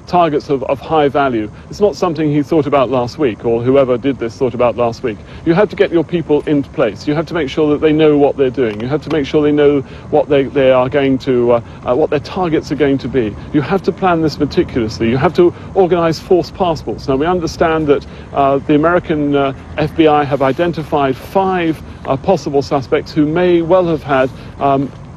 targets of high value, it's not something he thought about last week, or whoever did this thought about last week. You have to get your people into place. You have to make sure that they know what they're doing. You have to make sure they know what they are going to, what their targets are going to be. You have to plan this meticulously. You have to organize false passports. Now, we understand that the American FBI have identified 5 possible suspects who may well have had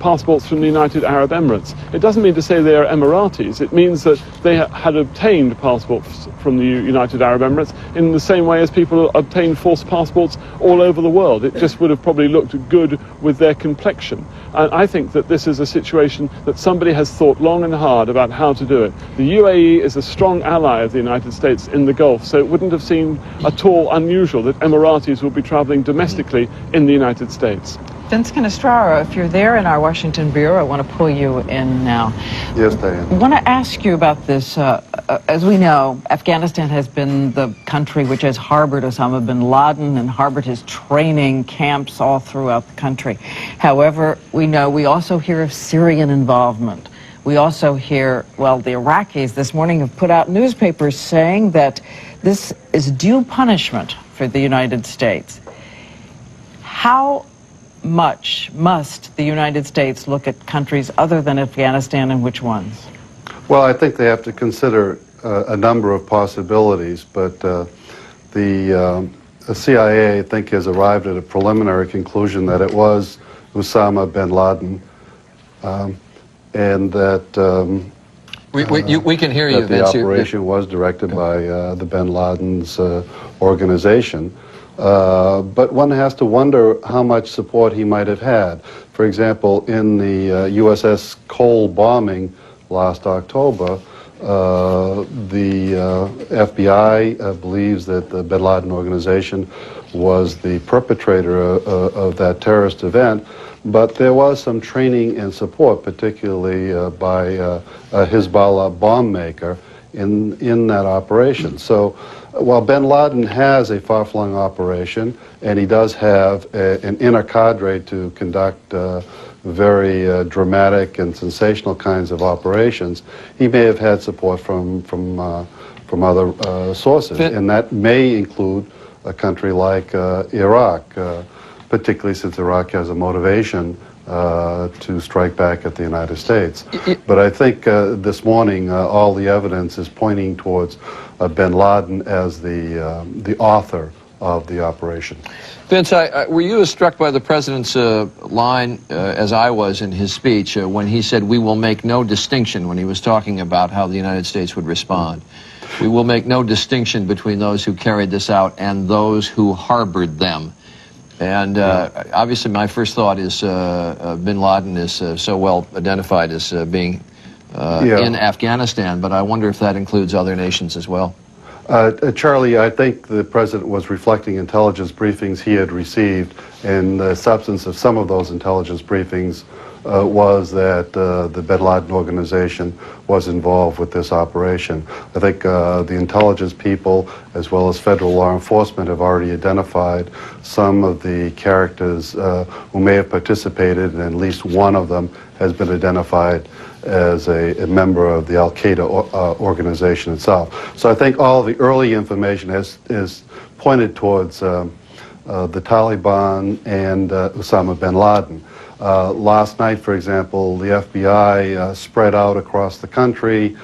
passports from the United Arab Emirates. It doesn't mean to say they are Emiratis. It means that they had obtained passports from the United Arab Emirates in the same way as people obtain false passports all over the world. It just would have probably looked good with their complexion. And I think that this is a situation that somebody has thought long and hard about how to do it. The UAE is a strong ally of the United States in the Gulf, so it wouldn't have seemed at all unusual that Emiratis would be traveling domestically in the United States. Vince Canestraro, if you're there in our Washington bureau, I want to pull you in now. Yes, Diane. I want to ask you about this. As we know, Afghanistan has been the country which has harbored Osama bin Laden and harbored his training camps all throughout the country. However, we also hear of Syrian involvement. We also hear, well, the Iraqis this morning have put out newspapers saying that this is due punishment for the United States. How much must the United States look at countries other than Afghanistan, and which ones? Well, I think they have to consider a number of possibilities, but the the CIA, I think, has arrived at a preliminary conclusion that it was Osama bin Laden, and that we can hear you, that the Vince. operation was directed by the bin Laden's organization. But one has to wonder how much support he might have had. For example, in the USS Cole bombing last October, the FBI believes that the bin Laden organization was the perpetrator of that terrorist event, but there was some training and support, particularly by a Hezbollah bomb maker in that operation. So while bin Laden has a far-flung operation, and he does have an inner cadre to conduct very dramatic and sensational kinds of operations, he may have had support from other sources, and that may include a country like Iraq, particularly since Iraq has a motivation to strike back at the United States. But I think this morning all the evidence is pointing towards bin Laden as the author of the operation. Vince, were you as struck by the president's line as I was in his speech when he said, "We will make no distinction," when he was talking about how the United States would respond? We will make no distinction between those who carried this out and those who harbored them. And obviously my first thought is bin Laden is so well identified as being in Afghanistan, but I wonder if that includes other nations as well. Charlie, I think the president was reflecting intelligence briefings he had received, and the substance of some of those intelligence briefings was that the bin Laden organization was involved with this operation. I think the intelligence people, as well as federal law enforcement, have already identified some of the characters who may have participated, and at least one of them has been identified as a member of the AL-QAEDA organization itself. So I think all the early information has pointed towards the Taliban and Osama bin Laden. Last night, for example, the FBI spread out across the country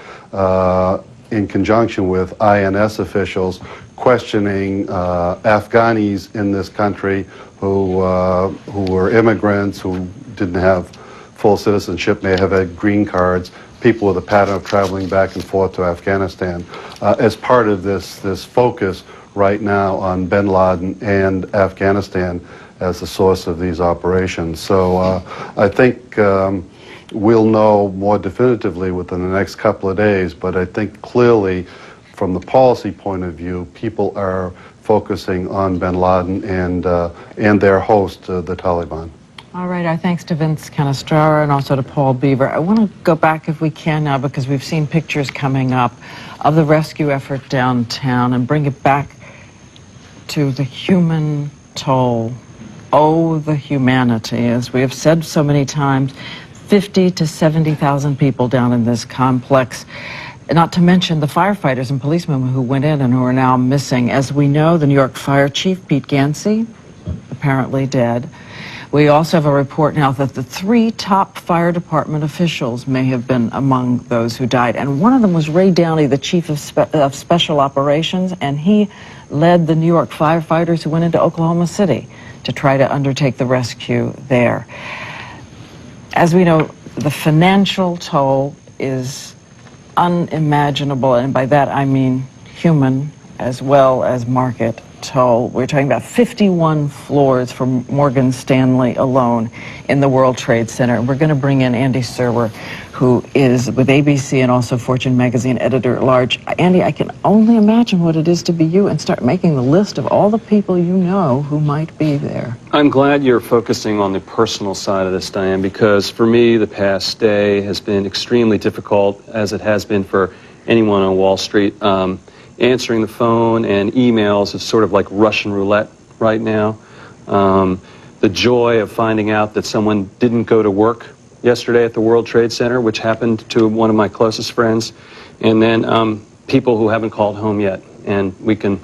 in conjunction with INS officials questioning Afghanis in this country who were immigrants, who didn't have full citizenship, may have had green cards, people with a pattern of traveling back and forth to Afghanistan, as part of this focus right now on bin Laden and Afghanistan as the source of these operations. So I think we'll know more definitively within the next couple of days, but I think clearly from the policy point of view, people are focusing on bin Laden and their host, the Taliban. All right, our thanks to Vince Canestraro and also to Paul Beaver. I want to go back, if we can now, because we've seen pictures coming up of the rescue effort downtown, and bring it back to the human toll. Oh, the humanity. As we have said so many times, 50 to 70,000 people down in this complex, not to mention the firefighters and policemen who went in and who are now missing. As we know, the New York Fire Chief, Pete Gansey, apparently dead. We also have a report now that the 3 top fire department officials may have been among those who died. And one of them was Ray Downey, the chief of special operations, and he led the New York firefighters who went into Oklahoma City to try to undertake the rescue there. As we know, the financial toll is unimaginable, and by that I mean human as well as market toll. We're talking about 51 floors for Morgan Stanley alone in the World Trade Center. We're going to bring in Andy Serwer, who is with ABC and also Fortune magazine editor-at-large. Andy, I can only imagine what it is to be you and start making the list of all the people you know who might be there. I'm glad you're focusing on the personal side of this, Diane, because for me the past day has been extremely difficult, as it has been for anyone on Wall Street. Answering the phone and emails is sort of like Russian roulette right now. The joy of finding out that someone didn't go to work yesterday at the World Trade Center, which happened to one of my closest friends, and then people who haven't called home yet, and we can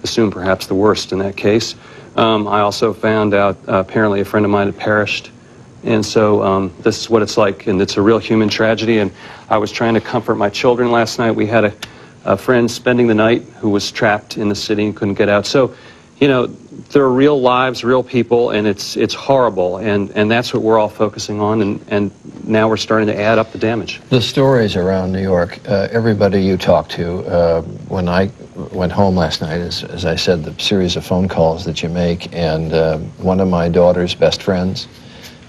assume perhaps the worst in that case. I also found out apparently a friend of mine had perished, and so this is what it's like, and it's a real human tragedy. And I was trying to comfort my children last night. We had a friend spending the night who was trapped in the city and couldn't get out. So you know, there are real lives, real people, and it's horrible, and that's what we're all focusing on, and now we're starting to add up the damage. The stories around New York, everybody you talk to, when I went home last night, as I said, the series of phone calls that you make, and one of my daughter's best friends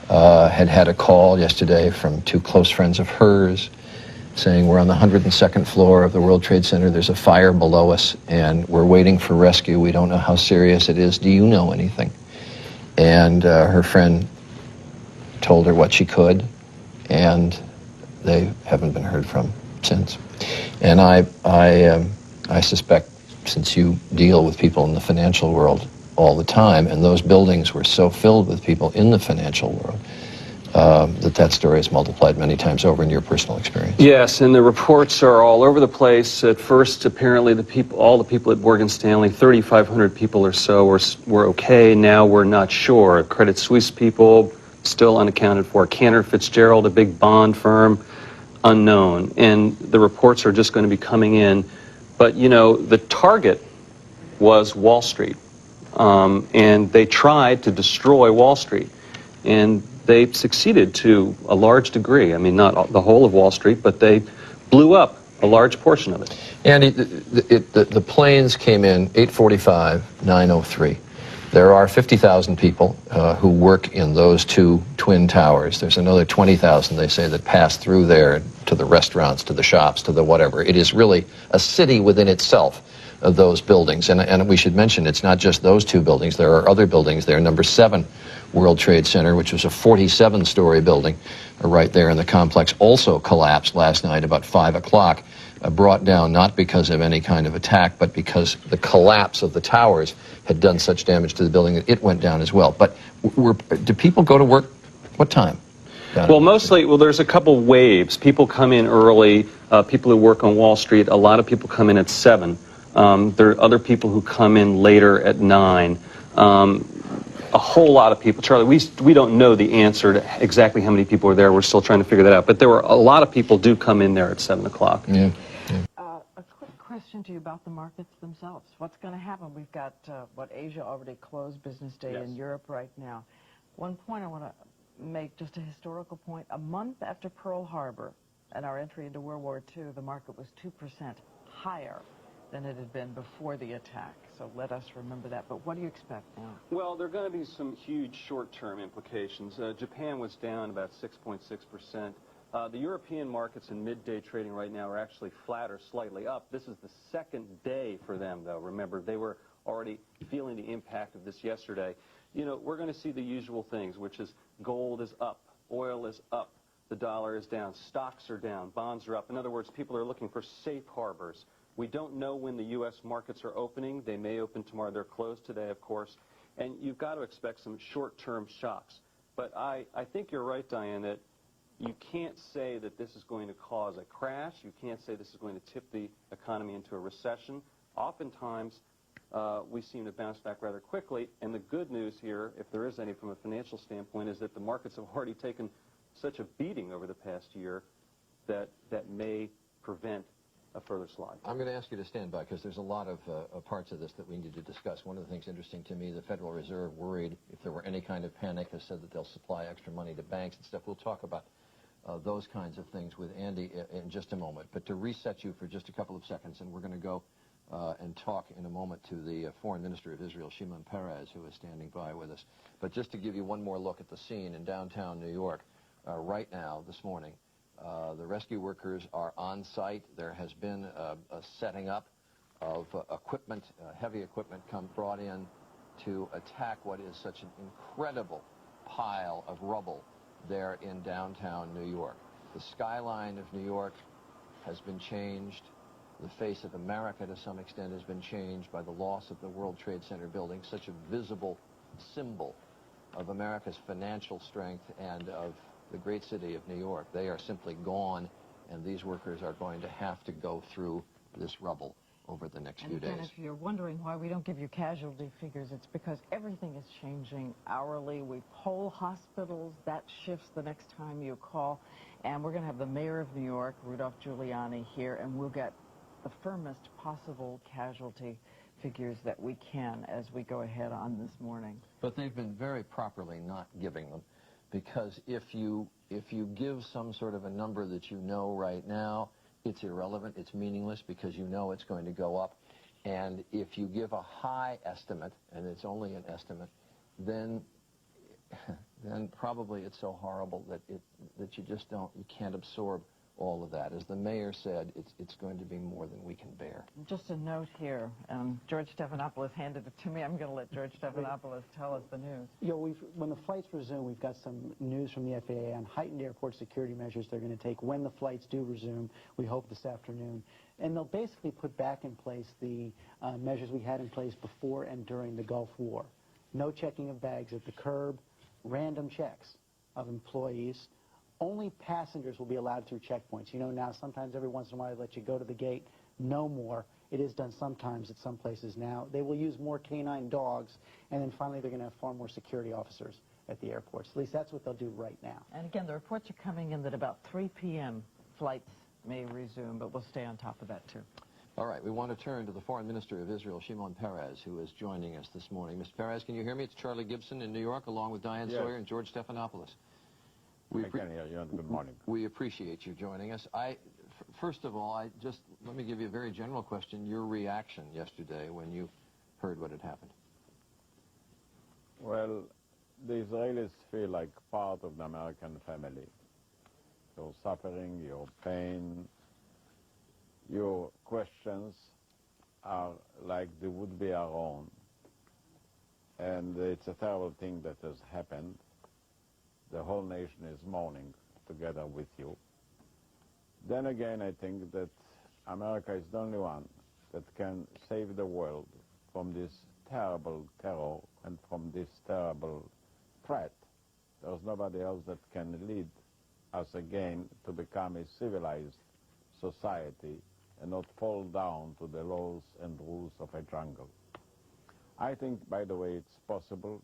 had a call yesterday from two close friends of hers saying, we're on the 102nd floor of the World Trade Center, there's a fire below us, and we're waiting for rescue. We don't know how serious it is. Do you know anything? And her friend told her what she could, and they haven't been heard from since. And I suspect, since you deal with people in the financial world all the time, and those buildings were so filled with people in the financial world, that story is multiplied many times over in your personal experience. Yes, and the reports are all over the place. At first, apparently, all the people at Morgan Stanley, 3,500 people or so, were okay. Now we're not sure. Credit Suisse people, still unaccounted for. Cantor Fitzgerald, a big bond firm, unknown. And the reports are just going to be coming in. But, you know, the target was Wall Street. And they tried to destroy Wall Street. And they succeeded to a large degree. I mean, not the whole of Wall Street, but they blew up a large portion of it. Andy, the planes came in 8:45, 9:03. There are 50,000 people who work in those two twin towers. There's another 20,000, they say, that pass through there to the restaurants, to the shops, to the whatever. It is really a city within itself, of those buildings. And we should mention, it's not just those two buildings. There are other buildings there. Number 7 World Trade Center, which was a 47-story building right there in the complex, also collapsed last night about 5 o'clock, brought down not because of any kind of attack, but because the collapse of the towers had done such damage to the building that it went down as well. But do people go to work? What time? Well, mostly, there's a couple waves. People come in early, people who work on Wall Street. A lot of people come in at 7. There are other people who come in later at 9. A whole lot of people. Charlie, we don't know the answer to exactly how many people are there. We're still trying to figure that out. But there were a lot of people do come in there at 7 o'clock. Yeah. A quick question to you about the markets themselves. What's going to happen? We've got, Asia already closed business day in Europe right now. One point I want to make, just a historical point. A month after Pearl Harbor and our entry into World War II, the market was 2% higher than it had been before the attack. So let us remember that. But what do you expect now? Well, there are going to be some huge short-term implications. Japan was down about 6.6%. The European markets in midday trading right now are actually flat or slightly up. This is the second day for them, though. Remember, they were already feeling the impact of this yesterday. You know, we're going to see the usual things, which is gold is up, oil is up, the dollar is down, stocks are down, bonds are up. In other words, people are looking for safe harbors. We don't know when the U.S. markets are opening. They may open tomorrow. They're closed today, of course. And you've got to expect some short-term shocks. But I think you're right, Diane, that you can't say that this is going to cause a crash. You can't say this is going to tip the economy into a recession. Oftentimes, we seem to bounce back rather quickly. And the good news here, if there is any from a financial standpoint, is that the markets have already taken such a beating over the past year that may prevent a further slide. I'm going to ask you to stand by because there's a lot of parts of this that we need to discuss. One of the things interesting to me, the Federal Reserve worried if there were any kind of panic, has said that they'll supply extra money to banks and stuff. We'll talk about those kinds of things with Andy in just a moment. But to reset you for just a couple of seconds, and we're going to go and talk in a moment to the Foreign Minister of Israel, Shimon Peres, who is standing by with us. But just to give you one more look at the scene in downtown New York right now, this morning, the rescue workers are on site. There has been a setting up of equipment, heavy equipment brought in to attack what is such an incredible pile of rubble there in downtown New York. The skyline of New York has been changed. The face of America, to some extent, has been changed by the loss of the World Trade Center building, such a visible symbol of America's financial strength and of the great city of New York. They are simply gone, and these workers are going to have to go through this rubble over the next few days. And if you're wondering why we don't give you casualty figures, it's because everything is changing hourly. We poll hospitals. That shifts the next time you call. And we're going to have the mayor of New York, Rudolph Giuliani, here, and we'll get the firmest possible casualty figures that we can as we go ahead on this morning. But they've been very properly not giving them, because if you give some sort of a number that you know right now, it's irrelevant, it's meaningless, because you know it's going to go up. And if you give a high estimate, and it's only an estimate, then probably it's so horrible that you can't absorb all of that. As the mayor said, it's going to be more than we can bear. Just a note here. George Stephanopoulos handed it to me. I'm going to let George Stephanopoulos tell us the news. You know, when the flights resume, we've got some news from the FAA on heightened airport security measures they're going to take when the flights do resume, we hope this afternoon. And they'll basically put back in place the measures we had in place before and during the Gulf War. No checking of bags at the curb, random checks of employees. Only passengers will be allowed through checkpoints. You know, now sometimes every once in a while they let you go to the gate. No more. It is done sometimes at some places now. They will use more canine dogs, and then finally they're going to have far more security officers at the airports. At least that's what they'll do right now. And again, the reports are coming in that about 3 p.m. flights may resume, but we'll stay on top of that too. All right, we want to turn to the Foreign Minister of Israel, Shimon Peres, who is joining us this morning. Mr. Peres, can you hear me? It's Charlie Gibson in New York, along with Diane Sawyer and George Stephanopoulos. I can hear you. Good morning. We appreciate you joining us. First of all, let me give you a very general question. Your reaction yesterday when you heard what had happened? Well, the Israelis feel like part of the American family. Your suffering, your pain, your questions are like they would be our own. And it's a terrible thing that has happened. The whole nation is mourning together with you. Then again, I think that America is the only one that can save the world from this terrible terror and from this terrible threat. There's nobody else that can lead us again to become a civilized society and not fall down to the laws and rules of a jungle. I think, by the way, it's possible.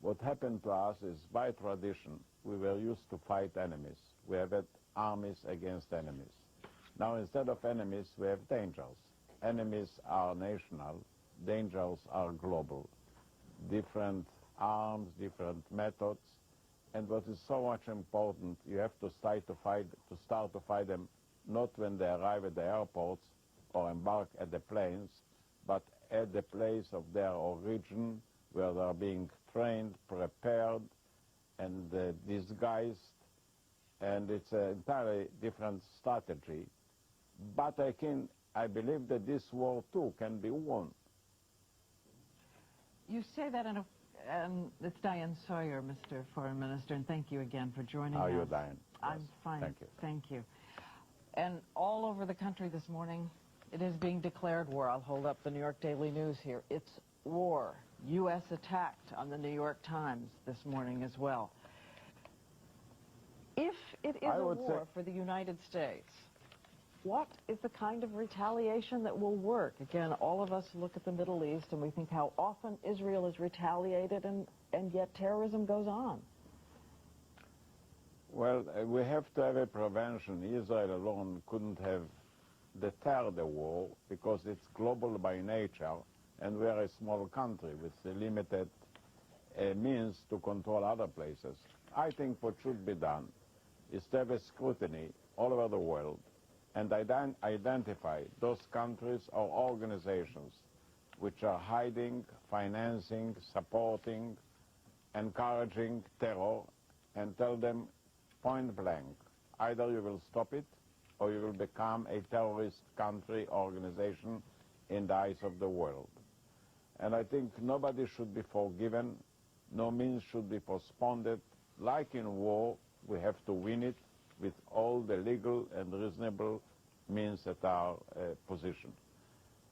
What happened to us is, by tradition, we were used to fight enemies. We have had armies against enemies. Now, instead of enemies, we have dangers. Enemies are national, dangers are global. Different arms, different methods, and what is so much important, you have to start to fight them not when they arrive at the airports or embark at the planes, but at the place of their origin, where they are being trained, prepared, and disguised, and it's an entirely different strategy. But I believe that this war, too, can be won. You say that and it's Diane Sawyer, Mr. Foreign Minister, and thank you again for joining us. How are you, Diane? I'm Yes. fine. Thank you. Thank you. And all over the country this morning, it is being declared war. I'll hold up the New York Daily News here. It's war. U.S. attacked on the New York Times this morning as well. If it is a war for the United States, what is the kind of retaliation that will work? Again, all of us look at the Middle East and we think how often Israel is retaliated, and yet terrorism goes on. Well, we have to have a prevention. Israel alone couldn't have deterred the war because it's global by nature, and we are a small country with limited means to control other places. I think what should be done is to have a scrutiny all over the world and identify those countries or organizations which are hiding, financing, supporting, encouraging terror, and tell them point blank, either you will stop it or you will become a terrorist country organization in the eyes of the world. And I think nobody should be forgiven, no means should be postponed. Like in war, we have to win it with all the legal and reasonable means at our position.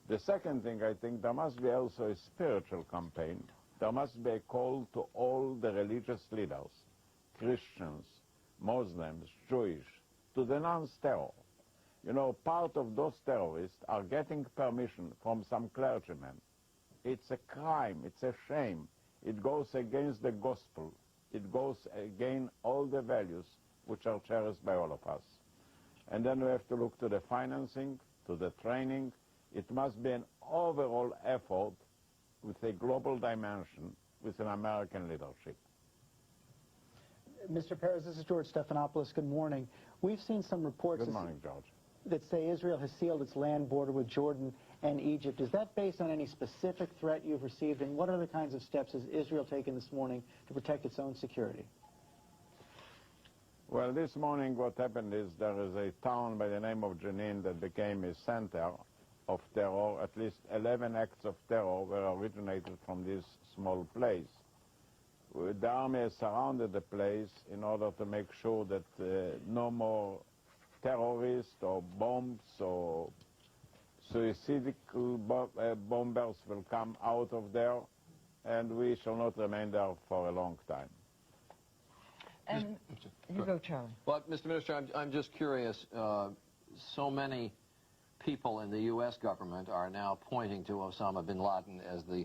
The second thing, I think there must be also a spiritual campaign. There must be a call to all the religious leaders, Christians, Muslims, Jewish, to denounce terror. You know, part of those terrorists are getting permission from some clergymen. It's a crime, it's a shame. It goes against the gospel. It goes against all the values which are cherished by all of us. And then we have to look to the financing, to the training. It must be an overall effort with a global dimension, with an American leadership. Mr. Peres, this is George Stephanopoulos. Good morning. We've seen some reports Good morning, George. that say Israel has sealed its land border with Jordan and Egypt. Is that based on any specific threat you've received, and what other kinds of steps has Israel taken this morning to protect its own security? Well, this morning what happened is there is a town by the name of Jenin that became a center of terror. At least 11 acts of terror were originated from this small place. The army has surrounded the place in order to make sure that no more terrorists or bombs or suicidal bombers will come out of there, and we shall not remain there for a long time. And you go, Charlie. Well, Mr. Minister, I'm just curious. So many people in the U.S. government are now pointing to Osama bin Laden as the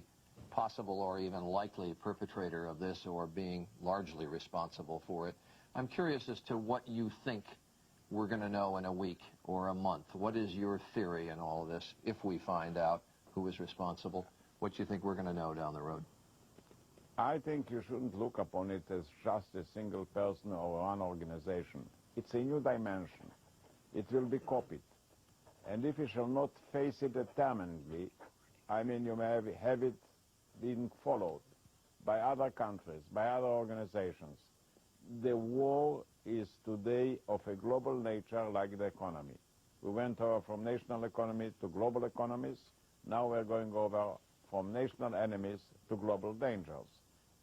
possible or even likely perpetrator of this, or being largely responsible for it. I'm curious as to what you think we're going to know in a week or a month. What is your theory in all of this, if we find out who is responsible? What do you think we're going to know down the road? I think you shouldn't look upon it as just a single person or one organization. It's a new dimension. It will be copied. And if you shall not face it determinedly, I mean, you may have it being followed by other countries, by other organizations. The war is today of a global nature, like the economy. We went over from national economy to global economies. Now we're going over from national enemies to global dangers.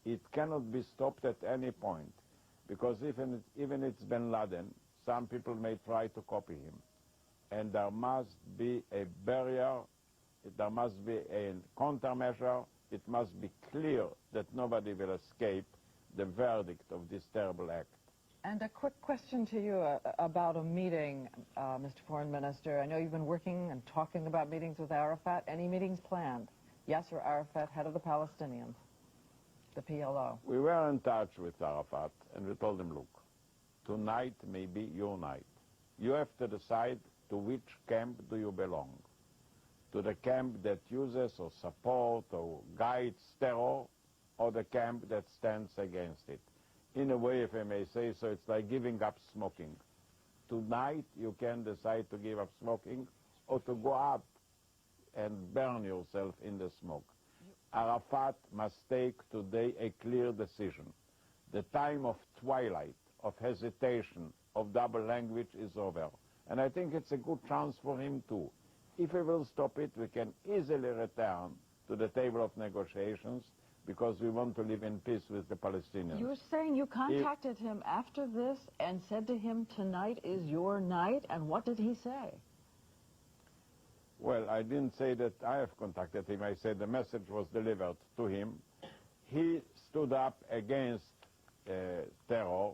It cannot be stopped at any point, because even it's bin Laden, some people may try to copy him. And there must be a barrier, there must be a countermeasure, it must be clear that nobody will escape the verdict of this terrible act. And a quick question to you about a meeting, Mr. Foreign Minister. I know you've been working and talking about meetings with Arafat. Any meetings planned? Yasser Arafat, head of the Palestinians, the PLO. We were in touch with Arafat, and we told him, look, tonight may be your night. You have to decide to which camp do you belong. To the camp that uses or supports or guides terror, or the camp that stands against it. In a way, if I may say so, it's like giving up smoking. Tonight you can decide to give up smoking or to go up and burn yourself in the smoke. Arafat must take today a clear decision. The time of twilight, of hesitation, of double language is over. And I think it's a good chance for him too. If we will stop it, we can easily return to the table of negotiations, because we want to live in peace with the Palestinians. You're saying you contacted him after this and said to him, tonight is your night, and what did he say? Well, I didn't say that I have contacted him. I said the message was delivered to him. He stood up against terror,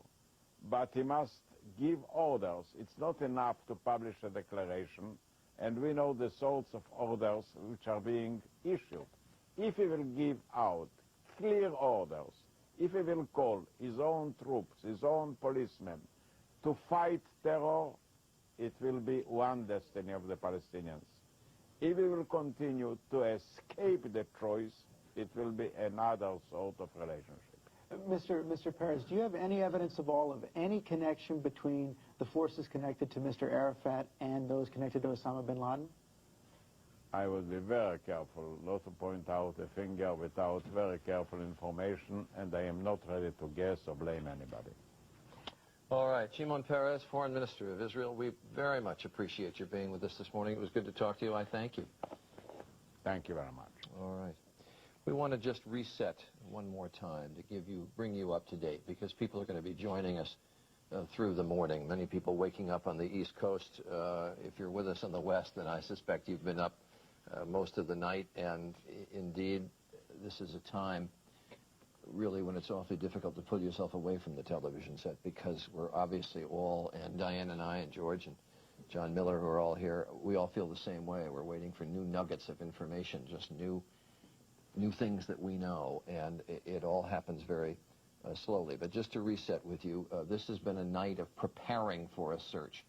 but he must give orders. It's not enough to publish a declaration, and we know the sorts of orders which are being issued. If he will give out clear orders, if he will call his own troops, his own policemen to fight terror, it will be one destiny of the Palestinians. If he will continue to escape the choice, it will be another sort of relationship. Mr. Peres, do you have any evidence at all of any connection between the forces connected to Mr. Arafat and those connected to Osama bin Laden? I would be very careful not to point out a finger without very careful information, and I am not ready to guess or blame anybody. All right, Shimon Peres, Foreign Minister of Israel, we very much appreciate your being with us this morning. It was good to talk to you. I thank you. Thank you very much. All right. We want to just reset one more time to bring you up to date, because people are going to be joining us through the morning. Many people waking up on the East Coast. If you're with us on the West, then I suspect you've been up most of the night, and indeed, this is a time really when it's awfully difficult to pull yourself away from the television set, because we're obviously all, and Diane and I and George and John Miller, who are all here, we all feel the same way. We're waiting for new nuggets of information, just new things that we know, and it all happens very slowly. But just to reset with you, this has been a night of preparing for a search.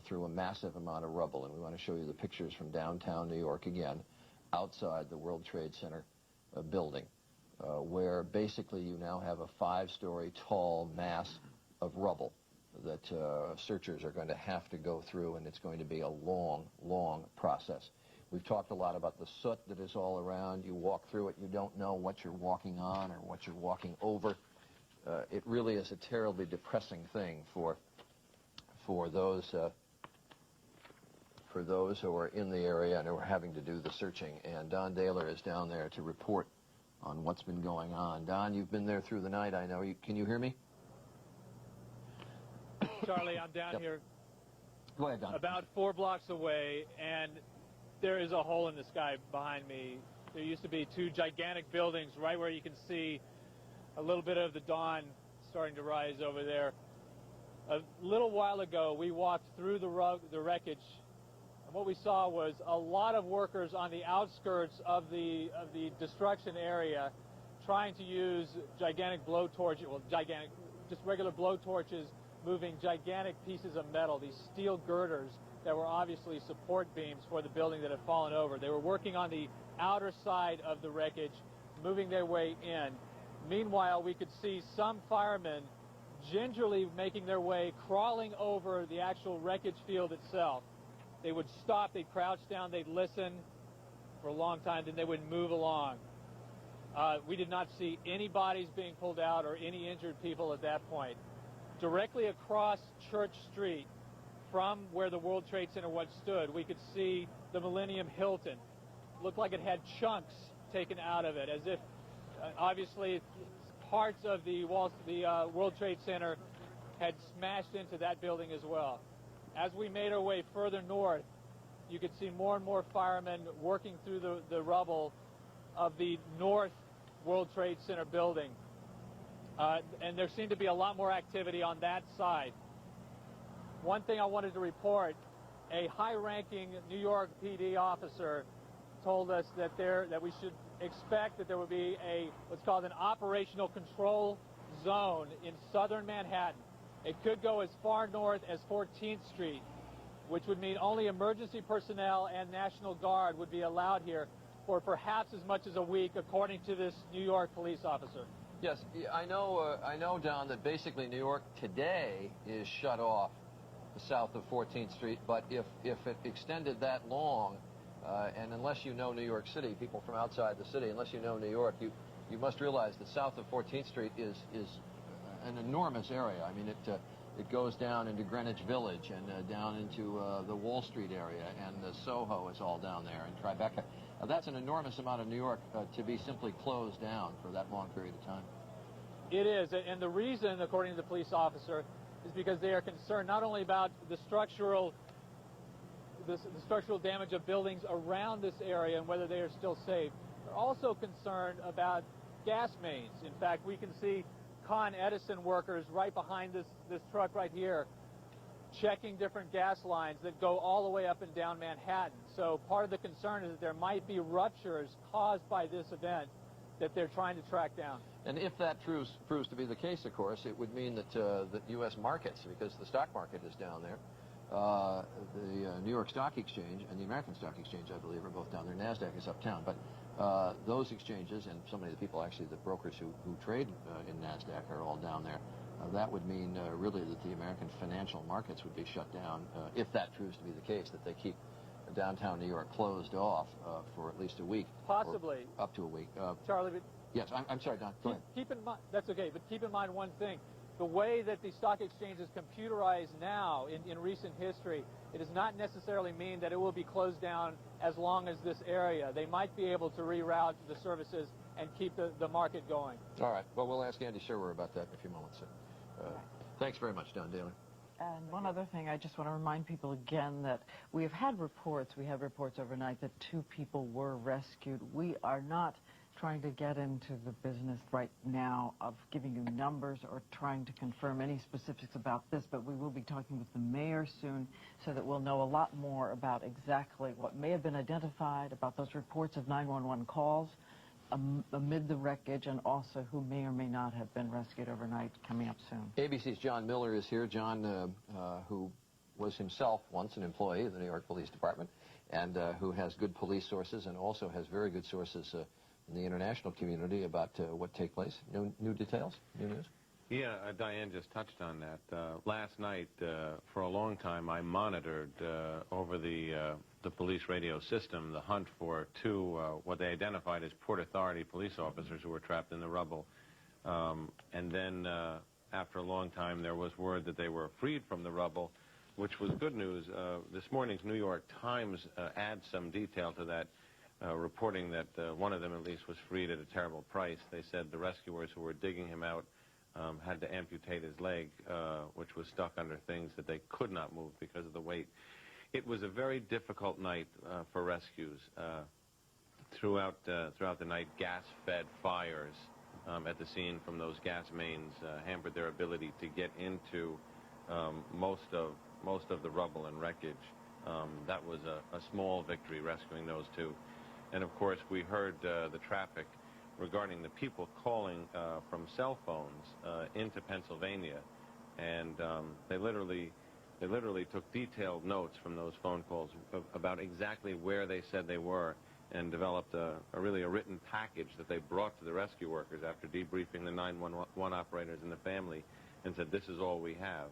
through a massive amount of rubble. And we want to show you the pictures from downtown New York again, outside the World Trade Center building, where basically you now have a 5-story tall mass of rubble that searchers are going to have to go through, and it's going to be a long, long process. We've talked a lot about the soot that is all around. You walk through it, you don't know what you're walking on or what you're walking over. It really is a terribly depressing thing for those who are in the area and who are having to do the searching. And Don Daler is down there to report on what's been going on. Don, you've been there through the night, I know. Can you hear me? Charlie, I'm down here Go ahead, Don. about 4 blocks away, and there is a hole in the sky behind me. There used to be 2 gigantic buildings right where you can see a little bit of the dawn starting to rise over there. A little while ago, we walked through the wreckage, and what we saw was a lot of workers on the outskirts of the destruction area trying to use gigantic blowtorches, well, just regular blowtorches, moving gigantic pieces of metal, these steel girders that were obviously support beams for the building that had fallen over. They were working on the outer side of the wreckage, moving their way in. Meanwhile, we could see some firemen gingerly making their way, crawling over the actual wreckage field itself. They would stop, they'd crouch down, they'd listen for a long time, then they would move along. We did not see any bodies being pulled out or any injured people at that point. Directly across Church Street from where the World Trade Center once stood, we could see the Millennium Hilton. Looked like it had chunks taken out of it, as if obviously parts of the World Trade Center had smashed into that building as well. As we made our way further north, you could see more and more firemen working through the rubble of the North World Trade Center building. And there seemed to be a lot more activity on that side. One thing I wanted to report, a high-ranking New York PD officer told us that we should expect that there would be what's called an operational control zone in southern Manhattan. It could go as far north as 14th Street, which would mean only emergency personnel and National Guard would be allowed here for perhaps as much as a week, according to this New York police officer. Yes, I know, Don, that basically New York today is shut off south of 14th Street, but if it extended that long, and unless you know New York City, people from outside the city, unless you know New York, you must realize that south of 14th Street is an enormous area. I mean, it goes down into Greenwich Village and down into the Wall Street area, and Soho is all down there, and Tribeca. That's an enormous amount of New York to be simply closed down for that long period of time. It is, and the reason, according to the police officer, is because they are concerned not only about the structural damage of buildings around this area and whether they are still safe. They're also concerned about gas mains. In fact, we can see Con Edison workers right behind this truck right here checking different gas lines that go all the way up and down Manhattan. So part of the concern is that there might be ruptures caused by this event that they're trying to track down. And if that proves to be the case, of course, it would mean that that U.S. markets, because the stock market is down there, the New York Stock Exchange and the American Stock Exchange, I believe, are both down there. NASDAQ is uptown. But those exchanges and so many of the people, actually, the brokers who trade in NASDAQ are all down there. That would mean really that the American financial markets would be shut down, if that proves to be the case, that they keep downtown New York closed off for at least a week. Possibly. Up to a week. Charlie, but yes, I'm sorry, Don. Go ahead. Keep in mind, that's okay, but keep in mind one thing. The way that the stock exchange is computerized now in recent history, it does not necessarily mean that it will be closed down as long as this area. They might be able to reroute the services and keep the market going. All right. Well, we'll ask Andy Sherwer about that in a few moments. Thanks very much, Don Daler. And one other thing, I just want to remind people again that we have had reports, overnight that 2 people were rescued. We are not trying to get into the business right now of giving you numbers or trying to confirm any specifics about this, but we will be talking with the mayor soon so that we'll know a lot more about exactly what may have been identified, about those reports of 911 calls amid the wreckage, and also who may or may not have been rescued overnight, coming up soon. ABC's John Miller is here. John, who was himself once an employee of the New York Police Department, and who has good police sources and also has very good sources in the international community about what take place. New details? New news? Yeah, Diane just touched on that. Last night, for a long time, I monitored over the police radio system the hunt for two, what they identified as Port Authority police officers who were trapped in the rubble. And then, after a long time, there was word that they were freed from the rubble, which was good news. This morning's New York Times adds some detail to that, reporting that one of them at least was freed at a terrible price. They said the rescuers who were digging him out had to amputate his leg, which was stuck under things that they could not move because of the weight. It was a very difficult night for rescues. Throughout the night, gas-fed fires at the scene from those gas mains hampered their ability to get into most of the rubble and wreckage. That was a small victory, rescuing those two. And of course, we heard the traffic regarding the people calling from cell phones into Pennsylvania, and they literally took detailed notes from those phone calls about exactly where they said they were, and developed really a written package that they brought to the rescue workers after debriefing the 911 operators and the family, and said, this is all we have,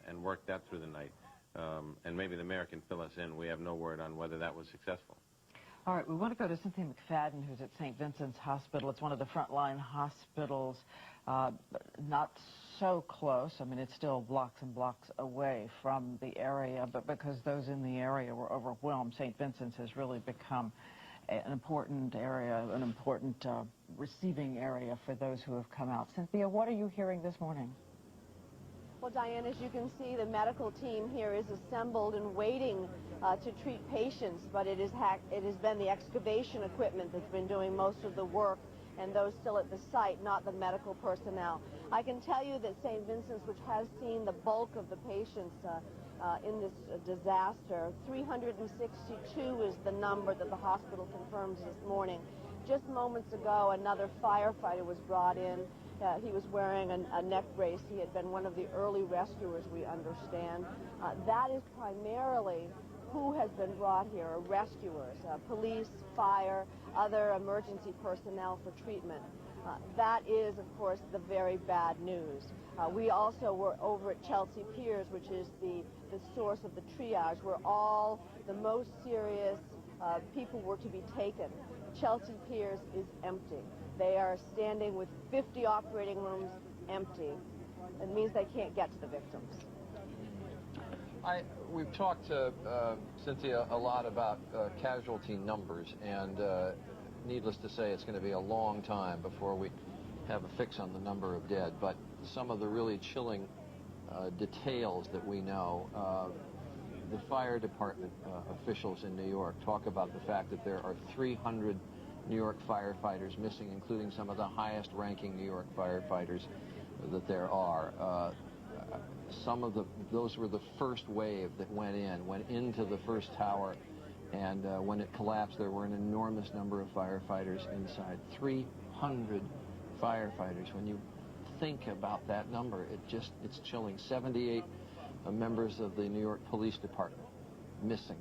and worked that through the night. And maybe the mayor can fill us in. We have no word on whether that was successful. All right, we want to go to Cynthia McFadden, who's at St. Vincent's Hospital. It's one of the frontline hospitals, not so close. I mean, it's still blocks and blocks away from the area, but because those in the area were overwhelmed, St. Vincent's has really become an important area, an important receiving area for those who have come out. Cynthia, what are you hearing this morning? Well, Diane, as you can see, the medical team here is assembled and waiting to treat patients, but it has been the excavation equipment that's been doing most of the work, and those still at the site, not the medical personnel. I can tell you that St. Vincent's, which has seen the bulk of the patients in this disaster, 362 is the number that the hospital confirms this morning. Just moments ago, another firefighter was brought in. He was wearing a neck brace. He had been one of the early rescuers, we understand. That is primarily who has been brought here, rescuers, police, fire, other emergency personnel for treatment. That is, of course, the very bad news. We also were over at Chelsea Piers, which is the source of the triage, where all the most serious people were to be taken. Chelsea Piers is empty. They are standing with 50 operating rooms empty. It means they can't get to the victims. We've talked to Cynthia a lot about casualty numbers, and needless to say, it's going to be a long time before we have a fix on the number of dead. But some of the really chilling details that we know, the fire department officials in New York talk about the fact that there are 300 New York firefighters missing, including some of the highest-ranking New York firefighters that there are. Those were the first wave that went into the first tower, and when it collapsed, there were an enormous number of firefighters inside. 300 firefighters. When you think about that number, it's chilling. 78 members of the New York Police Department missing.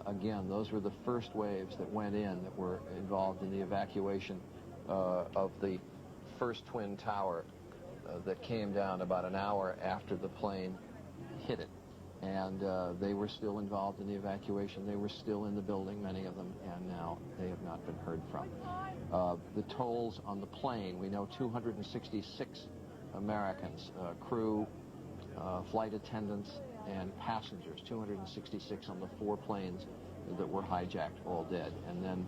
Again, those were the first waves that went in, that were involved in the evacuation of the first twin tower that came down about an hour after the plane hit it. And they were still involved in the evacuation. They were still in the building, many of them, and now they have not been heard from. The tolls on the plane, we know 266 Americans, crew, flight attendants, and passengers, 266 on the 4 planes that were hijacked, all dead. And then,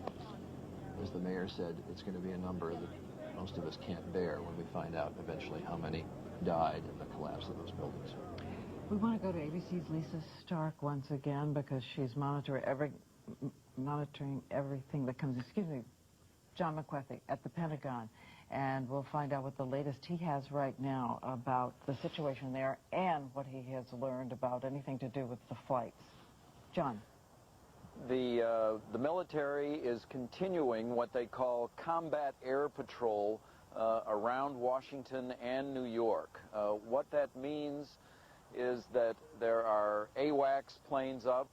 as the mayor said, it's going to be a number that most of us can't bear when we find out eventually how many died in the collapse of those buildings. We want to go to ABC's Lisa Stark once again, because she's monitoring everything that comes, John McWethy at the Pentagon. And we'll find out what the latest he has right now about the situation there and what he has learned about anything to do with the flights. John. The military is continuing what they call combat air patrol around Washington and New York. What that means is that there are AWACS planes up.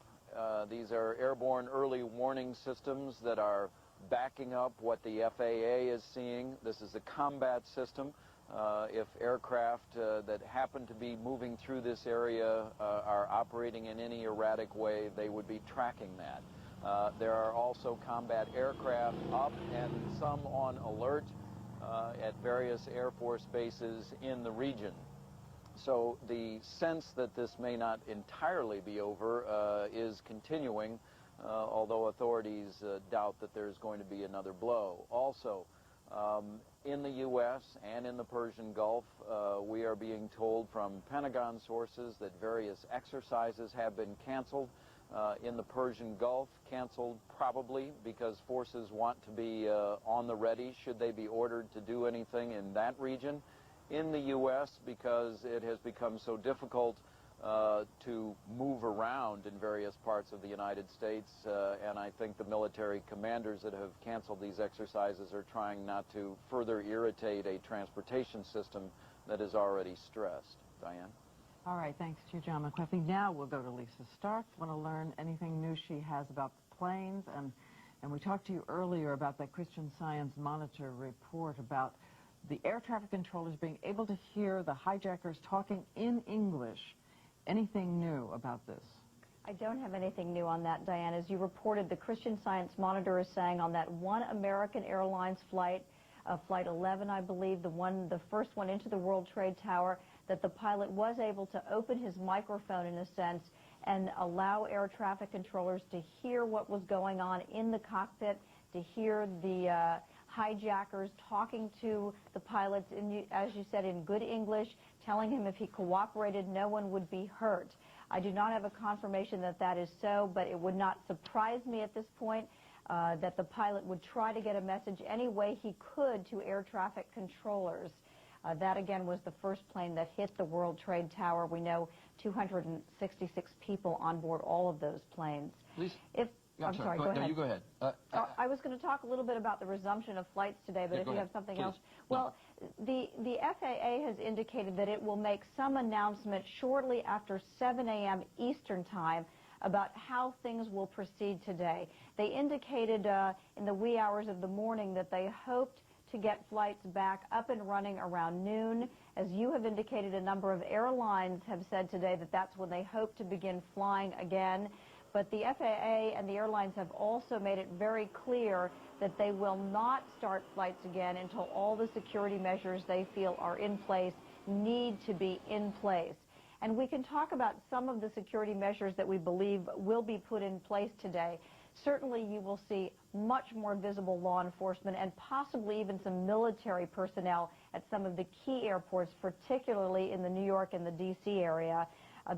These are airborne early warning systems that are backing up what the FAA is seeing. This is a combat system. If aircraft that happen to be moving through this area are operating in any erratic way, they would be tracking that. There are also combat aircraft up and some on alert at various Air Force bases in the region. So the sense that this may not entirely be over is continuing, although authorities doubt that there's going to be another blow. Also, in the U.S. and in the Persian Gulf, we are being told from Pentagon sources that various exercises have been canceled. In the Persian Gulf, canceled probably because forces want to be on the ready should they be ordered to do anything in that region. In the U.S., because it has become so difficult to move around in various parts of the United States, and I think the military commanders that have canceled these exercises are trying not to further irritate a transportation system that is already stressed. Diane? All right, thanks to you, John McCleffy. Now we'll go to Lisa Stark. Want to learn anything new she has about the planes, and we talked to you earlier about that Christian Science Monitor report about the air traffic controllers being able to hear the hijackers talking in English. Anything new about this? I don't have anything new on that, Diane. As you reported, the Christian Science Monitor is saying on that one American Airlines flight, Flight 11, I believe, the first one into the World Trade Tower, that the pilot was able to open his microphone, in a sense, and allow air traffic controllers to hear what was going on in the cockpit, to hear the hijackers talking to the pilots, as you said, in good English, telling him if he cooperated, no one would be hurt. I do not have a confirmation that that is so, but it would not surprise me at this point that the pilot would try to get a message any way he could to air traffic controllers. That, again, was the first plane that hit the World Trade Tower. We know 266 people on board all of those planes. Lisa? I'm sorry, go ahead. No, you go ahead. I was going to talk a little bit about the resumption of flights today, but if you have something else. Well, the FAA has indicated that it will make some announcement shortly after 7 a.m. Eastern Time about how things will proceed today. They indicated in the wee hours of the morning that they hoped to get flights back up and running around noon. As you have indicated, a number of airlines have said today that that's when they hope to begin flying again. But the FAA and the airlines have also made it very clear that they will not start flights again until all the security measures they feel are in place need to be in place. And we can talk about some of the security measures that we believe will be put in place today. Certainly you will see much more visible law enforcement and possibly even some military personnel at some of the key airports, particularly in the New York and the D.C. area.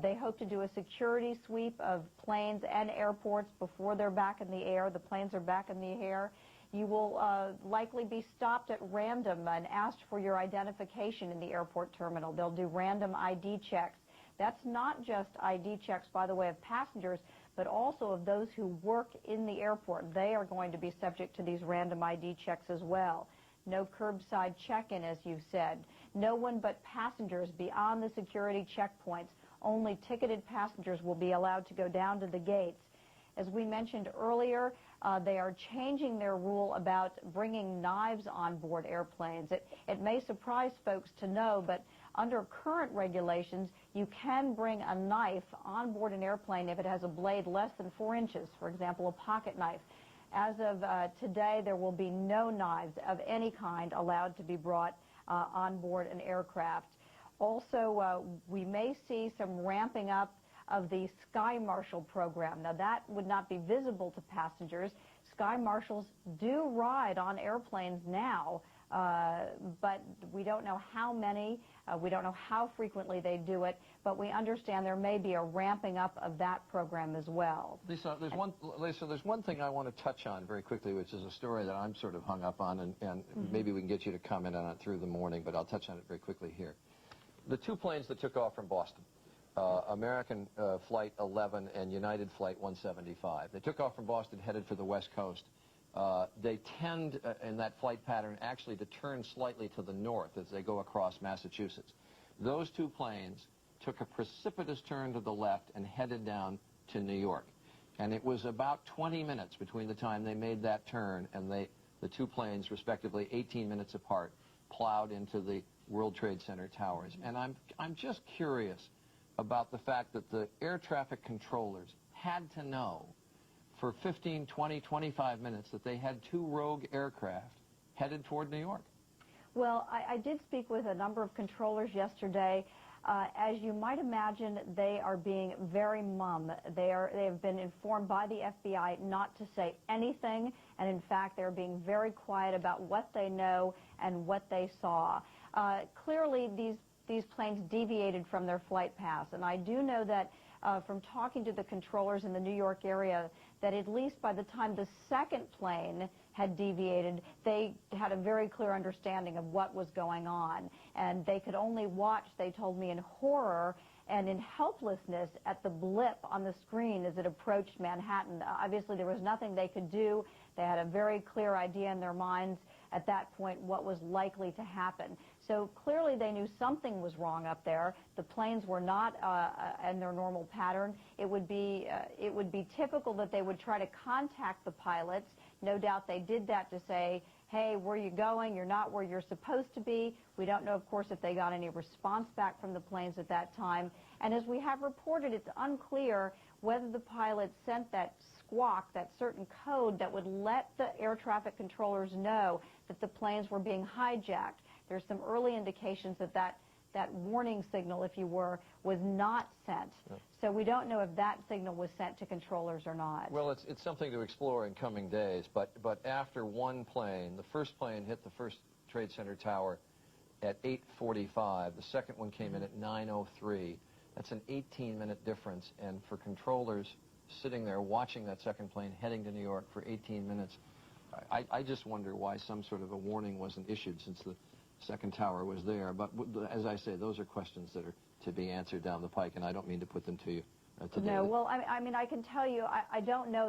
They hope to do a security sweep of planes and airports before they're back in the air. The planes are back in the air. You will likely be stopped at random and asked for your identification in the airport terminal. They'll do random ID checks. That's not just ID checks, by the way, of passengers, but also of those who work in the airport. They are going to be subject to these random ID checks as well. No curbside check-in, as you've said. No one but passengers beyond the security checkpoints. Only ticketed passengers will be allowed to go down to the gates. As we mentioned earlier, they are changing their rule about bringing knives on board airplanes. It may surprise folks to know, but under current regulations, you can bring a knife on board an airplane if it has a blade less than 4 inches, for example, a pocket knife. As of today, there will be no knives of any kind allowed to be brought on board an aircraft. Also, we may see some ramping up of the Sky Marshal program. Now, that would not be visible to passengers. Sky Marshals do ride on airplanes now, but we don't know how many, we don't know how frequently they do it, but we understand there may be a ramping up of that program as well. Lisa, there's one thing I want to touch on very quickly, which is a story that I'm sort of hung up on, and maybe we can get you to comment on it through the morning, but I'll touch on it very quickly here. The two planes that took off from Boston, American Flight 11 and United Flight 175. They took off from Boston, headed for the West Coast. They tend, in that flight pattern, actually to turn slightly to the north as they go across Massachusetts. Those two planes took a precipitous turn to the left and headed down to New York. And it was about 20 minutes between the time they made that turn and the two planes, respectively 18 minutes apart, plowed into the World Trade Center towers. And I'm just curious about the fact that the air traffic controllers had to know for 15, 20, 25 minutes that they had two rogue aircraft headed toward New York. Well, I did speak with a number of controllers yesterday. As you might imagine, they are being very mum. They have been informed by the FBI not to say anything, and in fact, they're being very quiet about what they know and what they saw. Clearly, these planes deviated from their flight paths, and I do know that from talking to the controllers in the New York area that at least by the time the second plane had deviated, they had a very clear understanding of what was going on. And they could only watch, they told me, in horror and in helplessness at the blip on the screen as it approached Manhattan. Obviously, there was nothing they could do. They had a very clear idea in their minds at that point what was likely to happen. So clearly they knew something was wrong up there. The planes were not in their normal pattern. It would be typical that they would try to contact the pilots. No doubt they did that to say, hey, where are you going? You're not where you're supposed to be. We don't know, of course, if they got any response back from the planes at that time. And as we have reported, it's unclear whether the pilots sent that squawk, that certain code that would let the air traffic controllers know that the planes were being hijacked. There's some early indications that that warning signal, if you were, was not sent. Yeah. So we don't know if that signal was sent to controllers or not. Well, it's something to explore in coming days, but after one plane, the first plane hit the first Trade Center tower at 8:45. The second one came in at 9:03. That's an 18-minute difference, and for controllers sitting there watching that second plane heading to New York for 18 minutes, I just wonder why some sort of a warning wasn't issued since the second tower was there. But as I say, those are questions that are to be answered down the pike, and I don't mean to put them to you today. No, well, I mean, I can tell you, I don't know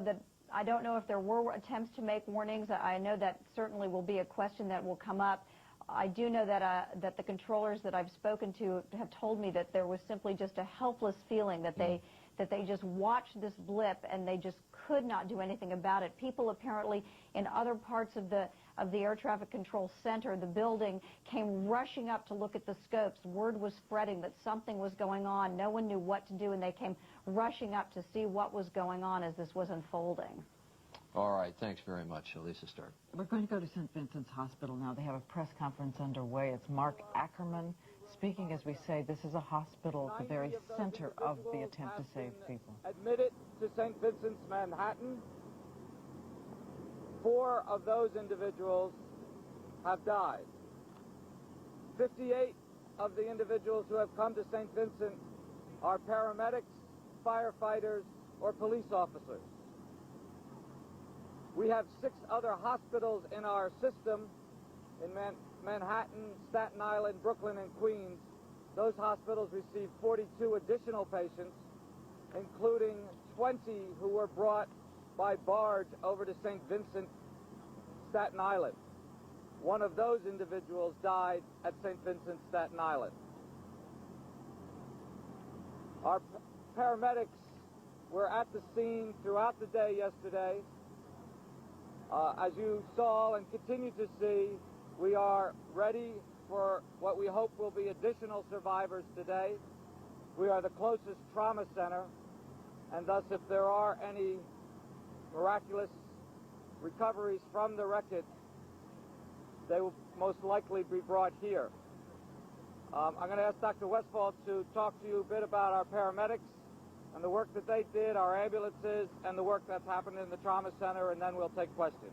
if there were attempts to make warnings. I know that certainly will be a question that will come up. I do know that that the controllers that I've spoken to have told me that there was simply just a helpless feeling that they just watched this blip and they just could not do anything about it. People apparently in other parts of the air traffic control center, the building, came rushing up to look at the scopes. Word was spreading that something was going on. No one knew what to do, and they came rushing up to see what was going on as this was unfolding. All right, thanks very much, Elisa Stark. We're going to go to St. Vincent's Hospital now. They have a press conference underway. It's Mark Ackerman speaking. As we say, this is a hospital at the very center of the attempt to save people. Admitted to St. Vincent's, Manhattan. 4 of those individuals have died. 58 of the individuals who have come to St. Vincent are paramedics, firefighters, or police officers. We have 6 other hospitals in our system in Manhattan, Staten Island, Brooklyn, and Queens. Those hospitals received 42 additional patients, including 20 who were brought by barge over to St. Vincent, Staten Island. One of those individuals died at St. Vincent, Staten Island. Our paramedics were at the scene throughout the day yesterday. As you saw and continue to see, we are ready for what we hope will be additional survivors today. We are the closest trauma center, and thus if there are any miraculous recoveries from the wreckage, they will most likely be brought here. I'm going to ask Dr. Westphal to talk to you a bit about our paramedics and the work that they did, our ambulances, and the work that's happened in the trauma center, and then we'll take questions.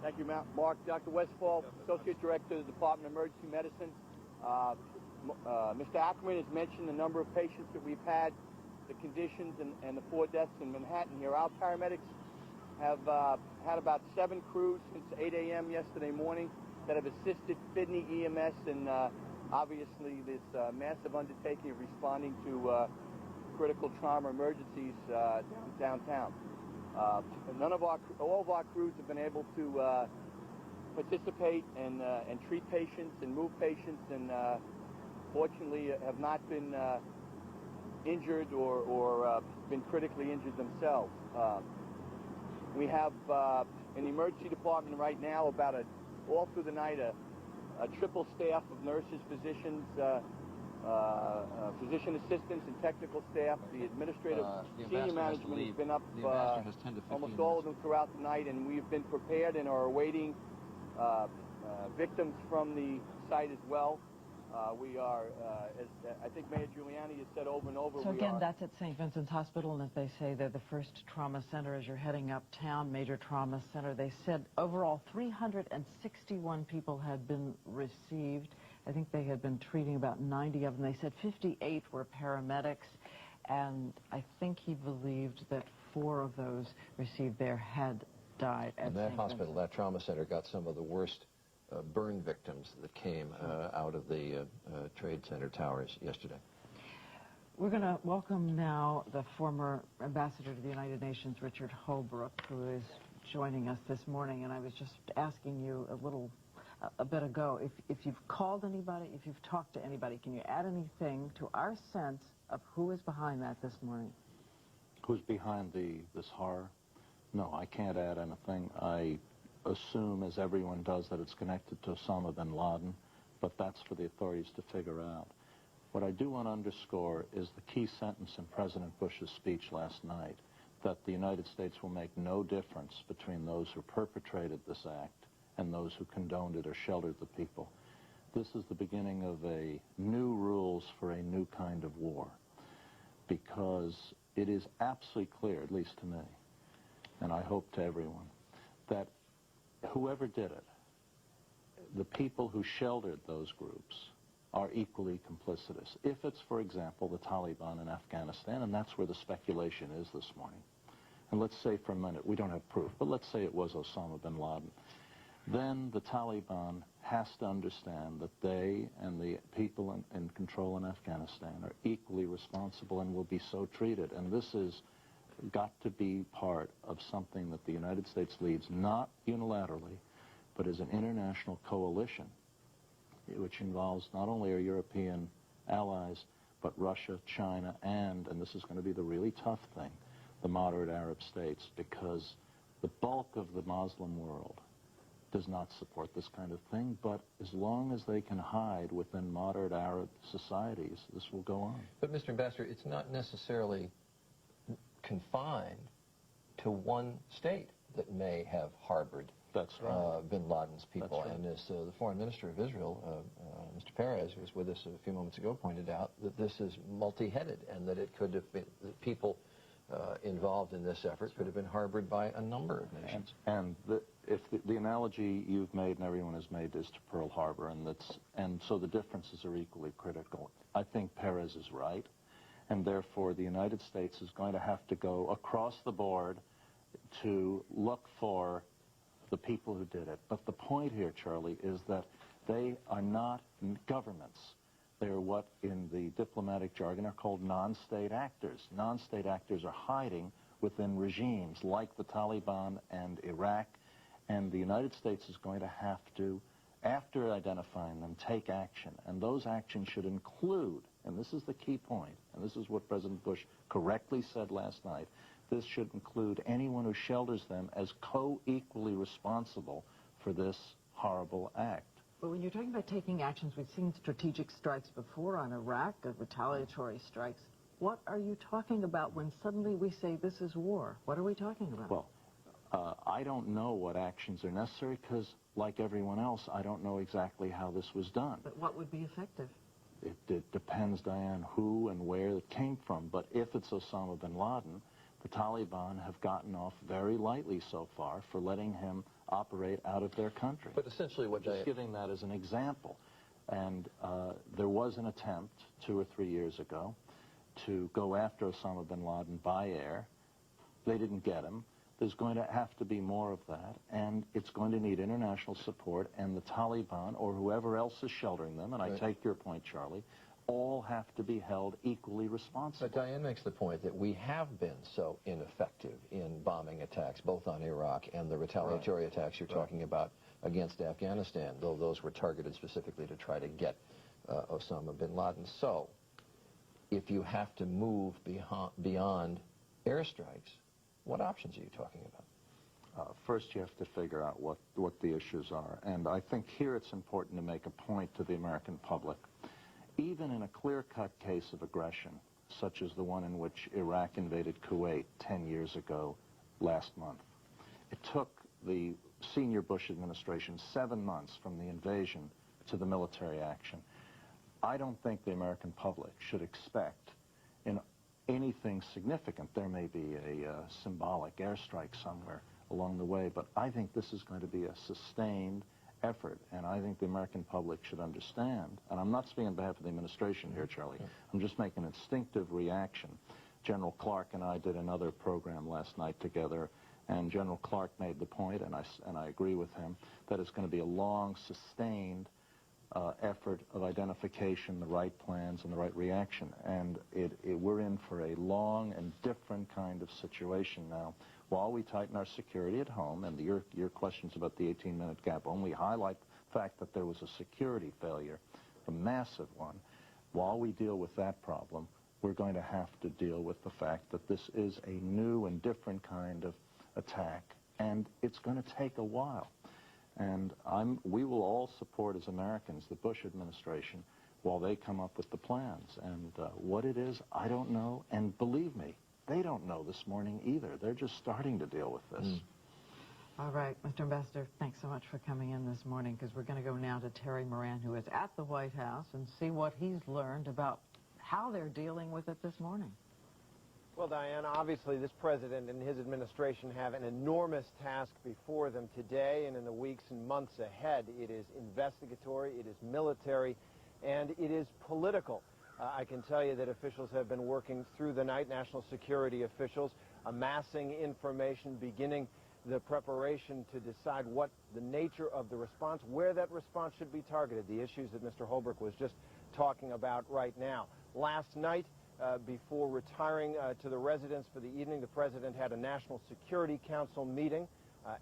Thank you, Mark. Dr. Westphal, Associate Director of the Department of Emergency Medicine. Mr. Ackerman has mentioned the number of patients that we've had, the conditions, and the 4 deaths in Manhattan here. Our paramedics have had about 7 crews since 8 a.m. yesterday morning that have assisted Fidney EMS and obviously this massive undertaking of responding to critical trauma emergencies downtown. All of our crews have been able to participate and treat patients and move patients and fortunately have not been injured or been critically injured themselves. We have in the emergency department right now all through the night a triple staff of nurses, physicians, physician assistants, and technical staff. The administrative senior management has been up almost all of them throughout the night, and we've been prepared and are awaiting victims from the site as well. We are, as I think Mayor Giuliani has said over and over. So again, that's at St. Vincent's Hospital, and as they say, they're the first trauma center as you're heading uptown, major trauma center. They said overall 361 people had been received. I think they had been treating about 90 of them. They said 58 were paramedics, and I think he believed that 4 of those received their head died at And that St. hospital, Vincent. that trauma center, got some of the worst burn victims that came out of the Trade Center towers yesterday. We're going to welcome now the former ambassador to the United Nations, Richard Holbrooke, who is joining us this morning. And I was just asking you a bit ago, if you've called anybody, if you've talked to anybody, can you add anything to our sense of who is behind that this morning? Who's behind this horror? No, I can't add anything. I assume, as everyone does, that it's connected to Osama bin Laden, but that's for the authorities to figure out. What I do want to underscore is the key sentence in President Bush's speech last night, that the United States will make no difference between those who perpetrated this act and those who condoned it or sheltered the people. This is the beginning of a new rules for a new kind of war, because it is absolutely clear, at least to me, and I hope to everyone, that whoever did it, the people who sheltered those groups, are equally complicitous. If it's, for example, the Taliban in Afghanistan, and that's where the speculation is this morning, and let's say for a minute, we don't have proof, but let's say it was Osama bin Laden, then the Taliban has to understand that they and the people in control in Afghanistan are equally responsible and will be so treated. And this has got to be part of something that the United States leads, not unilaterally, but as an international coalition, which involves not only our European allies, but Russia, China, and this is going to be the really tough thing, the moderate Arab states, because the bulk of the Muslim world does not support this kind of thing, but as long as they can hide within moderate Arab societies, this will go on. But, Mr. Ambassador, it's not necessarily confined to one state that may have harbored bin Laden's people. That's right. And as the Foreign Minister of Israel, Mr. Perez, who was with us a few moments ago, pointed out, that this is multi-headed and that it could have been, the people involved in this effort could have been harbored by a number of nations. And if the analogy you've made and everyone has made is to Pearl Harbor, and so the differences are equally critical. I think Perez is right, and therefore the United States is going to have to go across the board to look for the people who did it. But the point here, Charlie, is that they are not governments. They are what in the diplomatic jargon are called non-state actors. Non-state actors are hiding within regimes like the Taliban and Iraq, and the United States is going to have to, after identifying them, take action. And those actions should include, and this is the key point, and this is what President Bush correctly said last night, this should include anyone who shelters them as co-equally responsible for this horrible act. But when you're talking about taking actions, we've seen strategic strikes before on Iraq, retaliatory strikes. What are you talking about when suddenly we say this is war? What are we talking about? Well, I don't know what actions are necessary because, like everyone else, I don't know exactly how this was done. But what would be effective? It depends, Diane, who and where it came from. But if it's Osama bin Laden, the Taliban have gotten off very lightly so far for letting him operate out of their country. But essentially what just giving that as an example. And there was an attempt 2 or 3 years ago to go after Osama bin Laden by air. They didn't get him. There's going to have to be more of that, and it's going to need international support, and the Taliban or whoever else is sheltering them, and I take your point, Charlie, all have to be held equally responsible. But Diane makes the point that we have been so ineffective in bombing attacks, both on Iraq and the retaliatory attacks you're talking about against Afghanistan, though those were targeted specifically to try to get Osama bin Laden. So, if you have to move beyond airstrikes, what options are you talking about? First, you have to figure out what the issues are. And I think here it's important to make a point to the American public. Even in a clear-cut case of aggression, such as the one in which Iraq invaded Kuwait 10 years ago last month, it took the senior Bush administration 7 months from the invasion to the military action. I don't think the American public should expect in anything significant. There may be a symbolic airstrike somewhere along the way, but I think this is going to be a sustained effort, and I think the American public should understand, and I'm not speaking on behalf of the administration here, Charlie, I'm just making an instinctive reaction. General Clark and I did another program last night together, and General Clark made the point, and I agree with him, that it's going to be a long, sustained effort of identification, the right plans, and the right reaction. And we're in for a long and different kind of situation now. While we tighten our security at home, and your questions about the 18-minute gap only highlight the fact that there was a security failure, a massive one, while we deal with that problem, we're going to have to deal with the fact that this is a new and different kind of attack, and it's going to take a while. And we will all support, as Americans, the Bush administration while they come up with the plans. And what it is, I don't know. And believe me, they don't know this morning either. They're just starting to deal with this. All right, Mr. Ambassador, thanks so much for coming in this morning, because we're going to go now to Terry Moran, who is at the White House, and see what he's learned about how they're dealing with it this morning. Well, Diana, obviously this president and his administration have an enormous task before them today and in the weeks and months ahead. It is investigatory, it is military, and it is political. I can tell you that officials have been working through the night, national security officials, amassing information, beginning the preparation to decide what the nature of the response, where that response should be targeted, the issues that Mr. Holbrooke was just talking about right now. Last night, before retiring to the residence for the evening, the president had a National Security Council meeting.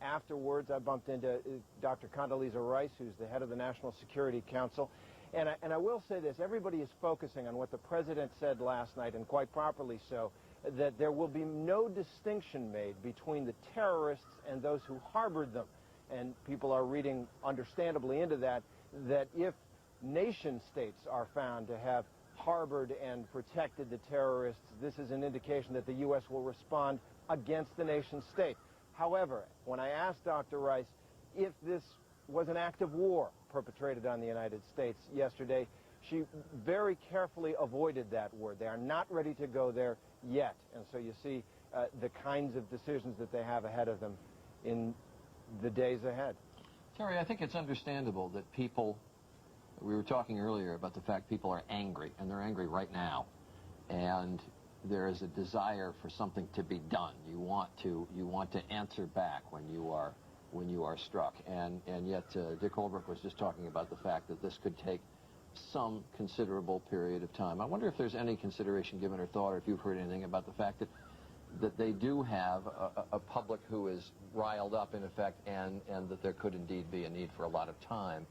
Afterwards, I bumped into Dr. Condoleezza Rice, who's the head of the National Security Council. And I will say this, everybody is focusing on what the president said last night, and quite properly so, that there will be no distinction made between the terrorists and those who harbored them. And people are reading understandably into that, that if nation states are found to have harbored and protected the terrorists, this is an indication that the U.S. will respond against the nation state. However, when I asked Dr. Rice if this was an act of war perpetrated on the United States yesterday, she very carefully avoided that word. They are not ready to go there yet. And so you see the kinds of decisions that they have ahead of them in the days ahead. Terry, I think it's understandable that people, we were talking earlier about the fact people are angry, and they're angry right now. And there is a desire for something to be done. You want to answer back when you are struck. And yet Dick Holbrooke was just talking about the fact that this could take some considerable period of time. I wonder if there's any consideration given or thought, or if you've heard anything about the fact that they do have a public who is riled up, in effect, and that there could indeed be a need for a lot of time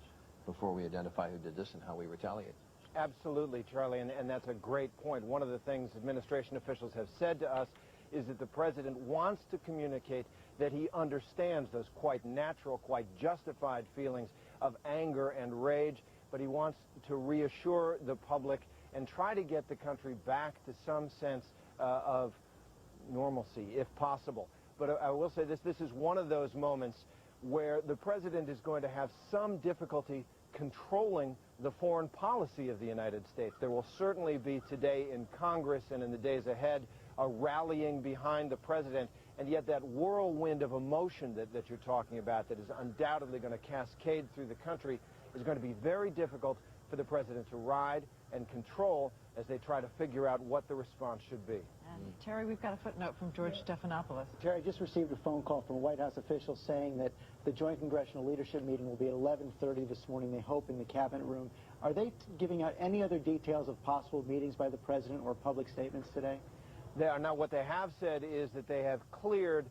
before we identify who did this and how we retaliate. Absolutely, Charlie, and that's a great point. One of the things administration officials have said to us is that the president wants to communicate that he understands those quite natural, quite justified feelings of anger and rage, but he wants to reassure the public and try to get the country back to some sense of normalcy, if possible. But I will say this is one of those moments where the president is going to have some difficulty controlling the foreign policy of the United States. There will certainly be today in Congress and in the days ahead a rallying behind the president, and yet that whirlwind of emotion that you're talking about that is undoubtedly going to cascade through the country is going to be very difficult for the president to ride and control as they try to figure out what the response should be. And Terry, we've got a footnote from George Stephanopoulos. Terry, I just received a phone call from White House officials saying that the Joint Congressional Leadership meeting will be at 11:30 this morning, they hope, in the Cabinet room. Are they giving out any other details of possible meetings by the president or public statements today? They are. Now, what they have said is that they have cleared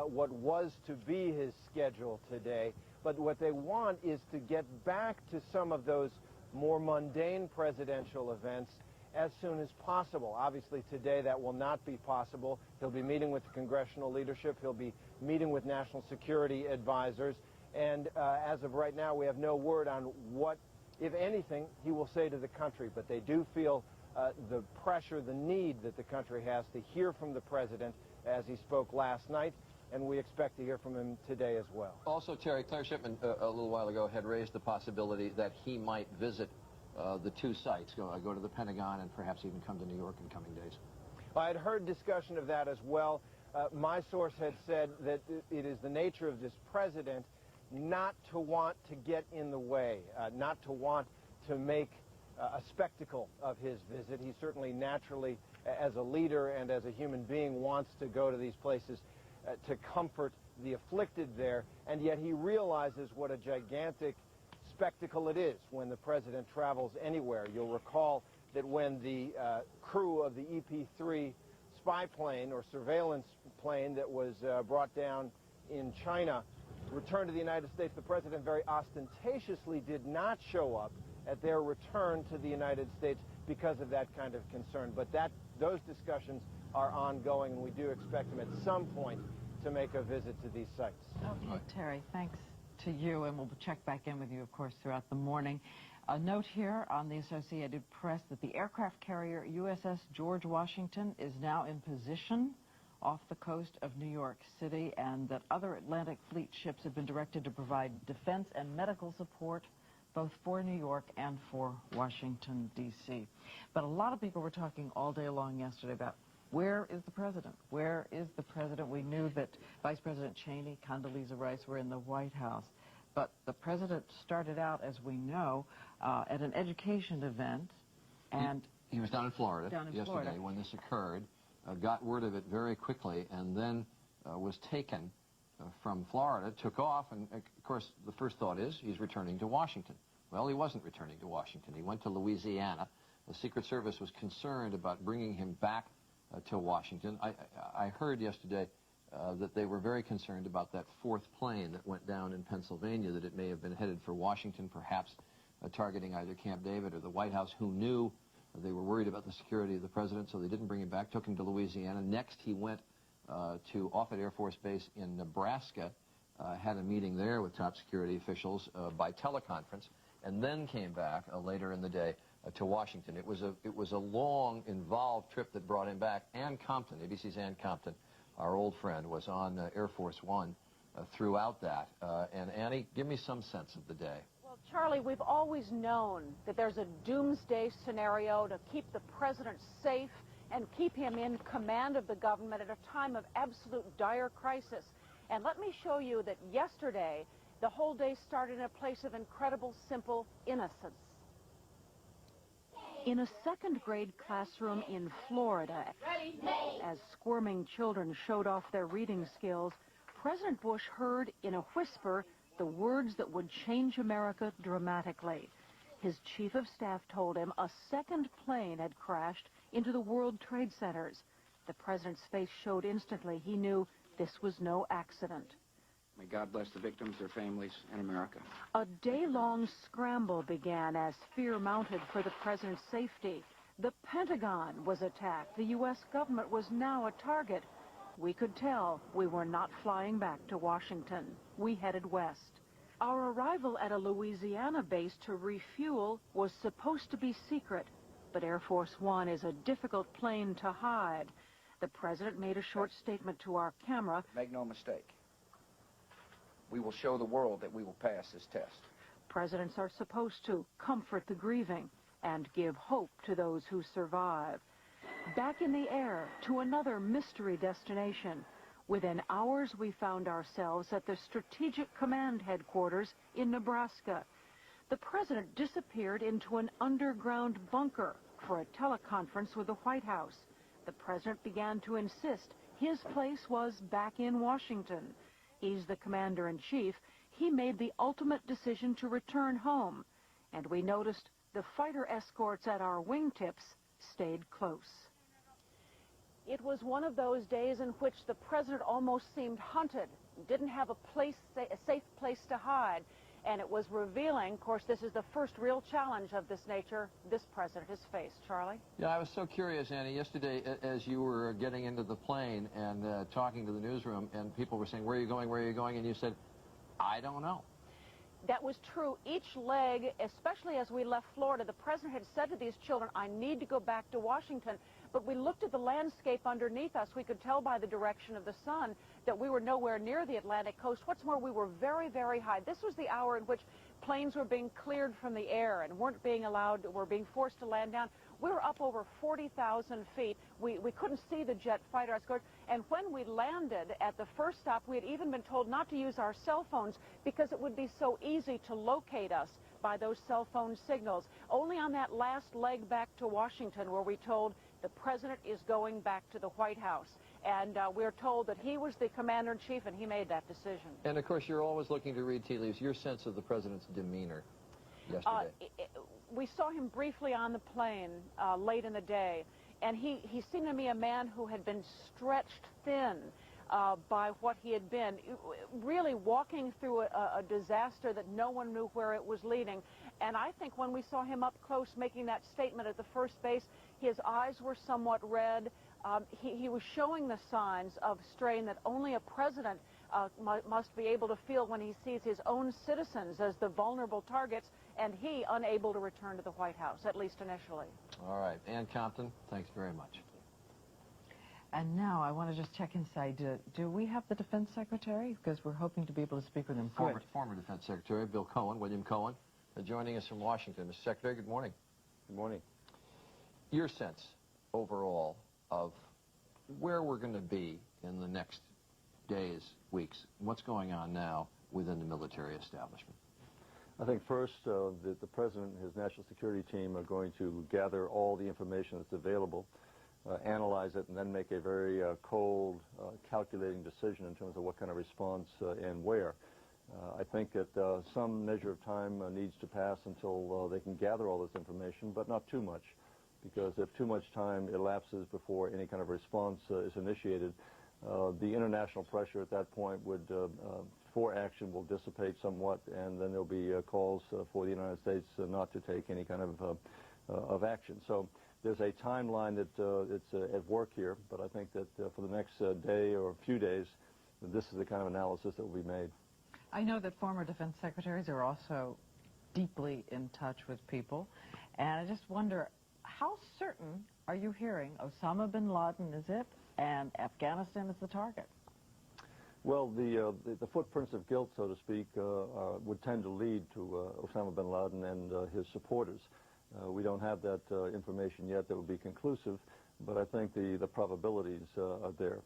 what was to be his schedule today, but what they want is to get back to some of those more mundane presidential events as soon as possible. Obviously, today that will not be possible. He'll be meeting with the congressional leadership. He'll be meeting with national security advisors. And as of right now, we have no word on what, if anything, he will say to the country. But they do feel the pressure, the need that the country has to hear from the president as he spoke last night. And we expect to hear from him today as well. Also, Terry, Claire Shipman a little while ago had raised the possibility that he might visit the two sites, go to the Pentagon and perhaps even come to New York in coming days. I had heard discussion of that as well. My source had said that it is the nature of this president not to want to get in the way, not to want to make a spectacle of his visit. He certainly naturally, as a leader and as a human being, wants to go to these places to comfort the afflicted there, and yet he realizes what a gigantic spectacle it is when the president travels anywhere. You'll recall that when the crew of the EP-3 spy plane or surveillance plane that was brought down in China returned to the United States, the president very ostentatiously did not show up at their return to the United States because of that kind of concern. But those discussions are ongoing, and we do expect him at some point to make a visit to these sites. Okay, Terry, thanks to you, and we'll check back in with you, of course, throughout the morning. A note here on the Associated Press that the aircraft carrier USS George Washington is now in position off the coast of New York City, and that other Atlantic Fleet ships have been directed to provide defense and medical support both for New York and for Washington, D.C. But a lot of people were talking all day long yesterday about where is the president? Where is the president? We knew that Vice President Cheney, Condoleezza Rice were in the White House. But the president started out, as we know, at an education event. And he was down in Florida yesterday when this occurred, got word of it very quickly, and then was taken from Florida, took off, and of course the first thought is he's returning to Washington. Well, he wasn't returning to Washington. He went to Louisiana. The Secret Service was concerned about bringing him back to Washington. I heard yesterday that they were very concerned about that fourth plane that went down in Pennsylvania, that it may have been headed for Washington, perhaps targeting either Camp David or the White House. Who knew? They were worried about the security of the president, so they didn't bring him back, took him to Louisiana. Next, he went to Offutt Air Force Base in Nebraska, had a meeting there with top security officials by teleconference, and then came back later in the day to Washington. It was a long, involved trip that brought him back. Ann Compton, ABC's Ann Compton, our old friend, was on Air Force One throughout that. And Annie, give me some sense of the day. Well, Charlie, we've always known that there's a doomsday scenario to keep the president safe and keep him in command of the government at a time of absolute dire crisis. And let me show you that yesterday, the whole day started in a place of incredible, simple innocence. In a second-grade classroom in Florida, as squirming children showed off their reading skills, President Bush heard in a whisper the words that would change America dramatically. His chief of staff told him a second plane had crashed into the World Trade Centers. The president's face showed instantly he knew this was no accident. May God bless the victims, their families, and America. A day-long scramble began as fear mounted for the president's safety. The Pentagon was attacked. The U.S. government was now a target. We could tell we were not flying back to Washington. We headed west. Our arrival at a Louisiana base to refuel was supposed to be secret, but Air Force One is a difficult plane to hide. The president made a short statement to our camera. Make no mistake. We will show the world that we will pass this test. Presidents are supposed to comfort the grieving and give hope to those who survive. Back in the air to another mystery destination. Within hours, we found ourselves at the Strategic Command Headquarters in Nebraska. The president disappeared into an underground bunker for a teleconference with the White House. The president began to insist his place was back in Washington. He's the commander-in-chief. He made the ultimate decision to return home. And we noticed the fighter escorts at our wingtips stayed close. It was one of those days in which the president almost seemed hunted, didn't have a safe place to hide. And it was revealing, of course, this is the first real challenge of this nature this president has faced. Charlie? Yeah, I was so curious, Annie, yesterday as you were getting into the plane and talking to the newsroom, and people were saying, where are you going, where are you going? And you said, I don't know. That was true. Each leg, especially as we left Florida, the president had said to these children, I need to go back to Washington. But we looked at the landscape underneath us. We could tell by the direction of the sun that we were nowhere near the Atlantic coast. What's more, we were very, very high. This was the hour in which planes were being cleared from the air and were being forced to land down. We were up over 40,000 feet. We couldn't see the jet fighter escort. And when we landed at the first stop, we had even been told not to use our cell phones because it would be so easy to locate us by those cell phone signals. Only on that last leg back to Washington were we told the president is going back to the White House. And we're told that he was the commander-in-chief and he made that decision. And, of course, you're always looking to read tea leaves. Your sense of the president's demeanor yesterday? We saw him briefly on the plane late in the day, and he seemed to me a man who had been stretched thin by what he had been, really walking through a disaster that no one knew where it was leading. And I think when we saw him up close making that statement at the first base, his eyes were somewhat red. He was showing the signs of strain that only a president must be able to feel when he sees his own citizens as the vulnerable targets, and he unable to return to the White House, at least initially. All right. Ann Compton, thanks very much. And now I want to just check inside. Do we have the Defense Secretary? Because we're hoping to be able to speak with him. Former Defense Secretary Bill Cohen, William Cohen, joining us from Washington. Mr. Secretary, good morning. Good morning. Your sense overall of where we're going to be in the next days, weeks, what's going on now within the military establishment? I think first the President and his national security team are going to gather all the information that's available, analyze it, and then make a very cold, calculating decision in terms of what kind of response and where. I think that some measure of time needs to pass until they can gather all this information, but not too much, because if too much time elapses before any kind of response is initiated, the international pressure at that point would for action will dissipate somewhat, and then there'll be calls for the United States not to take any kind of action. So there's a timeline that it's at work here, but I think that for the next day or a few days, this is the kind of analysis that will be made. I know that former defense secretaries are also deeply in touch with people, and I just wonder, how certain are you hearing Osama bin Laden is it, and Afghanistan is the target? Well, the footprints of guilt, so to speak, would tend to lead to Osama bin Laden and his supporters. We don't have that information yet that would be conclusive, but I think the probabilities are there.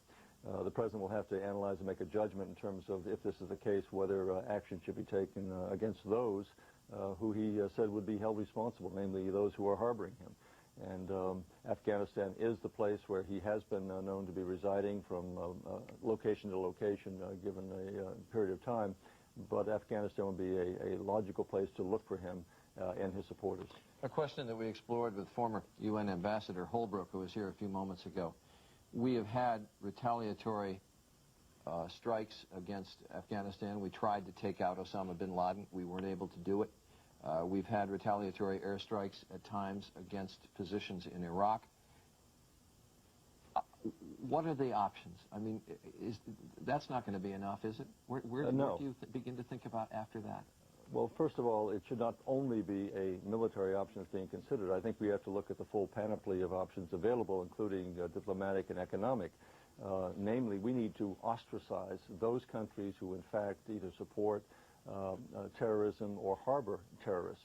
The President will have to analyze and make a judgment in terms of, if this is the case, whether action should be taken against those who he said would be held responsible, namely those who are harboring him. And Afghanistan is the place where he has been known to be residing from location to location given a period of time. But Afghanistan would be a logical place to look for him and his supporters. A question that we explored with former UN Ambassador Holbrooke, who was here a few moments ago. We have had retaliatory strikes against Afghanistan. We tried to take out Osama bin Laden. We weren't able to do it. We've had retaliatory airstrikes at times against positions in Iraq. What are the options? I mean, that's not going to be enough, is it? Where no. do you begin to think about after that? Well, first of all, it should not only be a military option that's being considered. I think we have to look at the full panoply of options available, including diplomatic and economic. Namely, we need to ostracize those countries who, in fact, either support terrorism or harbor terrorists.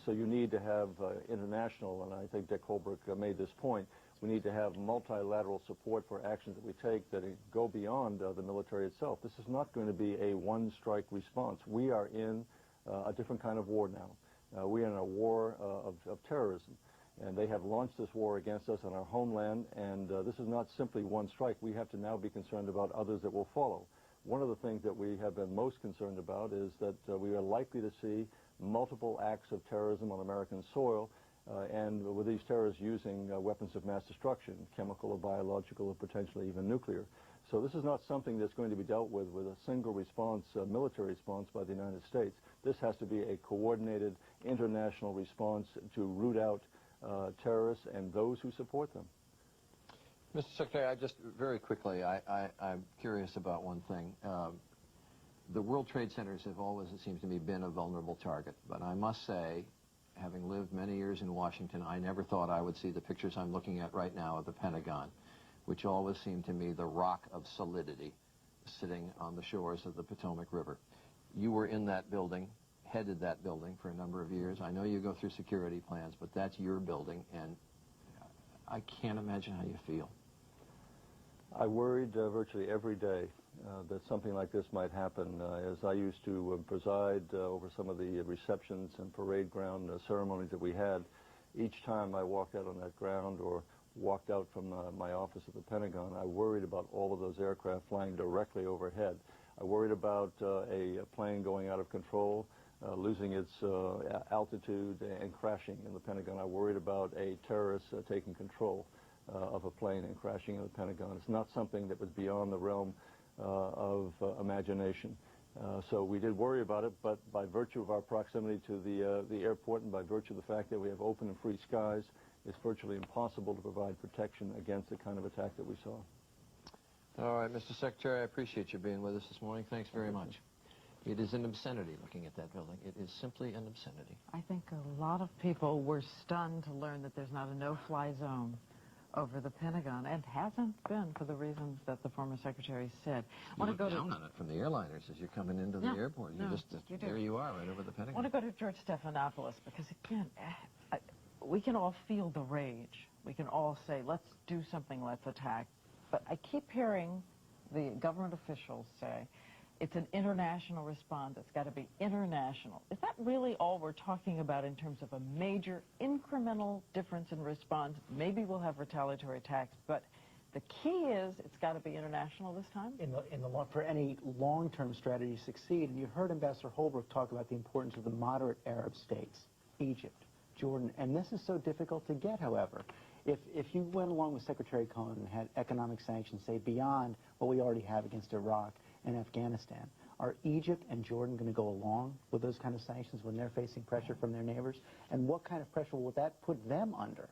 So you need to have international, and I think Dick Holbrooke made this point, we need to have multilateral support for actions that we take that go beyond the military itself. This is not going to be a one-strike response. We are in a different kind of war now. We are in a war of terrorism, and they have launched this war against us on our homeland, and this is not simply one strike. We have to now be concerned about others that will follow. One of the things that we have been most concerned about is that we are likely to see multiple acts of terrorism on American soil, and with these terrorists using weapons of mass destruction, chemical or biological or potentially even nuclear. So this is not something that's going to be dealt with a single response, military response by the United States. This has to be a coordinated international response to root out terrorists and those who support them. Mr. Secretary, I just very quickly, I'm curious about one thing. The World Trade Centers have always, it seems to me, been a vulnerable target. But I must say, having lived many years in Washington, I never thought I would see the pictures I'm looking at right now of the Pentagon, which always seemed to me the rock of solidity sitting on the shores of the Potomac River. You were in that building, headed that building for a number of years. I know you go through security plans, but that's your building, and I can't imagine how you feel. I worried virtually every day that something like this might happen, as I used to preside over some of the receptions and parade ground ceremonies that we had. Each time I walked out on that ground or walked out from my office at the Pentagon, I worried about all of those aircraft flying directly overhead. I worried about a plane going out of control, losing its altitude and crashing in the Pentagon. I worried about a terrorist taking control of a plane and crashing in the Pentagon. It's not something that was beyond the realm of imagination. So we did worry about it, but by virtue of our proximity to the airport and by virtue of the fact that we have open and free skies, it's virtually impossible to provide protection against the kind of attack that we saw. All right, Mr. Secretary, I appreciate you being with us this morning. Thanks very much. It is an obscenity looking at that building. It is simply an obscenity. I think a lot of people were stunned to learn that there's not a no-fly zone over the Pentagon, and hasn't been for the reasons that the former secretary said. You look down on it from the airliners as you're coming into the airport. There you are, right over the Pentagon. I want to go to George Stephanopoulos, because again, we can all feel the rage. We can all say, let's do something, let's attack. But I keep hearing the government officials say, it's an international response. It's got to be international. Is that really all we're talking about in terms of a major incremental difference in response? Maybe we'll have retaliatory attacks, but the key is it's got to be international this time? For any long-term strategy to succeed, and you heard Ambassador Holbrooke talk about the importance of the moderate Arab states, Egypt, Jordan, and this is so difficult to get, however. If you went along with Secretary Cohen and had economic sanctions, say, beyond what we already have against Iraq and Afghanistan, are Egypt and Jordan going to go along with those kind of sanctions when they're facing pressure from their neighbors? And what kind of pressure will that put them under?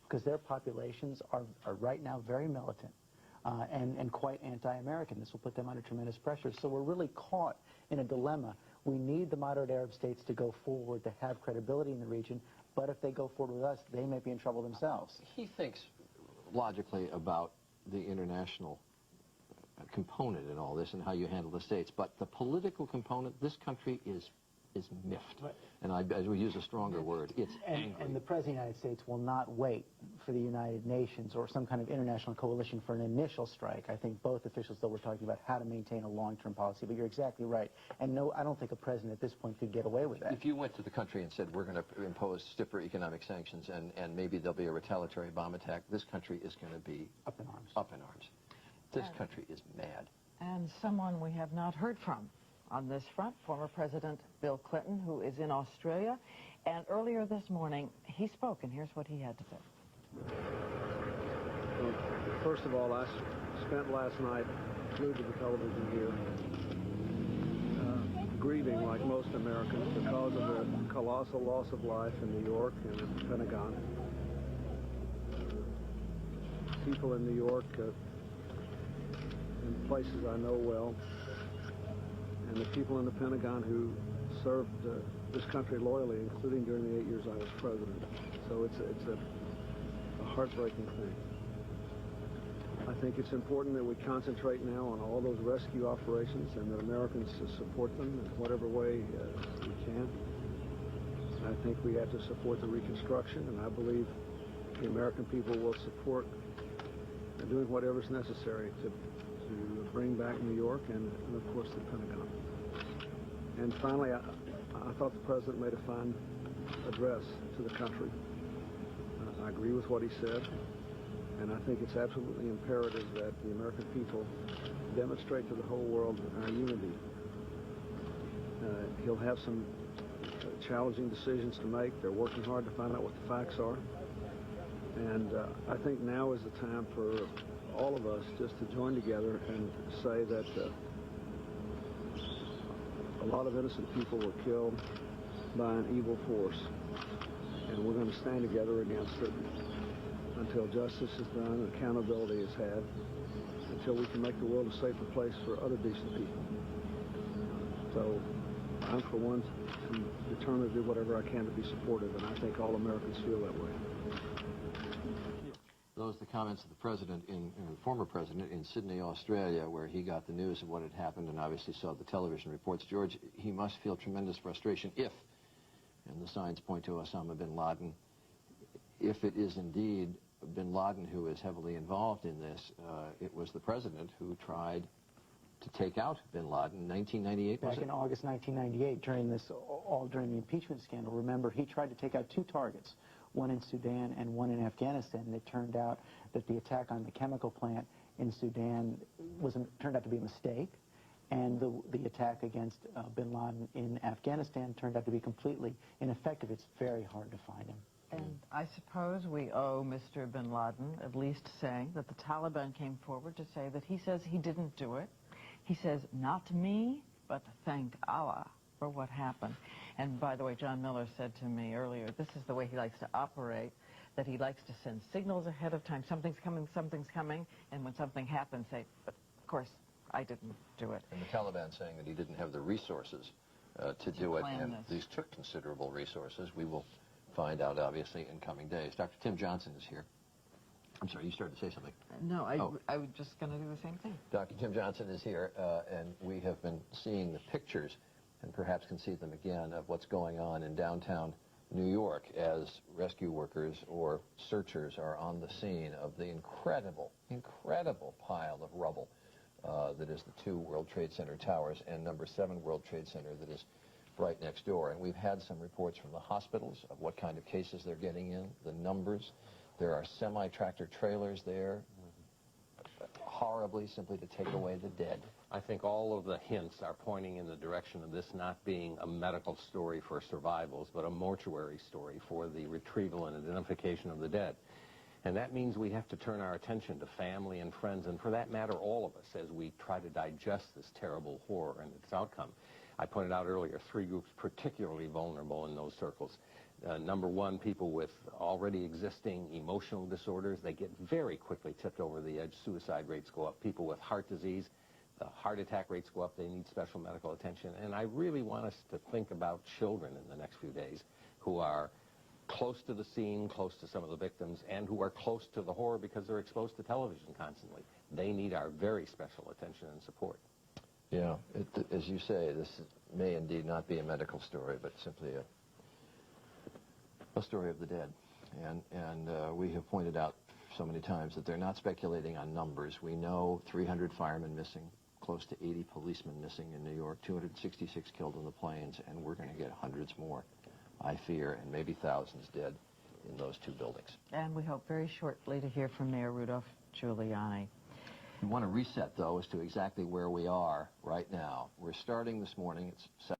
Because their populations are right now very militant and quite anti-American. This will put them under tremendous pressure. So we're really caught in a dilemma. We need the moderate Arab states to go forward, to have credibility in the region, but if they go forward with us, they may be in trouble themselves. He thinks logically about the international component in all this and how you handle the states, but the political component, this country is miffed. Right. And as we use a stronger word, it's angry. And the President of the United States will not wait for the United Nations or some kind of international coalition for an initial strike. I think both officials, though, were talking about how to maintain a long-term policy, but you're exactly right. And no, I don't think a president at this point could get away with that. If you went to the country and said, we're going to impose stiffer economic sanctions and maybe there'll be a retaliatory bomb attack, this country is going to be up in arms. Up in arms. This country is mad. And someone we have not heard from on this front, former President Bill Clinton, who is in Australia. And earlier this morning, he spoke, and here's what he had to say. Well, first of all, I spent last night glued to the television here, grieving like most Americans because of the colossal loss of life in New York and in the Pentagon. People in New York, in places I know well, and the people in the Pentagon who served this country loyally, including during the 8 years I was president. So it's a heartbreaking thing. I think it's important that we concentrate now on all those rescue operations and that Americans support them in whatever way we can. I think we have to support the reconstruction, and I believe the American people will support doing whatever's necessary to bring back New York and of course, the Pentagon. And finally, I thought the President made a fine address to the country. I agree with what he said, and I think it's absolutely imperative that the American people demonstrate to the whole world our unity. He'll have some challenging decisions to make. They're working hard to find out what the facts are. And I think now is the time for all of us just to join together and say that a lot of innocent people were killed by an evil force, and we're going to stand together against it until justice is done and accountability is had, until we can make the world a safer place for other decent people. So I'm, for one, determined to do whatever I can to be supportive, and I think all Americans feel that way. Those are the comments of the president, former president, in Sydney, Australia, where he got the news of what had happened and obviously saw the television reports. George, he must feel tremendous frustration if, and the signs point to Osama bin Laden, if it is indeed bin Laden who is heavily involved in this. It was the president who tried to take out bin Laden in 1998, was it? Back in August 1998, during the impeachment scandal. Remember, he tried to take out two targets, one in Sudan and one in Afghanistan, and it turned out that the attack on the chemical plant in Sudan turned out to be a mistake, and the attack against bin Laden in Afghanistan turned out to be completely ineffective. It's very hard to find him. And I suppose we owe Mr. bin Laden at least saying that the Taliban came forward to say that he says he didn't do it. He says, not me, but thank Allah for what happened. And by the way, John Miller said to me earlier, this is the way he likes to operate, that he likes to send signals ahead of time. Something's coming, and when something happens, say, but of course, I didn't do it. And the Taliban saying that he didn't have the resources to do it, and these took considerable resources. We will find out, obviously, in coming days. Dr. Tim Johnson is here. I'm sorry, you started to say something. No, I was just going to do the same thing. Dr. Tim Johnson is here, and we have been seeing the pictures, and perhaps can see them again, of what's going on in downtown New York as rescue workers or searchers are on the scene of the incredible pile of rubble that is the 2 World Trade Center towers and number 7 World Trade Center that is right next door. And we've had some reports from the hospitals of what kind of cases they're getting in, the numbers. There are semi-tractor trailers there, horribly, simply to take away the dead. I think all of the hints are pointing in the direction of this not being a medical story for survivals, but a mortuary story for the retrieval and identification of the dead. And that means we have to turn our attention to family and friends, and for that matter, all of us, as we try to digest this terrible horror and its outcome. I pointed out earlier 3 groups particularly vulnerable in those circles. Number 1, people with already existing emotional disorders. They get very quickly tipped over the edge. Suicide rates go up. People with heart disease, the heart attack rates go up. They need special medical attention. And I really want us to think about children in the next few days who are close to the scene, close to some of the victims, and who are close to the horror because they're exposed to television constantly. They need our very special attention and support. Yeah, as you say, this may indeed not be a medical story, but simply a story of the dead. And we have pointed out so many times that they're not speculating on numbers. We know 300 firemen missing, close to 80 policemen missing in New York, 266 killed in the planes, and we're going to get hundreds more, I fear, and maybe thousands dead in those 2 buildings. And we hope very shortly to hear from Mayor Rudolph Giuliani. We want to reset, though, as to exactly where we are right now. We're starting this morning. It's